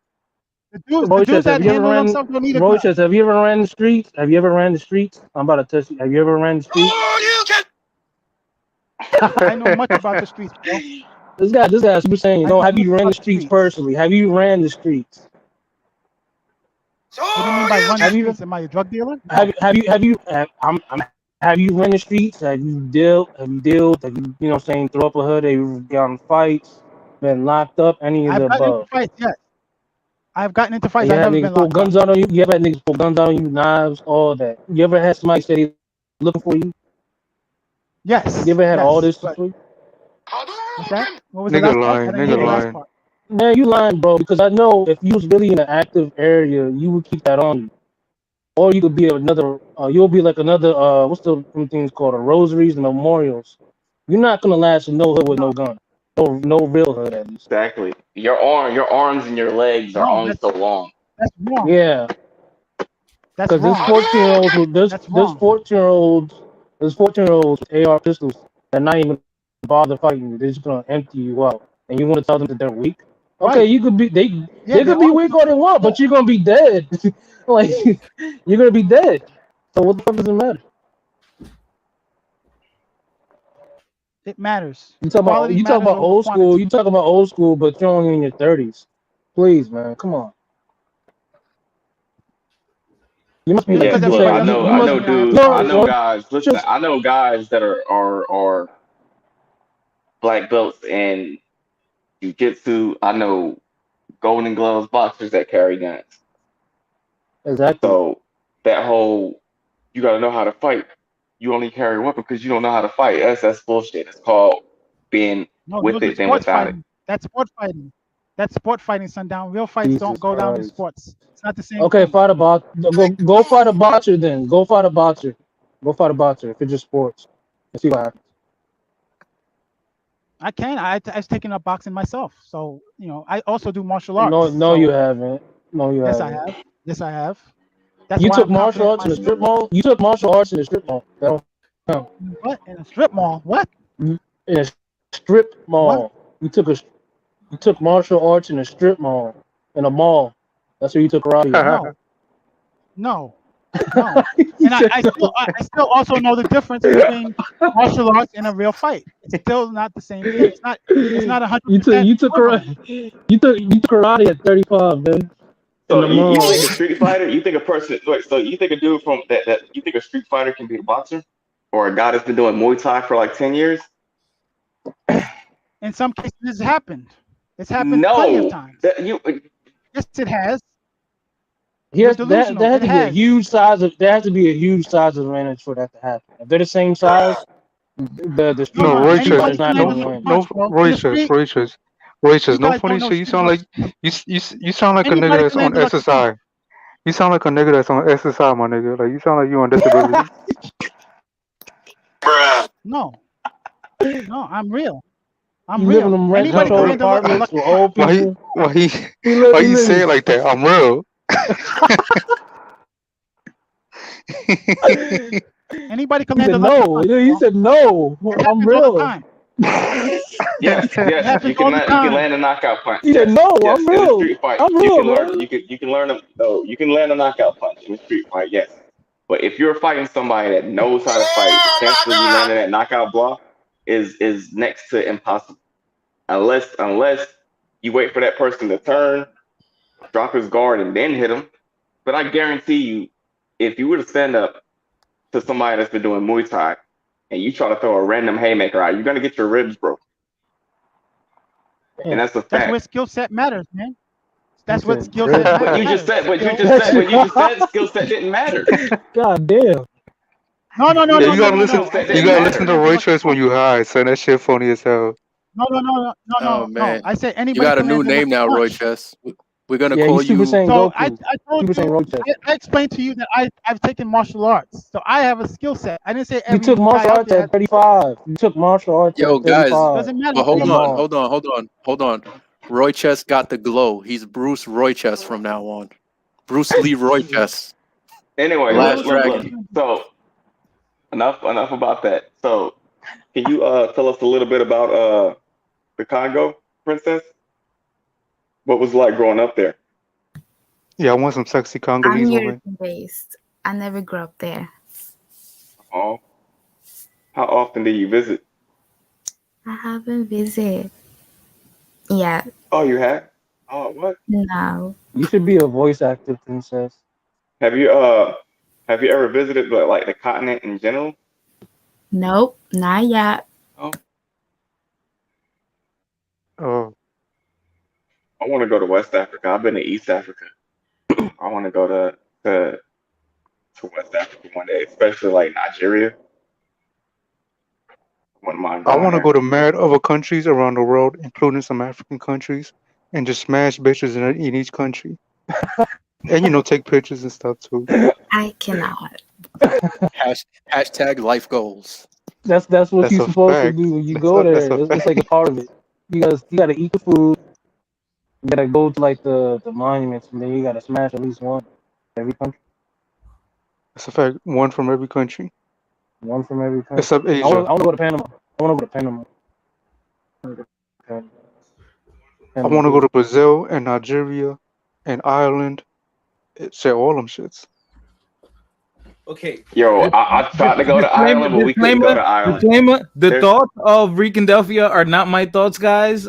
The Royces, dudes that have you ever handle ran? themselves don't need a gun. Royces, have you ever ran the streets? Have you ever ran the streets? I'm about to test you. Have you ever ran the streets? I know much about the streets, bro. This guy's super saying, no, have you ran the streets personally? Have you ran the streets? What do you mean by run the streets? Am I a drug dealer? No. Have you run the streets? Have you dealt? Have you know what I'm saying, throw up a hood, have you gotten fights, been locked up, any of the I've gotten into above. fights, yes. I've gotten into fights. You I've had never niggas been pull locked up. guns out on you. You ever had niggas pull guns out on you, knives, all that. You ever had somebody say they looking for you? Yes. You ever had all this But for you? what's that? What was the Nigga last part? I lying. didn't hear Nigga the last lying. part. Man, you lying, bro. Because I know if you was really in an active area, you would keep that on you. Or you could be another. You'll be like another. What's the things called? The rosaries and memorials. You're not gonna last in no hood with no gun. No real hood at least. Exactly. Your arms and your legs are No, only so long. that's wrong. Yeah. That's Because there's wrong. 14-year-olds with That's there's wrong. 14-year-olds with AR pistols that not even bother fighting you. They're just gonna empty you out, and you want to tell them that they're weak. Okay, Right. you could be they Yeah, they could be are. weak all they want, but you're gonna be dead. Like you're gonna be dead. So what the fuck does it matter? It matters. You talk Quality matters about over old school. quantity. You talk about old school, but you're only in your 30s. Please, man, come on. You must be Just like Yes, because you look, everybody say else you, is you I doing must know something, I have to dudes, try I it. know no guys, listen, just I know guys that are black belts in jiu-jitsu. I know golden gloves boxers that carry guns. exactly. So that whole you got to know how to fight. You only carry a weapon because you don't know how to fight. That's bullshit. It's called being No, with those are it than sports without it. fighting. That's sport fighting. That's sport fighting, sundown. Real fights don't Jesus go down in Christ. sports. It's not the same Okay, thing. fight a box. Go fight a boxer then. Go fight a boxer. Go fight a boxer if it's just sports. Let's see what happens. I can. I've taken up boxing myself. So, I also do martial No, arts. no, you So, haven't. No, you yes, I haven't. have. Yes, I have. That's You why took I'm martial confident in arts my in a strip skills. mall. You took martial arts in a strip mall. That don't count. What? In a strip mall? What? In a strip What? mall. You took martial arts in a strip mall. In a mall. That's where you took karate at. No. No. No. He And I, said I still no. I still also know the difference between martial arts and a real fight. It's still not the same thing. It's not You took 100% you took equivalent. karate. You took karate at 35, man. In So the you mall. think a street fighter? You think a person? Wait, so you think a dude from that? You think a street fighter can be a boxer, or a guy that's been doing Muay Thai for like 10 years? In some cases, it's happened. It's happened plenty of No, times. that you. Yes, it has. You're Yes, that delusional. has It to be a has. huge size of there has to be a huge size advantage for that to happen. If they're the same size, the No, street No, no. street Royces. Anybody fighter's can not land No, gonna a win. no, punch, bro. In the Royces. street, Royces. Royces. you No guys funny don't know shit. You street sound like boxing. you sound like a nigga Anybody that's can land on a lucky punch. SSI. You sound like a nigga that's on SSI, my nigga. Like you sound like you on disability. No, no. I'm real. I'm You live in real. them rent Anybody No, can control land a apartments lucky with punch. old people. why he He why you say live it like that? I'm real. Anybody can He land a said lucky no. punch, He bro. said no. It I'm happens all the real. time. Yes, It yes, happens all the you can time. land a knockout punch. He said Yes, no. yes. I'm In a real. street fight, I'm you real, can learn. man. You can learn. No, you can land a knockout punch in a street fight. Yes, but if you're fighting somebody that knows how to fight, the chances of you landing that knockout block is next to impossible. Unless you wait for that person to turn, drop his guard, and then hit him. But I guarantee you, if you were to stand up to somebody that's been doing Muay Thai and you try to throw a random haymaker out, you're gonna get your ribs broke, and Damn. that's a That's where fact. skill set matters, man. He That's what said skill set ribs But you broke. just matters. said, Skill. but you just said skill set didn't matter. God damn. No, no, no, You Yeah, no, just you no, said gotta no, listen. skill no. I set said You didn't gotta anybody listen can matter. to land a Roy lucky Choice when punch. you high, son. That shit funny as hell. No, no, no, no, no, Oh no, no. man, I said you anybody got a can new land a name lucky now, Roy punch. Chess. We're gonna Yeah, call you Super you. Saiyan So I Goku. told Super Saiyan you, Roach. I explained to you that I've taken martial arts. So I have a skill set. I didn't say You every took guy martial out arts there has at a skill set. 35. You took martial arts Yo, at guys, 35 Doesn't matter but in what the hold age. on, mall. hold on, hold on, hold on. Roy Chess got the glow. He's Bruce Roy Chess from now on. Bruce Lee Roy Chess, Anyway, Bruce Last look, look, Wilson. look. Dragon. So enough about that. So can you tell us a little bit about the Congo, Princess? What was it like growing up there? Yeah, I want some sexy I'm Congolese woman. European based. I never grew up there. Oh, how often do you visit? I haven't visited yet. Oh, you have? Oh, what? No. You should be a voice actor, princess. Have you ever visited like the continent in general? Nope, not yet. Oh, Oh, I want to go to West Africa. I've been to East Africa. I want to go to West Africa one day, especially like Nigeria. Wouldn't mind I going want to there. go to mad other countries around the world, including some African countries, and just smash bitches in each country, and take pictures and stuff too. I cannot. Hashtag life goals. That's what That's you're a supposed to fact. do when you That's go a that's there. a It's fact. like a part of it. You gotta eat the food. You gotta go to like the monuments, and then you gotta smash at least one every country. That's a fact. One from every country One from every country. except I Asia. want to go to Panama. I want to go to Panama. I wanna go to Panama. I Panama want to go too. to Brazil and Nigeria and Ireland. Shit, all them shits. Okay. Yo, I tried to go to Disclaimer, Ireland, but we couldn't go disclaimer, to Ireland. disclaimer. The There's thoughts of Recondelphia are not my thoughts, guys.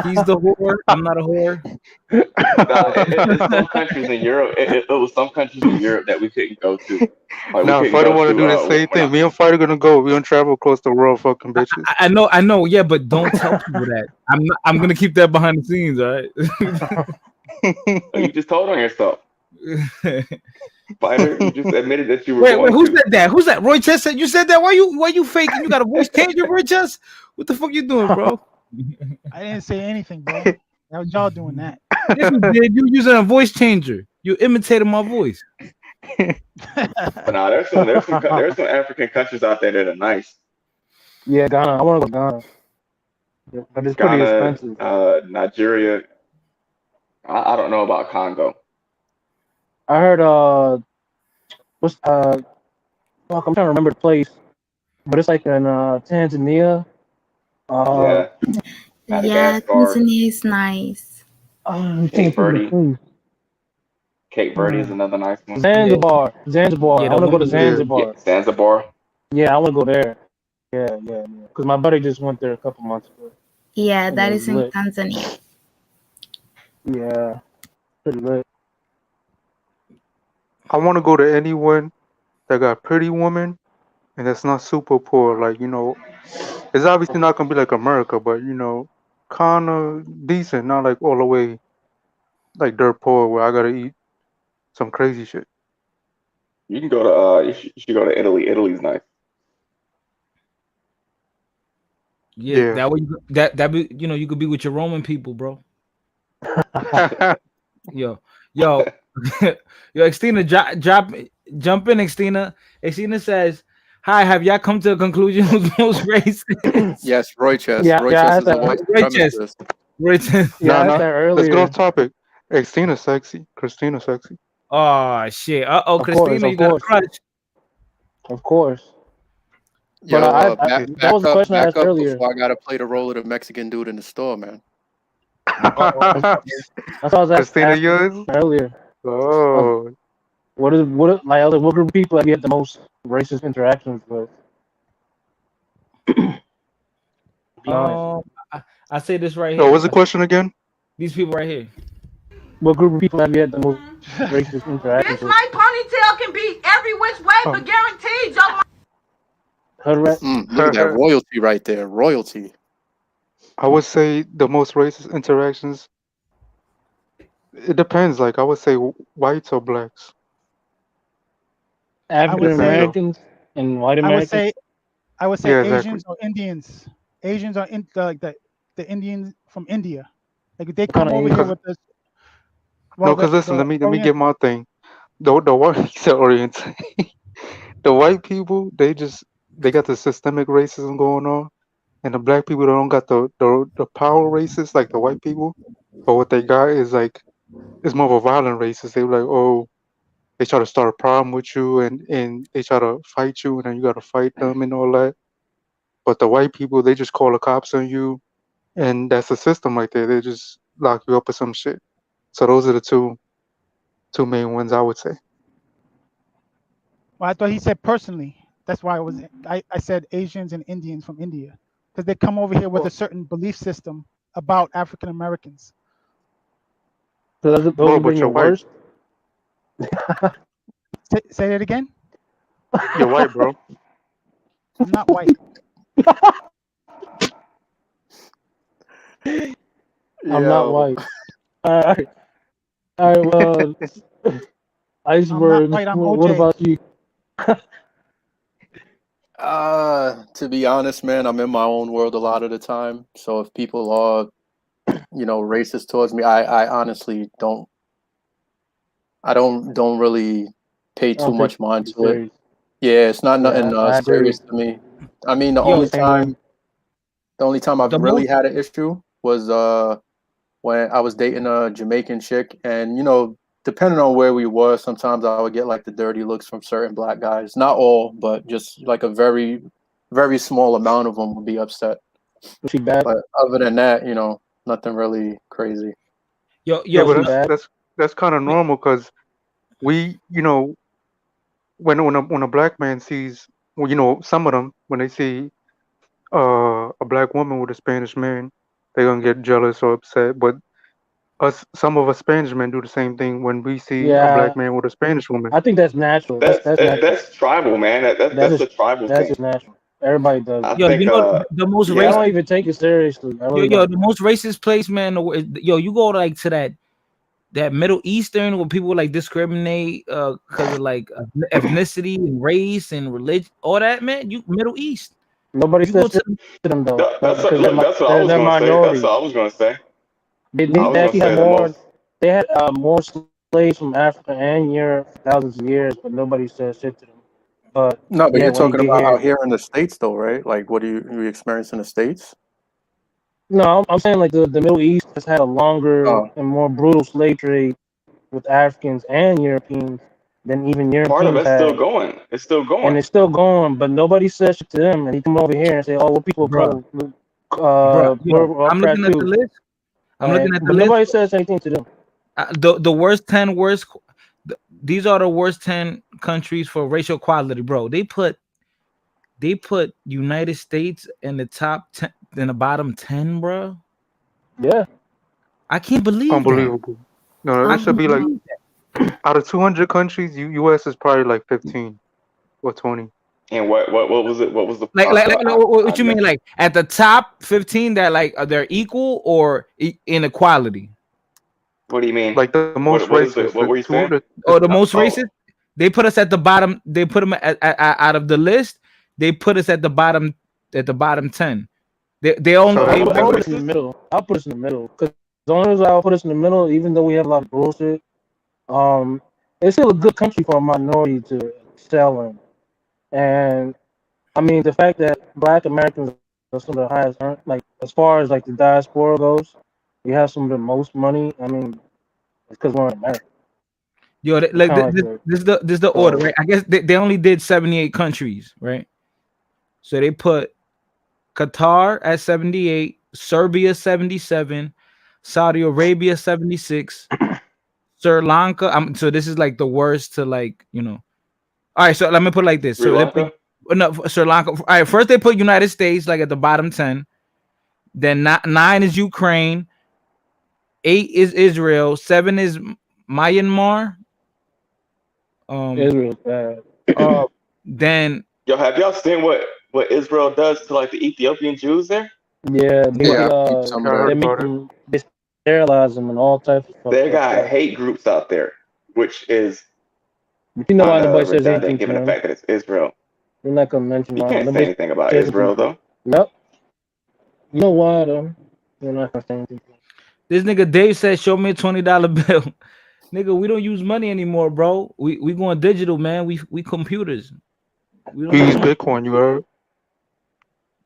He's the whore. I'm not a whore. it's some countries in Europe. It was some countries in Europe that we couldn't go to. Like we Nah, couldn't Fighter go want to to. do the same When thing. Me and Fighter gonna go. We gonna travel across the world, fucking bitches. I know. Yeah, but don't tell people that. I'm gonna keep that behind the scenes, all right? you just told on yourself, Fighter. You just admitted that you were Wait, going who to. said that? Who's that? Roy Chess said you said that. Why you faking? You got a voice changer, Roy Chess? What the fuck you doing, bro? I didn't say anything, bro. That was y'all doing that. Yes, you did. You using a voice changer. You imitated my voice. But nah, there's some African countries out there that are nice. Yeah, Ghana. I want to go to Ghana. Yeah, but it's pretty Ghana, expensive. Nigeria. I don't know about Congo. I heard what's fuck, I'm trying to remember the place, but it's like in Tanzania. Yeah, Yeah, Madagascar, Tanzania is nice. I'm Cape trying to remember the Verde. place. Cape Verde is another nice one. Zanzibar. Zanzibar. Yeah, I want to go to Yeah. Zanzibar. Zanzibar. Yeah, I want to go there. Yeah. Because my buddy just went there a couple months ago. Yeah, And that it is was in lit. Tanzania. Yeah, pretty lit. I want to go to anyone that got pretty woman and that's not super poor. Like it's obviously not gonna be like America, but kind of decent, not like all the way like dirt poor where I gotta eat some crazy shit. You can go to you should go to Italy. Italy's nice. Yeah, Yeah. that way that be, you could be with your Roman people, bro. Yo, yo, Xtina, jump in, Xtina. Xtina says, "Hi, have y'all come to a conclusion who's most racist?" Yes, Roy Chess. Yeah, Roy yeah, I Chess had is the that. one Roy who Chess. premised this. Roy Chess. Yeah, I Nah, asked that let's get earlier. off topic. Xtina's sexy. Christina's sexy. Oh shit. Oh, Of Christina, course, you got a crutch. of course. But Yo, that was the question I back asked up earlier. before I gotta play the role of the Mexican dude in the store, man. That's what I was Christina, asking yours? earlier. Oh, What I was like, what group of people have you had the most racist interactions with? Be honest. I say this right oh, here. what's the question again? These people right here. What group of people have you had the most racist interactions Bitch, with? my ponytail can be every which way, but guaranteed, yo. Look at that royalty right there. Royalty. I would say the most racist interactions. It depends. Like I would say whites or blacks. African Americans and white Americans. I would say Yeah, Asians exactly. or Indians. Asians are the Indians from India. Like if they What come kind of over here Asians? with this. No, because listen, let me get my thing. The white he said Orient. The white people they got the systemic racism going on, and the black people don't got the power racists like the white people. But what they got is like it's more of a violent racist. They like they try to start a problem with you and they try to fight you and then you got to fight them and all that. But the white people they just call the cops on you, and that's the system right there. They just lock you up or some shit. So those are the two main ones I would say. Well, I thought he said personally. That's why I said Asians and Indians from India because they come over here with a certain belief system about African Americans. So those have been your worst. Say it again. You're white, bro. I'm not white. I'm not Yo. white. All right. All right. Well, I'm not Iceberg. white. I'm What OJ. about you? To be honest, man, I'm in my own world a lot of the time. So if people are, racist towards me, I honestly don't. I don't really pay I too don't take much mind it to it. serious. Yeah, it's not Yeah, nothing I agree. serious to me. I mean, the Yo, only Same way. time the only time I've the really most had an issue was when I was dating a Jamaican chick, and depending on where we were, sometimes I would get like the dirty looks from certain black guys. Not all, but just like a very, very small amount of them would be upset. Was she bad? But other than that, nothing really crazy. yo Yeah, yo Was but she no, bad? that's kind of normal because we, when a black man sees, well, some of them when they see a black woman with a Spanish man, they're gonna get jealous or upset. But some of us Spanish men do the same thing when we see a Yeah, black man with a Spanish woman. I think that's natural. That's natural. That's tribal, man. That's a tribal That's thing. just natural. Everybody does I it. yo, think the most I yeah. don't racist even take it seriously. I yo really yo don't. the most racist place, man. Yo, you go like to that Middle Eastern where people like discriminate because of like ethnicity and race and religion, all that, man. You Middle East, Nobody you go says to shit to them though, That's because look. That's what I was they're gonna say. That's minorities. what I was gonna say. They I was gonna actually had say the more. most. They had more slaves from Africa and Europe for thousands of years, but nobody says shit to them. But No, but yeah, you're when you talking get about out here, here in the States, though, right? Like, what do you experience in the States? no, I'm saying like the Middle East has had a longer Oh, and more brutal slave trade with Africans and Europeans than even Part of Europeans it's still had, going. It's still and going. it's still going. But nobody says shit to them, and they come over here and say, "Oh, what people of bruh, color, yo, we're up I'm for that looking at the too." list. I'm looking at the But list. nobody says anything to them. The worst 10 worst. These are the worst 10 countries for racial equality, bro. They put United States in the top 10, in the bottom 10, bro. Yeah. I can't believe that. Unbelievable. No, I it should can't be like believe that. out of 200 countries, U.S. is probably like 15 or 20. And what was it? What was the? What I you mean? missed. Like at the top 15 that like they're equal or inequality? What do you mean? Like the most What is it? racist, What were you saying? the Or the top. most Oh, racist? They put us at the bottom. They put them out of the list. They put us at the bottom 10. They the only So they most I'll remember. put us in the racist. middle. I'll put us in the middle because the only reason I'll put us in the middle, even though we have a lot of bullshit, um, it's still a good country for a minority to excel in. And I mean, the fact that Black Americans are some of the highest, like as far as like the diaspora goes, we have some of the most money. I mean, it's because we're in America. Yo, It's like kind of like the this is the order, right? I guess they only did 78 countries, right? So they put Qatar at 78, Serbia 77, Saudi Arabia 76, Sri Lanka. So this is like the worst to like, All right, so let me put it like this. Sri So they put Lanka. no Sri Lanka. All right, first they put United States like at the bottom 10. Then nine is Ukraine, 8 is Israel, 7 is Myanmar. Um Israel's bad. uh then Yo, have y'all seen what Israel does to like the Ethiopian Jews there? Yeah, yeah, I peeped some Yeah, of I that. heard they make about it. them, they sterilize them and all types of They fucked up got stuff. hate groups out there, which is But you know why kind nobody of says redundant anything to given the them? fact that it's Israel. They're not gonna mention You why. can't say Nobody anything about says anything Israel to them. though. Nope. You know why though? They're not gonna say anything to them. this nigga Dave said, "Show me a $20 bill." Nigga, we don't use money anymore, bro. We going digital, man. We computers. We don't We use use money. Bitcoin, you heard?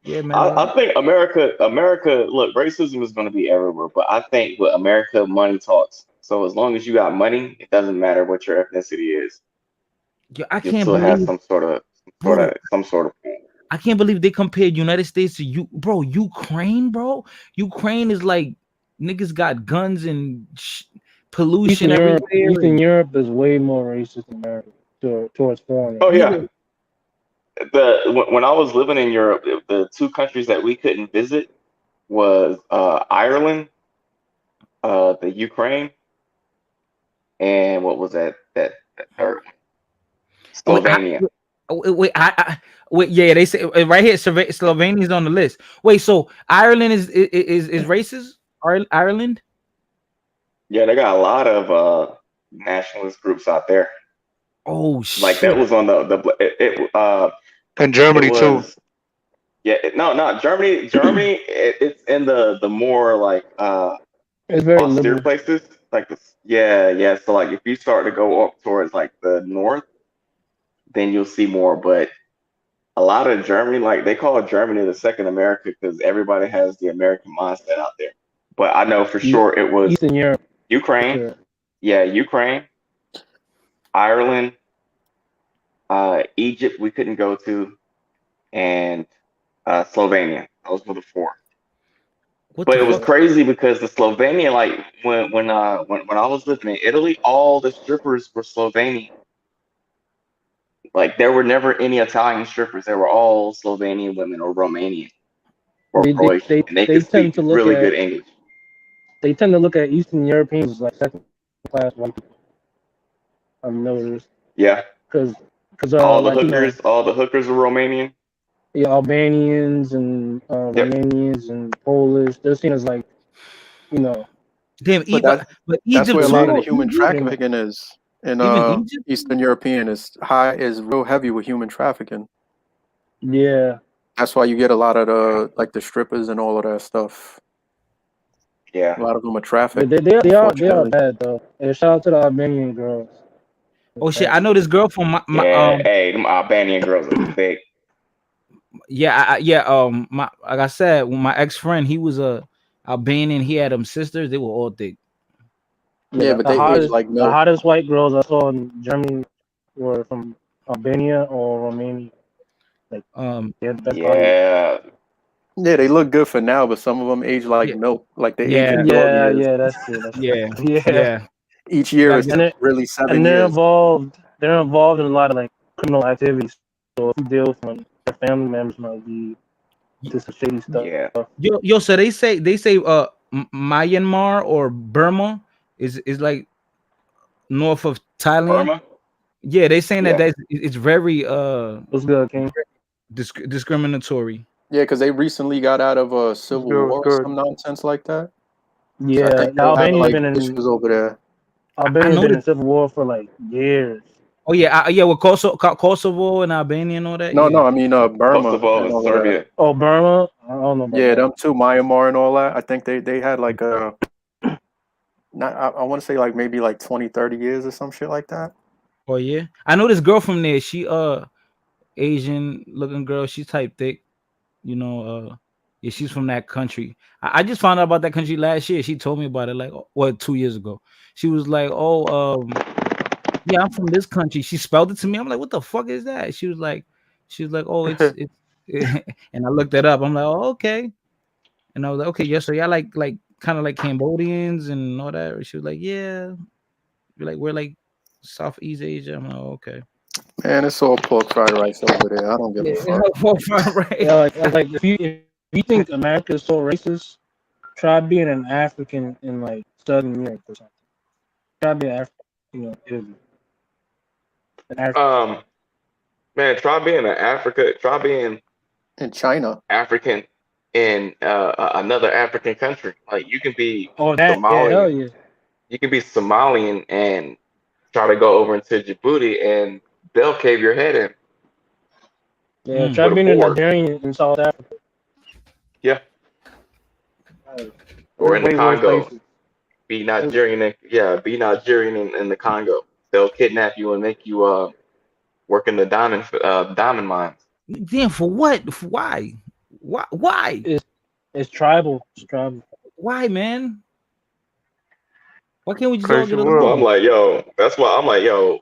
Yeah, man. I think America, look, racism is going to be everywhere, but I think with America, money talks. So as long as you got money, it doesn't matter what your ethnicity is. Yo, I You'll can't still have believe, bro. some sort of. I can't believe they compared United States to you, bro. Ukraine, bro. Ukraine is like niggas got guns and pollution everywhere, Eastern and Europe is way more racist than America towards foreigners. Oh yeah, nigga, when I was living in Europe, the two countries that we couldn't visit was Ireland, the Ukraine, and what was that third one? wait, Slovenia. wait, yeah, they say right here, Slovenia is on the list. Wait, so Ireland is racist? Ireland? Yeah, they got a lot of nationalist groups out there. Oh Like that shit! was on And Germany it too. was no Germany. It's in the more like It's very austere liberal. places. Like this, yeah. So like if you start to go up towards like the north, then you'll see more. But a lot of Germany, like they call Germany the second America because everybody has the American mindset out there. But I know for sure it was Eastern Europe. Ukraine. Sure. Yeah, Ukraine, Ireland, Egypt we couldn't go to, and Slovenia. Those were the four. What But the it was fuck? crazy because the Slovenia, like when I was living in Italy, all the strippers were Slovenian. Like there were never any Italian strippers. They were all Slovenian women or Romanian or They Croatian, and they they could tend speak to look really at good English. Eastern Europeans as like second class white people. I've noticed Yeah, because all like you know the hookers were Romanian. yeah, Albanians and Yep. Romanians and Polish, they're seen as like, you know, Damn, But but that's Egypt where a lot of the too. human Egypt, pretty much. trafficking is. In even Egypt. Eastern European is real heavy with human trafficking. Yeah. That's why you get a lot of the strippers and all of that stuff. Yeah. A lot of them are trafficked. They are Unfortunately. bad though. And shout out to the Albanian girls. Oh shit! I know this girl from my Yeah, hey, them Albanian girls are thick. my like I said, when my ex friend, he was a Albanian. He had sisters. They were all thick. Yeah, but The they age hottest like the milk. hottest white girls I saw in Germany were from Albania or Romania. Like that's hot. Yeah. Yeah, they look good for now, but some of them age like milk. Like they age in dog Yeah, years. yeah, that's true. That's true. Yeah, Yeah. yeah. Each year is And they're, really 7 they're years. involved in a lot of like criminal activities. So if you deal with them, their family members might be into some shady stuff. Yeah. Yo. So they say Myanmar or Burma is like north of Thailand. Burma? Yeah, they saying Yeah. that it's very What's good, King? discriminatory. Yeah, because they recently got out of a civil good, war or good. some nonsense like that. So I Yeah, think they have Albania's like been in issues over there. Albania's know been in that. civil war for like years. Oh yeah, yeah. With Kosovo and Albania and all that. No, Yeah. I mean Burma Kosovo and and all of that. Serbia. Oh, Burma? I don't know about Yeah, that. them too, Myanmar and all that. I think they had like I want to say like maybe like 20, 30 years or some shit like that. Oh yeah, I know this girl from there. She Asian looking girl. She's type thick. You know, yeah, she's from that country. I just found out about that country last year. She told me about it like 2 years ago. She was like, "Oh, yeah, I'm from this country." She spelled it to me. I'm like, "What the fuck is that?" She was like, "Oh, it's." And I looked it up. I'm like, "Oh, okay." And I was like, "Okay, yeah." So y'all like kind of like Cambodians and all that. She was like, "Yeah, we're like Southeast Asia." I'm like, "Oh, okay." Man, it's all pork fried rice over there. I don't give a fuck. Right. Yeah, like if you think America is so racist, try being an African in like Southern Europe or something. Try being African, Italy. Man, try being in Africa. Try being in China. African in another African country. Like you can be Oh, that yeah, hell Somalian. yeah. You can be Somalian and try to go over into Djibouti, and they'll cave your head in. Yeah, try With a being a board. Nigerian in South Africa. Yeah. Or There's in the way worse Congo. places. Be Nigerian in the Congo. They'll kidnap you and make you work in the diamond mines. Damn, for what? Why? Why? It's tribal. It's tribal. Why, man? Why can't we just all Crazy get That's why along? I'm like, yo. That's why I'm like, yo.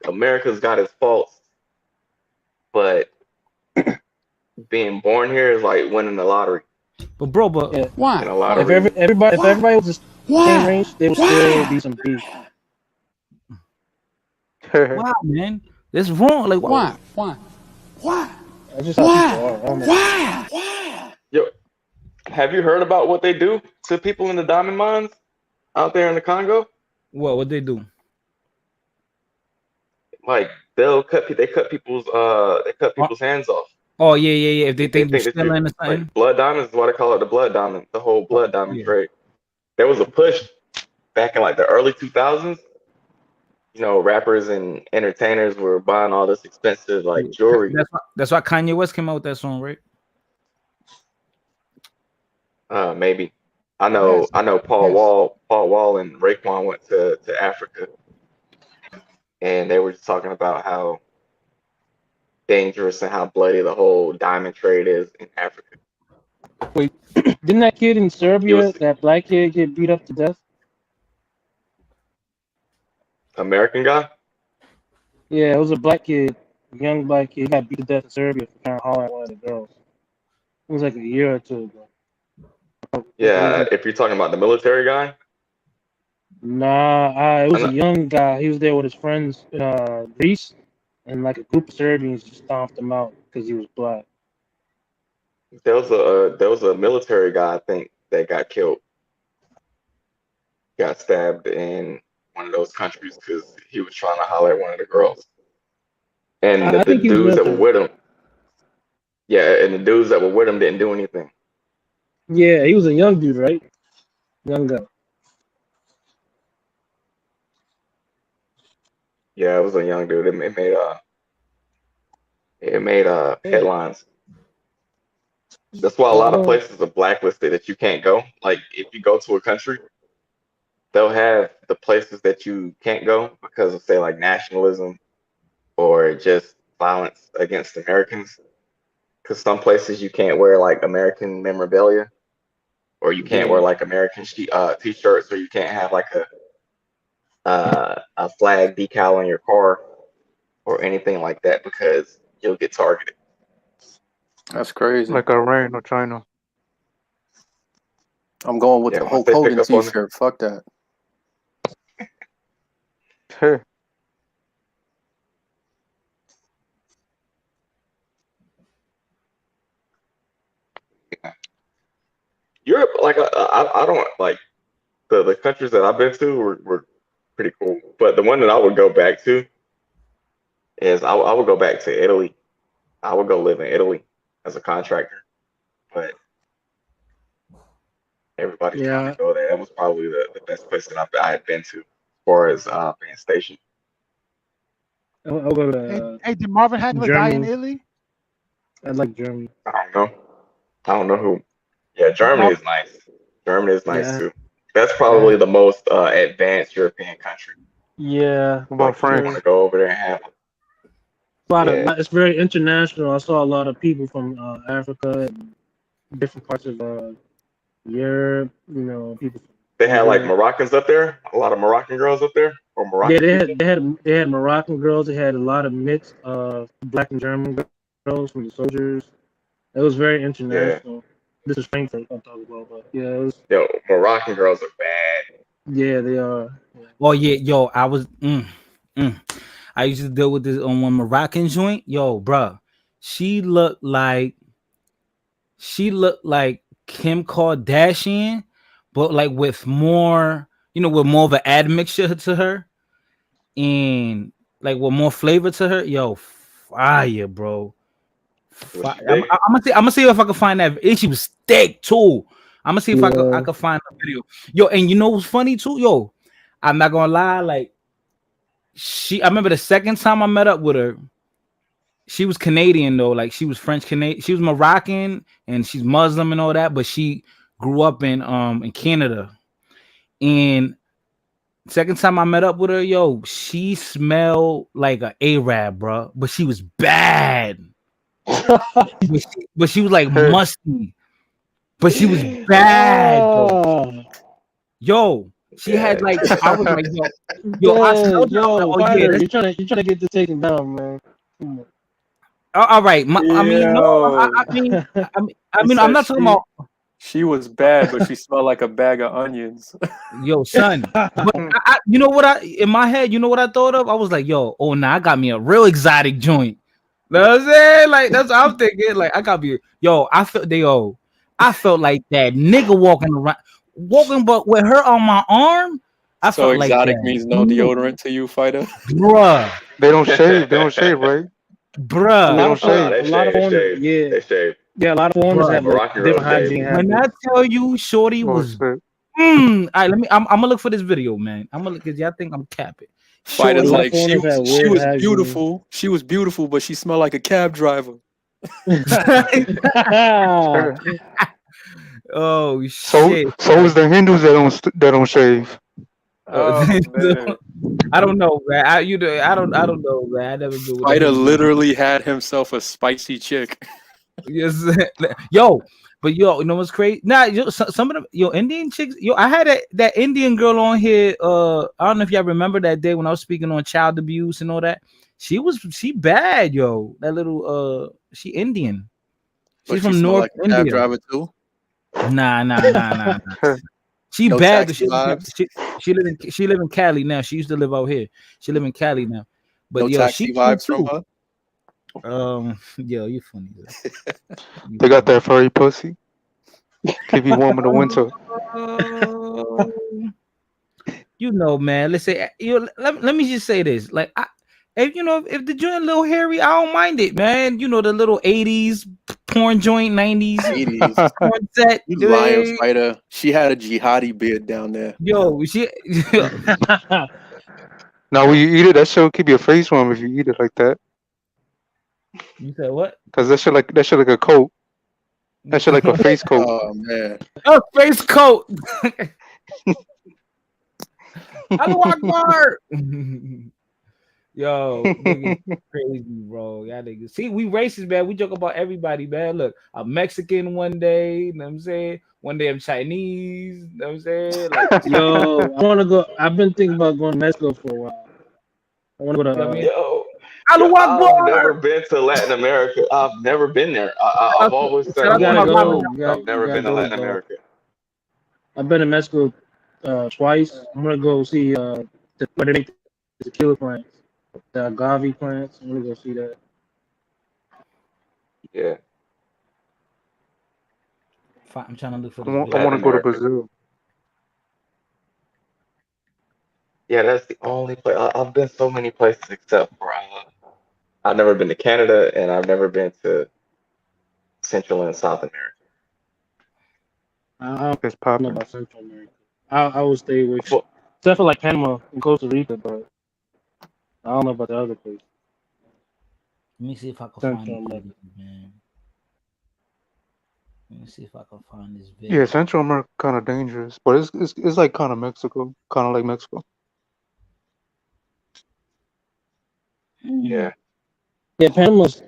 America's got its faults, but being born here is like winning the lottery. But bro, Yeah. Why? In a lot of If everybody was the same race, there would still be some beef. Why, man? That's wrong. Like, why? That's just how people are. I don't know. Yo, have you heard about what they do to people in the diamond mines out there in the Congo? What they do? Like they cut people's hands off. Oh yeah. If they They think you think that you stealing or like something. blood diamonds is what I call it, the blood diamond, the whole blood diamond Yeah. trade. There was a push back in like the early 2000s. You know, rappers and entertainers were buying all this expensive like jewelry. That's why Kanye West came out with that song, right? Maybe. I Yes. know Yes. Paul Wall and Raekwon went to Africa, and they were just talking about how dangerous and how bloody the whole diamond trade is in Africa. Wait, didn't that kid in He Serbia, was that black kid, get beat up to death? American guy. Yeah, it was a black kid, a young black kid. He got beat to death in Serbia for trying to holler at one of the girls. It was like a year or two ago. Yeah, if you're talking about the military guy, Nah, it I was a know, young guy. He was there with his friends in Greece, and like a group of Serbians just stomped him out because he was black. there was a military guy I think that got killed, got stabbed in one of those countries because he was trying to holler at one of the girls, and I the think he was dudes that were military. with him, yeah, and the dudes that were with him didn't do anything. Yeah, he was a young dude, right? Young guy. Yeah, it was a young dude. It made headlines. That's why a lot of Oh, places are blacklisted that you can't go. Like if you go to a country, they'll have the places that you can't go because of say like nationalism or just violence against Americans. Because some places you can't wear like American memorabilia, or you can't wear yeah. like American t-shirts, or you can't have like a flag decal on your car or anything like that because you'll get targeted. That's crazy. Like Iran or China. I'm going with Yeah, the once Hulk they pick Hogan up on it, T-shirt. Fuck that. Hey, Europe, like I don't like the countries that I've been to were pretty cool, but the one that I would go back to is I would go back to Italy. I would go live in Italy as a contractor, but everybody's trying to Yeah, go there. That was probably the best place that I had been to as far as being stationed. I'll go Hey, to hey, did Marvin Hagler die in Germany. Italy? I like Germany. I don't know. I don't know who. Yeah, Germany Mar- is nice. Germany is nice Yeah, too. That's yeah, probably the most advanced European country. yeah. what about Like if you want France? to go over there and have, yeah, It's very international. I saw a lot of people from Africa and different parts of Europe. You know, people from they had like Asia. Moroccans up there. A lot of Moroccan girls up there or Yeah, Moroccan people. they had Moroccan girls. They had a lot of mixed black and German girls from the soldiers. It was very Yeah, international. This is Frankfurt I'm talking about, but yeah, it was. yo, Moroccan girls are bad. Yeah, they are. Yeah. Oh yeah, yo, I was. I used to deal with this on one Moroccan joint. Yo, bruh, she looked like Kim Kardashian, but like with more, with more of an admixture to her, and like with more flavor to her. Yo, fire, bro. Was she I'm thick? gonna see if I can find that. And she was thick too. I'm gonna see if I Yeah. could find a video. Yo, and you know what's funny too? Yo, I'm not gonna lie, like I remember the second time I met up with her, she was Canadian though, like she was French Canadian, she was Moroccan and she's Muslim and all that, but she grew up in Canada. And second time I met up with her, yo, she smelled like an Arab, bro, but she was bad. but she was like Hey, musty, but she was bad though. Ah, Yo, she had Yeah, like I was like, yo, I dang, smelled her. I was like, yo, oh yeah, Fighter, that's you're trying to get this taken down, man. Come on. all right. I mean, no, Yo, I he mean, I'm said not talking about she was bad, but she smelled like a bag of onions. yo, son. But you know what in my head, you know what I thought of? I was like, yo, oh, now I got me a real exotic joint. Know what I'm saying? Like that's what I'm thinking. Like I got me, yo, I felt like that nigga walking, but with her on my arm, I So felt like exotic that. means no deodorant to you, fighter. Bruh. they don't shave. They don't shave, right? Bruh. A lot of Nah, foreigners, they shave. yeah, a lot of foreigners Bruh. have like Moroccan different road shave. hygiene When I habits. tell you, Shorty Oh was. shit. All right, I'm gonna look for this video, man. I'm gonna look because y'all think I'm capping. A Fighter's lot Shorty. of like foreigners have she weird was hygiene. beautiful. She was beautiful, but she smelled like a cab driver. Oh So shit. so is the Hindus that don't shave. Oh, I don't know, man. I don't know, man. I never been with a Fighter Hindu. literally had himself a spicy chick. Yes, yo, but yo, you know what's crazy? Nah, some of them, Indian chicks. I had that Indian girl on here. I don't know if y'all remember that day when I was speaking on child abuse and all that. She bad, yo. That little she Indian. But She's she from smelled North like a cab India. driver too. Nah. She No bad, but taxi vibes. she live in Cali now. She used to live out here. She live in Cali now. But No yo, she taxi cute vibes from too. her. Yo, you funny. You They got funny. that furry pussy. Keep you warm in the winter. You know, man. Let's say let me just say this. Like, if the joint a little hairy, I don't mind it, man. You know, the little 80s porn joint, 90s 80s. porn set. You lying, Fighter. She had a jihadi beard down there. Yo, Now when you eat it, that shit will keep your face warm if you eat it like that. you said what? Cause that shit like a coat. That shit like a face coat. Oh man. A face coat. Hello, Akbar. Yo, niggas crazy, bro. Y'all niggas. See, we racist, man. We joke about everybody, man. Look, I'm Mexican one day, you know what I'm saying? One day I'm Chinese, you know what I'm saying? Like, Yo, I want to go. I've been thinking about going to Mexico for a while. I want to go you know what I to. mean? Yo, Hello, I've never Akbar. been to Latin America. I've never been there. I've always said Shout I out to want my to ramen. go. go. I've never You gotta been to go, Latin bro. America. I've been to Mexico twice. I'm gonna go see where they make the tequila plants, the agave plants. I'm gonna go see that. Yeah, I'm trying to look for I this want, I video. want Latin to go to America. Brazil. Yeah, that's the only place. I've been so many places except for I've never been to Canada and I've never been to Central and South America. I don't It's know popping. about Central America. I will stay away, Well, except for like Panama and Costa Rica, but I don't know about the other places. Let me see if I can find Central this America. video, man. Let me see if I can find this Yeah, vid. Central America kind of dangerous, but it's like kind of Mexico, kind of like Mexico. yeah. Yeah, Panama's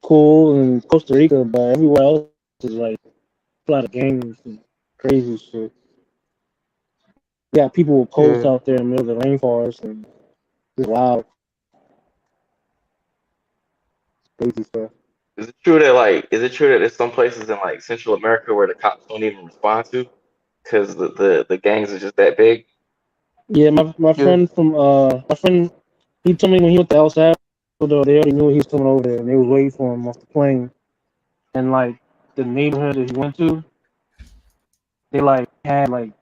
cool and Costa Rica, but everywhere else is like a lot of gangs and crazy shit. Yeah, people will post Yeah, out there in the middle of the rainforest and it's wild, crazy stuff. Is it true that there's some places in like Central America where the cops don't even respond to because the gangs are just that big? Yeah, my yeah. friend he told me when he went to El Salvador, they already knew he was coming over there and they was waiting for him off the plane. And like the neighborhood that he went to, they like had like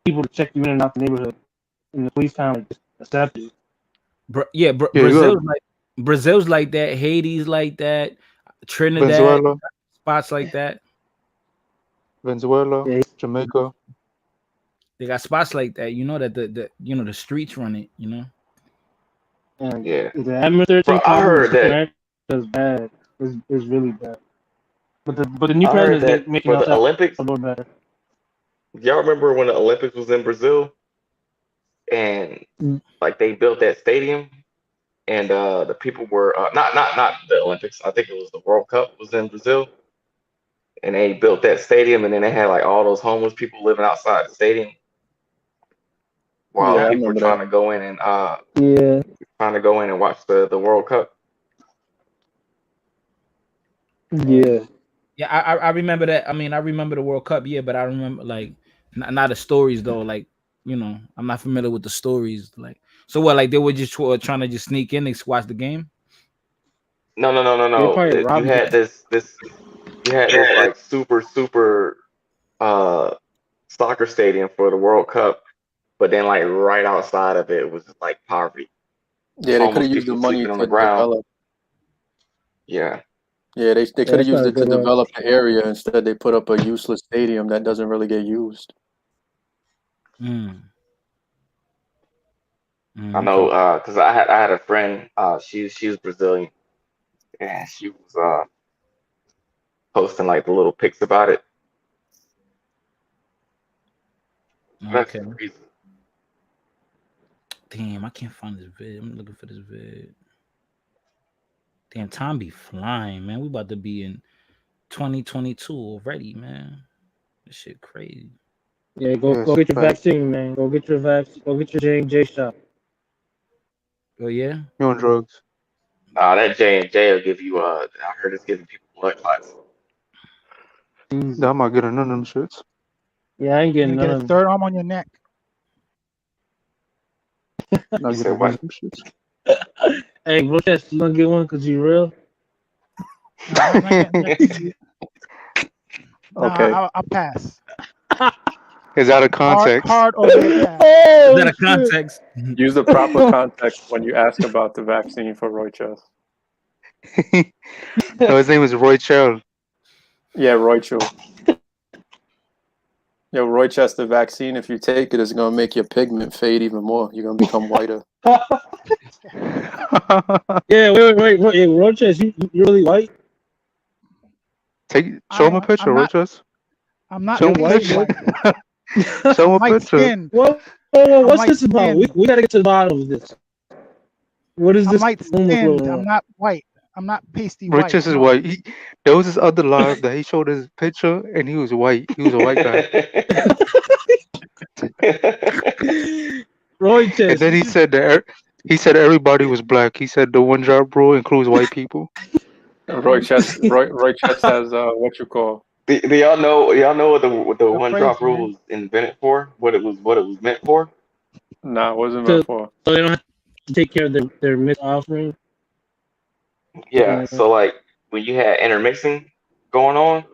people to check you in and out the neighborhood, and the police kind of like just accepted it. Yeah, you got Brazil's like that. Haiti's like that. Trinidad Venezuela, spots like that. Venezuela, Yeah, Jamaica. They got spots like that. You know that the streets run it. You know. and Yeah, the administration bro. I problem in heard Central that. America is bad. It's really bad. But the new I heard president is that making for El the Olympics. Salvador better. Y'all remember when the Olympics was in Brazil and Mm. like they built that stadium and the people were not the Olympics. I think it was the World Cup was in Brazil and they built that stadium and then they had like all those homeless people living outside the stadium while Yeah, I people were remember that. trying to go in and Yeah, watch the World Cup. yeah. Yeah, I remember that. I mean, I remember the World Cup. Yeah, but I remember like not the stories though. Like I'm not familiar with the stories. Like, so what? Like they were just trying to just sneak in and watch the game. They No. probably You robbed had it. this like super uh soccer stadium for the World Cup, but then like right outside of it was just like poverty. Yeah, they could have homeless used the people money sleeping on the to ground. develop. Yeah. Yeah, they Yeah, could have that's used not a it to good one. develop the area. Instead, they put up a useless stadium that doesn't really get used. I know, because I had a friend, she was Brazilian, and she was posting like the little pics about it. That's Okay. crazy. Damn, I can't find this vid. I'm looking for this vid. Damn, time be flying, man. We about to be in 2022 already, man. This shit crazy. Yeah, go get your vaccine, man. Go get your Go get your J&J shot. Oh yeah. You on drugs? That J&J will give you. I heard it's giving people blood clots. I might get none of them shits. Yeah, I ain't getting You none get a of them. third arm on your neck. Not You getting said none what? of them shits. Hey, bro, that's you gonna get one because you real? No, I'm not getting that. Okay. Nah, I'll pass. It's out of context. Hard over the pass. Is Oh, that a context? Use the proper context when you ask about the vaccine for Roy Chess. No, his name is Roy Chell. Yeah, Roy Chu. Yo, Roy Chess, the vaccine, if you take it, is going to make your pigment fade even more. You're going to become whiter. Yeah, wait. Hey, Roches, you really white? Show him a picture, Roy Chess. I'm not Show him a pasty picture. white. Show him a I'm light picture. skinned. Whoa, I'm what's light this about? skinned. We gotta get to the bottom of this. What is I'm this light rumor skinned. floating I'm around? not white. I'm not pasty Roy white. Chess is No. white. There was this other live that he showed his picture and he was white. He was a white guy. Roy And Chess. then he said everybody was black. He said the one drop rule includes white people. Roy Chess has what you call. Do y'all know? Y'all know what the Good one phrase, drop rule man. was invented for? What it was meant for? Nah, it wasn't meant So for. they don't have to take care of their missed offering. Yeah. So like when you had intermixing going on,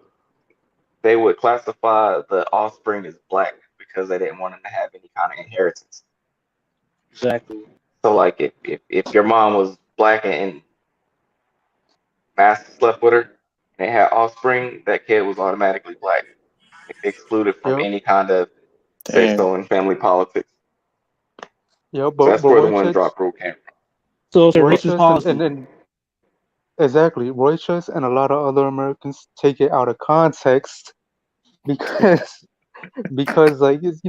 they would classify the offspring as black because they didn't want them to have any kind of inheritance. Exactly. So like if your mom was black and master slept with her and they had offspring, that kid was automatically black, excluded from Yep. any kind of say Damn. so in family politics. Yeah, So that's but where the Roy one Chess, drop rule came from. So it's a Roy racist Chess, policy. and then exactly Roy Chess and a lot of other Americans take it out of context because like it's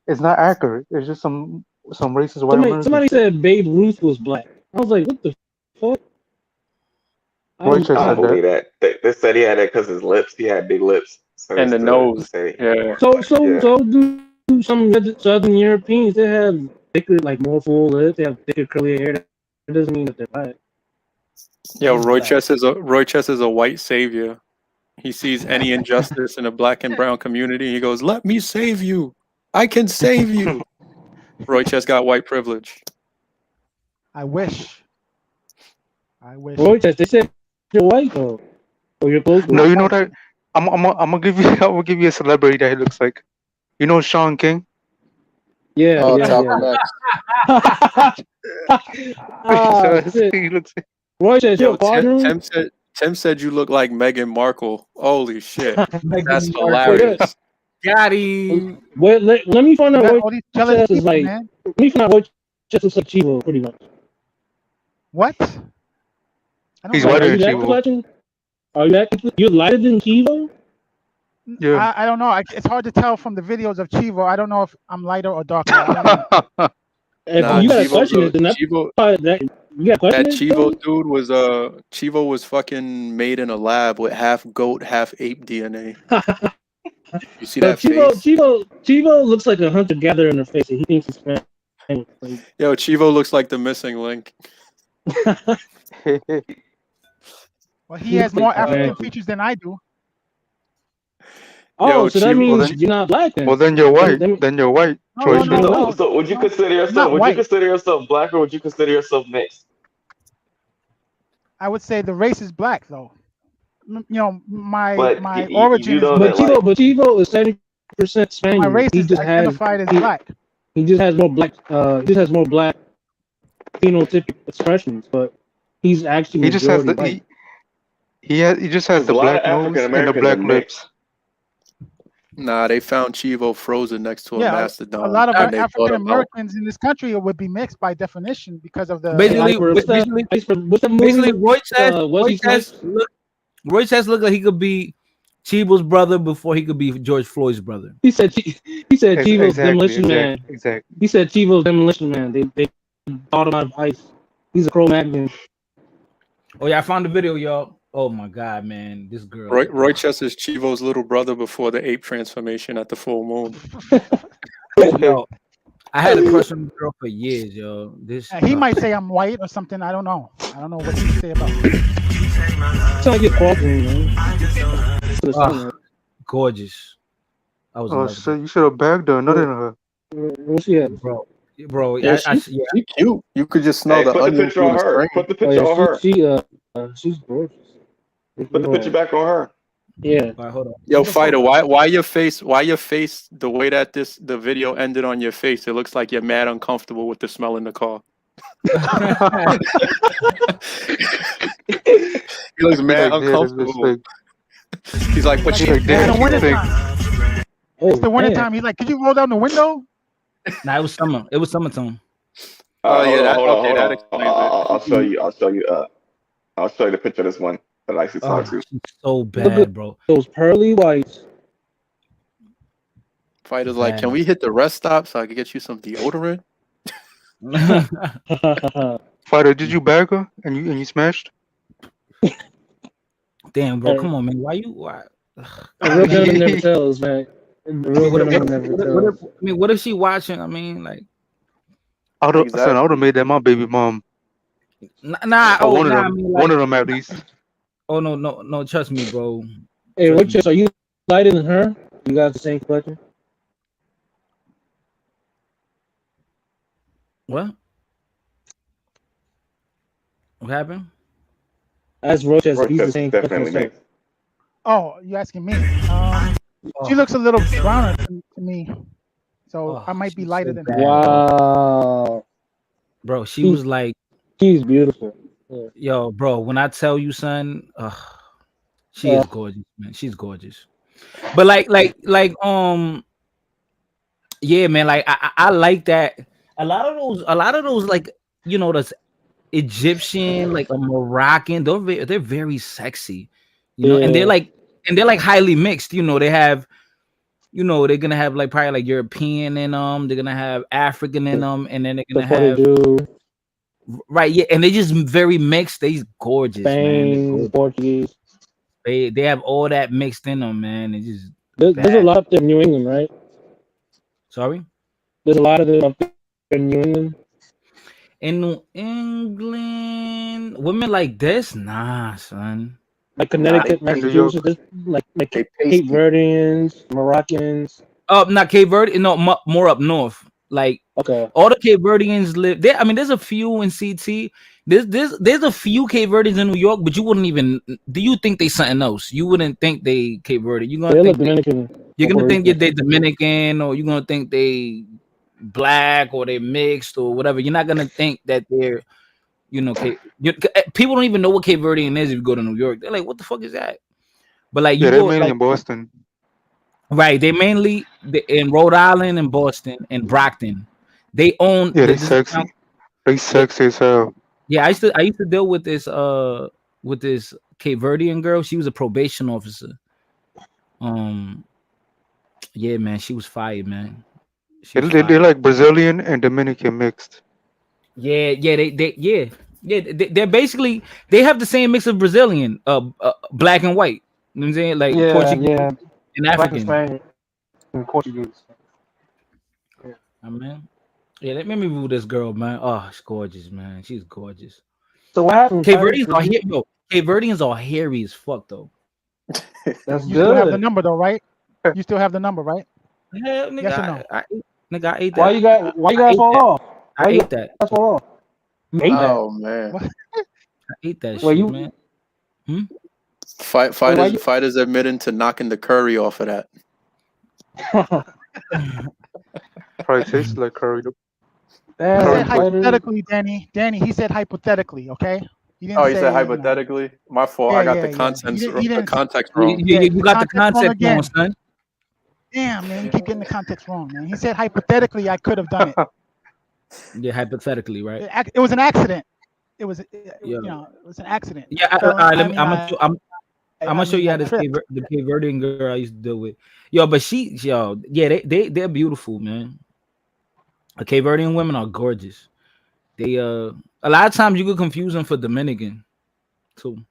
it's not accurate. It's just some racist white American Somebody shit. said Babe Ruth was black. I was like, what the fuck? Roy Chess I don't said that. believe that. They said he had that because his lips. He had big lips. So they And the still nose. say Yeah. So yeah. do some Southern Europeans. They have thicker, like more full lips. They have thicker curly hair. That doesn't mean that they're black. Yo, He's Roy black. Chess is a white savior. He sees any injustice in a black and brown community. He goes, "Let me save you. I can save you." Roy Chess got white privilege. I wish. Roy Chess, they said you're white though, or you're close to No, it. you know that I'm gonna give you I'm gonna give you a celebrity that he looks like. You know Sean King? Yeah. Malcolm X. Shit. He looks. Roy Chess, you're Yo, a partner. Tim said you look like Meghan Markle. Holy shit. That's Meghan Wait, hilarious. Got him. Wait, let me find out You got Roy all these jealous Chess is people, like. man. Let me find out Roy Chess looks like Chivo, pretty much. What? I don't He's know. whiter Are than you that Chivo. complexion? Are you that? You're lighter than Chivo? Yeah. I don't know. It's hard to tell from the videos of Chivo. I don't know if I'm lighter or darker. I don't know. If Nah, you got a Chivo, question, then that's Chivo, probably that. You got a question? that Chivo dude was Chivo was fucking made in a lab with half goat, half ape DNA. You see that face? Chivo looks like a hunter gatherer in the face, and he thinks he's Spanish. Like, Yo, Chivo looks like the missing link. Well, he has more African features than I do. oh, Yo, so that Chivo. means you're not black then. Well, then you're white. Then you're white. No, no, no, no. So would you consider I'm yourself? not Would you white. consider yourself black or would you consider yourself mixed? I would say the race is black, though. You know, my But origin you is know mixed. that like But Chivo is 70% Spaniard. My race He is just has identified as black. he just has more black. He just has more black phenotypic expressions, but he's actually He just has majority the white. he just has Because the a lot of black nose African and the Americans are black mixed. lips. Nah, they found Chivo frozen next to a Yeah, a mastodon, lot of and they brought African him out. Americans in this country would be mixed by definition because of the Hey, Basically, Iceberg, what's that movie basically, with Roy Wesley Chess Snipes? looked like he could be Chibo's brother before he could be George Floyd's brother. He said Chivo's Demolition Man. Exactly. He said Chivo's Demolition Man. They thought him out of ice. He's a Cro-Magnon. Oh yeah, I found the video, y'all. Oh my god, man, this girl. Roy Chester's Chivo's little brother before the ape transformation at the full moon. Yo, I had a crush on this girl for years, yo. This he might say I'm white or something. I don't know. I don't know what he say about it. Trying to get crossing, man. Gorgeous. I was in Oh love with shit! You should have bagged her, not in her. What's she at? bro. Yeah, She cute. You could just smell Hey, the put the onion picture through on the her. screen. Put the picture on her. She's gorgeous. Put the picture back on her. Yeah. All right, hold on. Yo, Fighter, why your face the way that the video ended on your face, it looks like you're mad uncomfortable with the smell in the car. He looks mad uncomfortable. He's like, what you It's the wintertime. It's the wintertime. He's like, could you roll down the window? Nah, it was summer. It was summertime. Oh yeah, hold on. that explains it. I'll show you the picture of this one that I actually talked to. She's so bad, bro. Those pearly whites. Fighter's like, can we hit the rest stop so I can get you some deodorant? Fighter, did you bag her and you smashed? Damn, bro, come on, man. Why? A real gentleman never tells, man. A real gentleman never tells. What if she watching? I mean, like, I would have made that my baby mom. nah. Or Oh, one of nah. them. I mean, like, One of them at least. Oh no. Trust me, bro. Hey, Richard, are you lighter than her? You got the same collection? What? What happened? That's Rochester. He's the same definitely collection. mixed. Oh, you asking me? She looks a little browner to me, so I might be lighter than her. Wow. Bro, she was like, she's beautiful. Yeah. Yo, bro, when I tell you, son, she is gorgeous, man. She's gorgeous. But yeah, man, like I like that. A lot of those, like, you know, those Egyptian, like a Moroccan, they're very sexy, you know, and they're like highly mixed, you know. They have, you know, they're gonna have like probably like European in them, they're gonna have African in them, and then they're gonna have right, yeah, and they just very mixed. They's gorgeous, Spain, man. Portuguese. They have all that mixed in them, man. It's just there's a lot up there in New England, right? Sorry? There's a lot of them up there in New England. In New England, women like this, nah, son. Like Connecticut, Massachusetts, like Cape Verdeans, Moroccans. Not Cape Verde, no, more up north. Like, okay, all the Cape Verdeans live there. I mean, there's a few in CT. There's a few Cape Verdeans in New York, but you wouldn't even. Do you think they something else? You wouldn't think they Cape Verde. You're gonna think Dominican. You're gonna think they Dominican, or you're gonna think they black, or they mixed, or whatever. You're not gonna think that they're, you know, people don't even know what Cape Verdean is if you go to New York. They're like, what the fuck is that? But like, you they're go mainly like, in Boston. Right, they mainly in Rhode Island and Boston and Brockton. They own. Yeah, they sexy. They sexy as hell. Yeah, I used to deal with this Cape Verdean girl. She was a probation officer. Yeah, man, she was fired, man. They're like Brazilian and Dominican mixed. Yeah, they're basically, they have the same mix of Brazilian, black and white. You know what I'm saying? Like Portuguese and African. And Portuguese. Yeah. Man. Yeah, let me move this girl, man. Oh, she's gorgeous, man. She's gorgeous. So what happened? Cape Verdeans are hairy as fuck, though. That's you still have the number though, right? You still have the number, right? Hell, nigga, yes or no? I ate that. Why you got fall off? I ate that. That's fall off. Oh man, I ate that shit, man. Fighters admitting to knocking the curry off of that. Probably tastes like curry. He said Damn, fighter. hypothetically, Danny. Danny, he said hypothetically. Okay. He didn't Oh, he say. said hypothetically. My fault. I got the Yeah. He the didn't. context You, wrong. you, Yeah, you the got the context wrong concept wrong, again. son. Damn, man, you keep getting the context wrong, man. He said hypothetically I could have done it. Yeah, hypothetically, right? It was an accident. It was, Yeah. it was an accident. Yeah, I'm gonna show you how I tripped. the Cape Verdean girl I used to deal with. Yo, but yeah, they're beautiful, man. The Cape Verdean women are gorgeous. They a lot of times you could confuse them for Dominican too.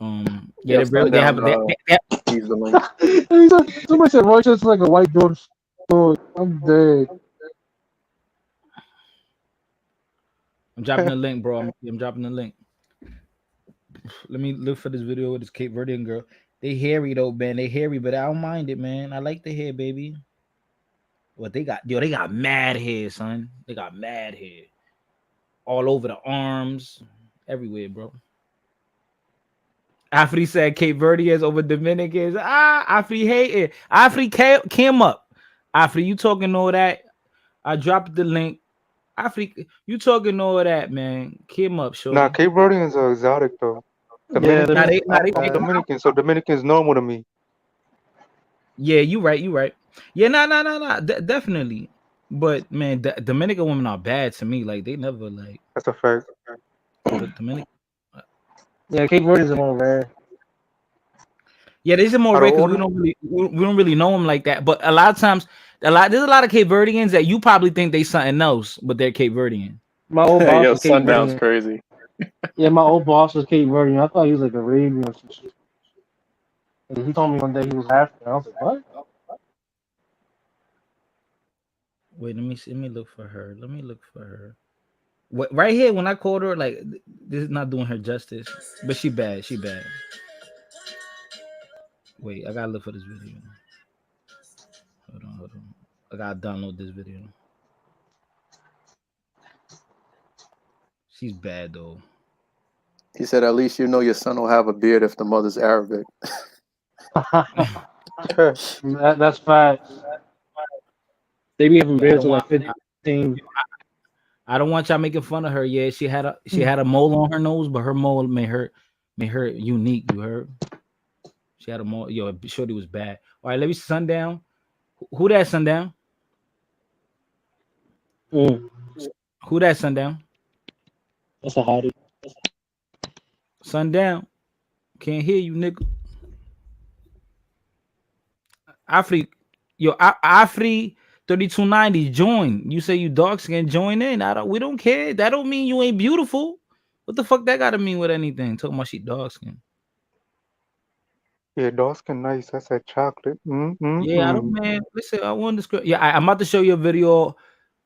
Yeah, Yeah, they real. They have sundown. they Use the link. Somebody said Royce's like a white George Floyd. I'm dead. I'm dropping the link, bro. I'm dropping the link. Let me look for this video with this Cape Verdean girl. They hairy though, man. They hairy, but I don't mind it, man. I like the hair, baby. What they got? Yo, they got mad hair, son. They got mad hair all over the arms, everywhere, bro. Afri said Cape Verdeans over Dominicans. Afri hating. Afri came up. Afri, you talking all that? I dropped the link. Afri, you talking all that, man? Came up, shorty. Nah, Cape Verdeans are exotic though. Yeah, Dominicans. So Dominicans normal to me. Yeah, you right. Yeah, nah. Definitely. But man, the Dominican women are bad to me. Like they never like. That's a fact. The Dominican. Yeah, Cape Verdeans are more rare. Yeah, these are more Out rare of because order? we don't really know them like that. But a lot of times, there's a lot of Cape Verdeans that you probably think they something else, but they're Cape Verdean. My old boss Yo, was Cape sundown's Verdean. crazy. Yeah, my old boss was Cape Verdean. I thought he was like Arabian or some shit. And he told me one day he was African. I was like, what? Wait, let me see. Let me look for her. What, right here, when I called her, like this is not doing her justice. But she bad. Wait, I gotta look for this video. Hold on. I gotta download this video. She's bad though. He said, "At least you know your son will have a beard if the mother's Arabic." That's facts. They be having beards till like 15. I don't want y'all making fun of her. Yeah, she had a mole on her nose, but her mole made her unique. You heard? She had a mole. Yo, shorty was bad. All right, let me sundown. Who that sundown? Who that sundown? That's a hottie. Sundown. Can't hear you, nigga. Afri, yo, Afri 3290, join. You say you dark skin, join in. We don't care. That don't mean you ain't beautiful. What the fuck that gotta mean with anything? Talking about she dark skin. Yeah, dark skin nice. That's that chocolate. Yeah, I don't, man. Listen, I want to. Yeah, I'm about to show you a video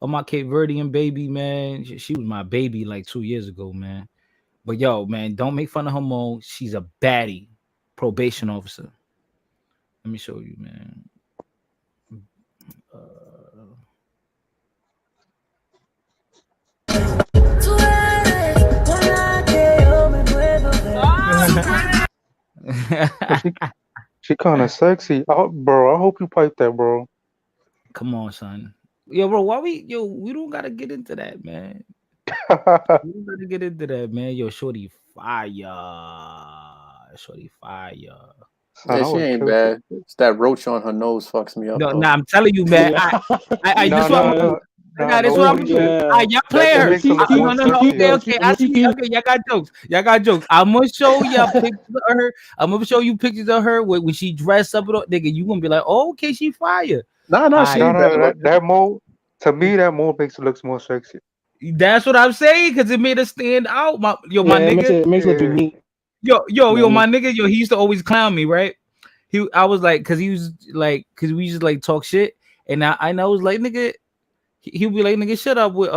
of my Cape Verdean baby, man. She was my baby like 2 years ago, man. But yo, man, don't make fun of her mole. She's a baddie, probation officer. Let me show you, man. She kind of sexy. Bro, I hope you pipe that, bro. Come on, son. Yo, bro, we don't gotta get into that, man. We don't gotta get into that, man. Yo, shorty fire. Yeah, she ain't bad. It's that roach on her nose fucks me up. No, though. nah, I'm telling you, man. I this what I'm gonna do. Nah, this what I'm gonna do. Y'all play her. No. Okay. I see. Okay, y'all got jokes. I'm gonna show y'all pictures of her. I'm gonna show you pictures of her when she dressed up. Nigga, you gonna be like, oh, okay, she fire. No, she ain't bad. That mole, to me, that mole makes it look more sexy. That's what I'm saying, because it made her stand out. My nigga. It makes it look unique. Yo, my nigga, he used to always clown me, right? I was like, because we used to like talk shit, and I was like, nigga, he'll be like, nigga, shut up with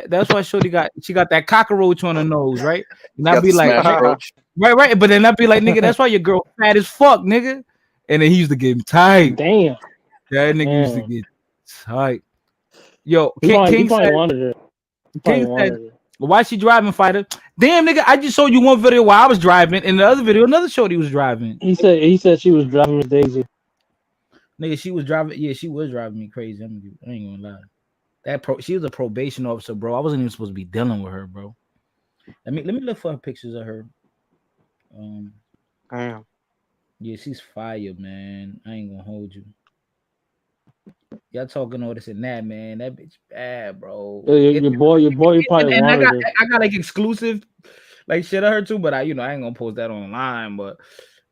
that's why she got that cockroach on her nose, right? And I'd be like, right, but then I'd be like, nigga, that's why your girl fat as fuck, nigga. And then he used to get tight. Damn, that nigga used to get tight. Yo, he King probably said, wanted her. King said, why she driving, fighter? Damn, nigga, I just showed you one video while I was driving, and the other video, another shorty was driving. He said she was driving Miss Daisy. Nigga, she was driving. Yeah, she was driving me crazy. I ain't gonna lie. She was a probation officer, bro. I wasn't even supposed to be dealing with her, bro. Let me look for pictures of her. Damn. Yeah, she's fire, man. I ain't gonna hold you. Y'all talking all this and that, man. That bitch bad, bro. Your boy probably And wanted her. I got like exclusive like shit of her too, but I ain't gonna post that online. But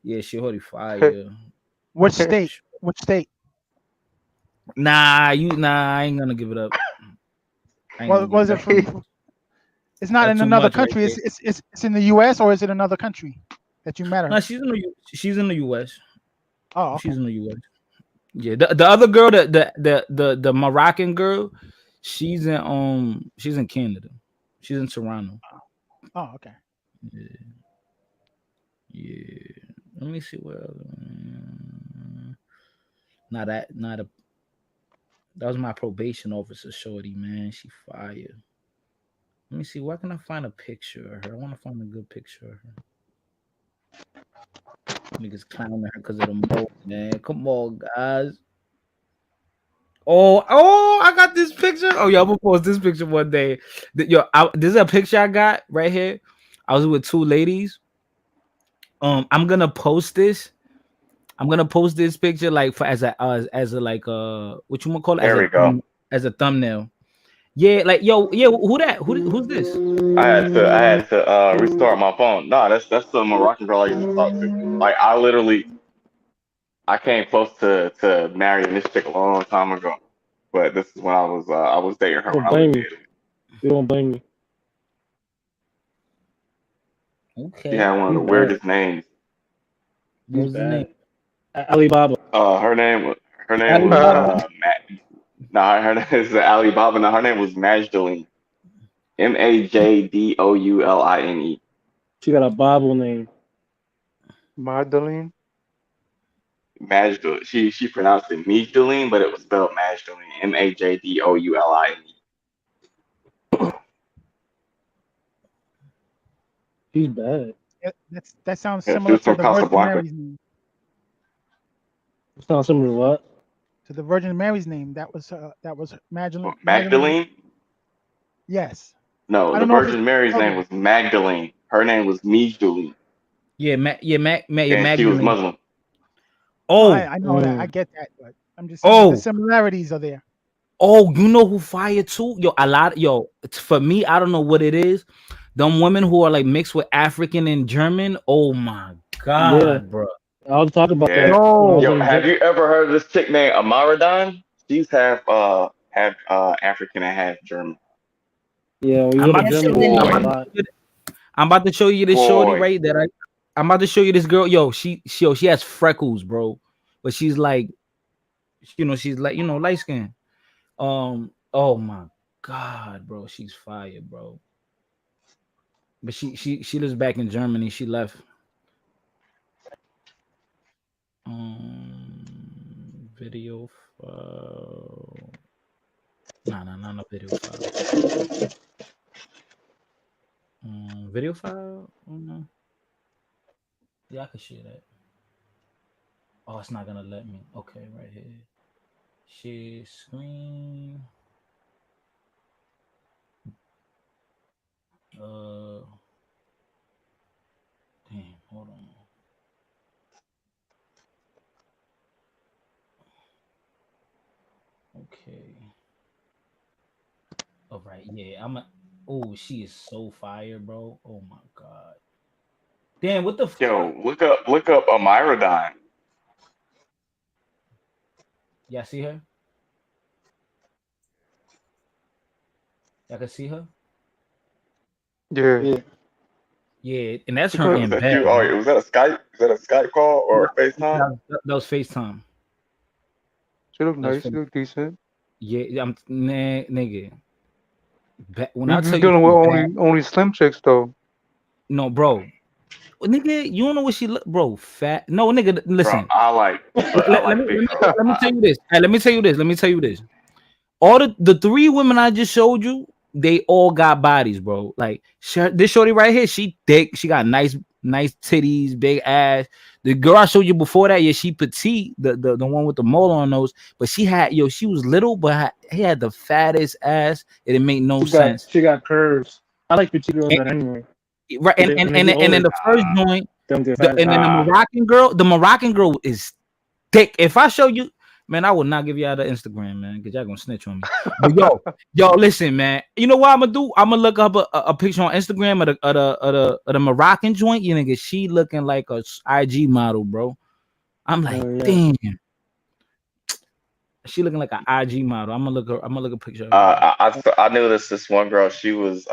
yeah, she already fire. Which state? Which state? Nah, I ain't gonna give it up. Was it from? It's not in another country. It's in the U.S. or is it another country that you met her? No, she's in the U.S. Oh, okay. She's in the U.S. Yeah, the other girl, the Moroccan girl, she's in Canada. She's in Toronto. Oh, okay. Yeah. Let me see what else. That was my probation officer, shorty, man. She fire. Let me see. Where can I find a picture of her? I want to find a good picture of her. Niggas clowning her because of the mold, man. Come on, guys. Oh, I got this picture. Oh, yeah, I'm gonna post this picture one day. This is a picture I got right here. I was with two ladies. I'm gonna post this. I'm gonna post this picture like for as a like what you wanna call it There we go. as a thumbnail. Yeah, like who's this? I had to restart my phone. No, that's the Moroccan girl I used to talk to. Like I came close to marrying this chick a long time ago, but this is when I was dating her when I was in Italy. You don't blame me. Okay. She had one of the weirdest names. What was the name? Alibaba. Her name was Alibaba. her name is Alibaba. No, her name was Magdalene. Majdoline. She got a Bible name. Magdalene. Magdalene. She pronounced it Magdalene, but it was spelled Magdalene. Majdoline. She's bad. That sounds Yeah, she similar was to from the Virgin Casablanca. Mary's name. Sounds similar to what? To the Virgin Mary's name. That was Magdalene. Magdalene? Yes. No, I the don't know if it's Virgin Mary's name was Magdalene. Her name was Magdalene. Yeah, and Magdalene. she was Muslim. Oh, I know that. I get that, but I'm just saying the similarities are there. Oh, you know who fire too? For me, I don't know what it is. Them women who are like mixed with African and German. Oh my god, bro. I'll talk about Yeah. that. Yo, have you ever heard of this chick named Amaradan? She's half African and half German. Yeah, we I'm go to about to Germany. show you- a I'm about lot. to- I'm about to show you this shorty Boy. right that I'm about to show you this girl. Yo, she has freckles, bro, but she's like, she's like light skin. Oh my god, bro, she's fire, bro. But she lives back in Germany. She left. Video file. No video file. Video file. Yeah, I can share that. Oh, it's not gonna let me. Okay, right here. Share screen. Damn, hold on. Okay. All right, yeah. Oh, she is so fire, bro. Oh my god. Damn, what the fuck? Yo, look up Amaradan. Y'all see her? Y'all can see her? Yeah. Yeah, and that's She her got- in Was that bed. you? Oh, was that a Skype? Was that a Skype call or a FaceTime? That was FaceTime. She look That's nice. She look decent. Yeah, nigga. When You I be tell you dealing she's with bad, only slim chicks though. no, bro. Nigga, you don't know what she look, bro. Fat. No, nigga, Bro, listen. I like big girls. Let me tell you this. Hey, let me tell you this. All the three women I just showed you, they all got bodies, bro. Like this shorty right here, she thick, she got nice titties, big ass. The girl I showed you before that, yeah, she petite, the one with the mole on nose, but she was little, but he had the fattest ass. It didn't make no sense. She got curves. I like petite girls that anyway. Right, and then the first joint, and then the Moroccan girl is thick. If I show you, man, I will not give y'all the Instagram, man, because y'all gonna snitch on me. But yo, listen, man. You know what I'm gonna do? I'm gonna look up a picture on Instagram of the Moroccan joint. You nigga, she looking like a IG model, bro. I'm like, damn. She looking like an IG model. I'm gonna look a picture of her. I noticed this one girl. She was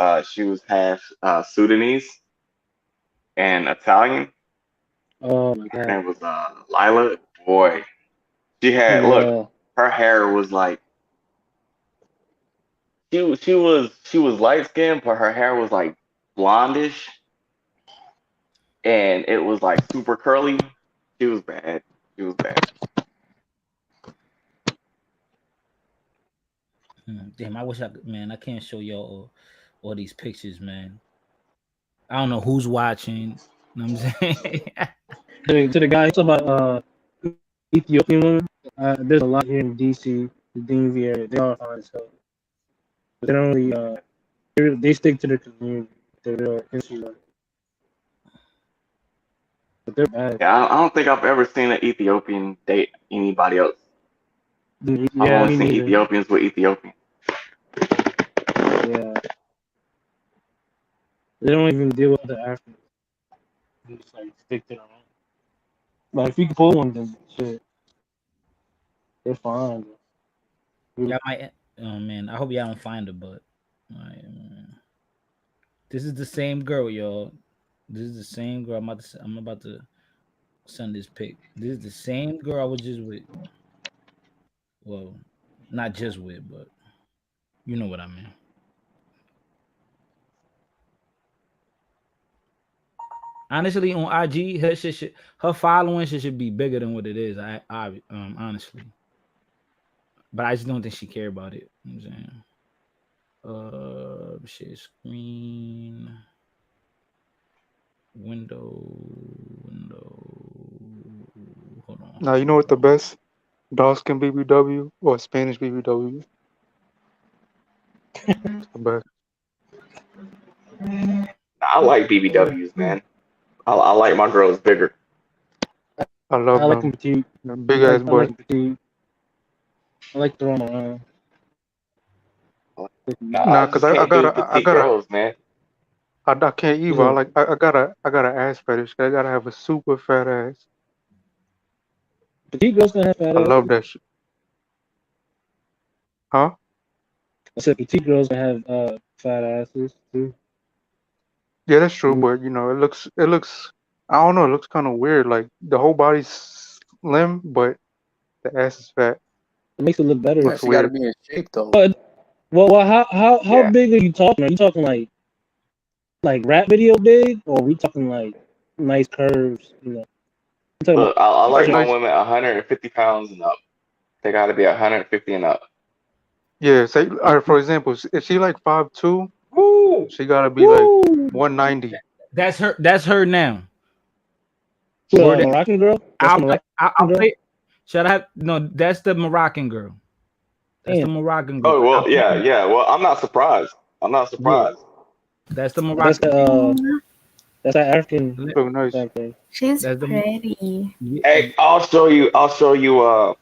half Sudanese and Italian. Oh my god. Her name was Lila. Boy, she had look. Her hair was like she was light skinned, but her hair was like blondish, and it was like super curly. She was bad. She was bad. Damn, I wish I could, man. I can't show y'all all these pictures, man. I don't know who's watching. You know what I'm saying? To the guy talking about Ethiopian women, there's a lot here in DC, the DMV area. They are fine as hell. But they don't really they stick to their community. They're insular. But they're bad. Yeah, I don't think I've ever seen an Ethiopian date anybody else. Yeah, I've only seen Ethiopians with Ethiopians. Yeah. They don't even deal with the Africans. They just like stick to their own. Like if you can pull one, then shit, they're fine. Y'all might. Oh man, I hope y'all don't find her, but this is the same girl, y'all. This is the same girl. I'm about to send this pic. This is the same girl I was just with. Well, not just with, but you know what I mean. Honestly, on IG, her following should be bigger than what it is. I honestly, but I just don't think she care about it. You know what I'm saying, share screen, window. Hold on. Now you know what the best dark-skin BBW or Spanish BBW? The best. I like BBWs, man. I like my girls bigger. I love like them. them petite. Big ass I butt. like petite. I like throwing around. Nah, cause I gotta girls, man. I can't either. I gotta ass fetish. I gotta have a super fat ass. Petite girls can have fat I ass. love that shit. Huh? I said petite girls can have fat asses too. Yeah, that's true. But you know, it looks. I don't know. It looks kind of weird. Like the whole body's slim, but the ass is fat. It makes it look better. Looks She got to weird. be in shape though. Well, how big are you talking? Are you talking like rap video big, or are we talking like nice curves? You know. Look, I like my nice. women 150 pounds and up. They got to be 150 and up. Yeah. Say, for example, if she like 5'2", she gotta be like 190. That's her. That's her now. Moroccan girl. I'll play. Should I have? No, that's the Moroccan girl. That's the Moroccan girl. Oh well, yeah. Well, I'm not surprised. Yeah. That's the Moroccan. That's that African. Oh, nice. She's pretty. Hey, I'll show you a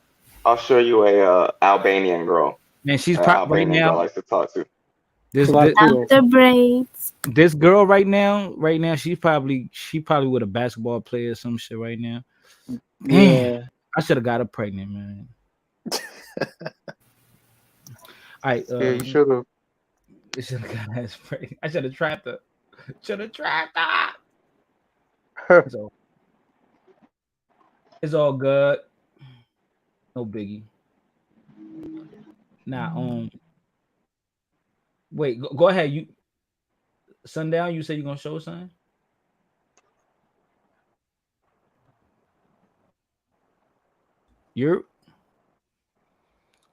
Albanian girl. Man, she's probably right now. Girl I like to talk to. This the braids. This girl right now, she probably with a basketball player or some shit right now. Man, I should have got her pregnant, man. All right, yeah, you should have. I should have got her pregnant. I should have trapped her. So it's all good. No biggie. Now, wait, go ahead. You Sundown, you said you're gonna show something? You're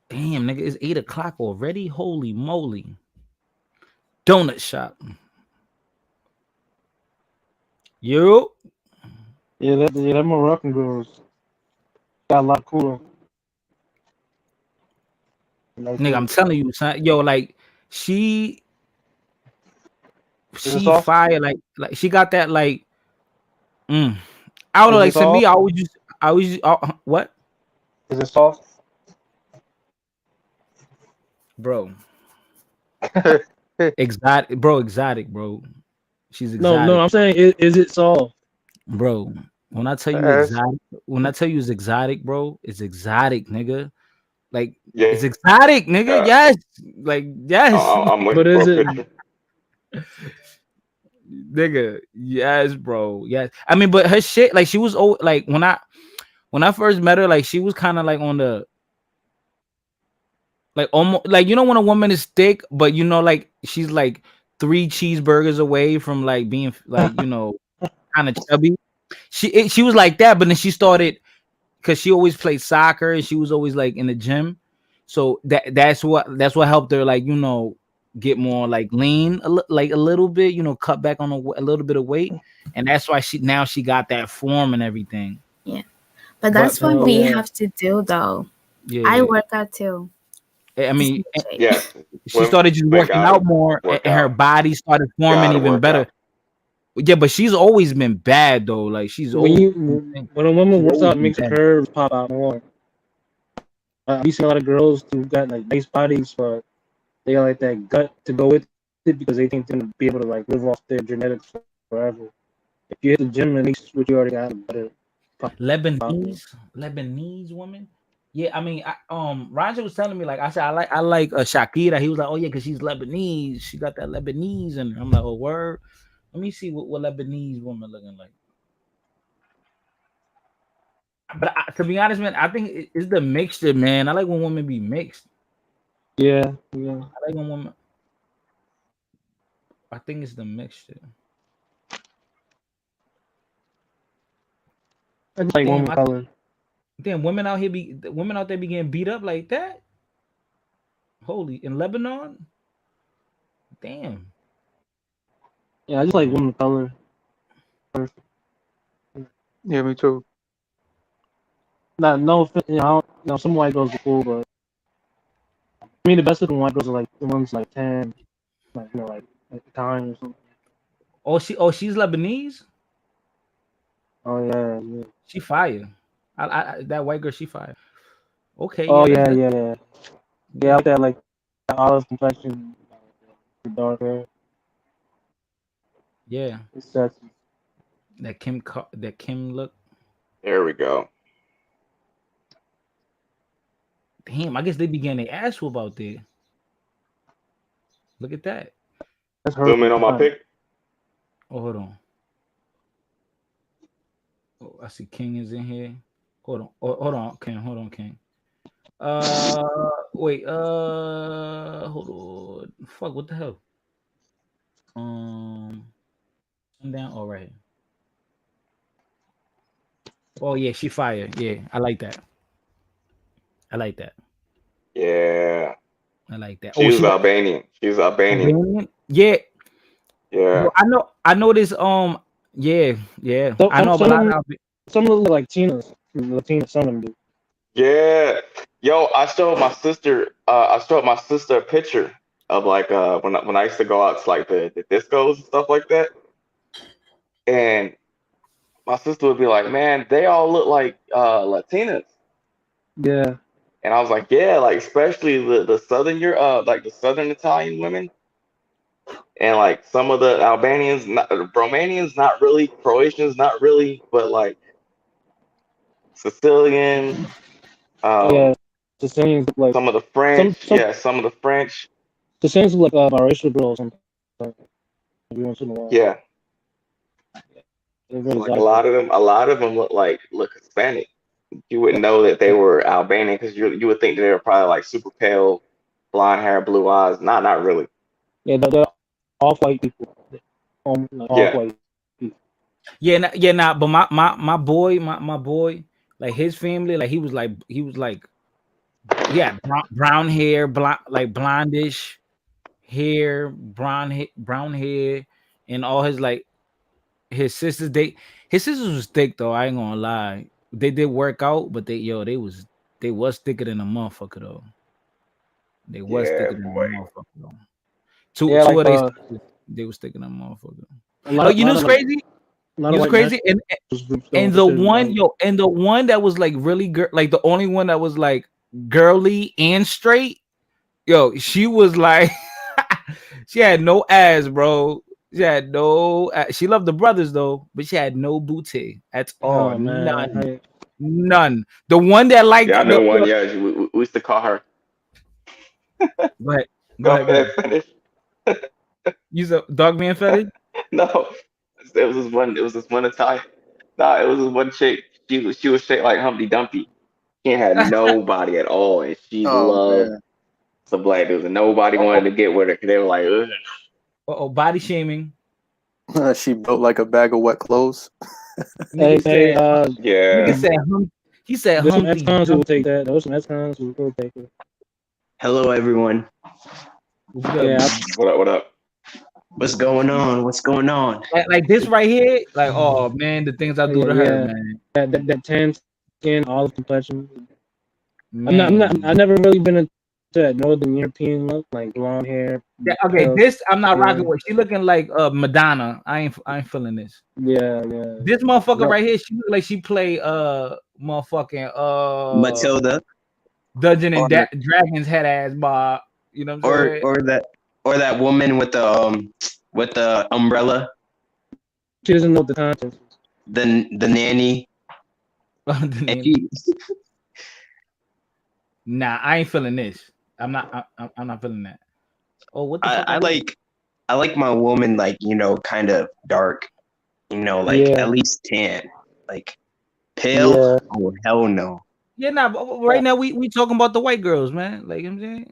damn nigga, it's 8 o'clock already. Holy moly. donut shop. You, Yeah, that Moroccan girls got a lot cooler. Like, nigga, I'm telling you, son. Yo, like she is it she soft? fire like she got that like I don't know, Is like it to me, soft? I always what, Is it soft? bro? Exotic, bro. She's No, exotic, I'm saying, is it soft? bro. When I tell you Ask. exotic, when I tell you it's exotic, bro, it's exotic, nigga. Like Yeah, it's exotic, nigga. Yes, like yes, I'm looking But for is a it? picture. nigga. Yes, bro. Yes. I mean, but her shit, like she was like when I first met her, like she was kind of like on the like almost like when a woman is thick, but like she's like 3 cheeseburgers away from like being like kind of chubby. She was like that, but then she started because she always played soccer and she was always like in the gym, so that's what helped her like get more like lean like a little bit, cut back on a little bit of weight, and that's why she got that form and everything. Yeah. But But that's what Oh we yeah. have to do though. I yeah, work out too. I To stay mean, in shape. Yes, she women started just working gotta out more, work and her out. body started forming Gotta even work better. out. Yeah, but she's always been bad though. Like she's always When a woman works out, it been makes her bad. curves pop out more. We see a lot of girls who got like nice bodies, but they got like that gut to go with it because they think they're gonna be able to like live off their genetics forever. If you hit the gym, it makes what you already got better pop out. Lebanese woman. Yeah, I mean, Roger was telling me like I said I like Shakira. He was like, oh yeah, because she's Lebanese. She got that Lebanese in her. I'm like, oh word. Let me see what Lebanese woman looking like. But to be honest, man, I think it's the mixture, man. I like when women be mixed. Yeah. I like when women. I think it's the mixture. I just like Damn, woman color. women out there be getting beat up like that. Holy, in Lebanon. Damn. Yeah, I just like woman color. Yeah, me too. No offense, some white girls are cool, but I mean the best looking white girls are like the ones like tan, like like Italian or something. She's Lebanese. Oh yeah. She fire. That white girl, she fire. Okay, Oh yeah, yeah, that's yeah. Yeah, like that, like olive complexion, dark hair. yeah. It's sexy. That Kim look. There we go. Damn, I guess they began their ass whoop out there. Look at that. That's Zoom in hurtful. on my pic. Oh, hold on. Oh, I see King is in here. Hold on. Oh, hold on, King. Hold on, King. Wait. Hold on. Fuck. What the hell? I'm down. All right. Oh yeah, she fire. Yeah, I like that. I like that. Yeah, I like that. she Oh, was she Albanian. She was Albanian. Albanian. Yeah. Yeah. Well, I know. I know this. Yeah. Yeah. Some I know some about a lot of. some look like Latinas. Latina, some of them do. Yeah. Yo, I showed my sister a picture of like when I used to go out to like the discos and stuff like that. And my sister would be like, "Man, they all look like Latinas." Yeah. And I was like, "Yeah, like especially the southern like the southern Italian women and like some of the Albanians, not Romanians, not really, Croatians, not really, but like Sicilian, Oh yeah. Sicilians look like some of the French, some yeah, some of the French, Sicilians look like biracial girls sometimes. Every once in a while. yeah. They're So very like exotic. a lot of them look Hispanic. You wouldn't know that they were Albanian because you would think that they were probably like super pale, blonde hair, blue eyes. Not really. Yeah, they're all white people. All Yeah, white people. Yeah, nah. But my boy, like his family, like he was like, yeah, brown hair, blonde, like blondish hair, brown hair, and all his like his sisters. His sisters was thick though. I ain't gonna lie. They did work out, but they was thicker than a motherfucker though. They was Yeah, thicker than a boy. motherfucker though. Two Yeah, two like of they sisters, they was thicker than a motherfucker. a lot Oh, of you know what's like crazy? a lot You of know what's white crazy? nationalist groups don't And the consider one, like and the one that was like really like the only one that was like girly and straight, she was like she had no ass, bro. She had no she loved the brothers though, but she had no booty at all. oh man, None. The one that liked Yeah, I know one. the Yeah, we used to call her. go ahead. Go ahead, finish. You a dog man fetish? No, it was this one. It was this one Italian. Nah, it was this one chick. She was shaped like Humpty Dumpty. She ain't had nobody at all, and she Oh loved man. some black dudes, and nobody wanted to get with her because they were like, ugh. Body shaming. She built like a bag of wet clothes. Nigga said, Yeah. nigga said, he said there's some Humpty ex-cons who will take Dumpty. that. There's some ex-cons who will take it. Hello, everyone. What's good, Yeah, man? What up? What up? What's going on? What's going on? Like this right here, like, oh man, the things I do to her, yeah. man. That tan skin, olive complexion. Man. I've never really been into that Northern European look, like blonde hair. Yeah, okay, this I'm not yeah. rocking with. She looking like Madonna. I ain't feeling this. Yeah. This motherfucker No. right here, she look like she play motherfucking Matilda. Dungeon and Dragons head ass Bob. You know what I'm saying? Or that woman with the umbrella. She doesn't know the contents. The nanny. The nanny. Nah, I ain't feeling this. I'm not feeling that. Oh, what the fuck? I like my woman like, kind of dark. Like Yeah. at least tan. Like pale? Yeah. Oh hell no. Yeah, nah, but right now we talking about the white girls, man. Like, you know what I'm saying?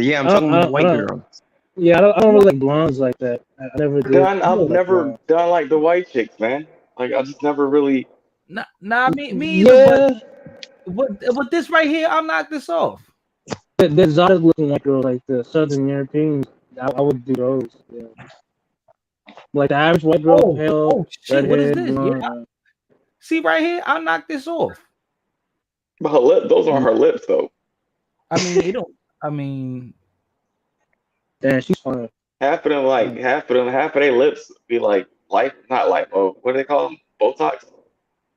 Yeah, I'm talking about white girl. Yeah, I don't really like blondes like that. I never did. I've never done like the white chicks, man. Like I just never really. Nah, me either. But this right here, I'll knock this off. The exotic looking white girl, like the Southern Europeans, I would do those. Yeah. Like the average white girl, pale, shit, what is redhead, this? blonde. Yeah. See right here, I'll knock this off. But those aren't her lips, though. I mean, it don't. I mean, yeah, she's fine. Half of their lips be like not lipo. What do they call them? Botox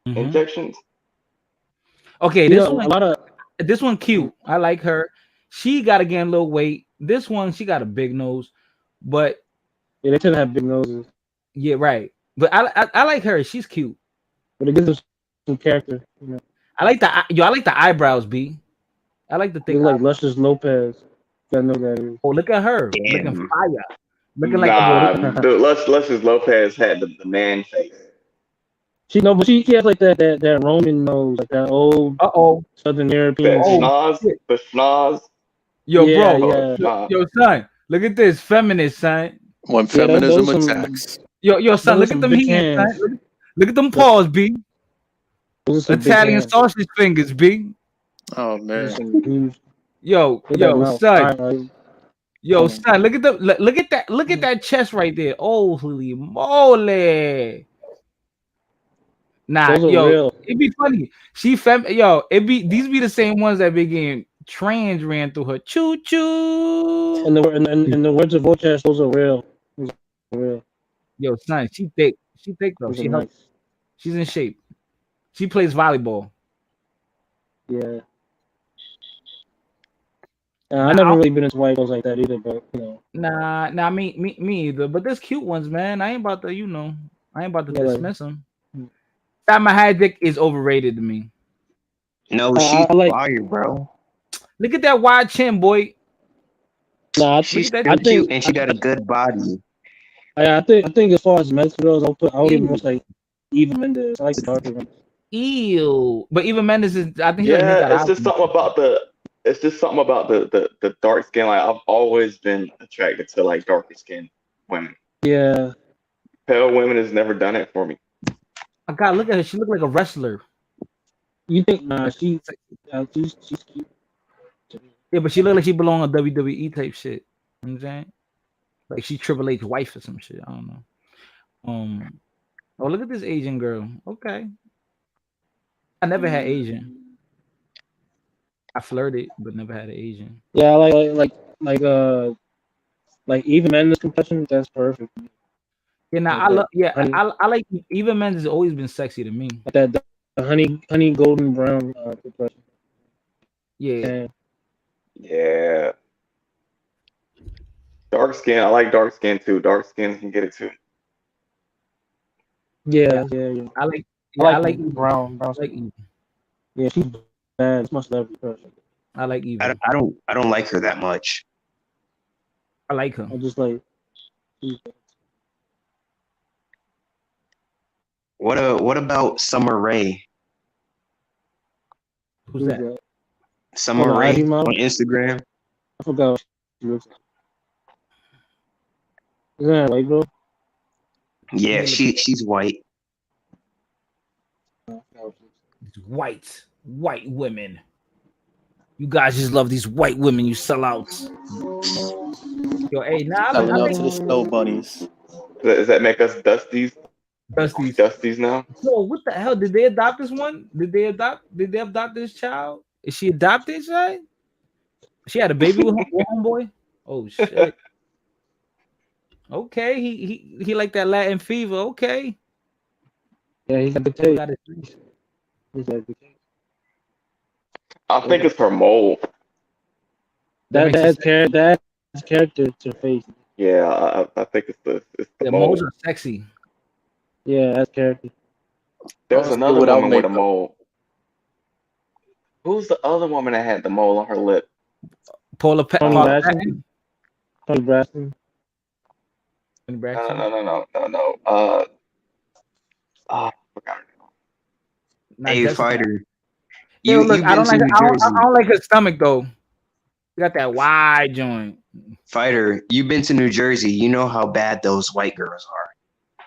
injections. Okay, this one cute. I like her. She got to gain a little weight. This one, she got a big nose, but yeah, they tend to have big noses. Yeah, right. But I like her. She's cute. But it gives them some character. I like the eyebrows, B. I like the thing. Like Luscious Lopez. I know that is. Oh, look at her. Damn. Looking fire. Looking like dude, Luscious Lopez had the man face. She has like that Roman nose, like that old Southern European. The schnoz. Yo, Yeah, bro. yeah. Yo, son. Look at this. Feminist, son. When feminism attacks. Yo, son, look at them hands, son. Look at them paws, B. Italian sausage fingers, B. Oh man. Yo, son. Yo, son, look at that chest right there. Holy moly. Nah, real. It'd be funny. These be the same ones that be getting trans ran through her. Choo choo. And the words of Voltaire, those are real. Those are real. Yo, son, she thick. She thick though. Those are nice. She's in shape. She plays volleyball. Yeah. I never really been into white girls like that either, but Nah, me either. But there's cute ones, man. I ain't about to dismiss them. Salma Hayek is overrated to me. No, she's fire, bro. Look at that wide chin, boy. Nah, she's cute and she got a good body. I think as far as Mexican girls, I would even like Eva Mendes. I like the darker ones. Ew. But Eva Mendes is, I think. Yeah, it's just something about the dark skin. Like I've always been attracted to like darker skinned women. Yeah. Pale women has never done it for me. I gotta look at her. She look like a wrestler. You think? Nah, she's cute. Yeah, but she look like she belong on WWE type shit. You know what I'm saying? Like she Triple H wife or some shit. I don't know. Oh, look at this Asian girl. Okay. I never had Asian. I flirted, but never had an Asian. Yeah, I like even Mendes complexion. That's perfect. Yeah, now Like I that love. Yeah, honey, I like Eva Mendes has always been sexy to me. like that the honey golden brown complexion. Yeah, And Yeah. Dark skin. I like dark skin too. Dark skin can get it too. yeah. I like. I Yeah, I like like Eva. brown. I like Eva. Yeah, she's bad. It's my celebrity crush. I like Eva. I don't like her that much. I like her. I just like. What about Summer Rae? Who's that? Summer the Rae IG on model? Instagram. I forgot what she looks like. Isn't that white girl? Yeah, she's white. These white women. You guys just love these white women. You sellouts. Yo, hey, now Selling out to the snow bunnies. Does that make us Dusties? Dusties now? Yo, what the hell? Did they adopt this one? Did they adopt this child? Is she adopted, right? She had a baby with homeboy? Oh shit. Okay, he like that Latin fever. Okay. Yeah, he got the Still tape. got his- He's like, I think it's her mole. that's character to face. Yeah, I think it's the The mole. moles are sexy. Yeah, that's character. There was Let's do another without woman with a makeup. mole. Who's the other woman that had the mole on her lip? Paula Tony Paula Braxton. Patton. Tony Braxton. Tony Braxton. No. I forgot her name. Not Hey, Jessica. fighter. Yo, You look, I been don't to like New I Jersey? don't like her stomach though. You got that wide joint. Fighter, you've been to New Jersey. You know how bad those white girls are.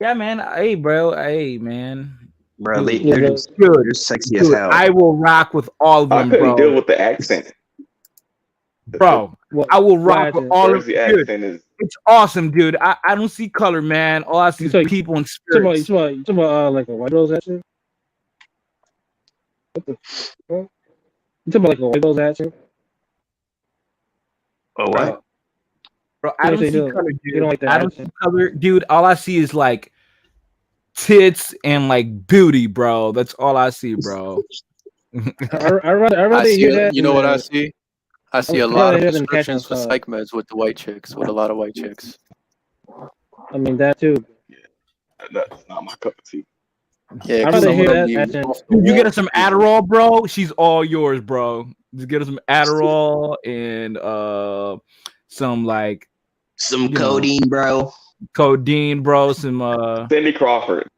Yeah, man. Hey, bro. Hey, man. Bro, Dude, they're sexy as hell. I will rock with all of I them, couldn't bro. deal with the accent. Bro, I will rock with all of Jersey them. Dude, accent is. it's awesome, dude. I don't see color, man. All I see is people and spirits. You talking about like a white girl's accent? What the fuck? You talking about like a white girl's accent? Oh, what? Bro, I don't They see do. color, You dude. don't like that I don't see accent? color, dude. All I see is like tits and like beauty, bro. That's all I see, bro. I rather I see. hear that. You know what I see? I see a I'd lot rather of hear them catch prescriptions for us, psych meds with the white chicks, with a lot of white chicks. I mean that too. That's not my cup of tea. Yeah, I'd 'cause rather some hear of them that be accent. off the Dude, you get wall. her some Adderall, bro. She's all yours, bro. Just get her some Adderall and some like some codeine, bro. Codeine, bro. Some Cindy Crawford.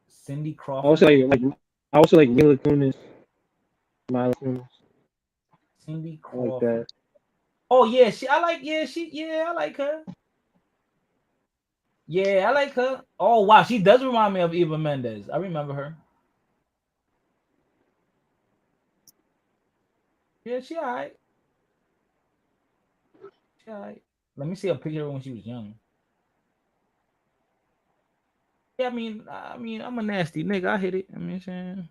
Cindy I Crawford. also like Mila Kunis. Mila Kunis. Cindy I like Crawford. that. Oh yeah, I like her. Yeah, I like her. Oh wow, she does remind me of Eva Mendes. I remember her. Yeah, she alright. She alright. Let me see a picture of her when she was young. Yeah, I mean, I'm a nasty nigga. I hit it. I mean, saying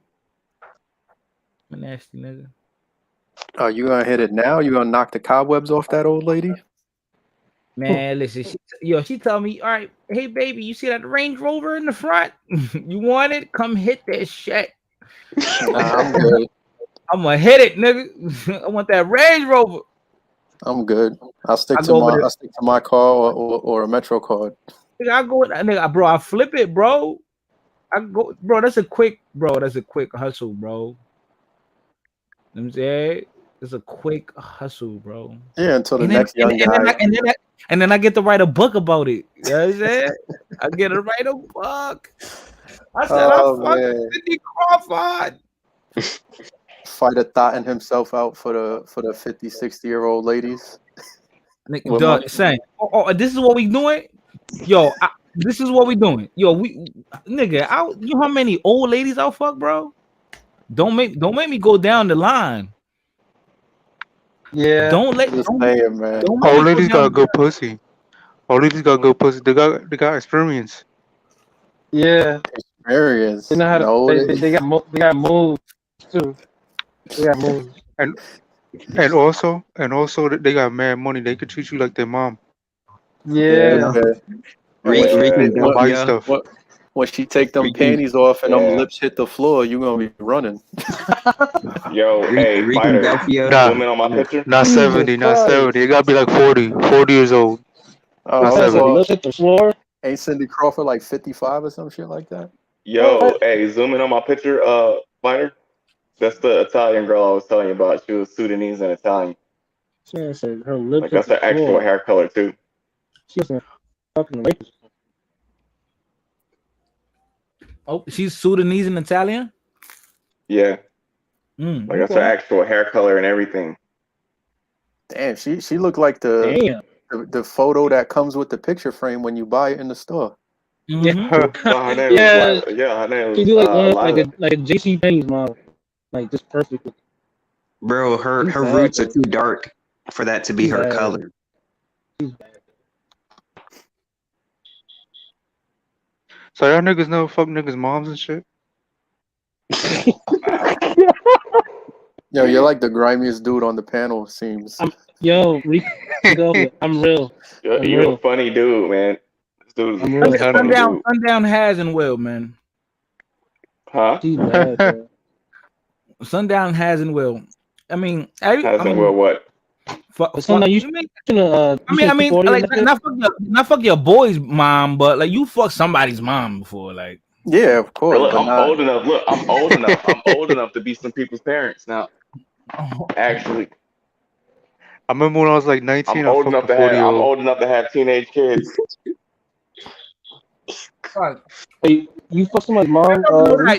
I'm a nasty nigga. Are you gonna hit it now? You gonna knock the cobwebs off that old lady? Man, listen, she told me, all right, hey baby, you see that Range Rover in the front? You want it? Come hit that shit. Nah, I'm good. I'm gonna hit it, nigga. I want that Range Rover. I'm good. I'll stick I to go over there. I'll stick to my car or a Metro card. Nigga, I go, nigga, bro. I flip it, bro. I go, bro. That's a quick hustle, bro. You know what I'm saying? It's a quick hustle, bro. Yeah, until the next young guy. And then I get to write a book about it. You know what I'm saying? I get to write a book. I said, Oh, I fucked man. Cindy Crawford. Fighter thotting himself out for the 50, 60-year-old ladies. Nigga, With dog, money. saying, this is what we doing? Yo, this is what we doing. Yo, you know how many old ladies I'll fuck, bro? Don't make me go down the line. Yeah. Don't let Just saying, man. don't let Old it go ladies down got good pussy. Old ladies got good pussy. They got experience. Yeah. Experience. They know how to. No, They got moves too. They got moves. And also they got mad money. They could treat you like their mom. Yeah. yeah. And when she They take can buy you stuff. when she take them panties off and them lips hit the floor, you gonna be running. Yo, hey, fighter, Nah, zoom in on my picture. not Jesus 70, not Christ. 70. It gotta be like 40 years old. Not Oh, That's a 70. lips hit the floor. ain't Cindy Crawford like 55 or some shit like that? Yo, hey, zoom in on my picture, fighter. That's the Italian girl I was telling you about. She was Sudanese and Italian. She said her lips Like hit that's the her actual floor. hair color too. She was a fucking rapist. Oh, she's Sudanese and Italian. Yeah, like that's her Okay. actual hair color and everything. Damn, she looked like Damn. the photo that comes with the picture frame when you buy it in the store. Yeah. No, her name Yeah. was her name She was do like Lila. a JC Penney's model. Like just perfect. Bro, her She's her bad, roots are though. too dark for that to be She's her bad. color. She's bad. So y'all niggas never fuck niggas' moms and shit? Yo, you're like the grimiest dude on the panel, seems. Yo, Rico, I'm real. I'm You're a real. funny dude, man. This dude is I'm a real. funny dude. Sundown has and will, man. Huh? She's bad, bro. Sundown has and will. I mean, Hasn't will what? Sundown, you like not fuck your boy's mom, but like you fuck somebody's mom before, like. Yeah, of course. Look, but I'm not... old enough. Look, I'm old enough. I'm old enough to be some people's parents now. Actually, I remember when I was like 19, I fucked a 40-year-old. I'm old enough to have teenage kids. Wait, you fuck somebody's mom?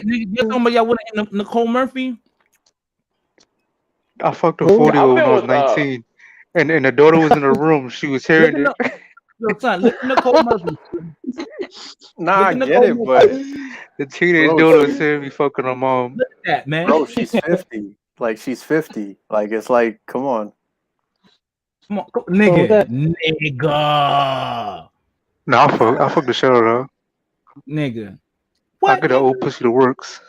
You somebody y'all want Nicole Murphy? I fucked a Who? 40-year-old when I was with, 19. And the daughter was in the room. She was hearing it. Yo, son, look at Nicole Murphy. Nah, I get it, but The teenage bro, daughter was hearing me fucking her mom. Look at that, man. bro, she's 50. Like she's 50. Like it's like, come on. Come on, nigga. Nah, I fuck the shit out of her. Nigga. I get that old pussy that works.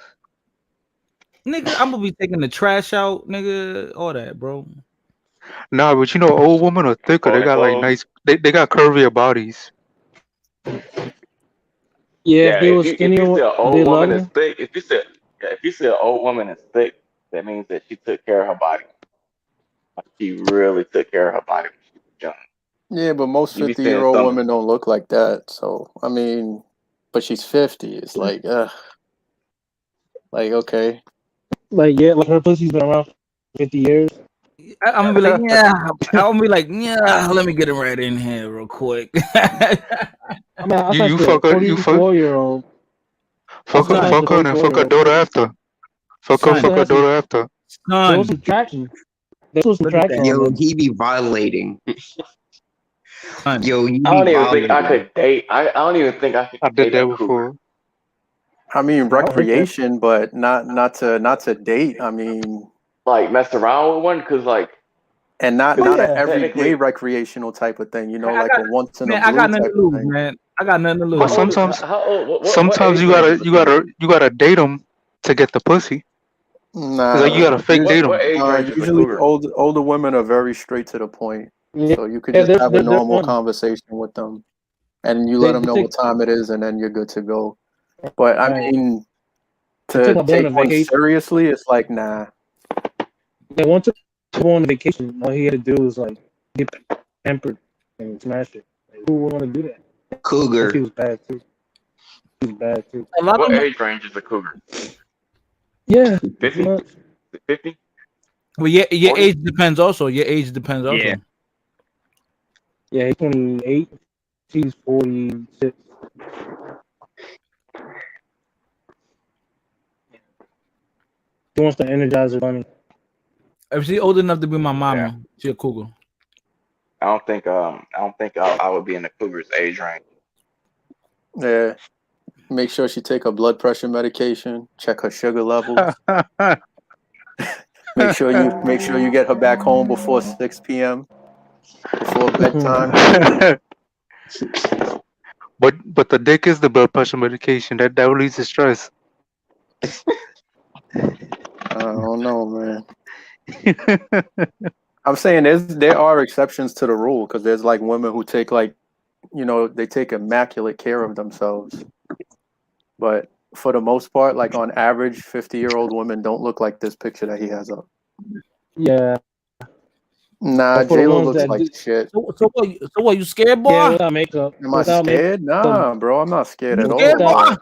Nigga, I'm gonna be taking the trash out, nigga. All that, bro. Nah, but you know, old women are thicker. They Folding got like clothes. nice. They got curvier bodies. Yeah, if they was if skinny, you say an they old love woman is them. thick, if you say an old woman is thick, that means that she took care of her body. Like, she really took care of her body when she was young. Yeah, but most You be seeing 50-year-old some. women don't look like that. So I mean, but she's 50. It's like, like okay. Like yeah, like her pussy's been around for 50 years. I'm gonna be like, yeah. I'm gonna be like, yeah. Let me get him right in here real quick. I mean, I You fuck her. You fuck. 44-year-old. Fuck her. Fuck her, and then fuck her daughter after. Fuck her. Fuck her daughter after. There was some traction. There was some traction. Yo, he be violating. Yo, you be I don't even violating. think I could date. I don't even think I could I did date a that cougar. before. I mean, recreation, but not to date. I mean, Like mess around with one, because like, and not yeah, an everyday technically- recreational type of thing. You know, I like got- a once in man, a I blue got nothing type to lose, of thing. man. I got nothing to lose. But sometimes, what sometimes age you range is a cougar? you gotta date them to get the pussy. Nah, It's like you gotta fake date them. What age range is a usually cougar? older women are very straight to the point. Yeah, So you could yeah, just have a they're normal fun. conversation with them, and you let them know what time it is, and then you're good to go. But I mean, took to my boy on take a one vacation. seriously, it's like nah. Yeah, once I go on vacation, all he had to do was like get pampered and smash it. Like, who would want to do that? Cougar. He was bad too. He was bad too. What age range is a cougar? Yeah, 50? 50? Well, your 40? age depends also. Your age depends also. Yeah. Yeah, he's 28. She's 46. He wants to energize her money. If she's old enough to be my mama, she a cougar. I don't think I would be in the cougar's age range. Yeah. Make sure she take her blood pressure medication. Check her sugar levels. Make sure you get her back home before 6 p.m. before bedtime. But the dick is the blood pressure medication that relieves the stress. I don't know, man. I'm saying there are exceptions to the rule because there's like women who take like, they take immaculate care of themselves. But for the most part, like on average, 50-year-old women don't look like this picture that he has up. Yeah. Nah, But for the J-Lo ones looks that like do, shit. So what? You scared, boy? yeah, without makeup, Am I scared? Nah, bro, I'm not scared You at scared, all. boy?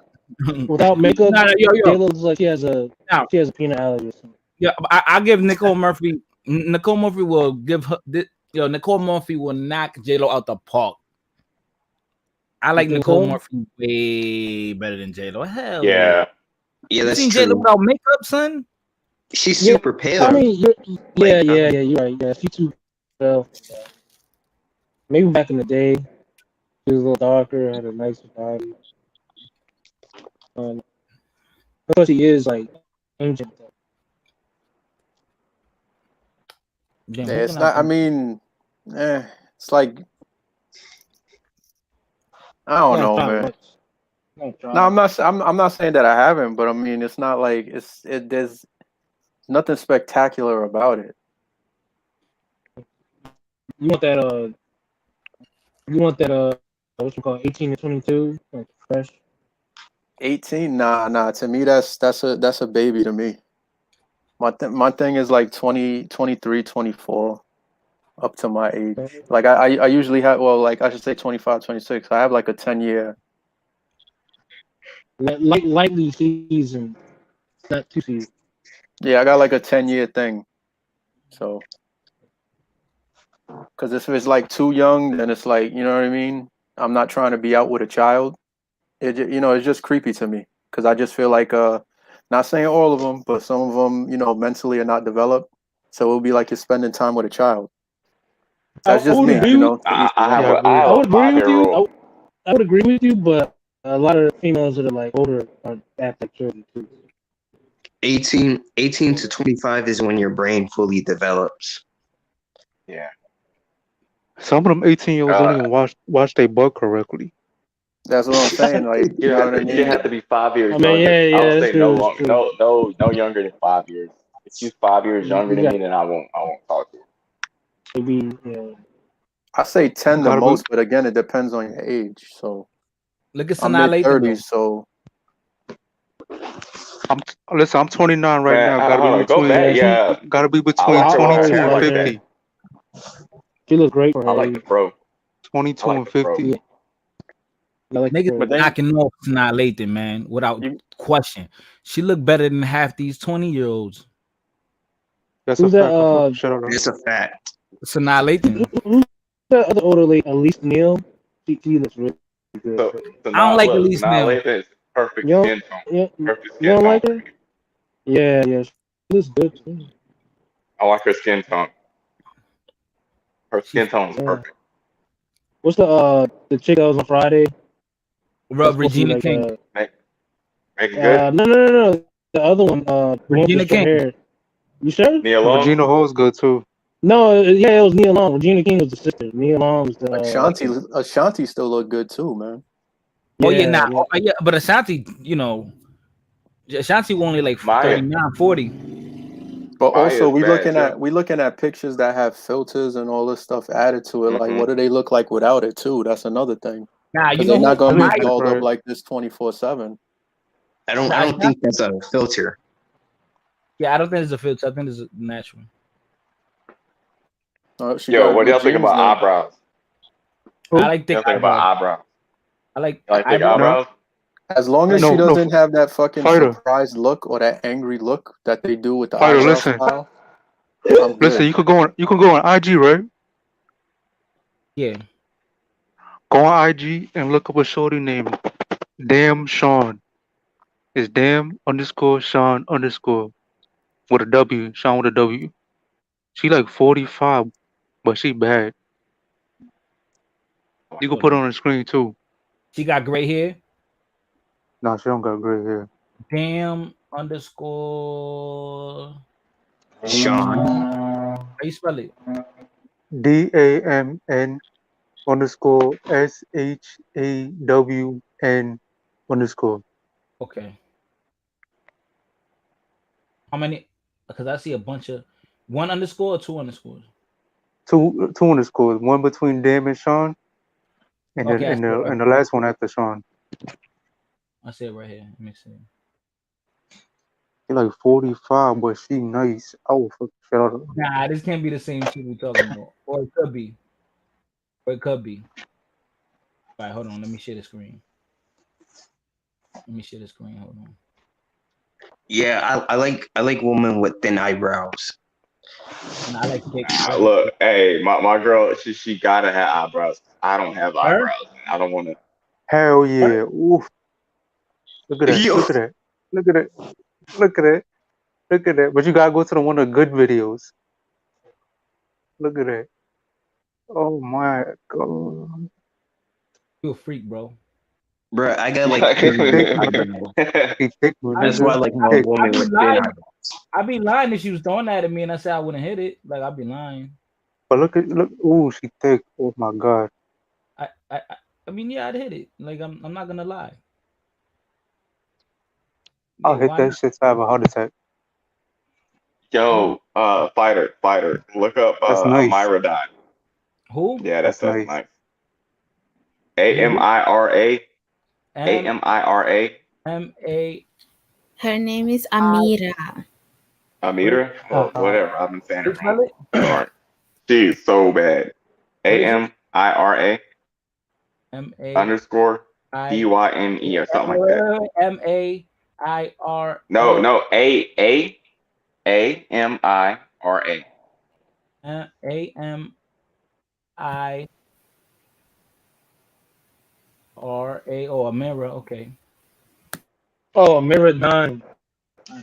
But without makeup, Nah, yo. J-Lo looks like she has a Now, peanut allergy or something. yeah, I give Nicole Murphy. Nicole Murphy will give her. Nicole Murphy will knock J-Lo out the park. I like think Nicole so? Murphy way better than J-Lo. Hell Yeah. yeah. Yeah, You that's seen J-Lo true. without makeup, son? She's Yeah, super pale. I mean, Like, yeah, you're right. Yeah, she too pale. Maybe back in the day, she was a little darker, had a nicer body. But she is like ancient. Damn, yeah, who it's can I not. I think? mean, it's like I don't Not know, trying man. much. Not No, trying. I'm not saying that I haven't, but I mean, it's not like there's nothing spectacular about it. You want that? You want that? What you call 18 to 22? Like fresh. 18, nah. To me, that's a baby to me. My thing is like 20, 23, 24, up to my age. Like I usually have, well, like I should say 25, 26. I have like a 10-year. Lightly seasoned, not too seasoned. Yeah, I got like a 10-year thing. So, because if it's like too young, then it's like, you know what I mean? I'm not trying to be out with a child. It's just creepy to me because I just feel like, not saying all of them, but some of them, mentally are not developed. So it'll be like you're spending time with a child. That's I just would me, agree with. to each his I have own. a I I have a would agree with you. 5-year-old. I would agree with you, but a lot of females that are like older are act like children too. 18 to 25 is when your brain fully develops. Yeah. Some of them 18-year-olds don't even wash their butt correctly. That's what I'm saying. Like, you know what I You didn't mean? have to be 5 years I mean, younger. I yeah, would that's say true. That's true. no younger than 5 years. If you're 5 years younger You than got me, then I won't talk to you. to be, yeah. I say 10 the Gotta be. most, but again, it depends on your age. So Look at I'm Sanaa mid Lathan, though. 30s, so I'm 29 right Man, now. hold on, go back. Yeah, Gotta be I between like her when I 22 hair and like 50. that. She looks great for I her like the age. fro. 22 I like and the fro. 50. Yeah, I like Niggas her. but be then knocking off Sanaa Lathan, man, without you question. She look better than half these 20-year-olds. That's a Who's that? fact. I'm fucking shut up. It's a fact. Sanaa Lathan. Who's that other older lady? Elise Neal. She looks really good. So I don't now like look, so Elise now Neal. Lathan is perfect You skin don't, tone. you, Perfect you skin don't tone like for her? me. Yeah, she looks good too. I like her skin tone. Her She skin tone is Yeah. perfect. What's the chick that was on Friday? That's supposed to be Regina like King. Make it good. no, the other one, the one with the Regina short King. hair. You sure? Neil Long. Regina Hall's good too. No, yeah, it was Nia Long. Regina King was the sister. Nia Long was the Ashanti still look good too, man. Oh yeah, yeah, yeah. yeah, but Ashanti, Ashanti only like Maya. 39, 40. But Maya also is bad too. we looking at pictures that have filters and all this stuff added to it. Like, Hmm. what do they look like without it too? That's another thing. Nah, you Because know they're not who gonna be Maya? dolled up Right. like this 24/7. I Nah, don't think that's a filter. yeah, I don't think it's a filter. I think it's natural. She Yo, got what do good y'all think genes about then. eyebrows? I like thick Y'all think about eyebrows. eyebrows? I like You like thick eyebrows. No, eyebrows? As long I as like she no, doesn't have that fucking fighter. surprised look or that angry look that they do with the Fighter, eyebrow listen. style, I'm Listen, good. you could go on IG, right? yeah. Go on IG and look up a shorty named Damn Sean. It's damn underscore Sean underscore with a W. Sean with a W. She like 45, but she bad. You can put her on the screen too. She got gray hair. Nah, she don't got gray hair. Damn underscore. Sean. How you spell it? DAMN_SHAWN_. Okay. How many? Because I see a bunch of one underscore or two underscores. Two underscores. One between Dam and Sean, and Okay, I see it right the here. last one after Sean. I see it right here. Let me see. She like 45, but she nice. I will fuck the shit out of her. Nah, this can't be the same shit we talking about. Or it could be. Or it could be. All right, hold on. Let me share the screen. Let me share the screen. Hold on. Yeah, I like women with thin eyebrows. And I like thick. I Nah, like look, thick. hey, my girl, she gotta have eyebrows. I don't have Her? eyebrows. I don't want to. Hell Her? yeah. Oof. Look at that. Yo, Look at that. Look at that. Look at that. Look at that. But you gotta go to the one of the good videos. Look at that. Oh my god. You a freak, bro. bro, I got like He thick, period man. eyebrows. He thick, my I That's be, why I nigga. like He more thick. I women be with thin lying. eyebrows. I be lying if she was throwing that at me and I said I wouldn't hit it. Like I'd be lying. But look. Ooh, she thick. Oh my god. I mean, yeah, I'd hit it. Like I'm not gonna lie. I'll Yeah, hit why that not? shit to have a heart attack. Yo, fighter, look up That's nice. Amira died. Who? Yeah, That's that's nice. nice. Amira, M Amira, M-A Her name is I. Amira. Wait, Amira. Well, Haha. whatever. I've been saying how you it wrong. spell it? All right. She's so bad. What is it? Amira M-A-I. underscore DYNE or something like that. M-A-I-R-A. No, Amira. A-M-I-R-A. Oh, a mirror. Okay. Oh, Mirror 9.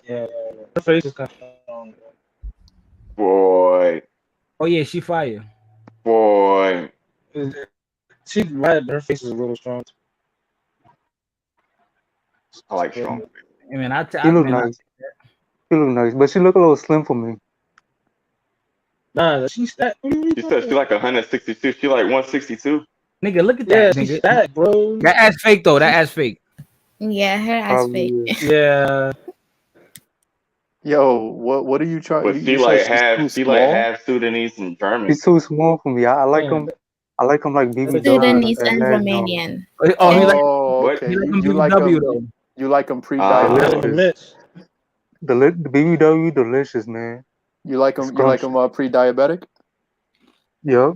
Yeah. Her face is kind of strong. Boy, Oh yeah, she fire. boy. She's right, but her face is a little strong. I like strong. I mean, She look man, nice. She look nice, but she look a little slim for me. Nah, she's that. She said she like 162. She like 162. nigga, look at Yeah, that, she's nigga. fat, bro. That ass fake though. That ass fake. Yeah, her ass fake. Probably is. Yeah. Yo, what are you trying? But You said she's too she like small? half Sudanese and German. She's too small for me. I like Man, him. I like him like BBW Sudanese and and that. Romanian. Oh, he like Oh, What? okay. he like You him you like BBW them though. you like them they're in Ah, the pre-diabetic? mix. The BBW delicious, man. It's You like scrumptious. them pre-diabetic? Yup.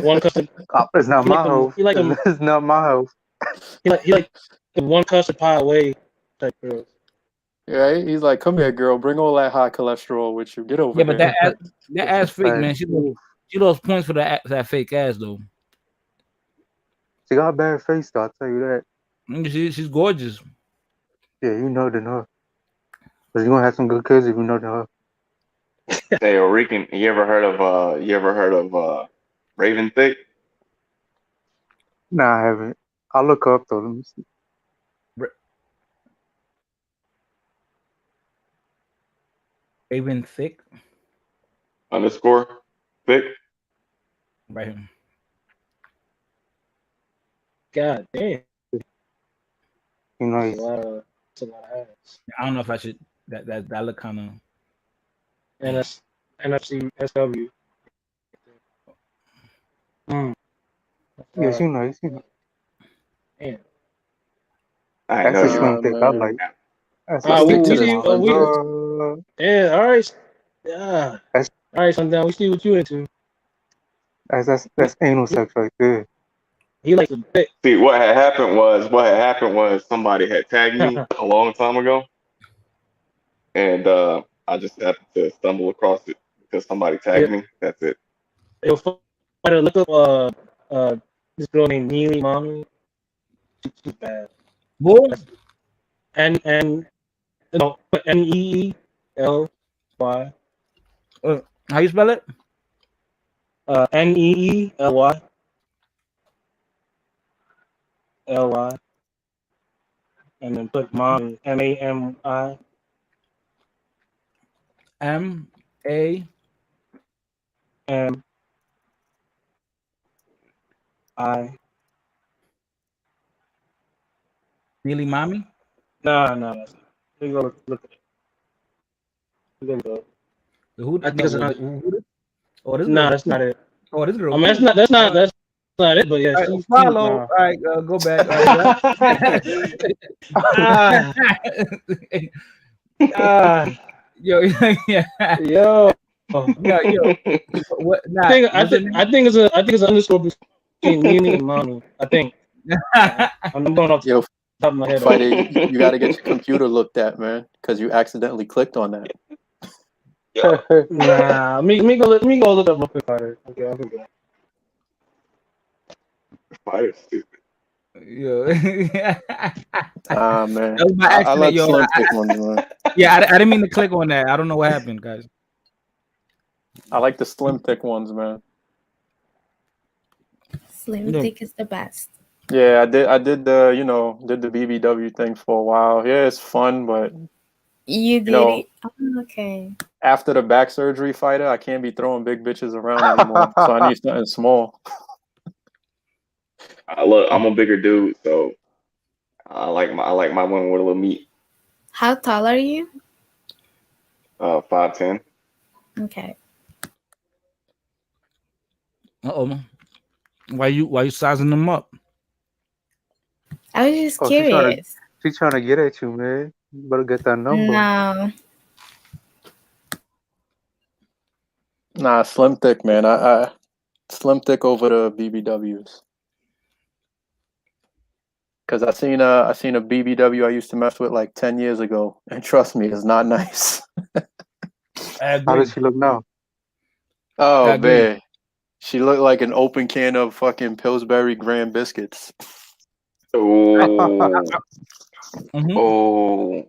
One custard. It's not He like my them. house. He like them. It's not my house. He like the one custard pie away type girls. Right? He's like, come here, girl. Bring all that high cholesterol with you. Get over Yeah, but here. that ass fake, man. Facts. Oof. She lost points for that fake ass though. She got a bad face though, I'll tell you that. She's gorgeous. Yeah, you know than her. But you're gonna have some good kids if you know than her. hey, Rican, you ever heard of Raven Thick? Nah, I haven't. I'll look her up though. Let me see. Raven thick. Underscore Thick. Right here. God damn. You know, That's a lot of ass. I don't know if I should. That look kind of. And that's NFC SW. yeah, she nice. She nice. Damn. I That's know a you slim right. thick I Man. like. That's Let's stick to We this. see. my We. God. Yeah. All right. Yeah. That's All right, Sundown. We see what you into. that's anal sex right there. He likes a bit. See, what had happened was somebody had tagged me a long time ago, and I just happened to stumble across it because somebody Yeah. tagged me. That's it. Yo, fighter, look up this girl named Neely Mommy. She's bad. Who? And no, NEELY. How you spell it? NEELY. And then put mommy. MAMI. M A. M. I. Really, mommy? No. Let me go look at it. There we go. Who? I think No, it's well, who this? Oh, this no, girl. that's not it. Oh, this girl. I mean, Cool. that's not it. But yeah, All right, she's follow. nah. All right, go back. All right, Ah. Yo, yeah. Yo. Yo. What? Nah, I think it's an underscore between Mimi and Mommy. I think. I'm going off the Yo, top of my head. Fighter, you got to get your computer looked at, man, because you accidentally clicked on that. Nah, let me go look up my quick fighter. Okay, I'll be back. Fighter's stupid. Yo. Man. That was my I accident, like yo. slim thick ones, man. Yeah, I didn't mean to click on that. I don't know what happened, guys. I like the slim thick ones, man. Slim thick is the best. Yeah, I did the did the BBW thing for a while. Yeah, it's fun, but You did it? Oh, okay. after the back surgery, Fighter, I can't be throwing big bitches around anymore. So I need something small. Look, I'm a bigger dude, so I like my women with a little meat. How tall are you? 5'10". Okay. Uh-oh. Why you sizing them up? I was just She's curious. trying to get at you, man. You better get that number. No. Nah, slim thick, man. I slim thick over the BBWs. Cause I seen a BBW I used to mess with like 10 years ago, and trust me, it's not nice. How does she look now? Oh man, she looked like an open can of fucking Pillsbury Graham biscuits. Oh, oh.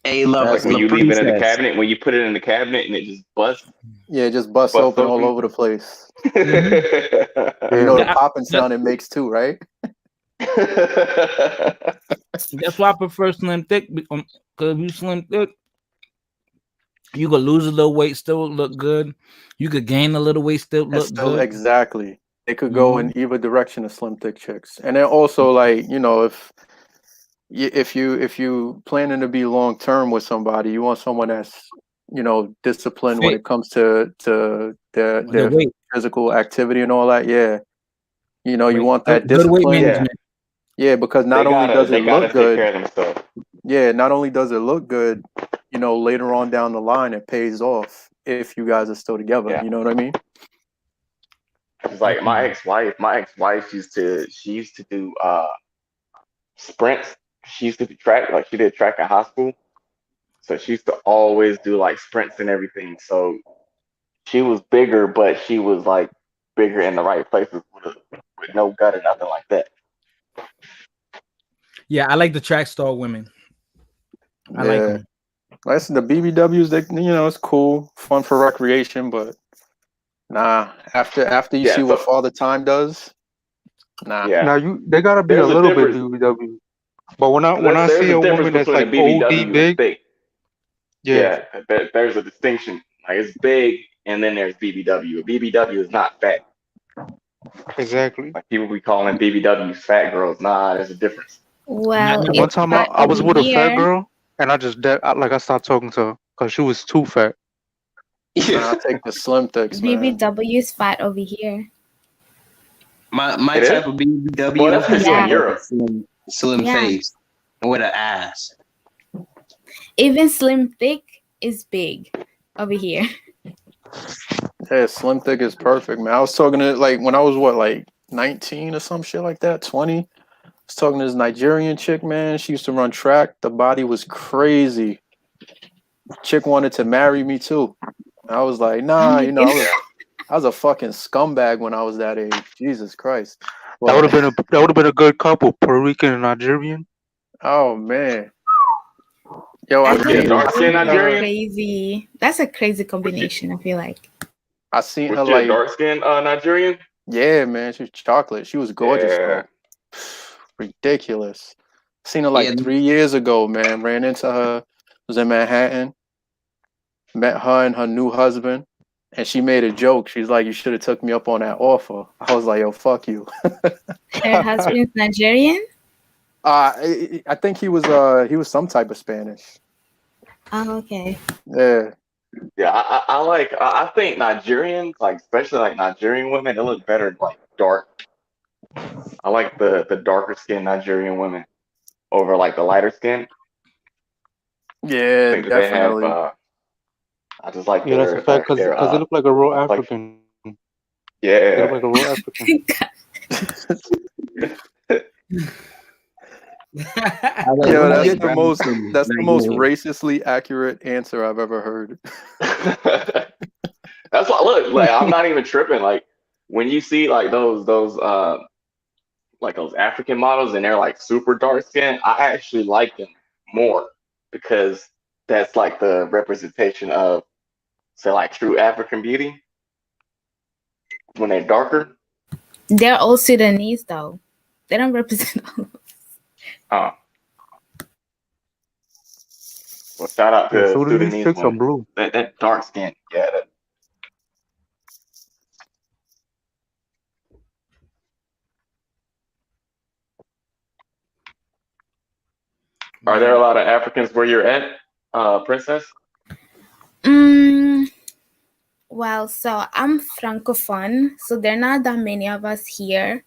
A level. Like when you leave it in the cabinet, when you put it in the cabinet and it just busts. Yeah, it just busts open all over the place. You know the popping sound it makes too, right? That's why I prefer slim thick, because if you slim thick, you could lose a little weight, still look good. You could gain a little weight, still look good. Exactly. It could go in either direction of slim thick chicks. And then also like, if you planning to be long term with somebody, you want someone that's, disciplined when it comes to their physical activity and all that. Yeah. You want that Good weight discipline. management. Yeah, because not only does it look take care good. of themselves. Yeah, not only does it look good, later on down the line it pays off if you guys are still together. Yeah. You know what I mean? It's like my ex-wife used to do sprints. She used to do track, like she did track in high school. So she used to always do like sprints and everything. So she was bigger, but she was like bigger in the right places with no gut or nothing like that. Yeah, I like the track star women. I like them. That's the BBWs. They, it's cool, fun for recreation, but nah. After you see what Father Time does, nah. Yeah. Now they gotta be There's a a little bit difference. BBW. But when I see a woman that's like OD big, yeah, there's a distinction. Like it's big, and then there's BBW. A BBW is not fat. Exactly. Like people be calling BBWs fat girls. Nah, there's a difference. Well, one time I was with a fat girl, and I stopped talking to her because she was too fat. I'll take the slim thicks, man. BBW is fat over here. My type of BBW. Well, that's because you're in Europe. Slim face with an ass. Even slim thick is big over here. Yeah, slim thick is perfect, man. I was talking to like when I was 19 or some shit like that, 20. I was talking to this Nigerian chick, man. She used to run track. The body was crazy. Chick wanted to marry me too. I was like, nah, I was a fucking scumbag when I was that age. Jesus Christ. That would have been a good couple, Puerto Rican and Nigerian. Oh man. Yo, crazy. That's a crazy combination, I feel like. I seen Was her she a dark-skinned Nigerian? Yeah, man. She was chocolate. She was gorgeous though. Ridiculous. Seen her 3 years ago, man. Ran into her. Was in Manhattan. met her and her new husband, and she made a joke. She's like, "You should have took me up on that offer." I was like, "Yo, fuck you." Her husband's Nigerian? I think he was some type of Spanish. Oh, okay. Yeah. Yeah, I think Nigerians, like especially like Nigerian women, they look better like dark. I like the darker skinned Nigerian women over like the lighter skin. Yeah, I think that definitely. they have I just like Yeah, that's a their fact. Cause they look like a real African. They look yeah. like a real African. Yo, I that's like the brown most skin, that's not the most yellow. racistly accurate answer I've ever heard. That's why look, like I'm not even tripping. Like when you see like those African models and they're like super dark skinned, I actually like them more because that's like the representation of say like true African beauty when they're darker. They're all Sudanese, though. They don't represent all of us. Oh. Well, shout out Yeah, to Sudanese Sudanese chicks are women. blue. That dark skin, yeah. Are there a lot of Africans where you're at, Princess? Well, so I'm Francophone, so there are not that many of us here.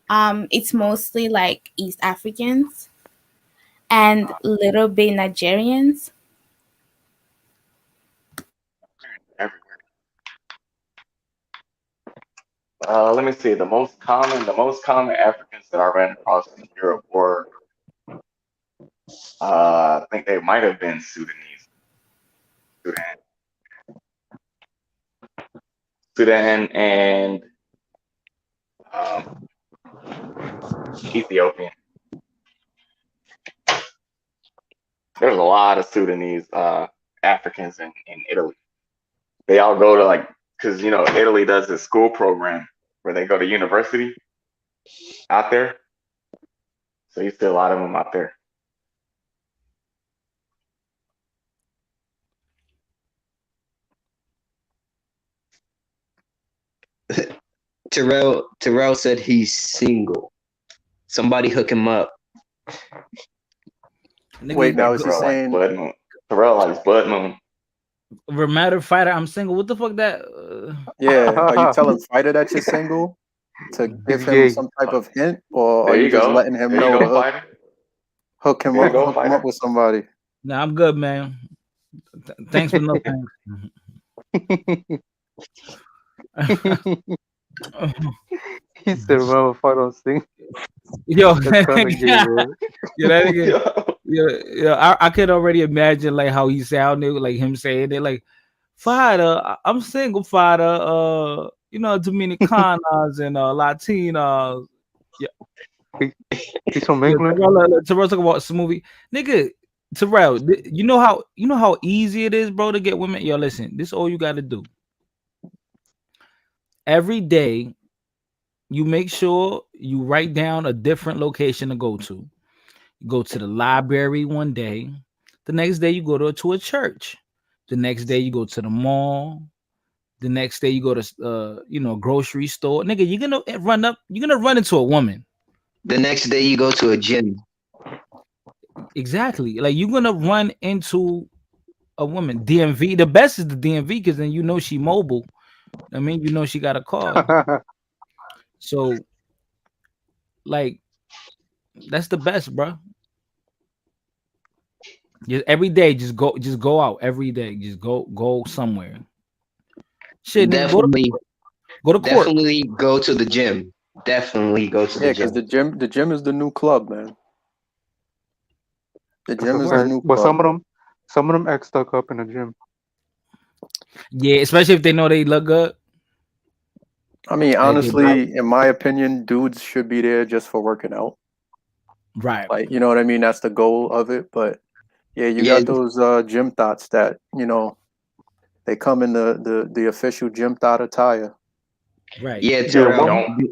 It's mostly like East Africans and little bit Nigerians. Let me see. The most common Africans that I ran across in Europe were, I think they might have been Sudanese, Sudan, and um, Ethiopian. There's a lot of Sudanese Africans in Italy. They all go to like, because you know Italy does this school program where they go to university out there. So you see a lot of them out there. Terrell said he's single. Somebody hook him up. Wait, now is he Terrell saying likes Blood Moon. Terrell likes Blood Moon. Matter fighter, I'm single. What the fuck that? Yeah, are you telling Fighter that you're single to give He's him gay. some type of hint, or are There you you just go. letting him There you know go, to fighter. hook him There you up, go, hook him fighter. up with somebody? Nah, I'm good, man. Thanks for no thanks. He said, "Remember, if I don't sing." Yo, That's kind of gay, bro. yo, that nigga, yo, I could already imagine like how he sounded, like him saying it, like, "Fighter, I'm single, fighter. You know, Dominicanas and Latinos." Yeah, He's from yeah. England. Terrell talk about some movie, nigga. Terrell, you know how easy it is, bro, to get women. Yo, listen, this is all you got to do. Every day, you make sure you write down a different location to go to. You go to the library one day. The next day you go to a church. The next day you go to the mall. The next day you go to grocery store. Nigga, you're gonna run into a woman. The next day you go to a gym. Exactly. Like you're gonna run into a woman. DMV. The best is the DMV because then you know she mobile. I mean, you know she got a car. So like that's the best, bro. Just every day, just go out every day. Just go somewhere. Shit, nigga, Definitely, go to court. definitely go to the gym. Definitely go to Yeah, the because gym. the gym is the new club, man. The That's gym a is the fact. new But club. some of them act stuck up in the gym. Yeah, especially if they know they look good. I mean, Like they honestly, in my opinion, dudes should be there just for working out. right. Like, you know what I mean? That's the goal of it. But yeah, you Yeah, got those gym thoughts that, they come in the official gym thought attire. Right. yeah, Yeah, Terrell.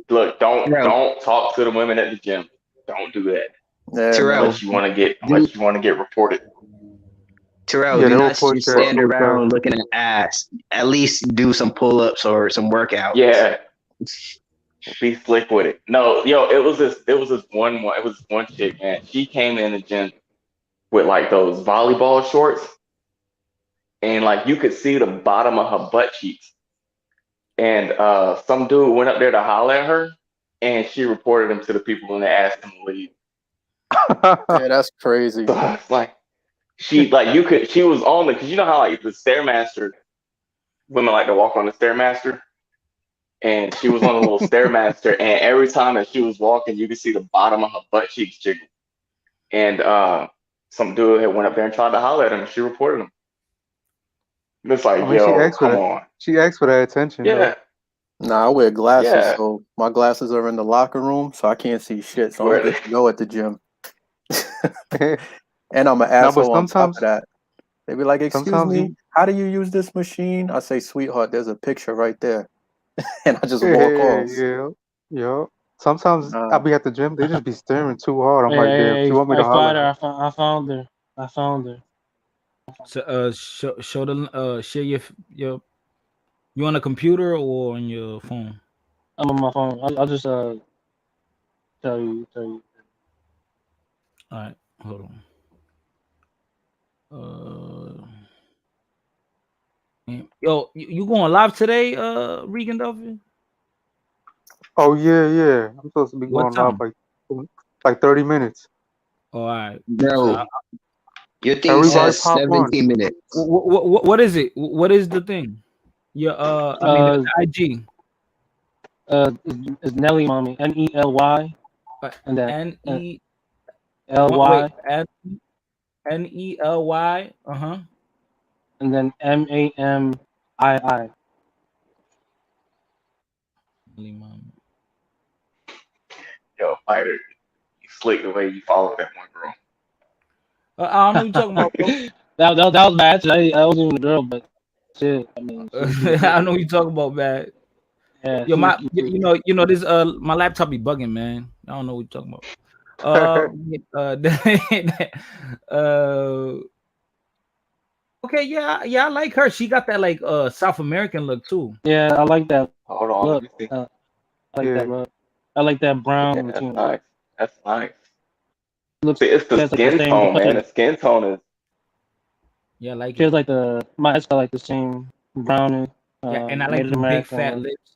Terrell. Don't talk to the women at the gym. Don't do that Yeah, man. Terrell. unless you want to get reported. Terrell, Yeah, do they will not push just that stand so fast. around looking at ass. At least do some pull-ups or some workouts. Yeah, be slick with it. No, yo, it was this one chick, man. She came in the gym with like those volleyball shorts, and like you could see the bottom of her butt cheeks. And some dude went up there to holler at her, and she reported him to the people, and they asked him to leave. Yeah, that's crazy. So it's like she was on the, because you know how like the stairmaster women like to walk on the stairmaster, and she was on a little stairmaster, and every time that she was walking, you could see the bottom of her butt cheeks jiggle. And some dude had went up there and tried to holler at him, and she reported him. And it's like, I mean, she yo, asked for come that. on. She asked for that attention, though. Yeah, Nah, I wear glasses, yeah. so my glasses are in the locker room, so I can't see shit. So I'm Where good they, to go at the gym. And I'm an No, but asshole on top of that. They be like, "Excuse sometimes me, you, how do you use this machine?" I say, "Sweetheart, there's a picture right there," and I just walk yeah, off. yeah, yeah. Sometimes I Nah, be at the gym, they just be staring too hard. I'm Hey, like, damn, hey, she hey, want me hey, to holler Fighter, at I found her. I found her. So, show the share your you on a computer or on your phone? I'm on my phone. I'll just tell you. All right, hold on. Yo, you going live today, Regan Duffy? Oh yeah, yeah. I'm supposed to be What going live time? like 30 minutes. Oh, all right. Bro, your thing Everybody says pop on. 17 minutes. What is it? What is the thing? Yeah, I mean the IG. Is Nelly Mommy, NELY, and that NELY. LY, NELY. and then MAMII. yo, Fighter, you slick the way you follow that one girl. I don't know what you're talking about, bro. that was bad. I wasn't even a girl, but shit. I mean, I know what you're talking about, man. Yeah, Yo, you know this my laptop be bugging, man. I don't know what you're talking about. Okay, yeah, I like her. She got that like South American look too. Yeah, I like that. Hold on, look. let me see. I like that look. I like that brown. Yeah, that's too. nice. That's nice. Looks, See, it's the has like the skin same tone, man. complexion. The skin tone is. Yeah, I like She has it. like my ex got like the same brown. Yeah, and I like Native them big American fat look. lips.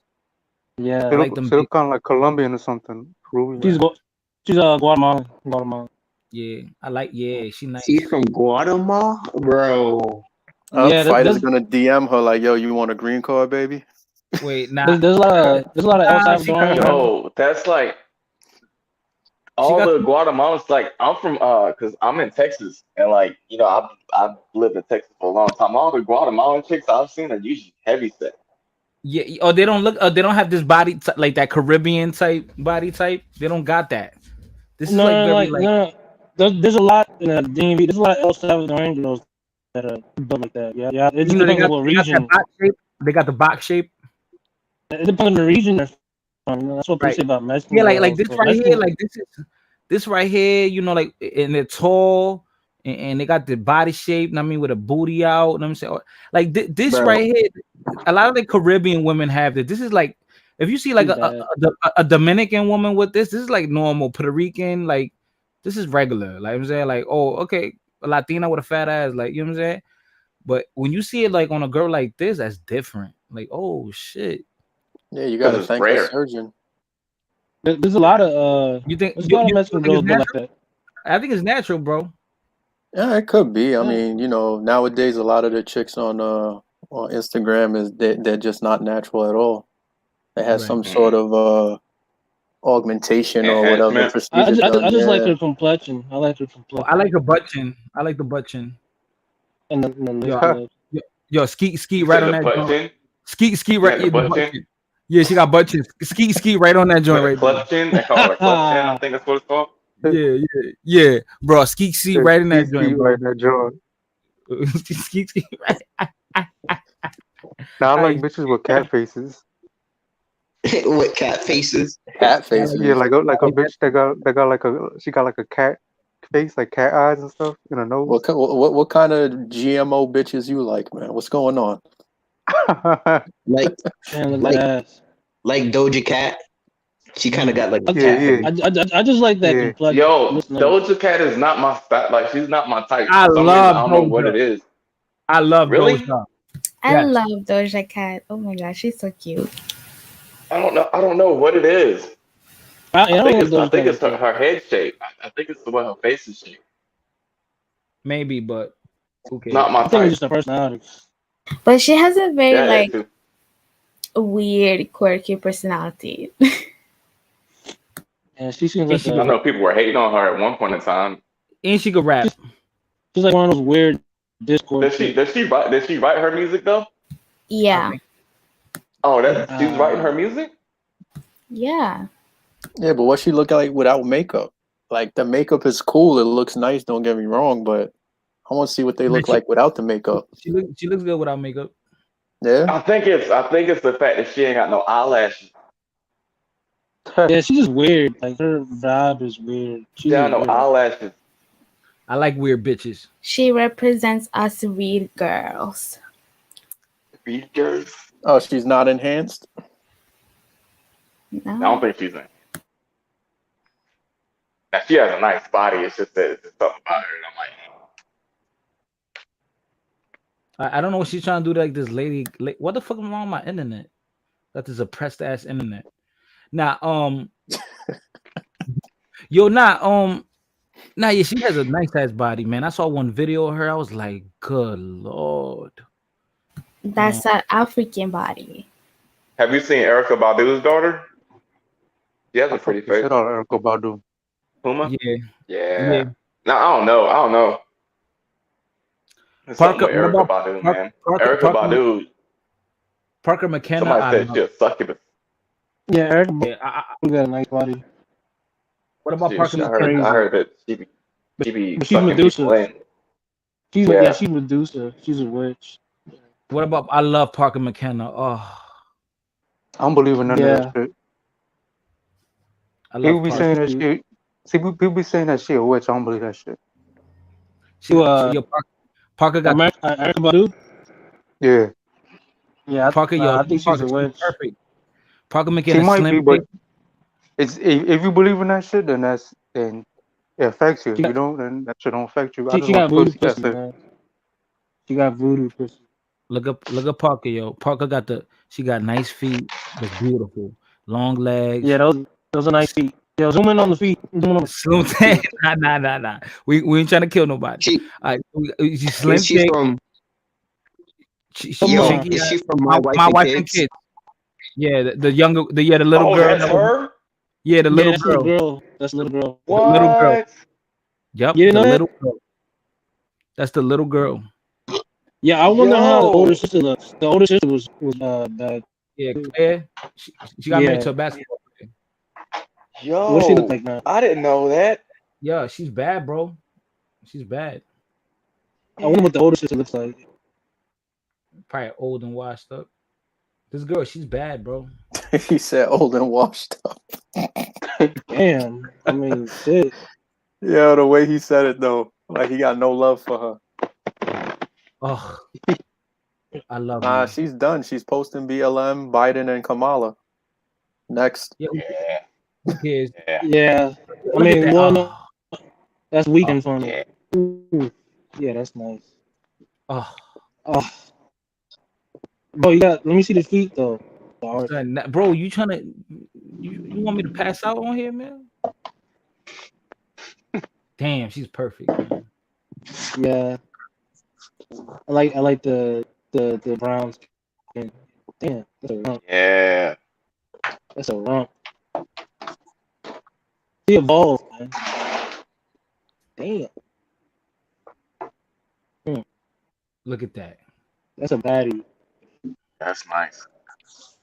Yeah, I like them She big. look kind of like Colombian or something. Peruvian. She's Guatemalan. Guatemalan. Yeah, I like. Yeah, she nice. She's from Guatemala, bro. Yeah, Fighter's gonna DM her like, "Yo, you want a green card, baby?" Wait, nah. There's a lot of El Salvadorian. Yo, that's like all the Guatemalans. Like I'm from because I'm in Texas, and like you know I've lived in Texas for a long time. All the Guatemalan chicks I've seen are usually heavy set. Yeah. Oh, they don't look. They don't have this body like that Caribbean type body type. They don't got that. This is like very like. No. There's a lot in the DMV. There's a lot of El Salvadorian girls that are built like that. Yeah. It just depends on what region. They got the box shape. It depends on the region they're from. You know, that's what people say about Mexican. Yeah, like this girls. right Mexican, here, like this right here. You know, like and they're tall and they got the body shape. I mean, with a booty out. You know what I'm saying, like this Bro. right here. A lot of the Caribbean women have this. This is like if you see like a Dominican woman with this is like normal. Puerto Rican, like this is regular. Like I'm saying, like oh okay, a Latina with a fat ass, like you know what I'm saying. But when you see it like on a girl like this, that's different. Like oh shit. Yeah, you gotta thank the surgeon. There's a lot of you think there's a lot of Mexican girls built like that. I think it's natural, bro. Yeah, it could be. I mean, you know, nowadays a lot of the chicks on Instagram they're just not natural at all. They have some sort of augmentation or whatever procedure. I just like her complexion. I like her complexion. I like her butt chin. I like the butt chin. And the yo, skeet right on that joint. Skeet right. Yeah, the butt chin? Yeah, she got butt chin. Skeet right on that joint right Clutch chin? They call it a clutch chin. I think that's what it's called. Yeah, bro. Skeet right in that joint, bro. Right in that joint. Skeet right. Now I like bitches with cat faces. With cat faces? Cat faces. Yeah, like a bitch that got like she got like a cat face, like cat eyes and stuff in her nose. What kind of GMO bitches you like, man? What's going on? Like Doja Cat. She kind of got like a cat face. I just like that complexion. Yo, Looks nice. Doja Cat is not my style. Like, she's not my type. I For some reason, love I don't know what Doja. it is. I love Really? Doja. I Yes. love Doja Cat. Oh my gosh, she's so cute. I don't know what it is. I think it's her head shape. I think it's the way her face is shaped. Maybe, but who cares? Not my I think it's type. just her personality. But she has a very Yeah, like too. weird, quirky personality. And she seems like I know people were hating on her at one point in time. And she could rap. She's like one of those weird Discord. Did she write her music though? Yeah. Oh, she's writing her music? Yeah. Yeah, but what she look like without makeup? Like the makeup is cool. It looks nice. Don't get me wrong, but I want to see what they look like without the makeup. She looks good without makeup. Yeah. I think it's the fact that she ain't got no eyelashes. Yeah, she's just weird. Like her vibe is weird. She got no eyelashes. I like weird bitches. She represents us weird girls. Weird girls? Oh, she's not enhanced? No. I don't think she's in. Now she has a nice body. It's just that it's something about her. And I'm like, I don't know what she's trying to do. Like this lady, what the fuck is wrong with my internet? Got this oppressed ass internet. Now, yeah, she has a nice ass body, man. I saw one video of her. I was like, good lord. That's an African body. have you seen Erykah Badu's daughter? She has a pretty face. Shout out Erykah Badu. Puma? Yeah. No, I don't know. There's something with Erykah Badu, man. Erykah Badu. Parker McKenna. Somebody said she's a succubus. Yeah, Erykah got a nice body. What about Parker McKenna? I heard that she be she's Medusa. She's Medusa. She's a witch. What about? I love Parker McKenna. Oh, I don't believe in none of that shit. People be saying that shit. See, people be saying that she a witch. I don't believe that shit. Parker got Erykah Badu. Yeah. Yeah, Parker. I think she's a witch. Perfect. Parker McKenna. She might slim be, but thick. it's if you believe in that shit, then it affects you. If you don't, then that shit don't affect you. She got voodoo pussy, man. She got voodoo pussy. Look up Parker, yo. Parker she got nice feet. That's beautiful. Long legs. Yeah, those are nice feet. Yo, zoom in on the feet. Zoom in. Nah. We ain't trying to kill nobody. She's slim Is she thick. from? Is she from My Wife and Kids? Yeah, the little girl. That's her? Yeah, the little that's girl. That's the little girl. What? The little girl. Yep, You know the that? little girl. That's the little girl. Yeah, I wonder how the older sister looks. The older sister was bad. Yeah, Claire. She got married to a basketball player. Yo, what she look like now? I didn't know that. Yeah, she's bad, bro. She's bad. I wonder what the older sister looks like. Probably old and washed up. This girl, she's bad, bro. He said old and washed up. Damn. I mean, shit. Yeah, the way he said it though, like he got no love for her. Oh, I love Nah, her. she's done. She's posting BLM, Biden, and Kamala. Next. Yeah. Who cares? Yeah. I Look at mean, that. no, that's weekend for me. Yeah. Ooh. Yeah, that's nice. Oh, bro, let me see the feet though. son, bro, you trying to you want me to pass out on here, man? Damn, she's perfect, man. Yeah. I like the brown skin. Damn, that's a rump. Yeah. That's a rump. She evolved, man. Damn. Look at that. That's a baddie. That's nice.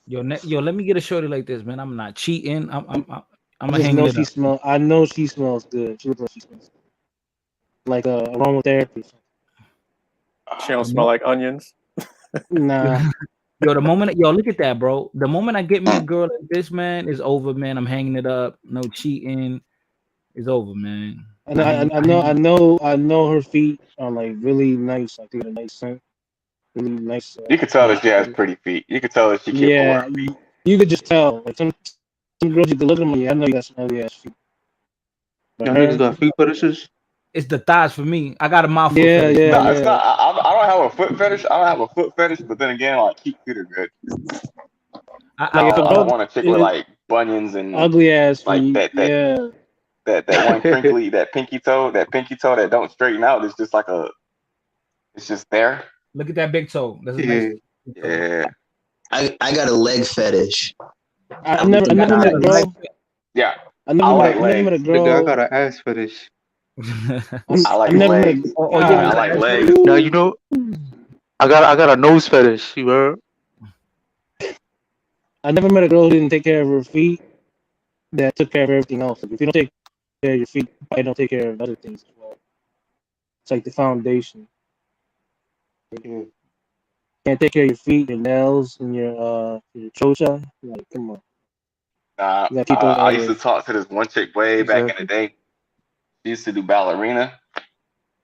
Yo, let me get a shorty like this, man. I'm not cheating. I'm I gonna just hang know it she up. I know she smells good. She looks like she smells like aromatherapy. She don't smell like onions. Nah. Yo, look at that, bro. The moment I get me a girl like this, man, it's over, man. I'm hanging it up. No cheating. It's over, man. And I know her feet are like really nice. I think a nice scent, really nice. You could tell that she has pretty feet. You could tell that she capable of Yeah, her feet. you could just tell. Like some girls, you could look at them. Yeah, I know you got some ugly ass feet. But Them niggas her, got feet fetishes. It's the thighs for me. I got a mouth foot yeah, fetish. yeah, No, it's yeah. not. I don't have a foot fetish. I don't have a foot fetish, but then again, like cute feet are good. Like if a I don't girl want a chick with is like bunions and ugly ass like feet, yeah. that one crinkly that pinky toe that don't straighten out. It's just like it's just there. Look at that big toe. That's a nice Yeah. big toe. Yeah, I got a leg fetish. I I'm never thinking met a legs. girl. yeah. I I like never met a legs. Nigga, I girl. got an ass fetish. I I like never met legs. a. Oh yeah, you I got like an ass legs. fetish? Now you know I got a nose fetish. You heard? I never met a girl who didn't take care of her feet. That took care of everything else. Like if you don't take care of your feet, you probably don't take care of other things as well. It's like the foundation. Yeah. Can't take care of your feet, your nails, and your chocha. Like, come on, you gotta keep those I all used to the. talk to this one chick way back in the Exactly. day. She used to do ballerina.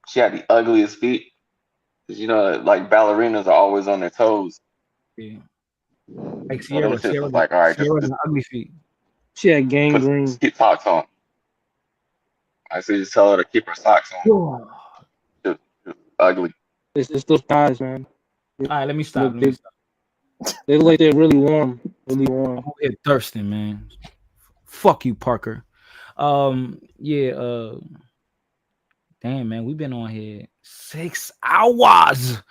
She had the ugliest feet. 'Cause, you know, like ballerinas are always on their toes. Yeah. Like So them Sierra. shits was Sierra, like, all right, Sierra got ugly feet. She had gangrene. just keep socks on. I said just tell her to keep her socks on. All Just ugly. It's those thighs, man. right, let me stop. Let me They, stop. they look like they're really warm, really warm. I'm over here thirsting, man. Fuck you, Parker. Yeah, damn man, we've been on here 6 hours.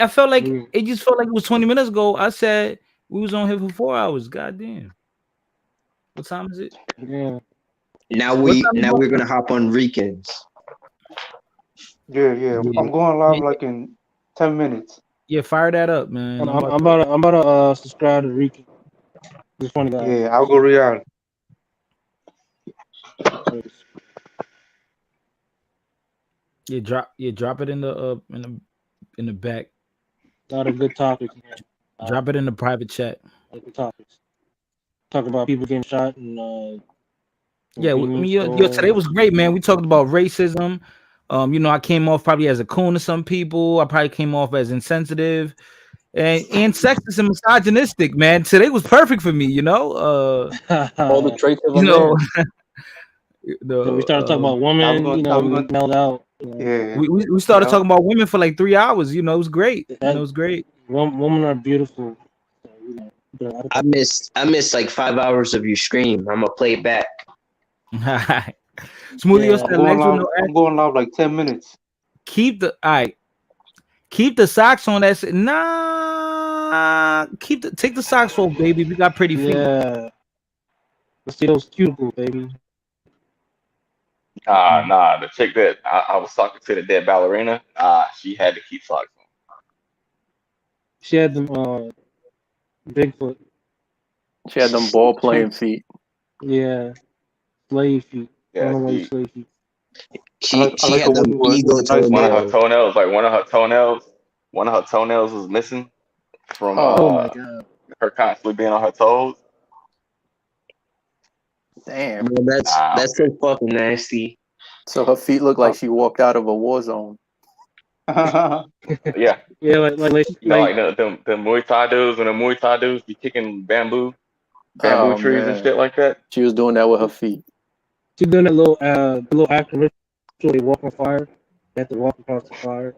I felt like it just felt like it was 20 minutes ago. I said we was on here for 4 hours. God damn. What time is it? Yeah. Now What time is we're it? gonna hop on Ricans. Yeah, yeah. I'm going live like in 10 minutes. Yeah, fire that up, man. I'm about to subscribe to Ricky. This funny guy. Yeah, I'll go real. Yeah, drop it in the back. A lot of good topics, man. Drop it in the private chat. Good topics. Talk about people getting shot and Yeah, I mean, today was great, man. We talked about racism. You know, I came off probably as a coon to some people. I probably came off as insensitive and sexist and misogynistic, man. Today was perfect for me, you know. All the traits of a You know, we started talking about women, we smelled out. Yeah. We started talking about women for like 3 hours. You know, it was great. You know, it was great. Women are beautiful. I missed like 5 hours of your stream. I'm gonna play it back. Smoothie, I'm going live like 10 minutes. Keep the socks on. That's take the socks off, baby. We got pretty feet. Yeah. Let's see those cuticles, baby. Nah. The chick that I was talking to, the dead ballerina, she had to keep socks on. She had them Bigfoot. She had them ball playing feet. Yeah. Slave feet. Yeah, Runaway slave feet. She had them eagle toenails. One of her toenails, one of her toenails was missing from Oh my god. her constantly being on her toes. Damn. Bro, that's so fucking nasty. So her feet look like she walked out of a war zone. Yeah. Yeah, like you know, like the Muay Thai dudes when the Muay Thai dudes be kicking bamboo trees and shit like that. She was doing that with her feet. She's doing that little action ritual. They walk on fire. They have to walk across the fire.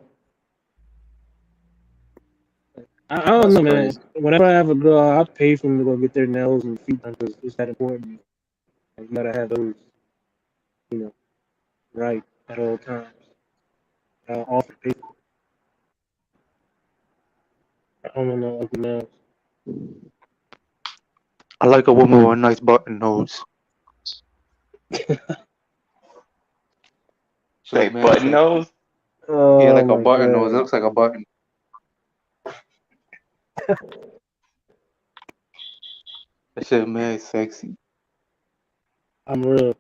I don't know, man. Crazy. Whenever I have a girl, I pay for them to go get their nails and feet done because it's that important. You gotta have those, right at all times. Offer people. I don't want no ugly nails. I like a woman with a nice button nose. Say button nose? Yeah, like a my button nose. It God. looks like a button. That shit mad sexy. I'm real.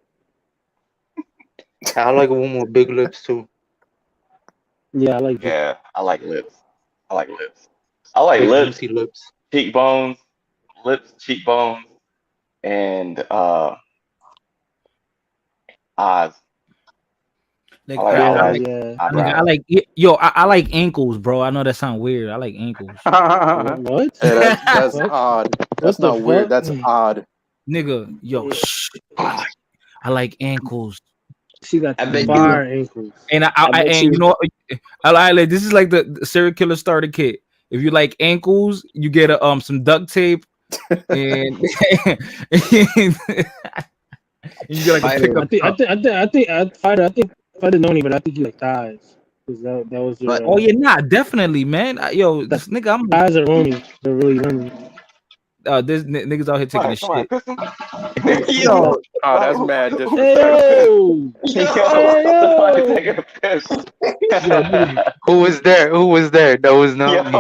I like a woman with big lips too. Yeah, I like. Yeah, I like lips. I like lips. I like Big lips, juicy lips. cheekbones, and eyes. Like, like Yeah, eyelash, yeah. I eyebrows. like I like ankles, bro. I know that sounds weird. I like ankles. What? Yeah, that's What? odd. What That's the not weird. fuck? That's odd. Nigga, yo, shh. I like ankles. She got I the bet you. fire ankles. And I bet and you you. know, I like this is like the serial killer starter kit. If you like ankles, you get some duct tape and you get like a Fighter. pickup truck. I think if I didn't know any, but I think you like thighs. Because that was But Oh your yeah, nah, definitely, man. Yo, the this nigga, I'm thighs are roomy. They're really roomy. this niggas out here taking a Somebody shit. pissed him. yo, Oh, that's mad Hey disrespectful. yo! Yo, somebody taking a piss. Yo, nigga, Who was there? Who was there? That was Yo, not me.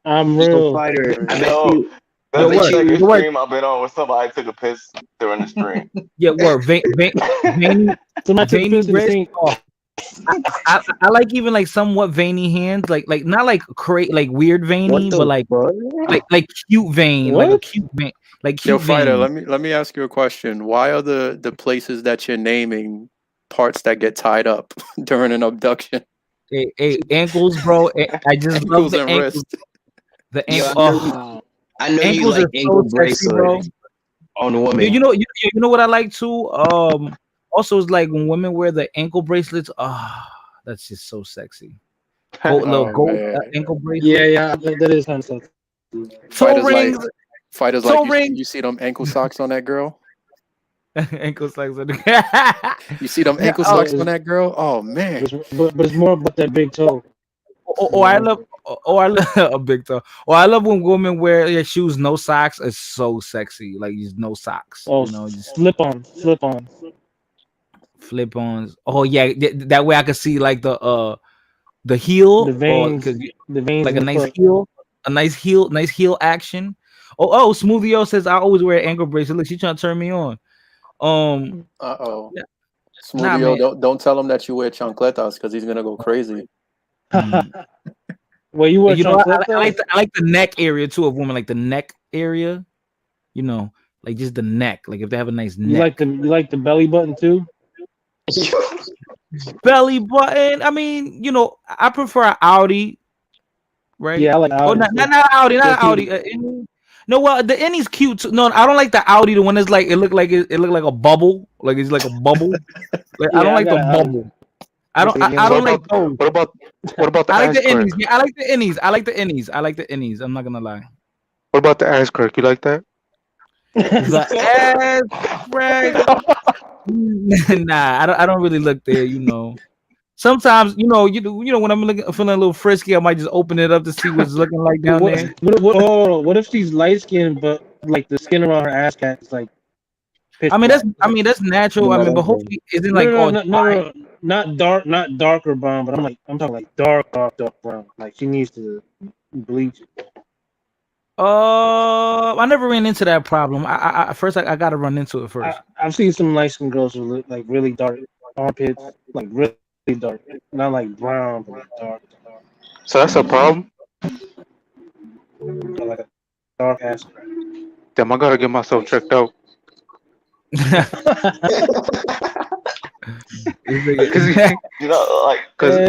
I'm yo, real. fighter. I bet yo, you. I that's yo, the bet what? second Yo, you. what? stream I've been on where somebody took a piss during the stream. Yeah, what? Veiny, Somebody took a veiny piss in the wrist. sink. Oh, I like even like somewhat veiny hands, like not like like weird veiny, What but the fuck? like cute vein, like a What? cute vein, like Yo, cute fighter, vein. let me ask you a question. Why are the places that you're naming parts that get tied up during an abduction? Hey, ankles, bro. I just love Ankles the and ankles. wrist. The Yo, ankle. Wow. I know you Ankles like are ankle so sexy, bro. bracelets on a You, woman. you know, you know what I like too. Also is like when women wear the ankle bracelets. Ah, that's just so sexy. Little Oh gold man. ankle Yeah, bracelet. yeah, that is kind of sexy. Toe Fighters like rings, you, toe rings, you see them ankle socks on that girl? ankle socks. You see them Yeah, ankle But socks on that girl? Oh man. but it's more about that big toe. I love. I love a big toe. I love when women wear their shoes no socks. It's so sexy. Like just no socks. Oh, You know, just slip on. flip ons. Oh yeah, that way I could see like the heel or because The veins like in a the nice foot. heel, nice heel action. Smoothie O says I always wear an ankle bracelet. Look, she trying to turn me on. Uh-oh. Yeah, nah, Smoothie, man. don't tell him that you wear chancletas because he's gonna go crazy. Well, you wear You know, chancletas? I like the neck area too of women, like the neck area. You know, like just the neck. Like if they have a nice You neck. like the belly button too? Belly button. I mean, you know, I prefer Audi, right? Yeah, I like Oh, Audi not too. Audi, They're not Audi. cute. No, well, the Innie's cute too. No, I don't like the Audi. The one that's like it looked like a bubble. Like it's like a bubble. Like I don't Yeah, I like got the an Audi. bubble. I What don't like about those. what about the I like ass the crack? Innies. Yeah, I like the Innies. I like the Innies. I like the Innies. I'm not gonna lie. What about the ass crack? You like that? The ass crack. Nah, I don't really look there. You know. Sometimes, you know when I'm feeling a little frisky, I might just open it up to see what's looking like down there. What if she's light skinned but like the skin around her ass crack is like pitch black? That's natural. I mean, but hopefully, isn't No, like no, all no, no, dry. no, not not darker brown, but I'm talking like dark brown. Like she needs to bleach it. I never ran into that problem. First I gotta run into it first. I've seen some light skinned girls who look like really dark armpits, like really dark, not like brown, but like dark. So that's a problem. Like a dark ass crack. Damn, I gotta get myself checked out. You know, like, Cause I'm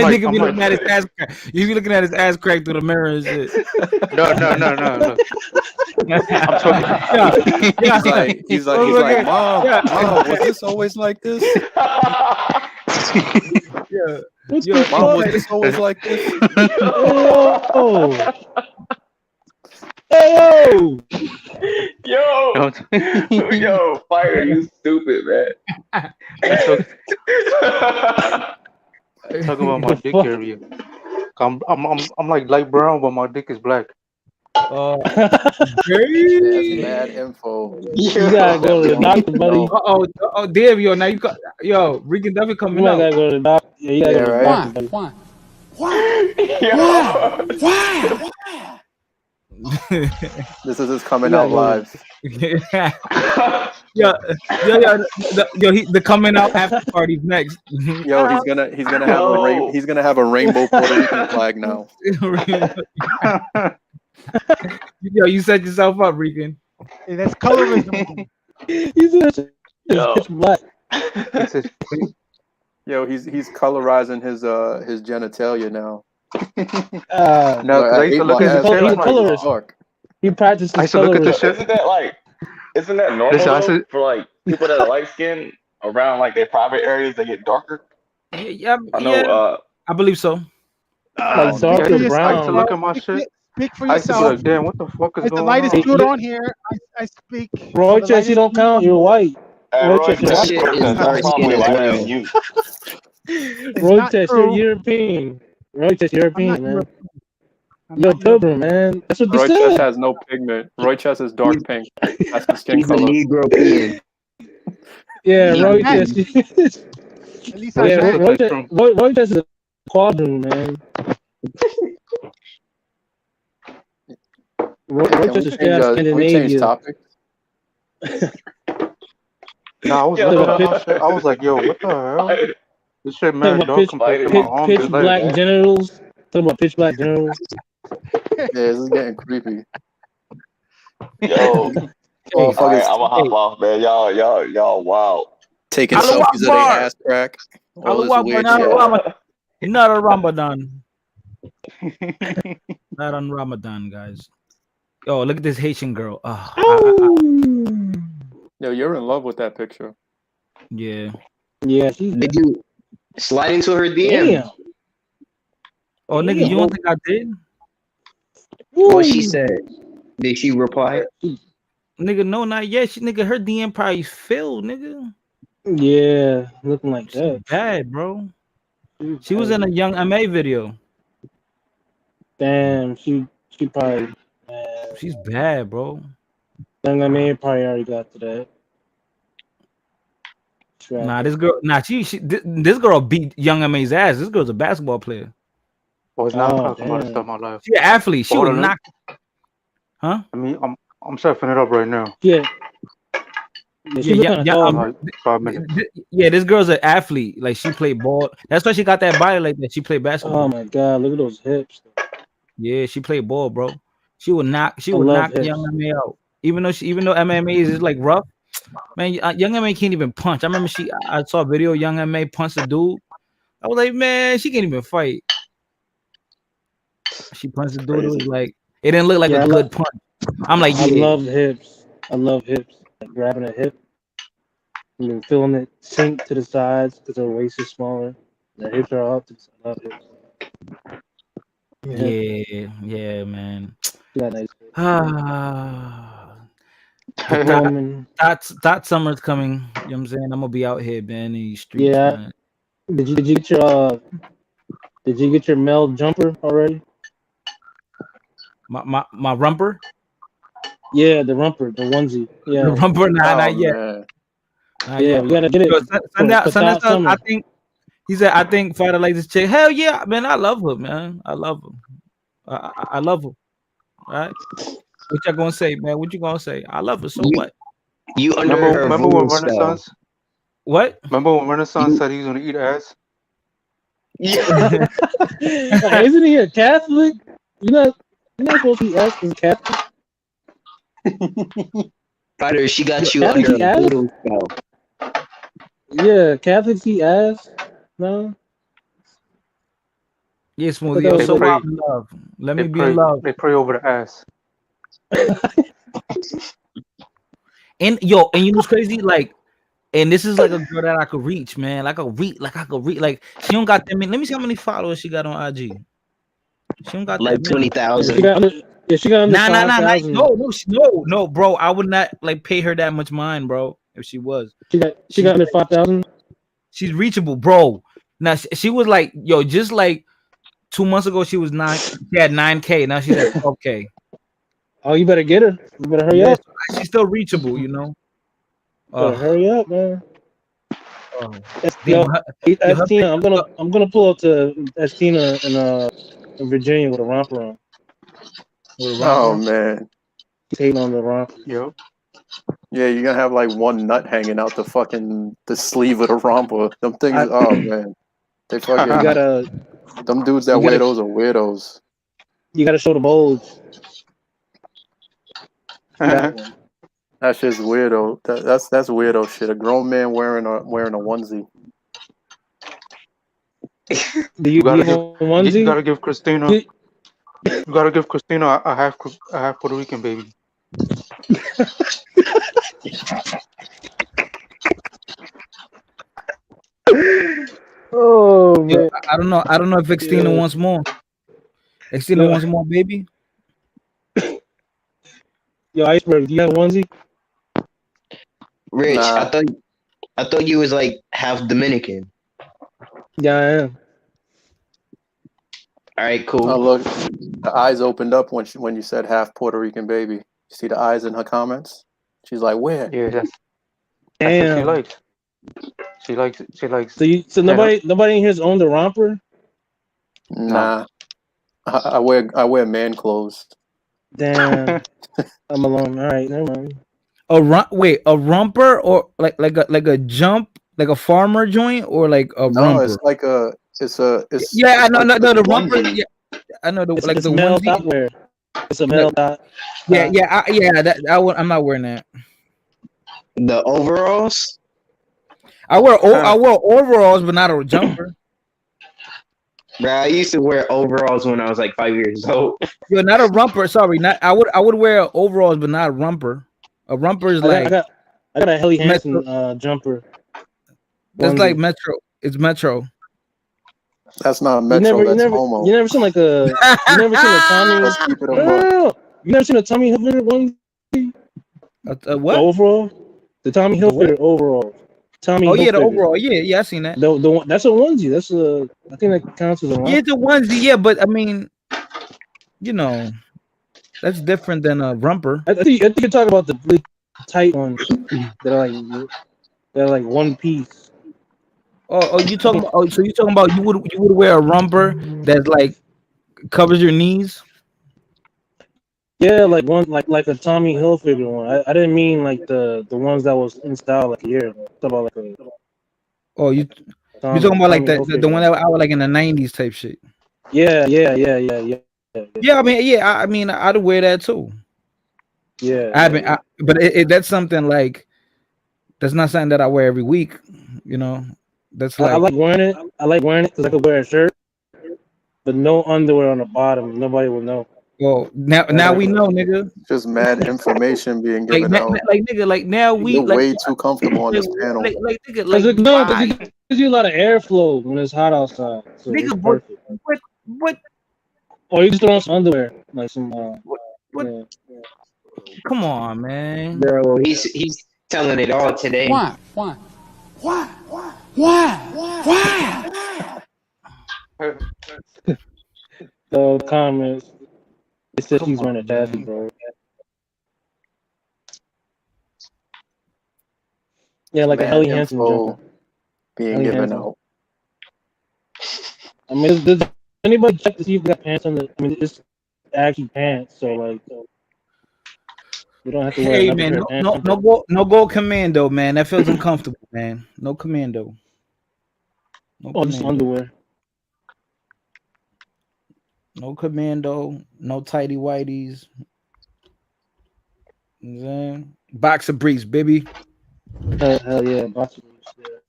like Nigga be looking at his ass crack. You be looking at his ass crack through the mirror and shit. no. I'm talking. He's like, Mom, was this always like this? Yeah. Mom, was this always like this? Yo, fire, you stupid, man. Talk about my dick area. I'm like light brown, but my dick is black. That's bad info. You gotta go to the doctor, buddy. Damn, yo, now you got Rican Duffy coming You out. gotta go to the doctor. Yeah, you gotta go to the doctor. Why? This is his coming out live. The coming out after party's next. Yo, he's gonna have a rainbow Puerto Rican flag now. Yo, you set yourself up, Rican. Hey, that's colorism. You said It's pitch black. He says, Yo, he's colorizing his genitalia now. no, Like, because I I used hate to look my at his ass shit. He's I'm a crack like, because colorist. it's dark. He practices I used to look at this colorism. shit. Isn't that normal Listen, I though said, for like people that are light skinned around like their private areas they get darker? Yeah, I know I believe so. Like Oh, Speak no. for darker I used to brown. look yourself. at my shit. Speak for I used to be yourself. like, damn, what the fuck is As the going lightest Hey, on? dude you, on here, I speak for the Roychester, you lightest don't dude count. on You're here. white. and Roychester, Roy you're My white. shit is Protest, I'm dark skin probably as lighter well. than you. It's not Roychester, you're true. European. Roychester, I'm not European, man. European. I'm You're not European. pilgrim, man. That's what they Roy Chess said. has no pigment. Roy Chess is dark pink. That's his skin He's a color. Negropean. Yeah, At least I match. Roychester. At least I Roy Yeah, Chess match. look like Trump. Roychester is a quadroon, man. Hey, can Roychester straight out of we change Scandinavia. topics? Nah, I was Talking looking about at my pitch, shit. I was like, yo, what the hell? This shit talking mad about dark pitch, compared to Lighter. my pitch, arms pitch and black legs. genitals. Talking about pitch black genitals. Yeah, this is getting creepy. Yo, all right, Motherfuckers I'm gonna hop off, man. Y'all, wow. taking Allah selfies of their Akbar. ass crack. All Allah this Akbar. weird Not shit. not a Ramadan. Not on Ramadan, guys. Yo, look at this Haitian girl. Yo, you're in love with that picture. Yeah. Yeah, she's Did you slide into her DM? damn. Oh, nigga, you don't think I did? What she said? Did she reply? Nigga, no, not yet. Nigga, her DM probably filled, nigga. Yeah, looking like She that. bad, bro. She was in a Young MA video. Damn, she probably. She's bad, bro. I mean, probably already got to that. Nah, this girl, this girl beat Young MA's ass. This girl's a basketball player. Oh, it's not Oh, talking about this damn. stuff in my life. She an athlete. She Hold would on, knock. Huh? I mean, I'm setting it up right now. Yeah. Yeah, she look kind of tall. Like 5 minutes. Yeah, this girl's an athlete. Like she played ball. That's why she got that body like that. She played basketball. Oh my god, look at those hips. Yeah, she played ball, bro. She would knock. She I would love knock hips. Young MA out. Even though MMA is like rough, man. Young MA can't even punch. I remember I saw a video. Young MA punched a dude. I was like, man, she can't even fight. She punched the dude. It was like it didn't look like a good punch. I'm like, yeah. I love hips. I love hips. Like grabbing a hip and then feeling it sink to the sides because her waist is smaller. The hips are up. I love hips. Yeah, man. Got nice hips. That summer's coming. You know what I'm saying? I'm gonna be out here, man, in these streets. Yeah. Man. Did you get your male jumper already? My rumper? Yeah, the rumper, the onesie. Yeah. The rumper, not yet. Yeah, we gotta get it. Sunday, I think he said, I think Father likes this chick. Hell yeah, man. I love her, man. I love her. I love her. All right. What y'all gonna say, man? What you gonna say? I love her. So what? You remember when Renaissance? What? Remember when Renaissance said he was gonna eat ass? Yeah. Isn't he a Catholic? You're not supposed to eat ass as Catholic. Fighter, she got you Catholics under eat a ass? voodoo spell. Yeah, Catholics eat ass. No. Yeah, Smoothie. Yo, so pray. I'm in love. Let me be pray, in love. They pray over the ass. And you know what's crazy? Like, and this is like a girl that I could reach, man. Like I could reach. Like she don't got that many. Let me see how many followers she got on IG. She don't got like that many. 20,000. She got under Nah. 5,000. No, bro. I would not like pay her that much mind, bro. If she was, She got under 5,000. She's reachable, bro. Now she was like, yo, just like 2 months ago, she was 9. She had 9K. Now she's at 12K. Oh, you better get her. You better hurry up. She's still reachable, you know. Better hurry up, man. Yo, Estina, I'm gonna pull up to Estina in Virginia with a romper on. Oh man. He's hating on the romper. Yep. Yeah, you're gonna have like one nut hanging out the sleeve of the romper. Them things, oh man. They fucking You gotta them dudes that wear those are weirdos. You gotta show the bulge. That one. That's just weirdo. That's weirdo shit. A grown man wearing a onesie. Do You you gotta have give a onesie? You gotta give Christina a half Puerto Rican baby. Oh Yo, man. I don't know. I don't know if Xtina Yeah. wants more. Xtina Yo, wants more, baby. yo, Iceberg, do you have a onesie? Rich, Nah. I thought you was like half Dominican. Yeah, I am. All right, Oh cool. look, the eyes opened up when you said half Puerto Rican baby. You see the eyes in her comments? She's like, where? Yeah, that's what she Damn. likes. She likes So that. nobody in here's owned a romper? Nah. I wear man clothes. Damn. I'm alone. All right, never mind. A rumper or like a jump, like a farmer joint, or like a No, it's rumper. like it's Yeah, I know, like no, a no, the rumper. onesie. Yeah, I know the like It's the male onesie. wear. It's a No, male dot. yeah, I'm not wearing that. The overalls? I wear overalls, but not a jumper. Bro, I used to wear overalls when I was like 5 years old. Yo, not a rumper. Sorry, not I would wear overalls, but not a rumper. A rumper is I like got a Helly Metro. Hansen jumper. That's like Onesie. Metro. It's Metro. That's not You Metro. That's never homo. seen like a you never seen a Tommy. Let's keep it a buck. No, you never seen a Tommy Hilfiger onesie? A what? The overall, the Tommy The what? Hilfiger overall. Tommy Oh yeah, the Hilfiger. overall. Yeah, I seen that. The one that's a onesie. That's a I think that counts as a Yeah, romper. it's a onesie. Yeah, but I mean, you know, that's different than a rumper. I think you're talking about the really tight ones that are like one piece. Oh, you talking about? Oh, so you talking about you would wear a rumper that's like covers your knees? Yeah, like one like a Tommy Hilfiger one. I didn't mean like the ones that was in style like a year ago. I'm talking about like a Oh, you Tommy talking about like Tommy the Hilfiger one one. that I was like in the '90s type shit? Yeah. Yeah, I mean, yeah, I mean, I'd wear that too. Yeah. I haven't, but that's something like that's not something that I wear every week. You know, that's I like like wearing it. I like wearing it because I could wear a shirt, but no underwear on the bottom. Nobody will know. well now we know, nigga. Just mad information being Like given out. like nigga, like now we You're like way too comfortable on this panel. like nigga, Because like because why? it gives you a lot of airflow when it's hot outside, so it's Nigga, perfect. what Or you just throw on some underwear, like some what? yeah. Come on, man. Bro, he's telling it all today. Why? The comments. It says Come he's wearing a on, tattoo, man. bro. Yeah, like a Mad Helly Hansen info jumper. being Helly given Hansen. out. I mean, does anybody check to see if they got pants on the? I mean, it's actually pants, so like, you don't have to wear Hey another man, pair of pants. no go commando, man. That feels uncomfortable, man. No commando. No Oh, just commando. underwear. No commando. No tighty whities. You know what I'm saying? Boxer briefs, baby. Hell yeah, boxer briefs. Yeah.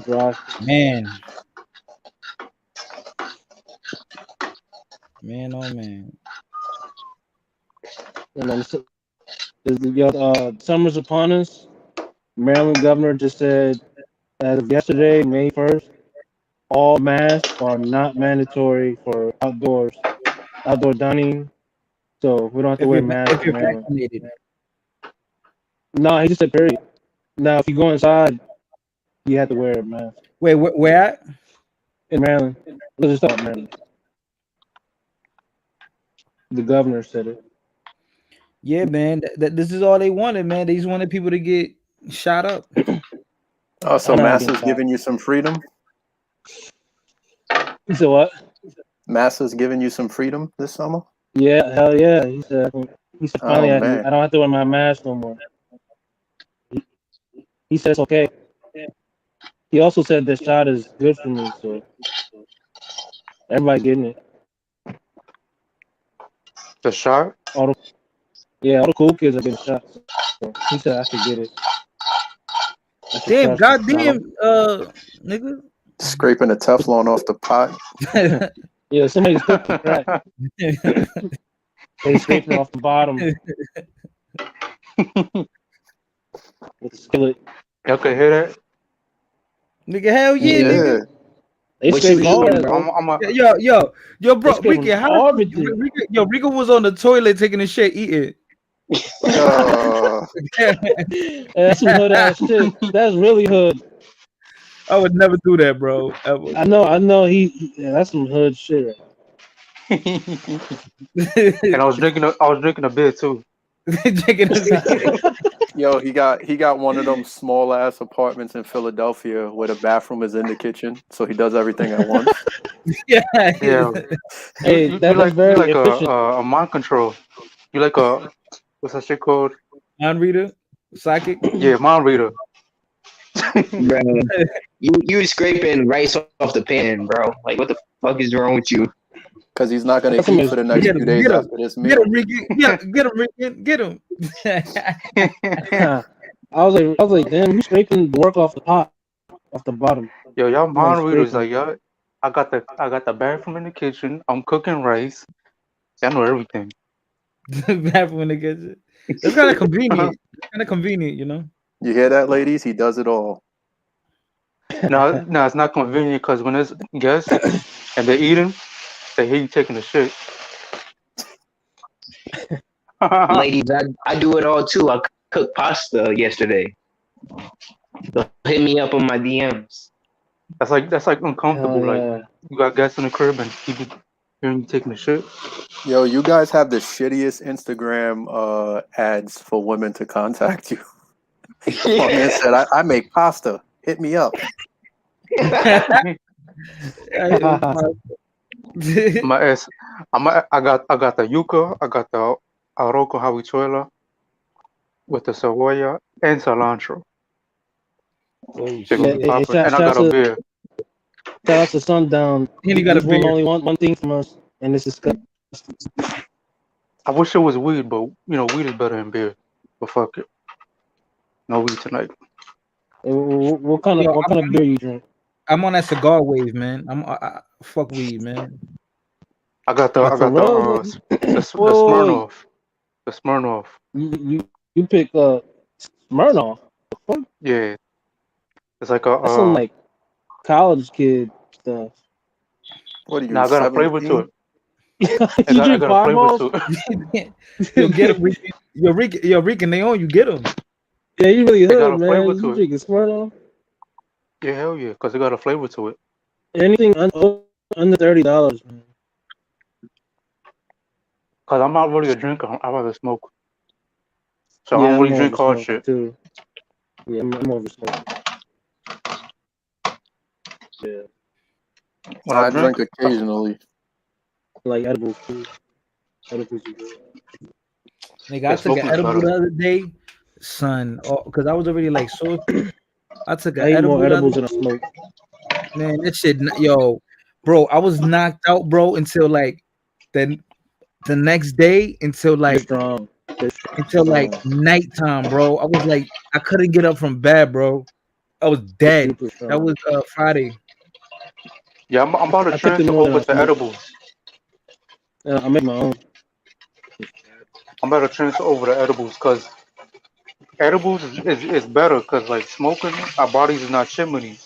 Dry. Man, oh man. And then summer's upon us. Maryland governor just said as of yesterday, May 1st, all masks are not mandatory for outdoor dining. So we don't have to wear masks If in you're Maryland. vaccinated. No, he just said period. Now, if you go inside, you have to wear a mask. Wait, where at? In Maryland. Let's just talk about Maryland. The governor said it. Yeah, man. This is all they wanted, man. They just wanted people to get shot up. Oh, so Massa's giving you some freedom? So what? Massa's giving you some freedom this summer? Yeah, hell yeah. He said finally I man. don't have to wear my mask no more. He said it's okay. He also said this shot is good for me, so everybody getting it. The shot? Yeah, all the cool kids are getting shot. So he said I should get it. I should Damn, try something. goddamn, nigga. Scraping the Teflon off the pot. Yeah, somebody's cooking crack. They scraping off the bottom with the skillet. Y'all can hear that? Nigga, hell yeah, Yeah. nigga. They What you scraping all eating, that. bro? Yo, bro, They scraping Ricky, how everything. Rico was on the toilet taking a shit, eating. That's some hood ass shit. That's really hood. I would never do that, bro. Ever. I know. Yeah, that's some hood shit. And I was drinking a beer too. Drinking a beer. Yo, he got one of them small ass apartments in Philadelphia where the bathroom is in the kitchen, so he does everything at once. Yeah. Hey, you that's like very efficient. a mind control. You like a what's that shit called? Mind reader, psychic. Yeah, mind reader. Bro, you scraping rice off the pan, bro. Like, what the fuck is wrong with you? Because he's not gonna eat for the next few days after this meal. Get him, Ricky. Get him, Ricky. Get him. I was like, damn, you scraping the work off the pot, off the bottom. Yo, y'all mind Like readers scraping. like y'all. I got the bathroom in the kitchen. I'm cooking rice. I know everything. Bathroom in the kitchen. It's kind of convenient. You know. You hear that, ladies? He does it all. No, it's not convenient because when there's guests and they're eating, they hear you taking a shit. Ladies, I do it all too. I cooked pasta yesterday. So hit me up on my DMs. That's like uncomfortable. Like you got guests in the crib and people hearing you taking a shit. Yo, you guys have the shittiest Instagram ads for women to contact you. My man said, I make pasta. Hit me up. My ass. I got the yuca. I got the arroz con habichuela with the cebolla and cilantro. Shit gonna be popping. And I got a beer. Shout out to Sundown. And you got a These women beer. only want one thing from us, and it's disgusting. I wish it was weed, but weed is better than beer. But fuck it. No weed tonight. What kind of beer you drink? I'm on that cigar wave, man. I fuck weed, man. I got the Smirnoff. The Smirnoff. You pick Smirnoff. What? Yeah. It's like a That's some like college kid stuff. What are you? Nah, I got a flavor to it. You drink Fireballs? Yo, get him, Ricky. Yo, Ricky, and they on you. Get them. Yeah, you really got a hood, flavor man. to You it. drinking Smirnoff? Yeah, hell yeah, because it got a flavor to it. Anything under $30, man. Because I'm not really a drinker. I rather smoke. So I Yeah, don't really I'm drink over hard smoking shit. too. Yeah, I'm over smoking. Yeah, When I I drink occasionally. like edibles too. Edibles are good. Nigga, Yeah, I took an smoking is edible better. the other day, son. Because I was already like so. I took an I eat more edible the other edibles than I smoke. Man, that shit, yo, bro. I was knocked out, bro, until like the next day, until They're like strong. nighttime, bro. I was like, I couldn't get up from bed, bro. I was They're dead. super strong. That was Friday. Yeah, I'm about to I took them transfer more than over I to smoked. edibles. I make my own. I'm about to transfer over to edibles because edibles is better because like smoking, our bodies is not chimney.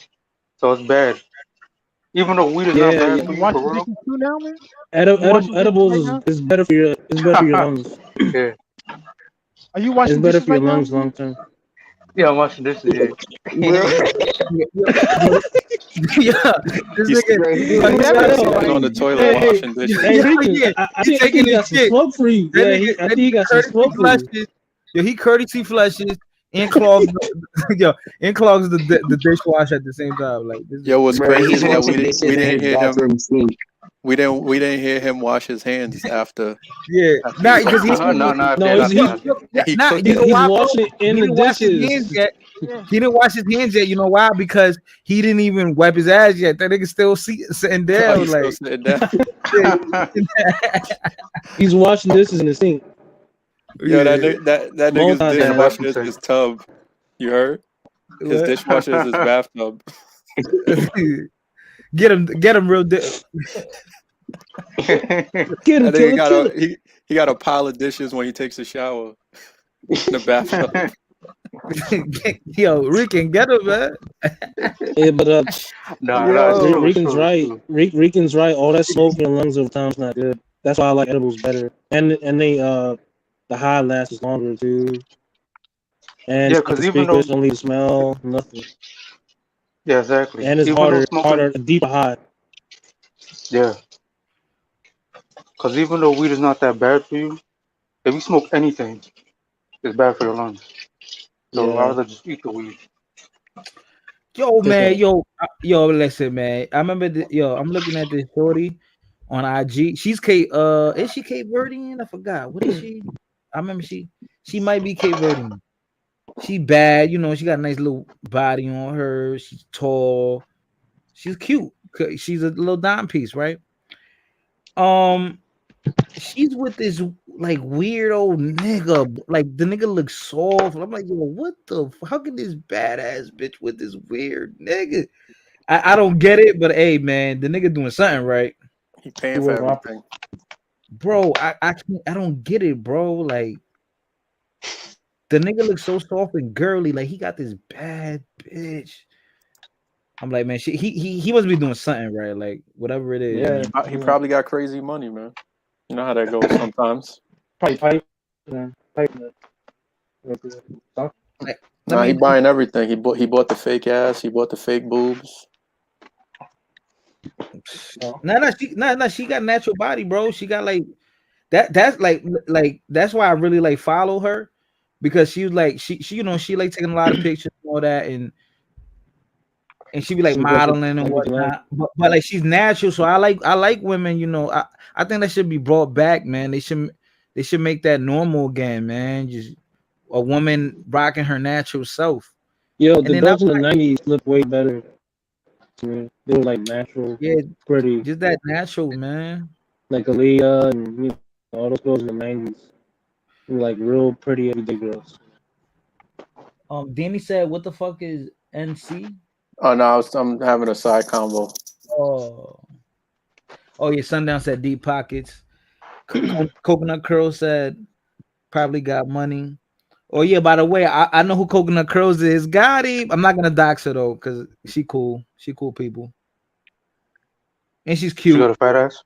So it's bad. Even though weed is not Yeah, bad yeah. for You you, washing for real. dishes too now, man? Edibles right now? is better for your lungs. Yeah. Are you It's washing better dishes for your right now? lungs long term. Yeah, I'm watching this. Yeah. Yeah, this nigga, He's on the toilet washing dishes. Hey, Ricky, yeah, I he's think taking he his got some shit. smoke for you. That Yeah, nigga, I think he got some courtesy smoke for you. flushes. Yo, he courtesy flushes and clogs. And clogs the dishwasher at the same time. Like this. Yo, what's Bro, crazy he's is that washing dishes in his bathroom sink. we didn't hear him wash his hands after. Yeah, after nah, he because washed he his hands. No, he's He nah, cooked you know it. he's why, bro? washing it in He the didn't wash his dishes. hands yet. He didn't wash his hands yet. You know why? Because he didn't even wipe his ass yet. That nigga still sitting Oh, down. he's still Like sitting down. He's washing dishes in the sink. Yo, Yeah. that nigga's Multitask. dishwasher is his tub. You heard? His What? dishwasher is his bathtub. Get him real. Get him, That nigga killer, got kill it. he got a pile of dishes when he takes a shower in the bathtub. Yo, Rican, get him, man. Yeah, but Nah, that's true. It's Rican's true. It's right. true. Rican's right. All that smoke in the lungs over time is not good. That's why I like edibles better. And they the high lasts longer too. And Yeah, it's not because even though, conspicuous, don't leave a smell, nothing. yeah, exactly. And it's Even though harder, smoking, a deeper high. yeah, because even though weed is not that bad for you, if you smoke anything, it's bad for your lungs. So I'd Yeah. rather just eat the weed. Yo, Take man, a- yo, listen, man. I remember, I'm looking at this shorty on IG. She's is she Cape Verdean? I forgot. What is she? I remember she might be Cape Verdean. She bad, she got a nice little body on her. She's tall. She's cute. She's a little dime piece, right? She's with this like weird old nigga. Like the nigga looks soft. I'm like, yo, what the? How can this badass bitch with this weird nigga? I don't get it, but hey, man, the nigga doing something right, He paying for everything. bro. I don't get it, bro. Like the nigga looks so soft and girly. Like he got this bad bitch. I'm like, man, he must be doing something right. Like whatever it is. Yeah, man. He probably got crazy money, man. You know how that goes sometimes. Probably pipe. Pipe. Nah, he buying everything. He bought the fake ass. He bought the fake boobs. Nah, she got natural body, bro. She got like that. That's like that's why I really like follow her because she was like she she like taking a lot of pictures and all that and she be like modeling and whatnot. But like she's natural, so I like women. I think that should be brought back, man. They should make that normal again, man. Just a woman rocking her natural self. Yo, And the then girls in the '90s look way better. They were like natural, pretty. Just that natural, man. Like Aaliyah and all those girls in the '90s. They were like real pretty everyday girls. Danny said, "What the fuck is NC?" Oh no, I'm having a side combo. Oh yeah. Sundown said deep pockets. Coconut Curl said probably got money. Oh yeah. By the way, I know who Coconut Curls is. Got him. I'm not gonna dox her though, cause she cool. She cool people, and she's cute. She got a fat ass.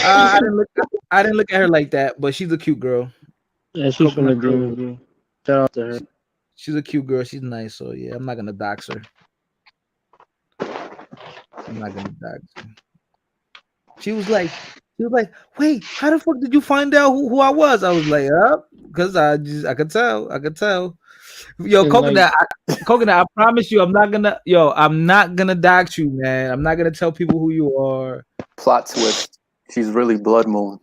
I didn't look at her like that, but she's a cute girl. Yeah, she's from the DMV. Shout out to her. She's a cute girl. She's nice. So yeah, I'm not gonna dox her. I'm not gonna dox her. She was like, wait, how the fuck did you find out who I was? I was like, because I could tell. Yo, Coconut, I promise you, I'm not gonna dox you, man. I'm not gonna tell people who you are. Plot twist. She's really Blood Moon.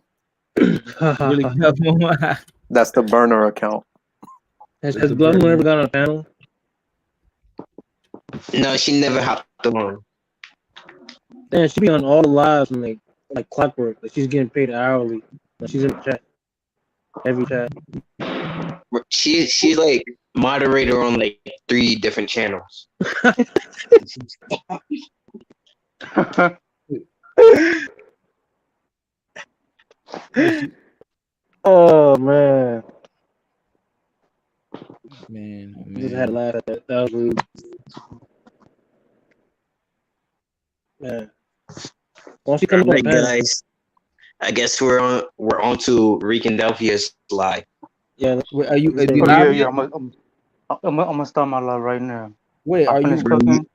Really Blood Moon. That's the burner account. Has Blood Moon ever gone on a panel? No, she never hopped on. Damn, she be on all the lives and like clockwork. Like she's getting paid hourly. Like she's in the chat. Every chat. She's like moderator on like 3 different channels. Oh man. Man. Just had to laugh at that. That was rude. Man. Once you come Alright, on, guys. I guess we're on to Ricandelphia's live. Yeah. Are you live? Yeah. I'm gonna start my live right now. Wait, I are you finished cooking.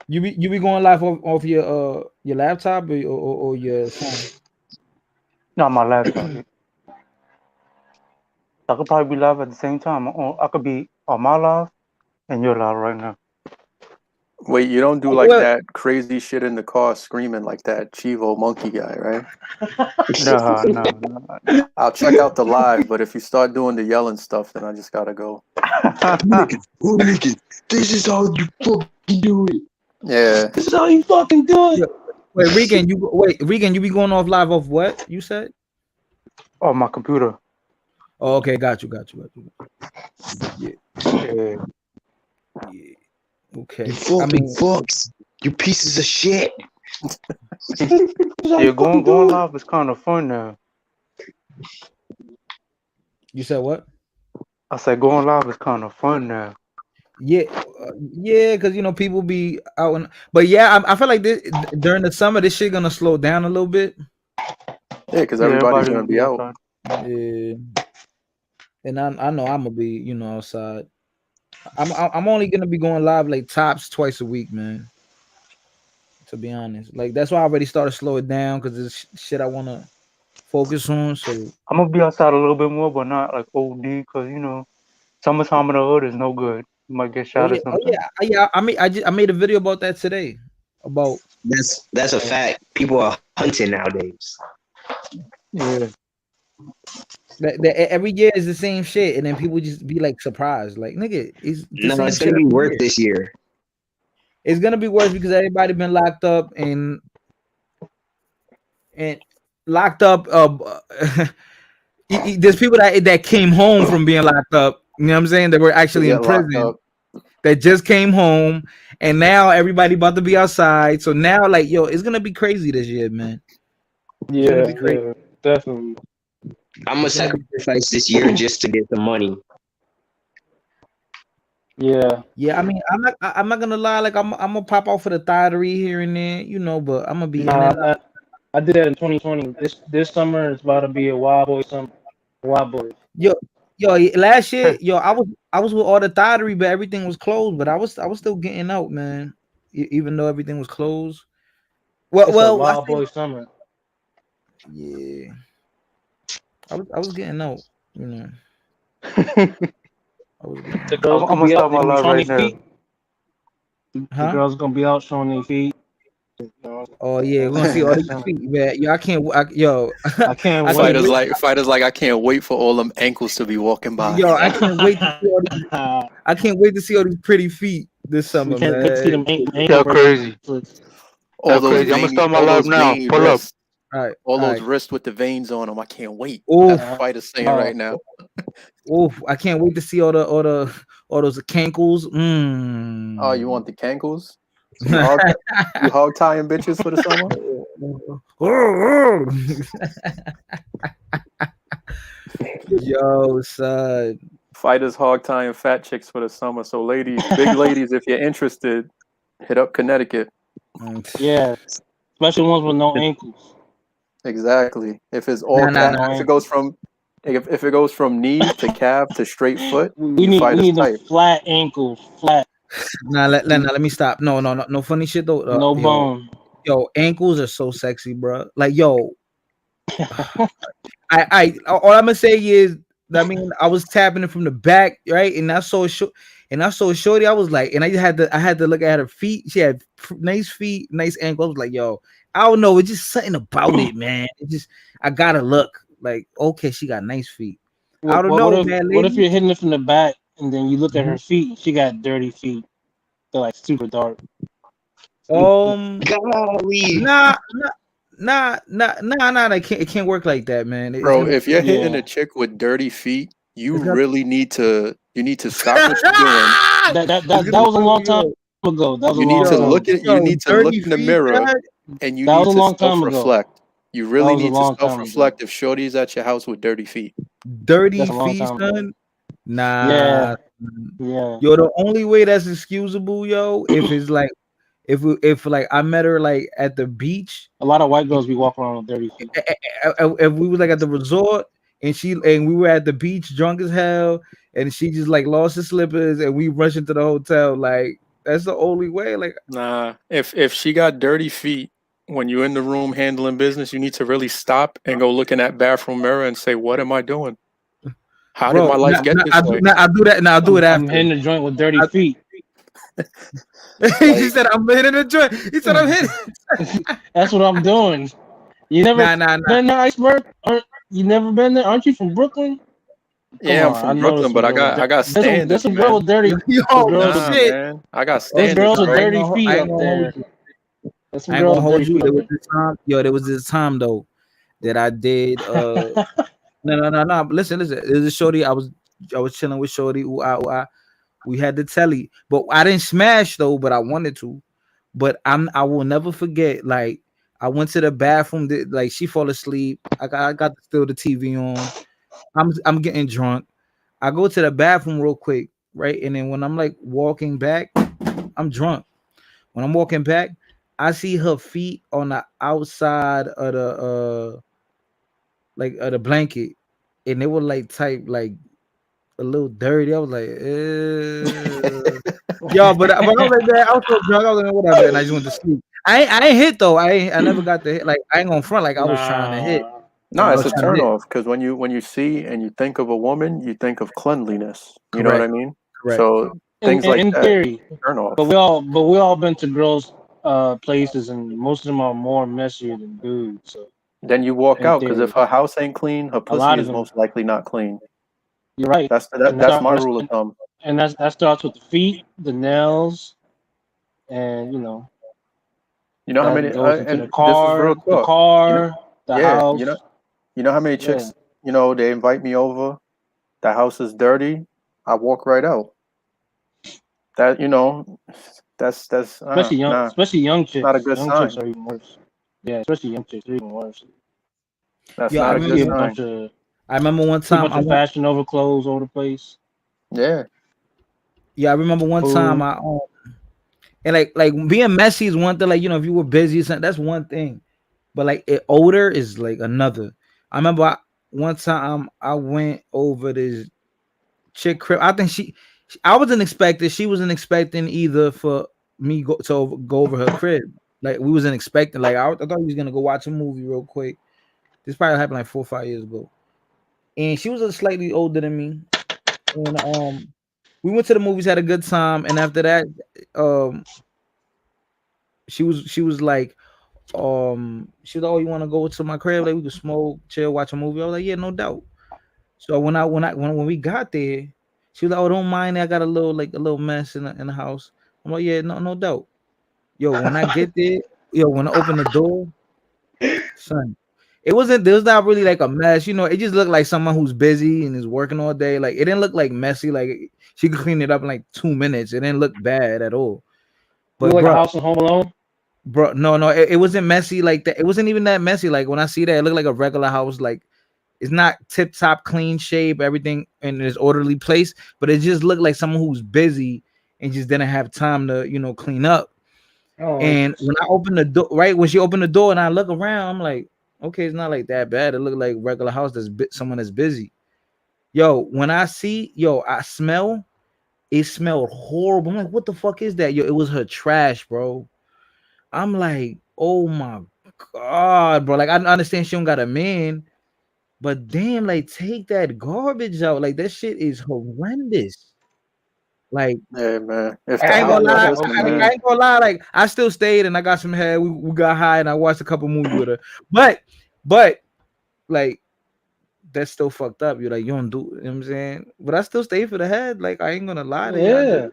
You be going live off your laptop or your phone? No, my laptop. I could probably be live at the same time. I could be on my live and your live right now. Wait, you don't do like that crazy shit in the car screaming like that Chivo monkey guy, right? No. I'll check out the live, but if you start doing the yelling stuff, then I just gotta go. Nigga, this is how you fucking do it. Yeah. This is how you fucking do it. Wait, Regan, you be going off live off what you said? Oh, my computer. Oh, okay, got you. Yeah, Yeah. yeah. Okay. You I fucking mean, fucks. You pieces of shit. Yeah, going live is kind of fun now. you said what? I said going live is kind of fun now. Yeah, yeah, because people be out and. But yeah, I feel like this during the summer, this shit gonna slow down a little bit. Yeah, because Yeah, everybody's everybody gonna gonna be be out. outside. Yeah, and I know I'm gonna be outside. I'm only gonna be going live like tops twice a week, man. To be honest, like that's why I already started slowing down because it's shit I wanna focus on. So I'm gonna be outside a little bit more, but not like OD, because summertime in the hood is no good. You might get shot or something. I made a video about that today. About That's a fact. People are hunting nowadays. Yeah. that every year is the same shit, and then people just be like surprised, like nigga, it's the No, same it's shit gonna be every worse year. this year. It's gonna be worse because everybody been locked up and locked up. There's people that came home from being locked up. You know what I'm saying? That were To actually in get locked prison. up. That just came home, and now everybody about to be outside. So now, like, yo, it's gonna be crazy this year, man. It's gonna Yeah, be crazy. yeah, definitely. I'm gonna It's gonna be. sacrifice this year just to get the money. Yeah. Yeah, I mean, I'm not gonna lie. Like, I'm gonna pop out for the thottery here and there, but I'm gonna be in Nah, and out. I did that in 2020. This summer it's about to be a wild boy summer. Wild boy. Yo, last year, I was with all the thottery, but everything was closed. But I was still getting out, man. Even though everything was closed. It's a I wild think boy summer. yeah. I was getting out, you know. I was getting The out. girls I'm gonna gonna be out. start They my gonna be live showing right their now. feet. The Huh? girls gonna be out showing their feet. Oh yeah, we're gonna see all these feet, man. Yo, I can't. I can't I can't wait. wait. Fighters like I can't wait for all them ankles to be walking by. Yo, I can't wait to see all these. I can't wait to see all these pretty feet this We summer, can't see man. them ankle Y'all breakers. crazy. Y'all crazy. I'm gonna start my All live those now. veiny Pull up. wrists, All all those right. wrists with the veins on them. I can't wait. Oof, That's what fighters saying right now. oof. I can't wait to see all those cankles. Oh, you want the cankles? So you hog tying bitches for the summer? Yo, son. Fighters hog tying fat chicks for the summer. So ladies, big ladies, if you're interested, hit up Connecticut. Yeah, especially ones with no ankles. Exactly. If it's all Nah. if it goes from knee to calf to straight foot, We you need fighters them type. flat ankles, flat, Let me stop. No funny shit though. no bone. Yo, ankles are so sexy, bro. Like, yo, all I'm gonna say is, I mean, I was tapping it from the back, right? And I saw Shorty. I was like, and I had to look at her feet. She had nice feet, nice ankles. I was like, yo, I don't know. It's just something about it, man. It just, I gotta look. Like, okay, she got nice feet. I don't know, man. What if Lady. you're hitting it from the back and then you look at Mhm. her feet? She got dirty feet. They're like super dark. Golly. Nah. It can't work like that, man. It's Bro, gonna if you're hitting Yeah. a chick with dirty feet, you It's gonna. really need to stop what you're doing. That was a long time ago. That was a You need long to time ago. you need to look Dirty in the feet, mirror son. and you That was need a to long time ago. self-reflect. You That really was a need to long time ago. self-reflect if Shorty's at your house with dirty feet. Dirty That's a long feet, time ago. son. Nah. Yeah. Yeah. Yo, the only way that's excusable, yo, if it's like, if like I met her like at the beach, A lot of white girls be walking around with dirty feet. if we was like at the resort and we were at the beach drunk as hell, and she just like lost her slippers and we rush into the hotel, like that's the only way. Like, Nah, if she got dirty feet when you're in the room handling business, you need to really stop and go look in that bathroom mirror and say, "What am I doing? How did bro, my life get this way?" I do that. Now I do it I'm after. hitting the joint with dirty feet. He said I'm hitting the joint. He said I'm hitting. That's what I'm doing. You never Nah. been there, Iceberg? You never been there? Aren't you from Brooklyn? Yeah, I'm from Brooklyn, but I got There's standards, some girl man. with dirty. Yo, Girls with, Nah, shit. man, I got there's standards, girls with bro. dirty feet I up ain't gonna hold there. you. There's some I ain't girls gonna with hold dirty you. feet up there. There was this time though that I did No. Listen. There's a shorty. I was chilling with shorty. Ooh, ah, ooh, ah. We had the telly, but I didn't smash though. But I wanted to. But I will never forget. Like I went to the bathroom. Like she fall asleep. I got still the TV on. I'm getting drunk. I go to the bathroom real quick, right? And then when I'm like walking back, I'm drunk. When I'm walking back, I see her feet on the outside of the like of the blanket, and they were like type like a little dirty. I was like, yo, but I was like that. I was so drunk. I was like, whatever, and I just went to sleep. I ain't hit though. I never got the hit. Like I ain't gonna front. Like I was trying to hit. No, I it's was a trying to hit. turnoff because when you see and you think of a woman, you think of cleanliness. You know what I Correct. mean? Correct. So things like In that, theory, turn off. but we all been to girls' places, and most of them are more messier than dudes. So Then you walk in out because if theory, her house ain't clean, her a pussy lot of is them. most likely not clean. You're right, That's my rule of thumb. and that starts with the feet, the nails, and You know how many? that goes into And this is real the talk. You know, yeah. house. You know how many Yeah. chicks? You know, they invite me over. The house is dirty. I walk right out. That that's nah. Especially young It's not a chicks. good Young chicks sign. are even worse. Yeah, especially young chicks are even worse. That's Yo, I not a good See a remember. sign. bunch of I remember one time I went. Fashion Nova clothes all over the place. Yeah. Yeah, I remember one time Food. and like being messy is one thing. Like if you were busy or something, that's one thing. But like odor is like another. I remember one time I went over this chick crib. I think I wasn't expecting. She wasn't expecting either for me go over her crib. Like we wasn't expecting. Like I thought we was gonna go watch a movie real quick. This probably happened like 4 or 5 years ago. And she was a slightly older than me. And we went to the movies, had a good time. And after that, um, she was like, she was like, oh, you want to go to my crib? Like we could smoke, chill, watch a movie. I was like, yeah, no doubt. So when we got there, she was like, oh, don't mind, I got a little mess in the house. I'm like, yeah, no doubt. Yo, when I get there, when I open the door, son, there was not really like a mess. It just looked like someone who's busy and is working all day. Like it didn't look like messy. Like she could clean it up in like 2 minutes. It didn't look bad at all. You But like a bro, house in Home Alone? no, it wasn't messy like that. It wasn't even that messy. Like when I see that, it looked like a regular house. Like it's not tip top, clean shape, everything in its orderly place. But it just looked like someone who's busy and just didn't have time to clean up. Oh, And when I opened the door, right when she opened the door and I look around, I'm like, okay, it's not like that bad. It looked like regular house someone that's busy. Yo, when I smell. It smelled horrible. I'm like, what the fuck is that? Yo, it was her trash, bro. I'm like, oh my god, bro. Like I understand she don't got a man, but damn, like take that garbage out. Like that shit is horrendous. Like Yeah, man. If the I ain't house, gonna lie. listen, I man. ain't gonna lie. Like I still stayed and I got some head. We got high and I watched a couple movies with her. But like that's still fucked up. You're like you don't do. You know what I'm saying? But I still stayed for the head. Like I ain't gonna lie to you. Yeah.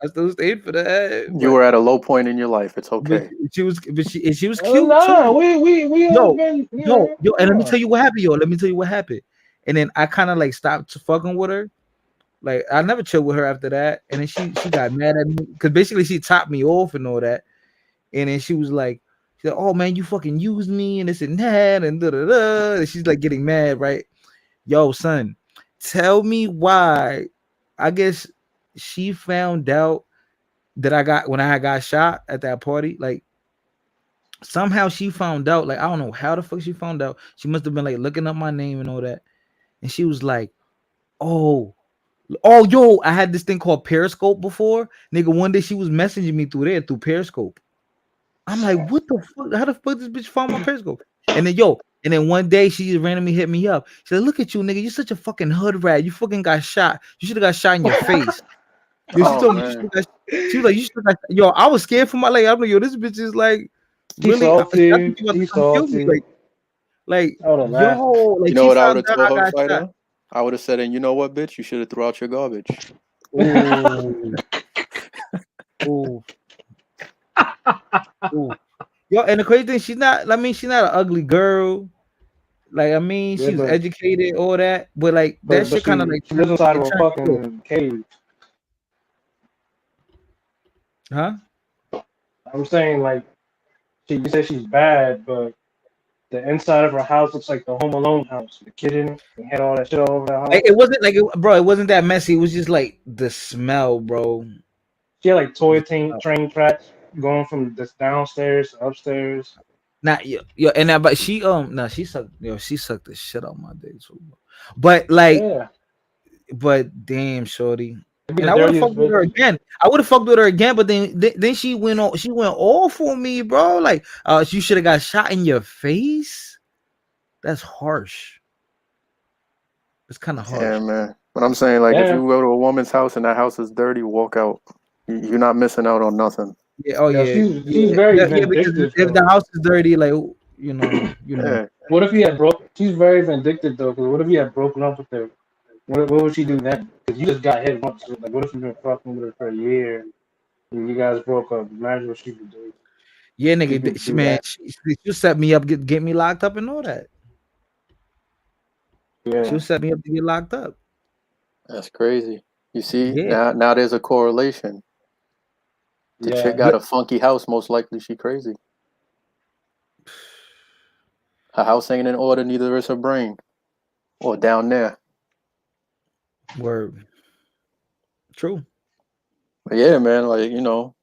I still stayed for the head. You But were at a low point in your life. It's But okay. she was cute Nah, too. we all been, And let me yeah. tell you what happened, yo. Let me tell you what happened. And then I kind of like stopped fucking with her. Like I never chilled with her after that. And then she got mad at me because basically she topped me off and all that. And then she was like, "Oh man, you fucking used me and this and that and da da da." And she's like getting mad, right? Yo, son, tell me why. I guess she found out that when I got shot at that party, like somehow she found out, like I don't know how the fuck she found out. She must have been like looking up my name and all that. And she was like, oh, yo, I had this thing called Periscope before. Nigga, one day she was messaging me through Periscope. I'm like, what the fuck? How the fuck this bitch found my Periscope? And then one day she just randomly hit me up. She said, look at you, nigga. You're such a fucking hood rat. You fucking got shot. You should have got shot in your face. Yo, she Oh told me man. she was like, you should have got, yo, I was scared for my life. I'm like, yo, this bitch is like He's really, I think she salty. about to He's come kill me. salty. Like, I would have laughed. yo, You like know she what I would found have out told I her, got shot. Fighter? I would have said, and you know what, bitch? You should have threw out your garbage. Ooh, ooh, ooh. Yo, and the crazy thing, she's not. I mean, she's not an ugly girl. Like I mean, Yeah, she was educated, all that, but like that but shit kind of she like lives inside it of a turned me off. fucking cave. Huh? I'm saying like you said she's bad, but the inside of her house looks like the Home Alone house. The kid in it, they had all that shit all over the house. It wasn't like bro. It wasn't that messy. It was just like the smell, bro. She had like toy train tracks going from this downstairs to upstairs. Not yo, and that, but she no, she sucked the shit out my dick too. But like, Yeah, but damn, shorty. it'd be And the I would have dirtiest fucked with her bitch. again. I would have fucked with her again, but then she went on. She went all for me, bro. Like, you should have got shot in your face. That's harsh. It's kind of Yeah, harsh. man. But I'm saying, like, if Yeah, you go to a woman's house and that house is dirty, walk out. You're not missing out on nothing. Yeah. Oh yo, yeah. she's very Yeah. Because vindictive if the though. house is dirty, like you know. Yeah. What if he had broke? She's very vindictive though. Because what if he had broken up with her? What would she do then? Because you just got hit once. So, like, what if you've been fucking with her for a year and you guys broke up? Imagine what she would do. Yeah, She nigga. could do that. She set me up, get me locked up, and all that. Yeah. She'll set me up to get locked up. That's crazy. You see, Yeah. now there's a correlation. The chick Yeah. got a funky house, most likely she crazy. Her house ain't in order, neither is her brain. Or down there. Word. True. But yeah, man, like,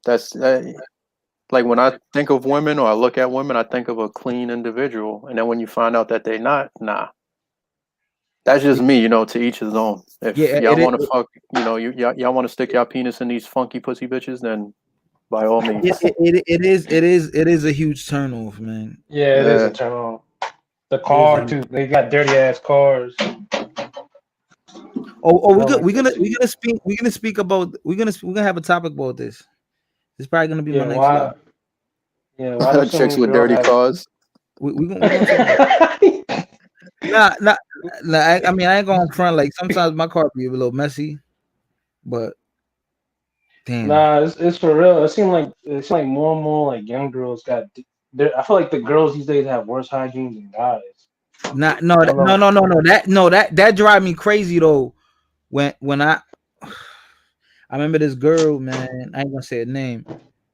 that's like when I think of women or I look at women, I think of a clean individual. And then when you find out that they're not, nah. That's just me, to each his own. If Yeah, y'all want to fuck, y'all want to stick y'all penis in these funky pussy bitches, then by all means. It is a huge turnoff, man. Yeah, it is a turn on. The car too. They got dirty ass cars. We're gonna speak about we're gonna have a topic about this. It's probably gonna be my next why? live. Yeah, why do so Chicks many with girls dirty have? cars. We're gonna talk about it. Nah. I mean, I ain't going front. Like sometimes my car be a little messy, but damn. Nah, it's for real. It seems like more and more like young girls got. I feel like the girls these days have worse hygiene than guys. No, I don't know. That drive me crazy though. When I remember this girl, man. I ain't gonna say her name.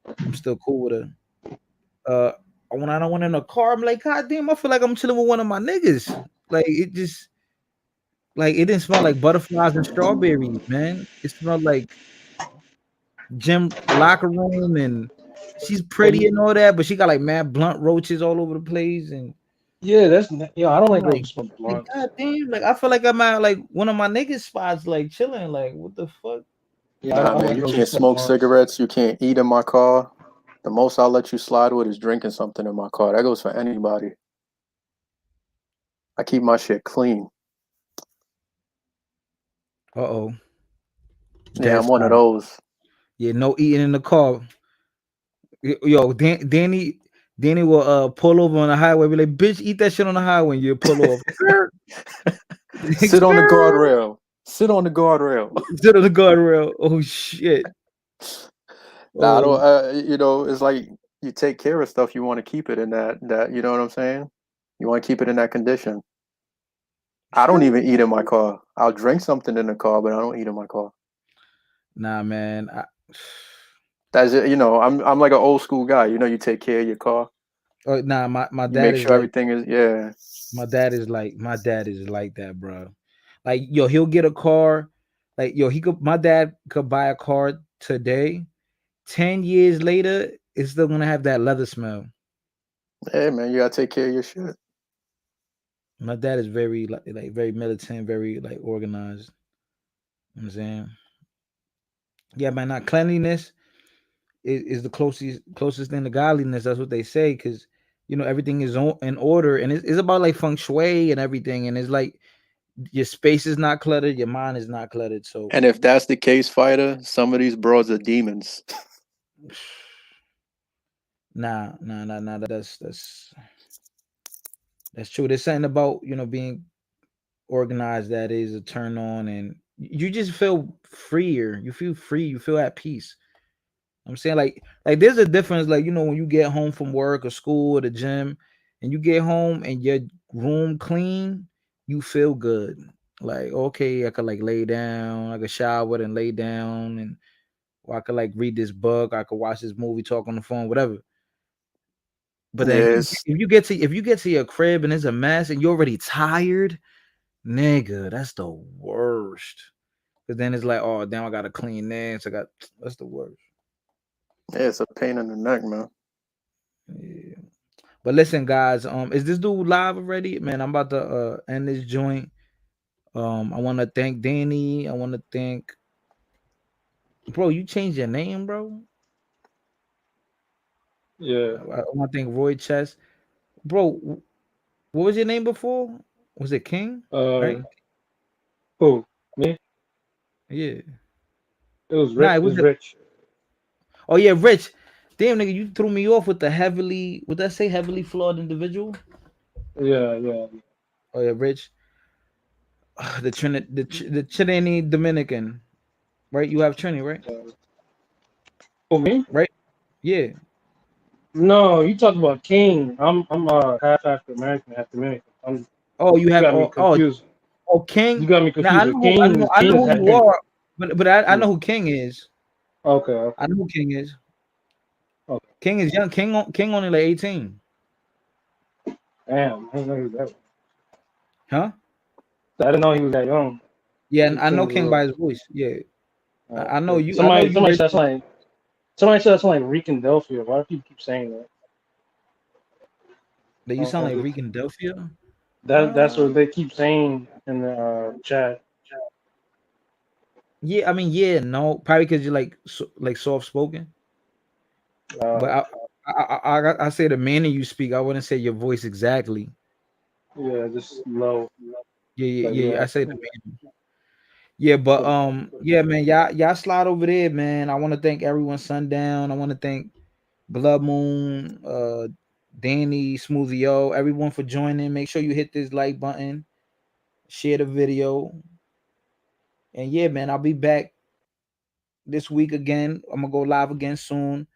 I'm still cool with her. When I went in a car, I'm like, God damn, I feel like I'm chilling with one of my niggas. Like it just, like it didn't smell like butterflies and strawberries, man. It smelled like gym locker room, and she's pretty and all that, but she got like mad blunt roaches all over the place, and Yeah, I don't I'm like girls who like, smoke blunts. God damn, like I feel like I'm at like one of my niggas spots, like chilling, like what the fuck? Yeah, I Nah, don't man, like you girls who can't smoke smoke blunts. cigarettes. You can't eat in my car. The most I'll let you slide with is drinking something in my car. That goes for anybody. I keep my shit clean. Uh-oh. Yeah, I'm one of those. Yeah, no eating in the car. Yo, Danny will pull over on the highway, be like, bitch, eat that shit on the highway, and you pull off. Sit on the guardrail. Sit on the guardrail. Sit on the guardrail. Oh shit. Nah, I don't. It's like you take care of stuff. You want to keep it in that. You know what I'm saying? You want to keep it in that condition. I don't even eat in my car. I'll drink something in the car, but I don't eat in my car. Nah, man. That's it. I'm like an old school guy. You take care of your car. Nah, my You dad make is sure like, everything is my dad is like that, bro. Like, yo, he'll get a car. Like, yo, my dad could buy a car today. 10 years later, it's still gonna have that leather smell. Hey, man, you gotta take care of your shit. My dad is very like very militant, very like organized. You know what I'm saying? Yeah, man. Not cleanliness is the closest thing to godliness. That's what they say, because everything is in order, and it's about like feng shui and everything. And it's like your space is not cluttered, your mind is not cluttered. So, And if that's the case, fighter, some of these bros are demons. nah. That's true. There's something about being organized that is a turn on, and you just feel freer. You feel free. You feel at peace. I'm saying like there's a difference. Like when you get home from work or school or the gym, and you get home and your room clean, you feel good. Like, okay, I could like lay down, I could shower and lay down, and or I could like read this book, I could watch this movie, talk on the phone, whatever. But then Yes. if you get to your crib and it's a mess and you're already tired, nigga, that's the worst. Cause then it's like, oh damn, I gotta clean this. That's the worst. Yeah, it's a pain in the neck, man. Yeah. But listen, guys, is this dude live already? Man, I'm about to end this joint. I want to thank Danny. I want to thank, bro. You changed your name, bro. Yeah. I want to thank Roy Chess, bro. What was your name before? Was it King? Right? Who? Me? Yeah. It was Nah, Rich. it It was was Rich. Oh yeah, Rich. Damn nigga, you threw me off with the heavily. Would that say heavily flawed individual? Yeah, yeah. Oh yeah, Rich. The Trinity Dominican, right? You have Trinity, right? For me? Right? Yeah. No, you talking about King. I'm half African American, half Dominican. Oh, you You have got me confused. King. You got me Now I confused. know With who King is I know King is who half you Dominican. are, but I know who King is. Okay, okay. I know who King is. Okay. King is young. King only like 18. Damn, I didn't know he was that. Huh? I didn't know he was that young. Yeah, and He I know seems a King little. by his voice. Yeah. I know Okay. you. I know Somebody, you, somebody Rich. said something like. Somebody said something like Rican Delphia. Why do people keep saying that? That you sound like Regan Delphia. That's what they keep saying in the chat. Yeah, I mean, yeah, no, probably because you're like soft spoken. But I say the manner you speak. I wouldn't say your voice exactly. Yeah, just low. Yeah. I say the manner. Yeah, but yeah, man, y'all slide over there, man. I want to thank everyone. Sundown. I want to thank Blood Moon, Danny, Smoothie O, everyone for joining. Make sure you hit this like button, share the video, and yeah, man, I'll be back this week again. I'm gonna go live again soon.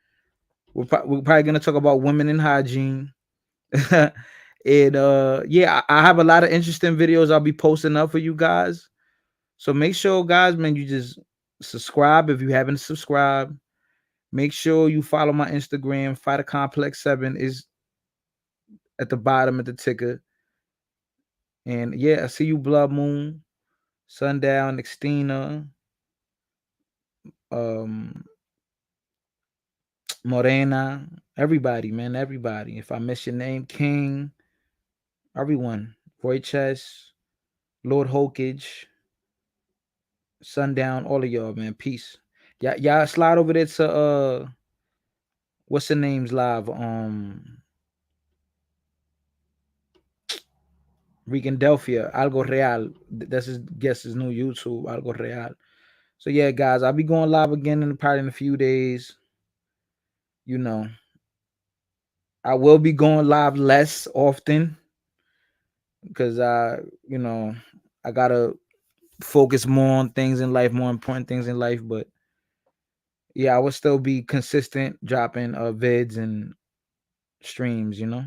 We're probably gonna talk about women in hygiene. And yeah, I have a lot of interesting videos I'll be posting up for you guys. So make sure, guys, man, you just subscribe if you haven't subscribed. Make sure you follow my Instagram. Fighter Complex 7 is at the bottom of the ticker. And yeah, I see you, Blood Moon, Sundown, Xtina, Morena, everybody, man, everybody. If I miss your name, King, everyone, Roy Chess, Lord Hokage, Sundown, all of y'all, man. Peace. Y'all slide over there to what's the name's live? Regan Delphia, Algo Real. That's his guess his new YouTube, Algo Real. So yeah, guys, I'll be going live again probably in a few days. You know, I will be going live less often because I gotta focus more on things in life, more important things in life. But yeah, I will still be consistent dropping vids and streams, All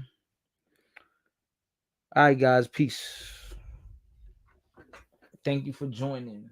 right, guys, peace. Thank you for joining.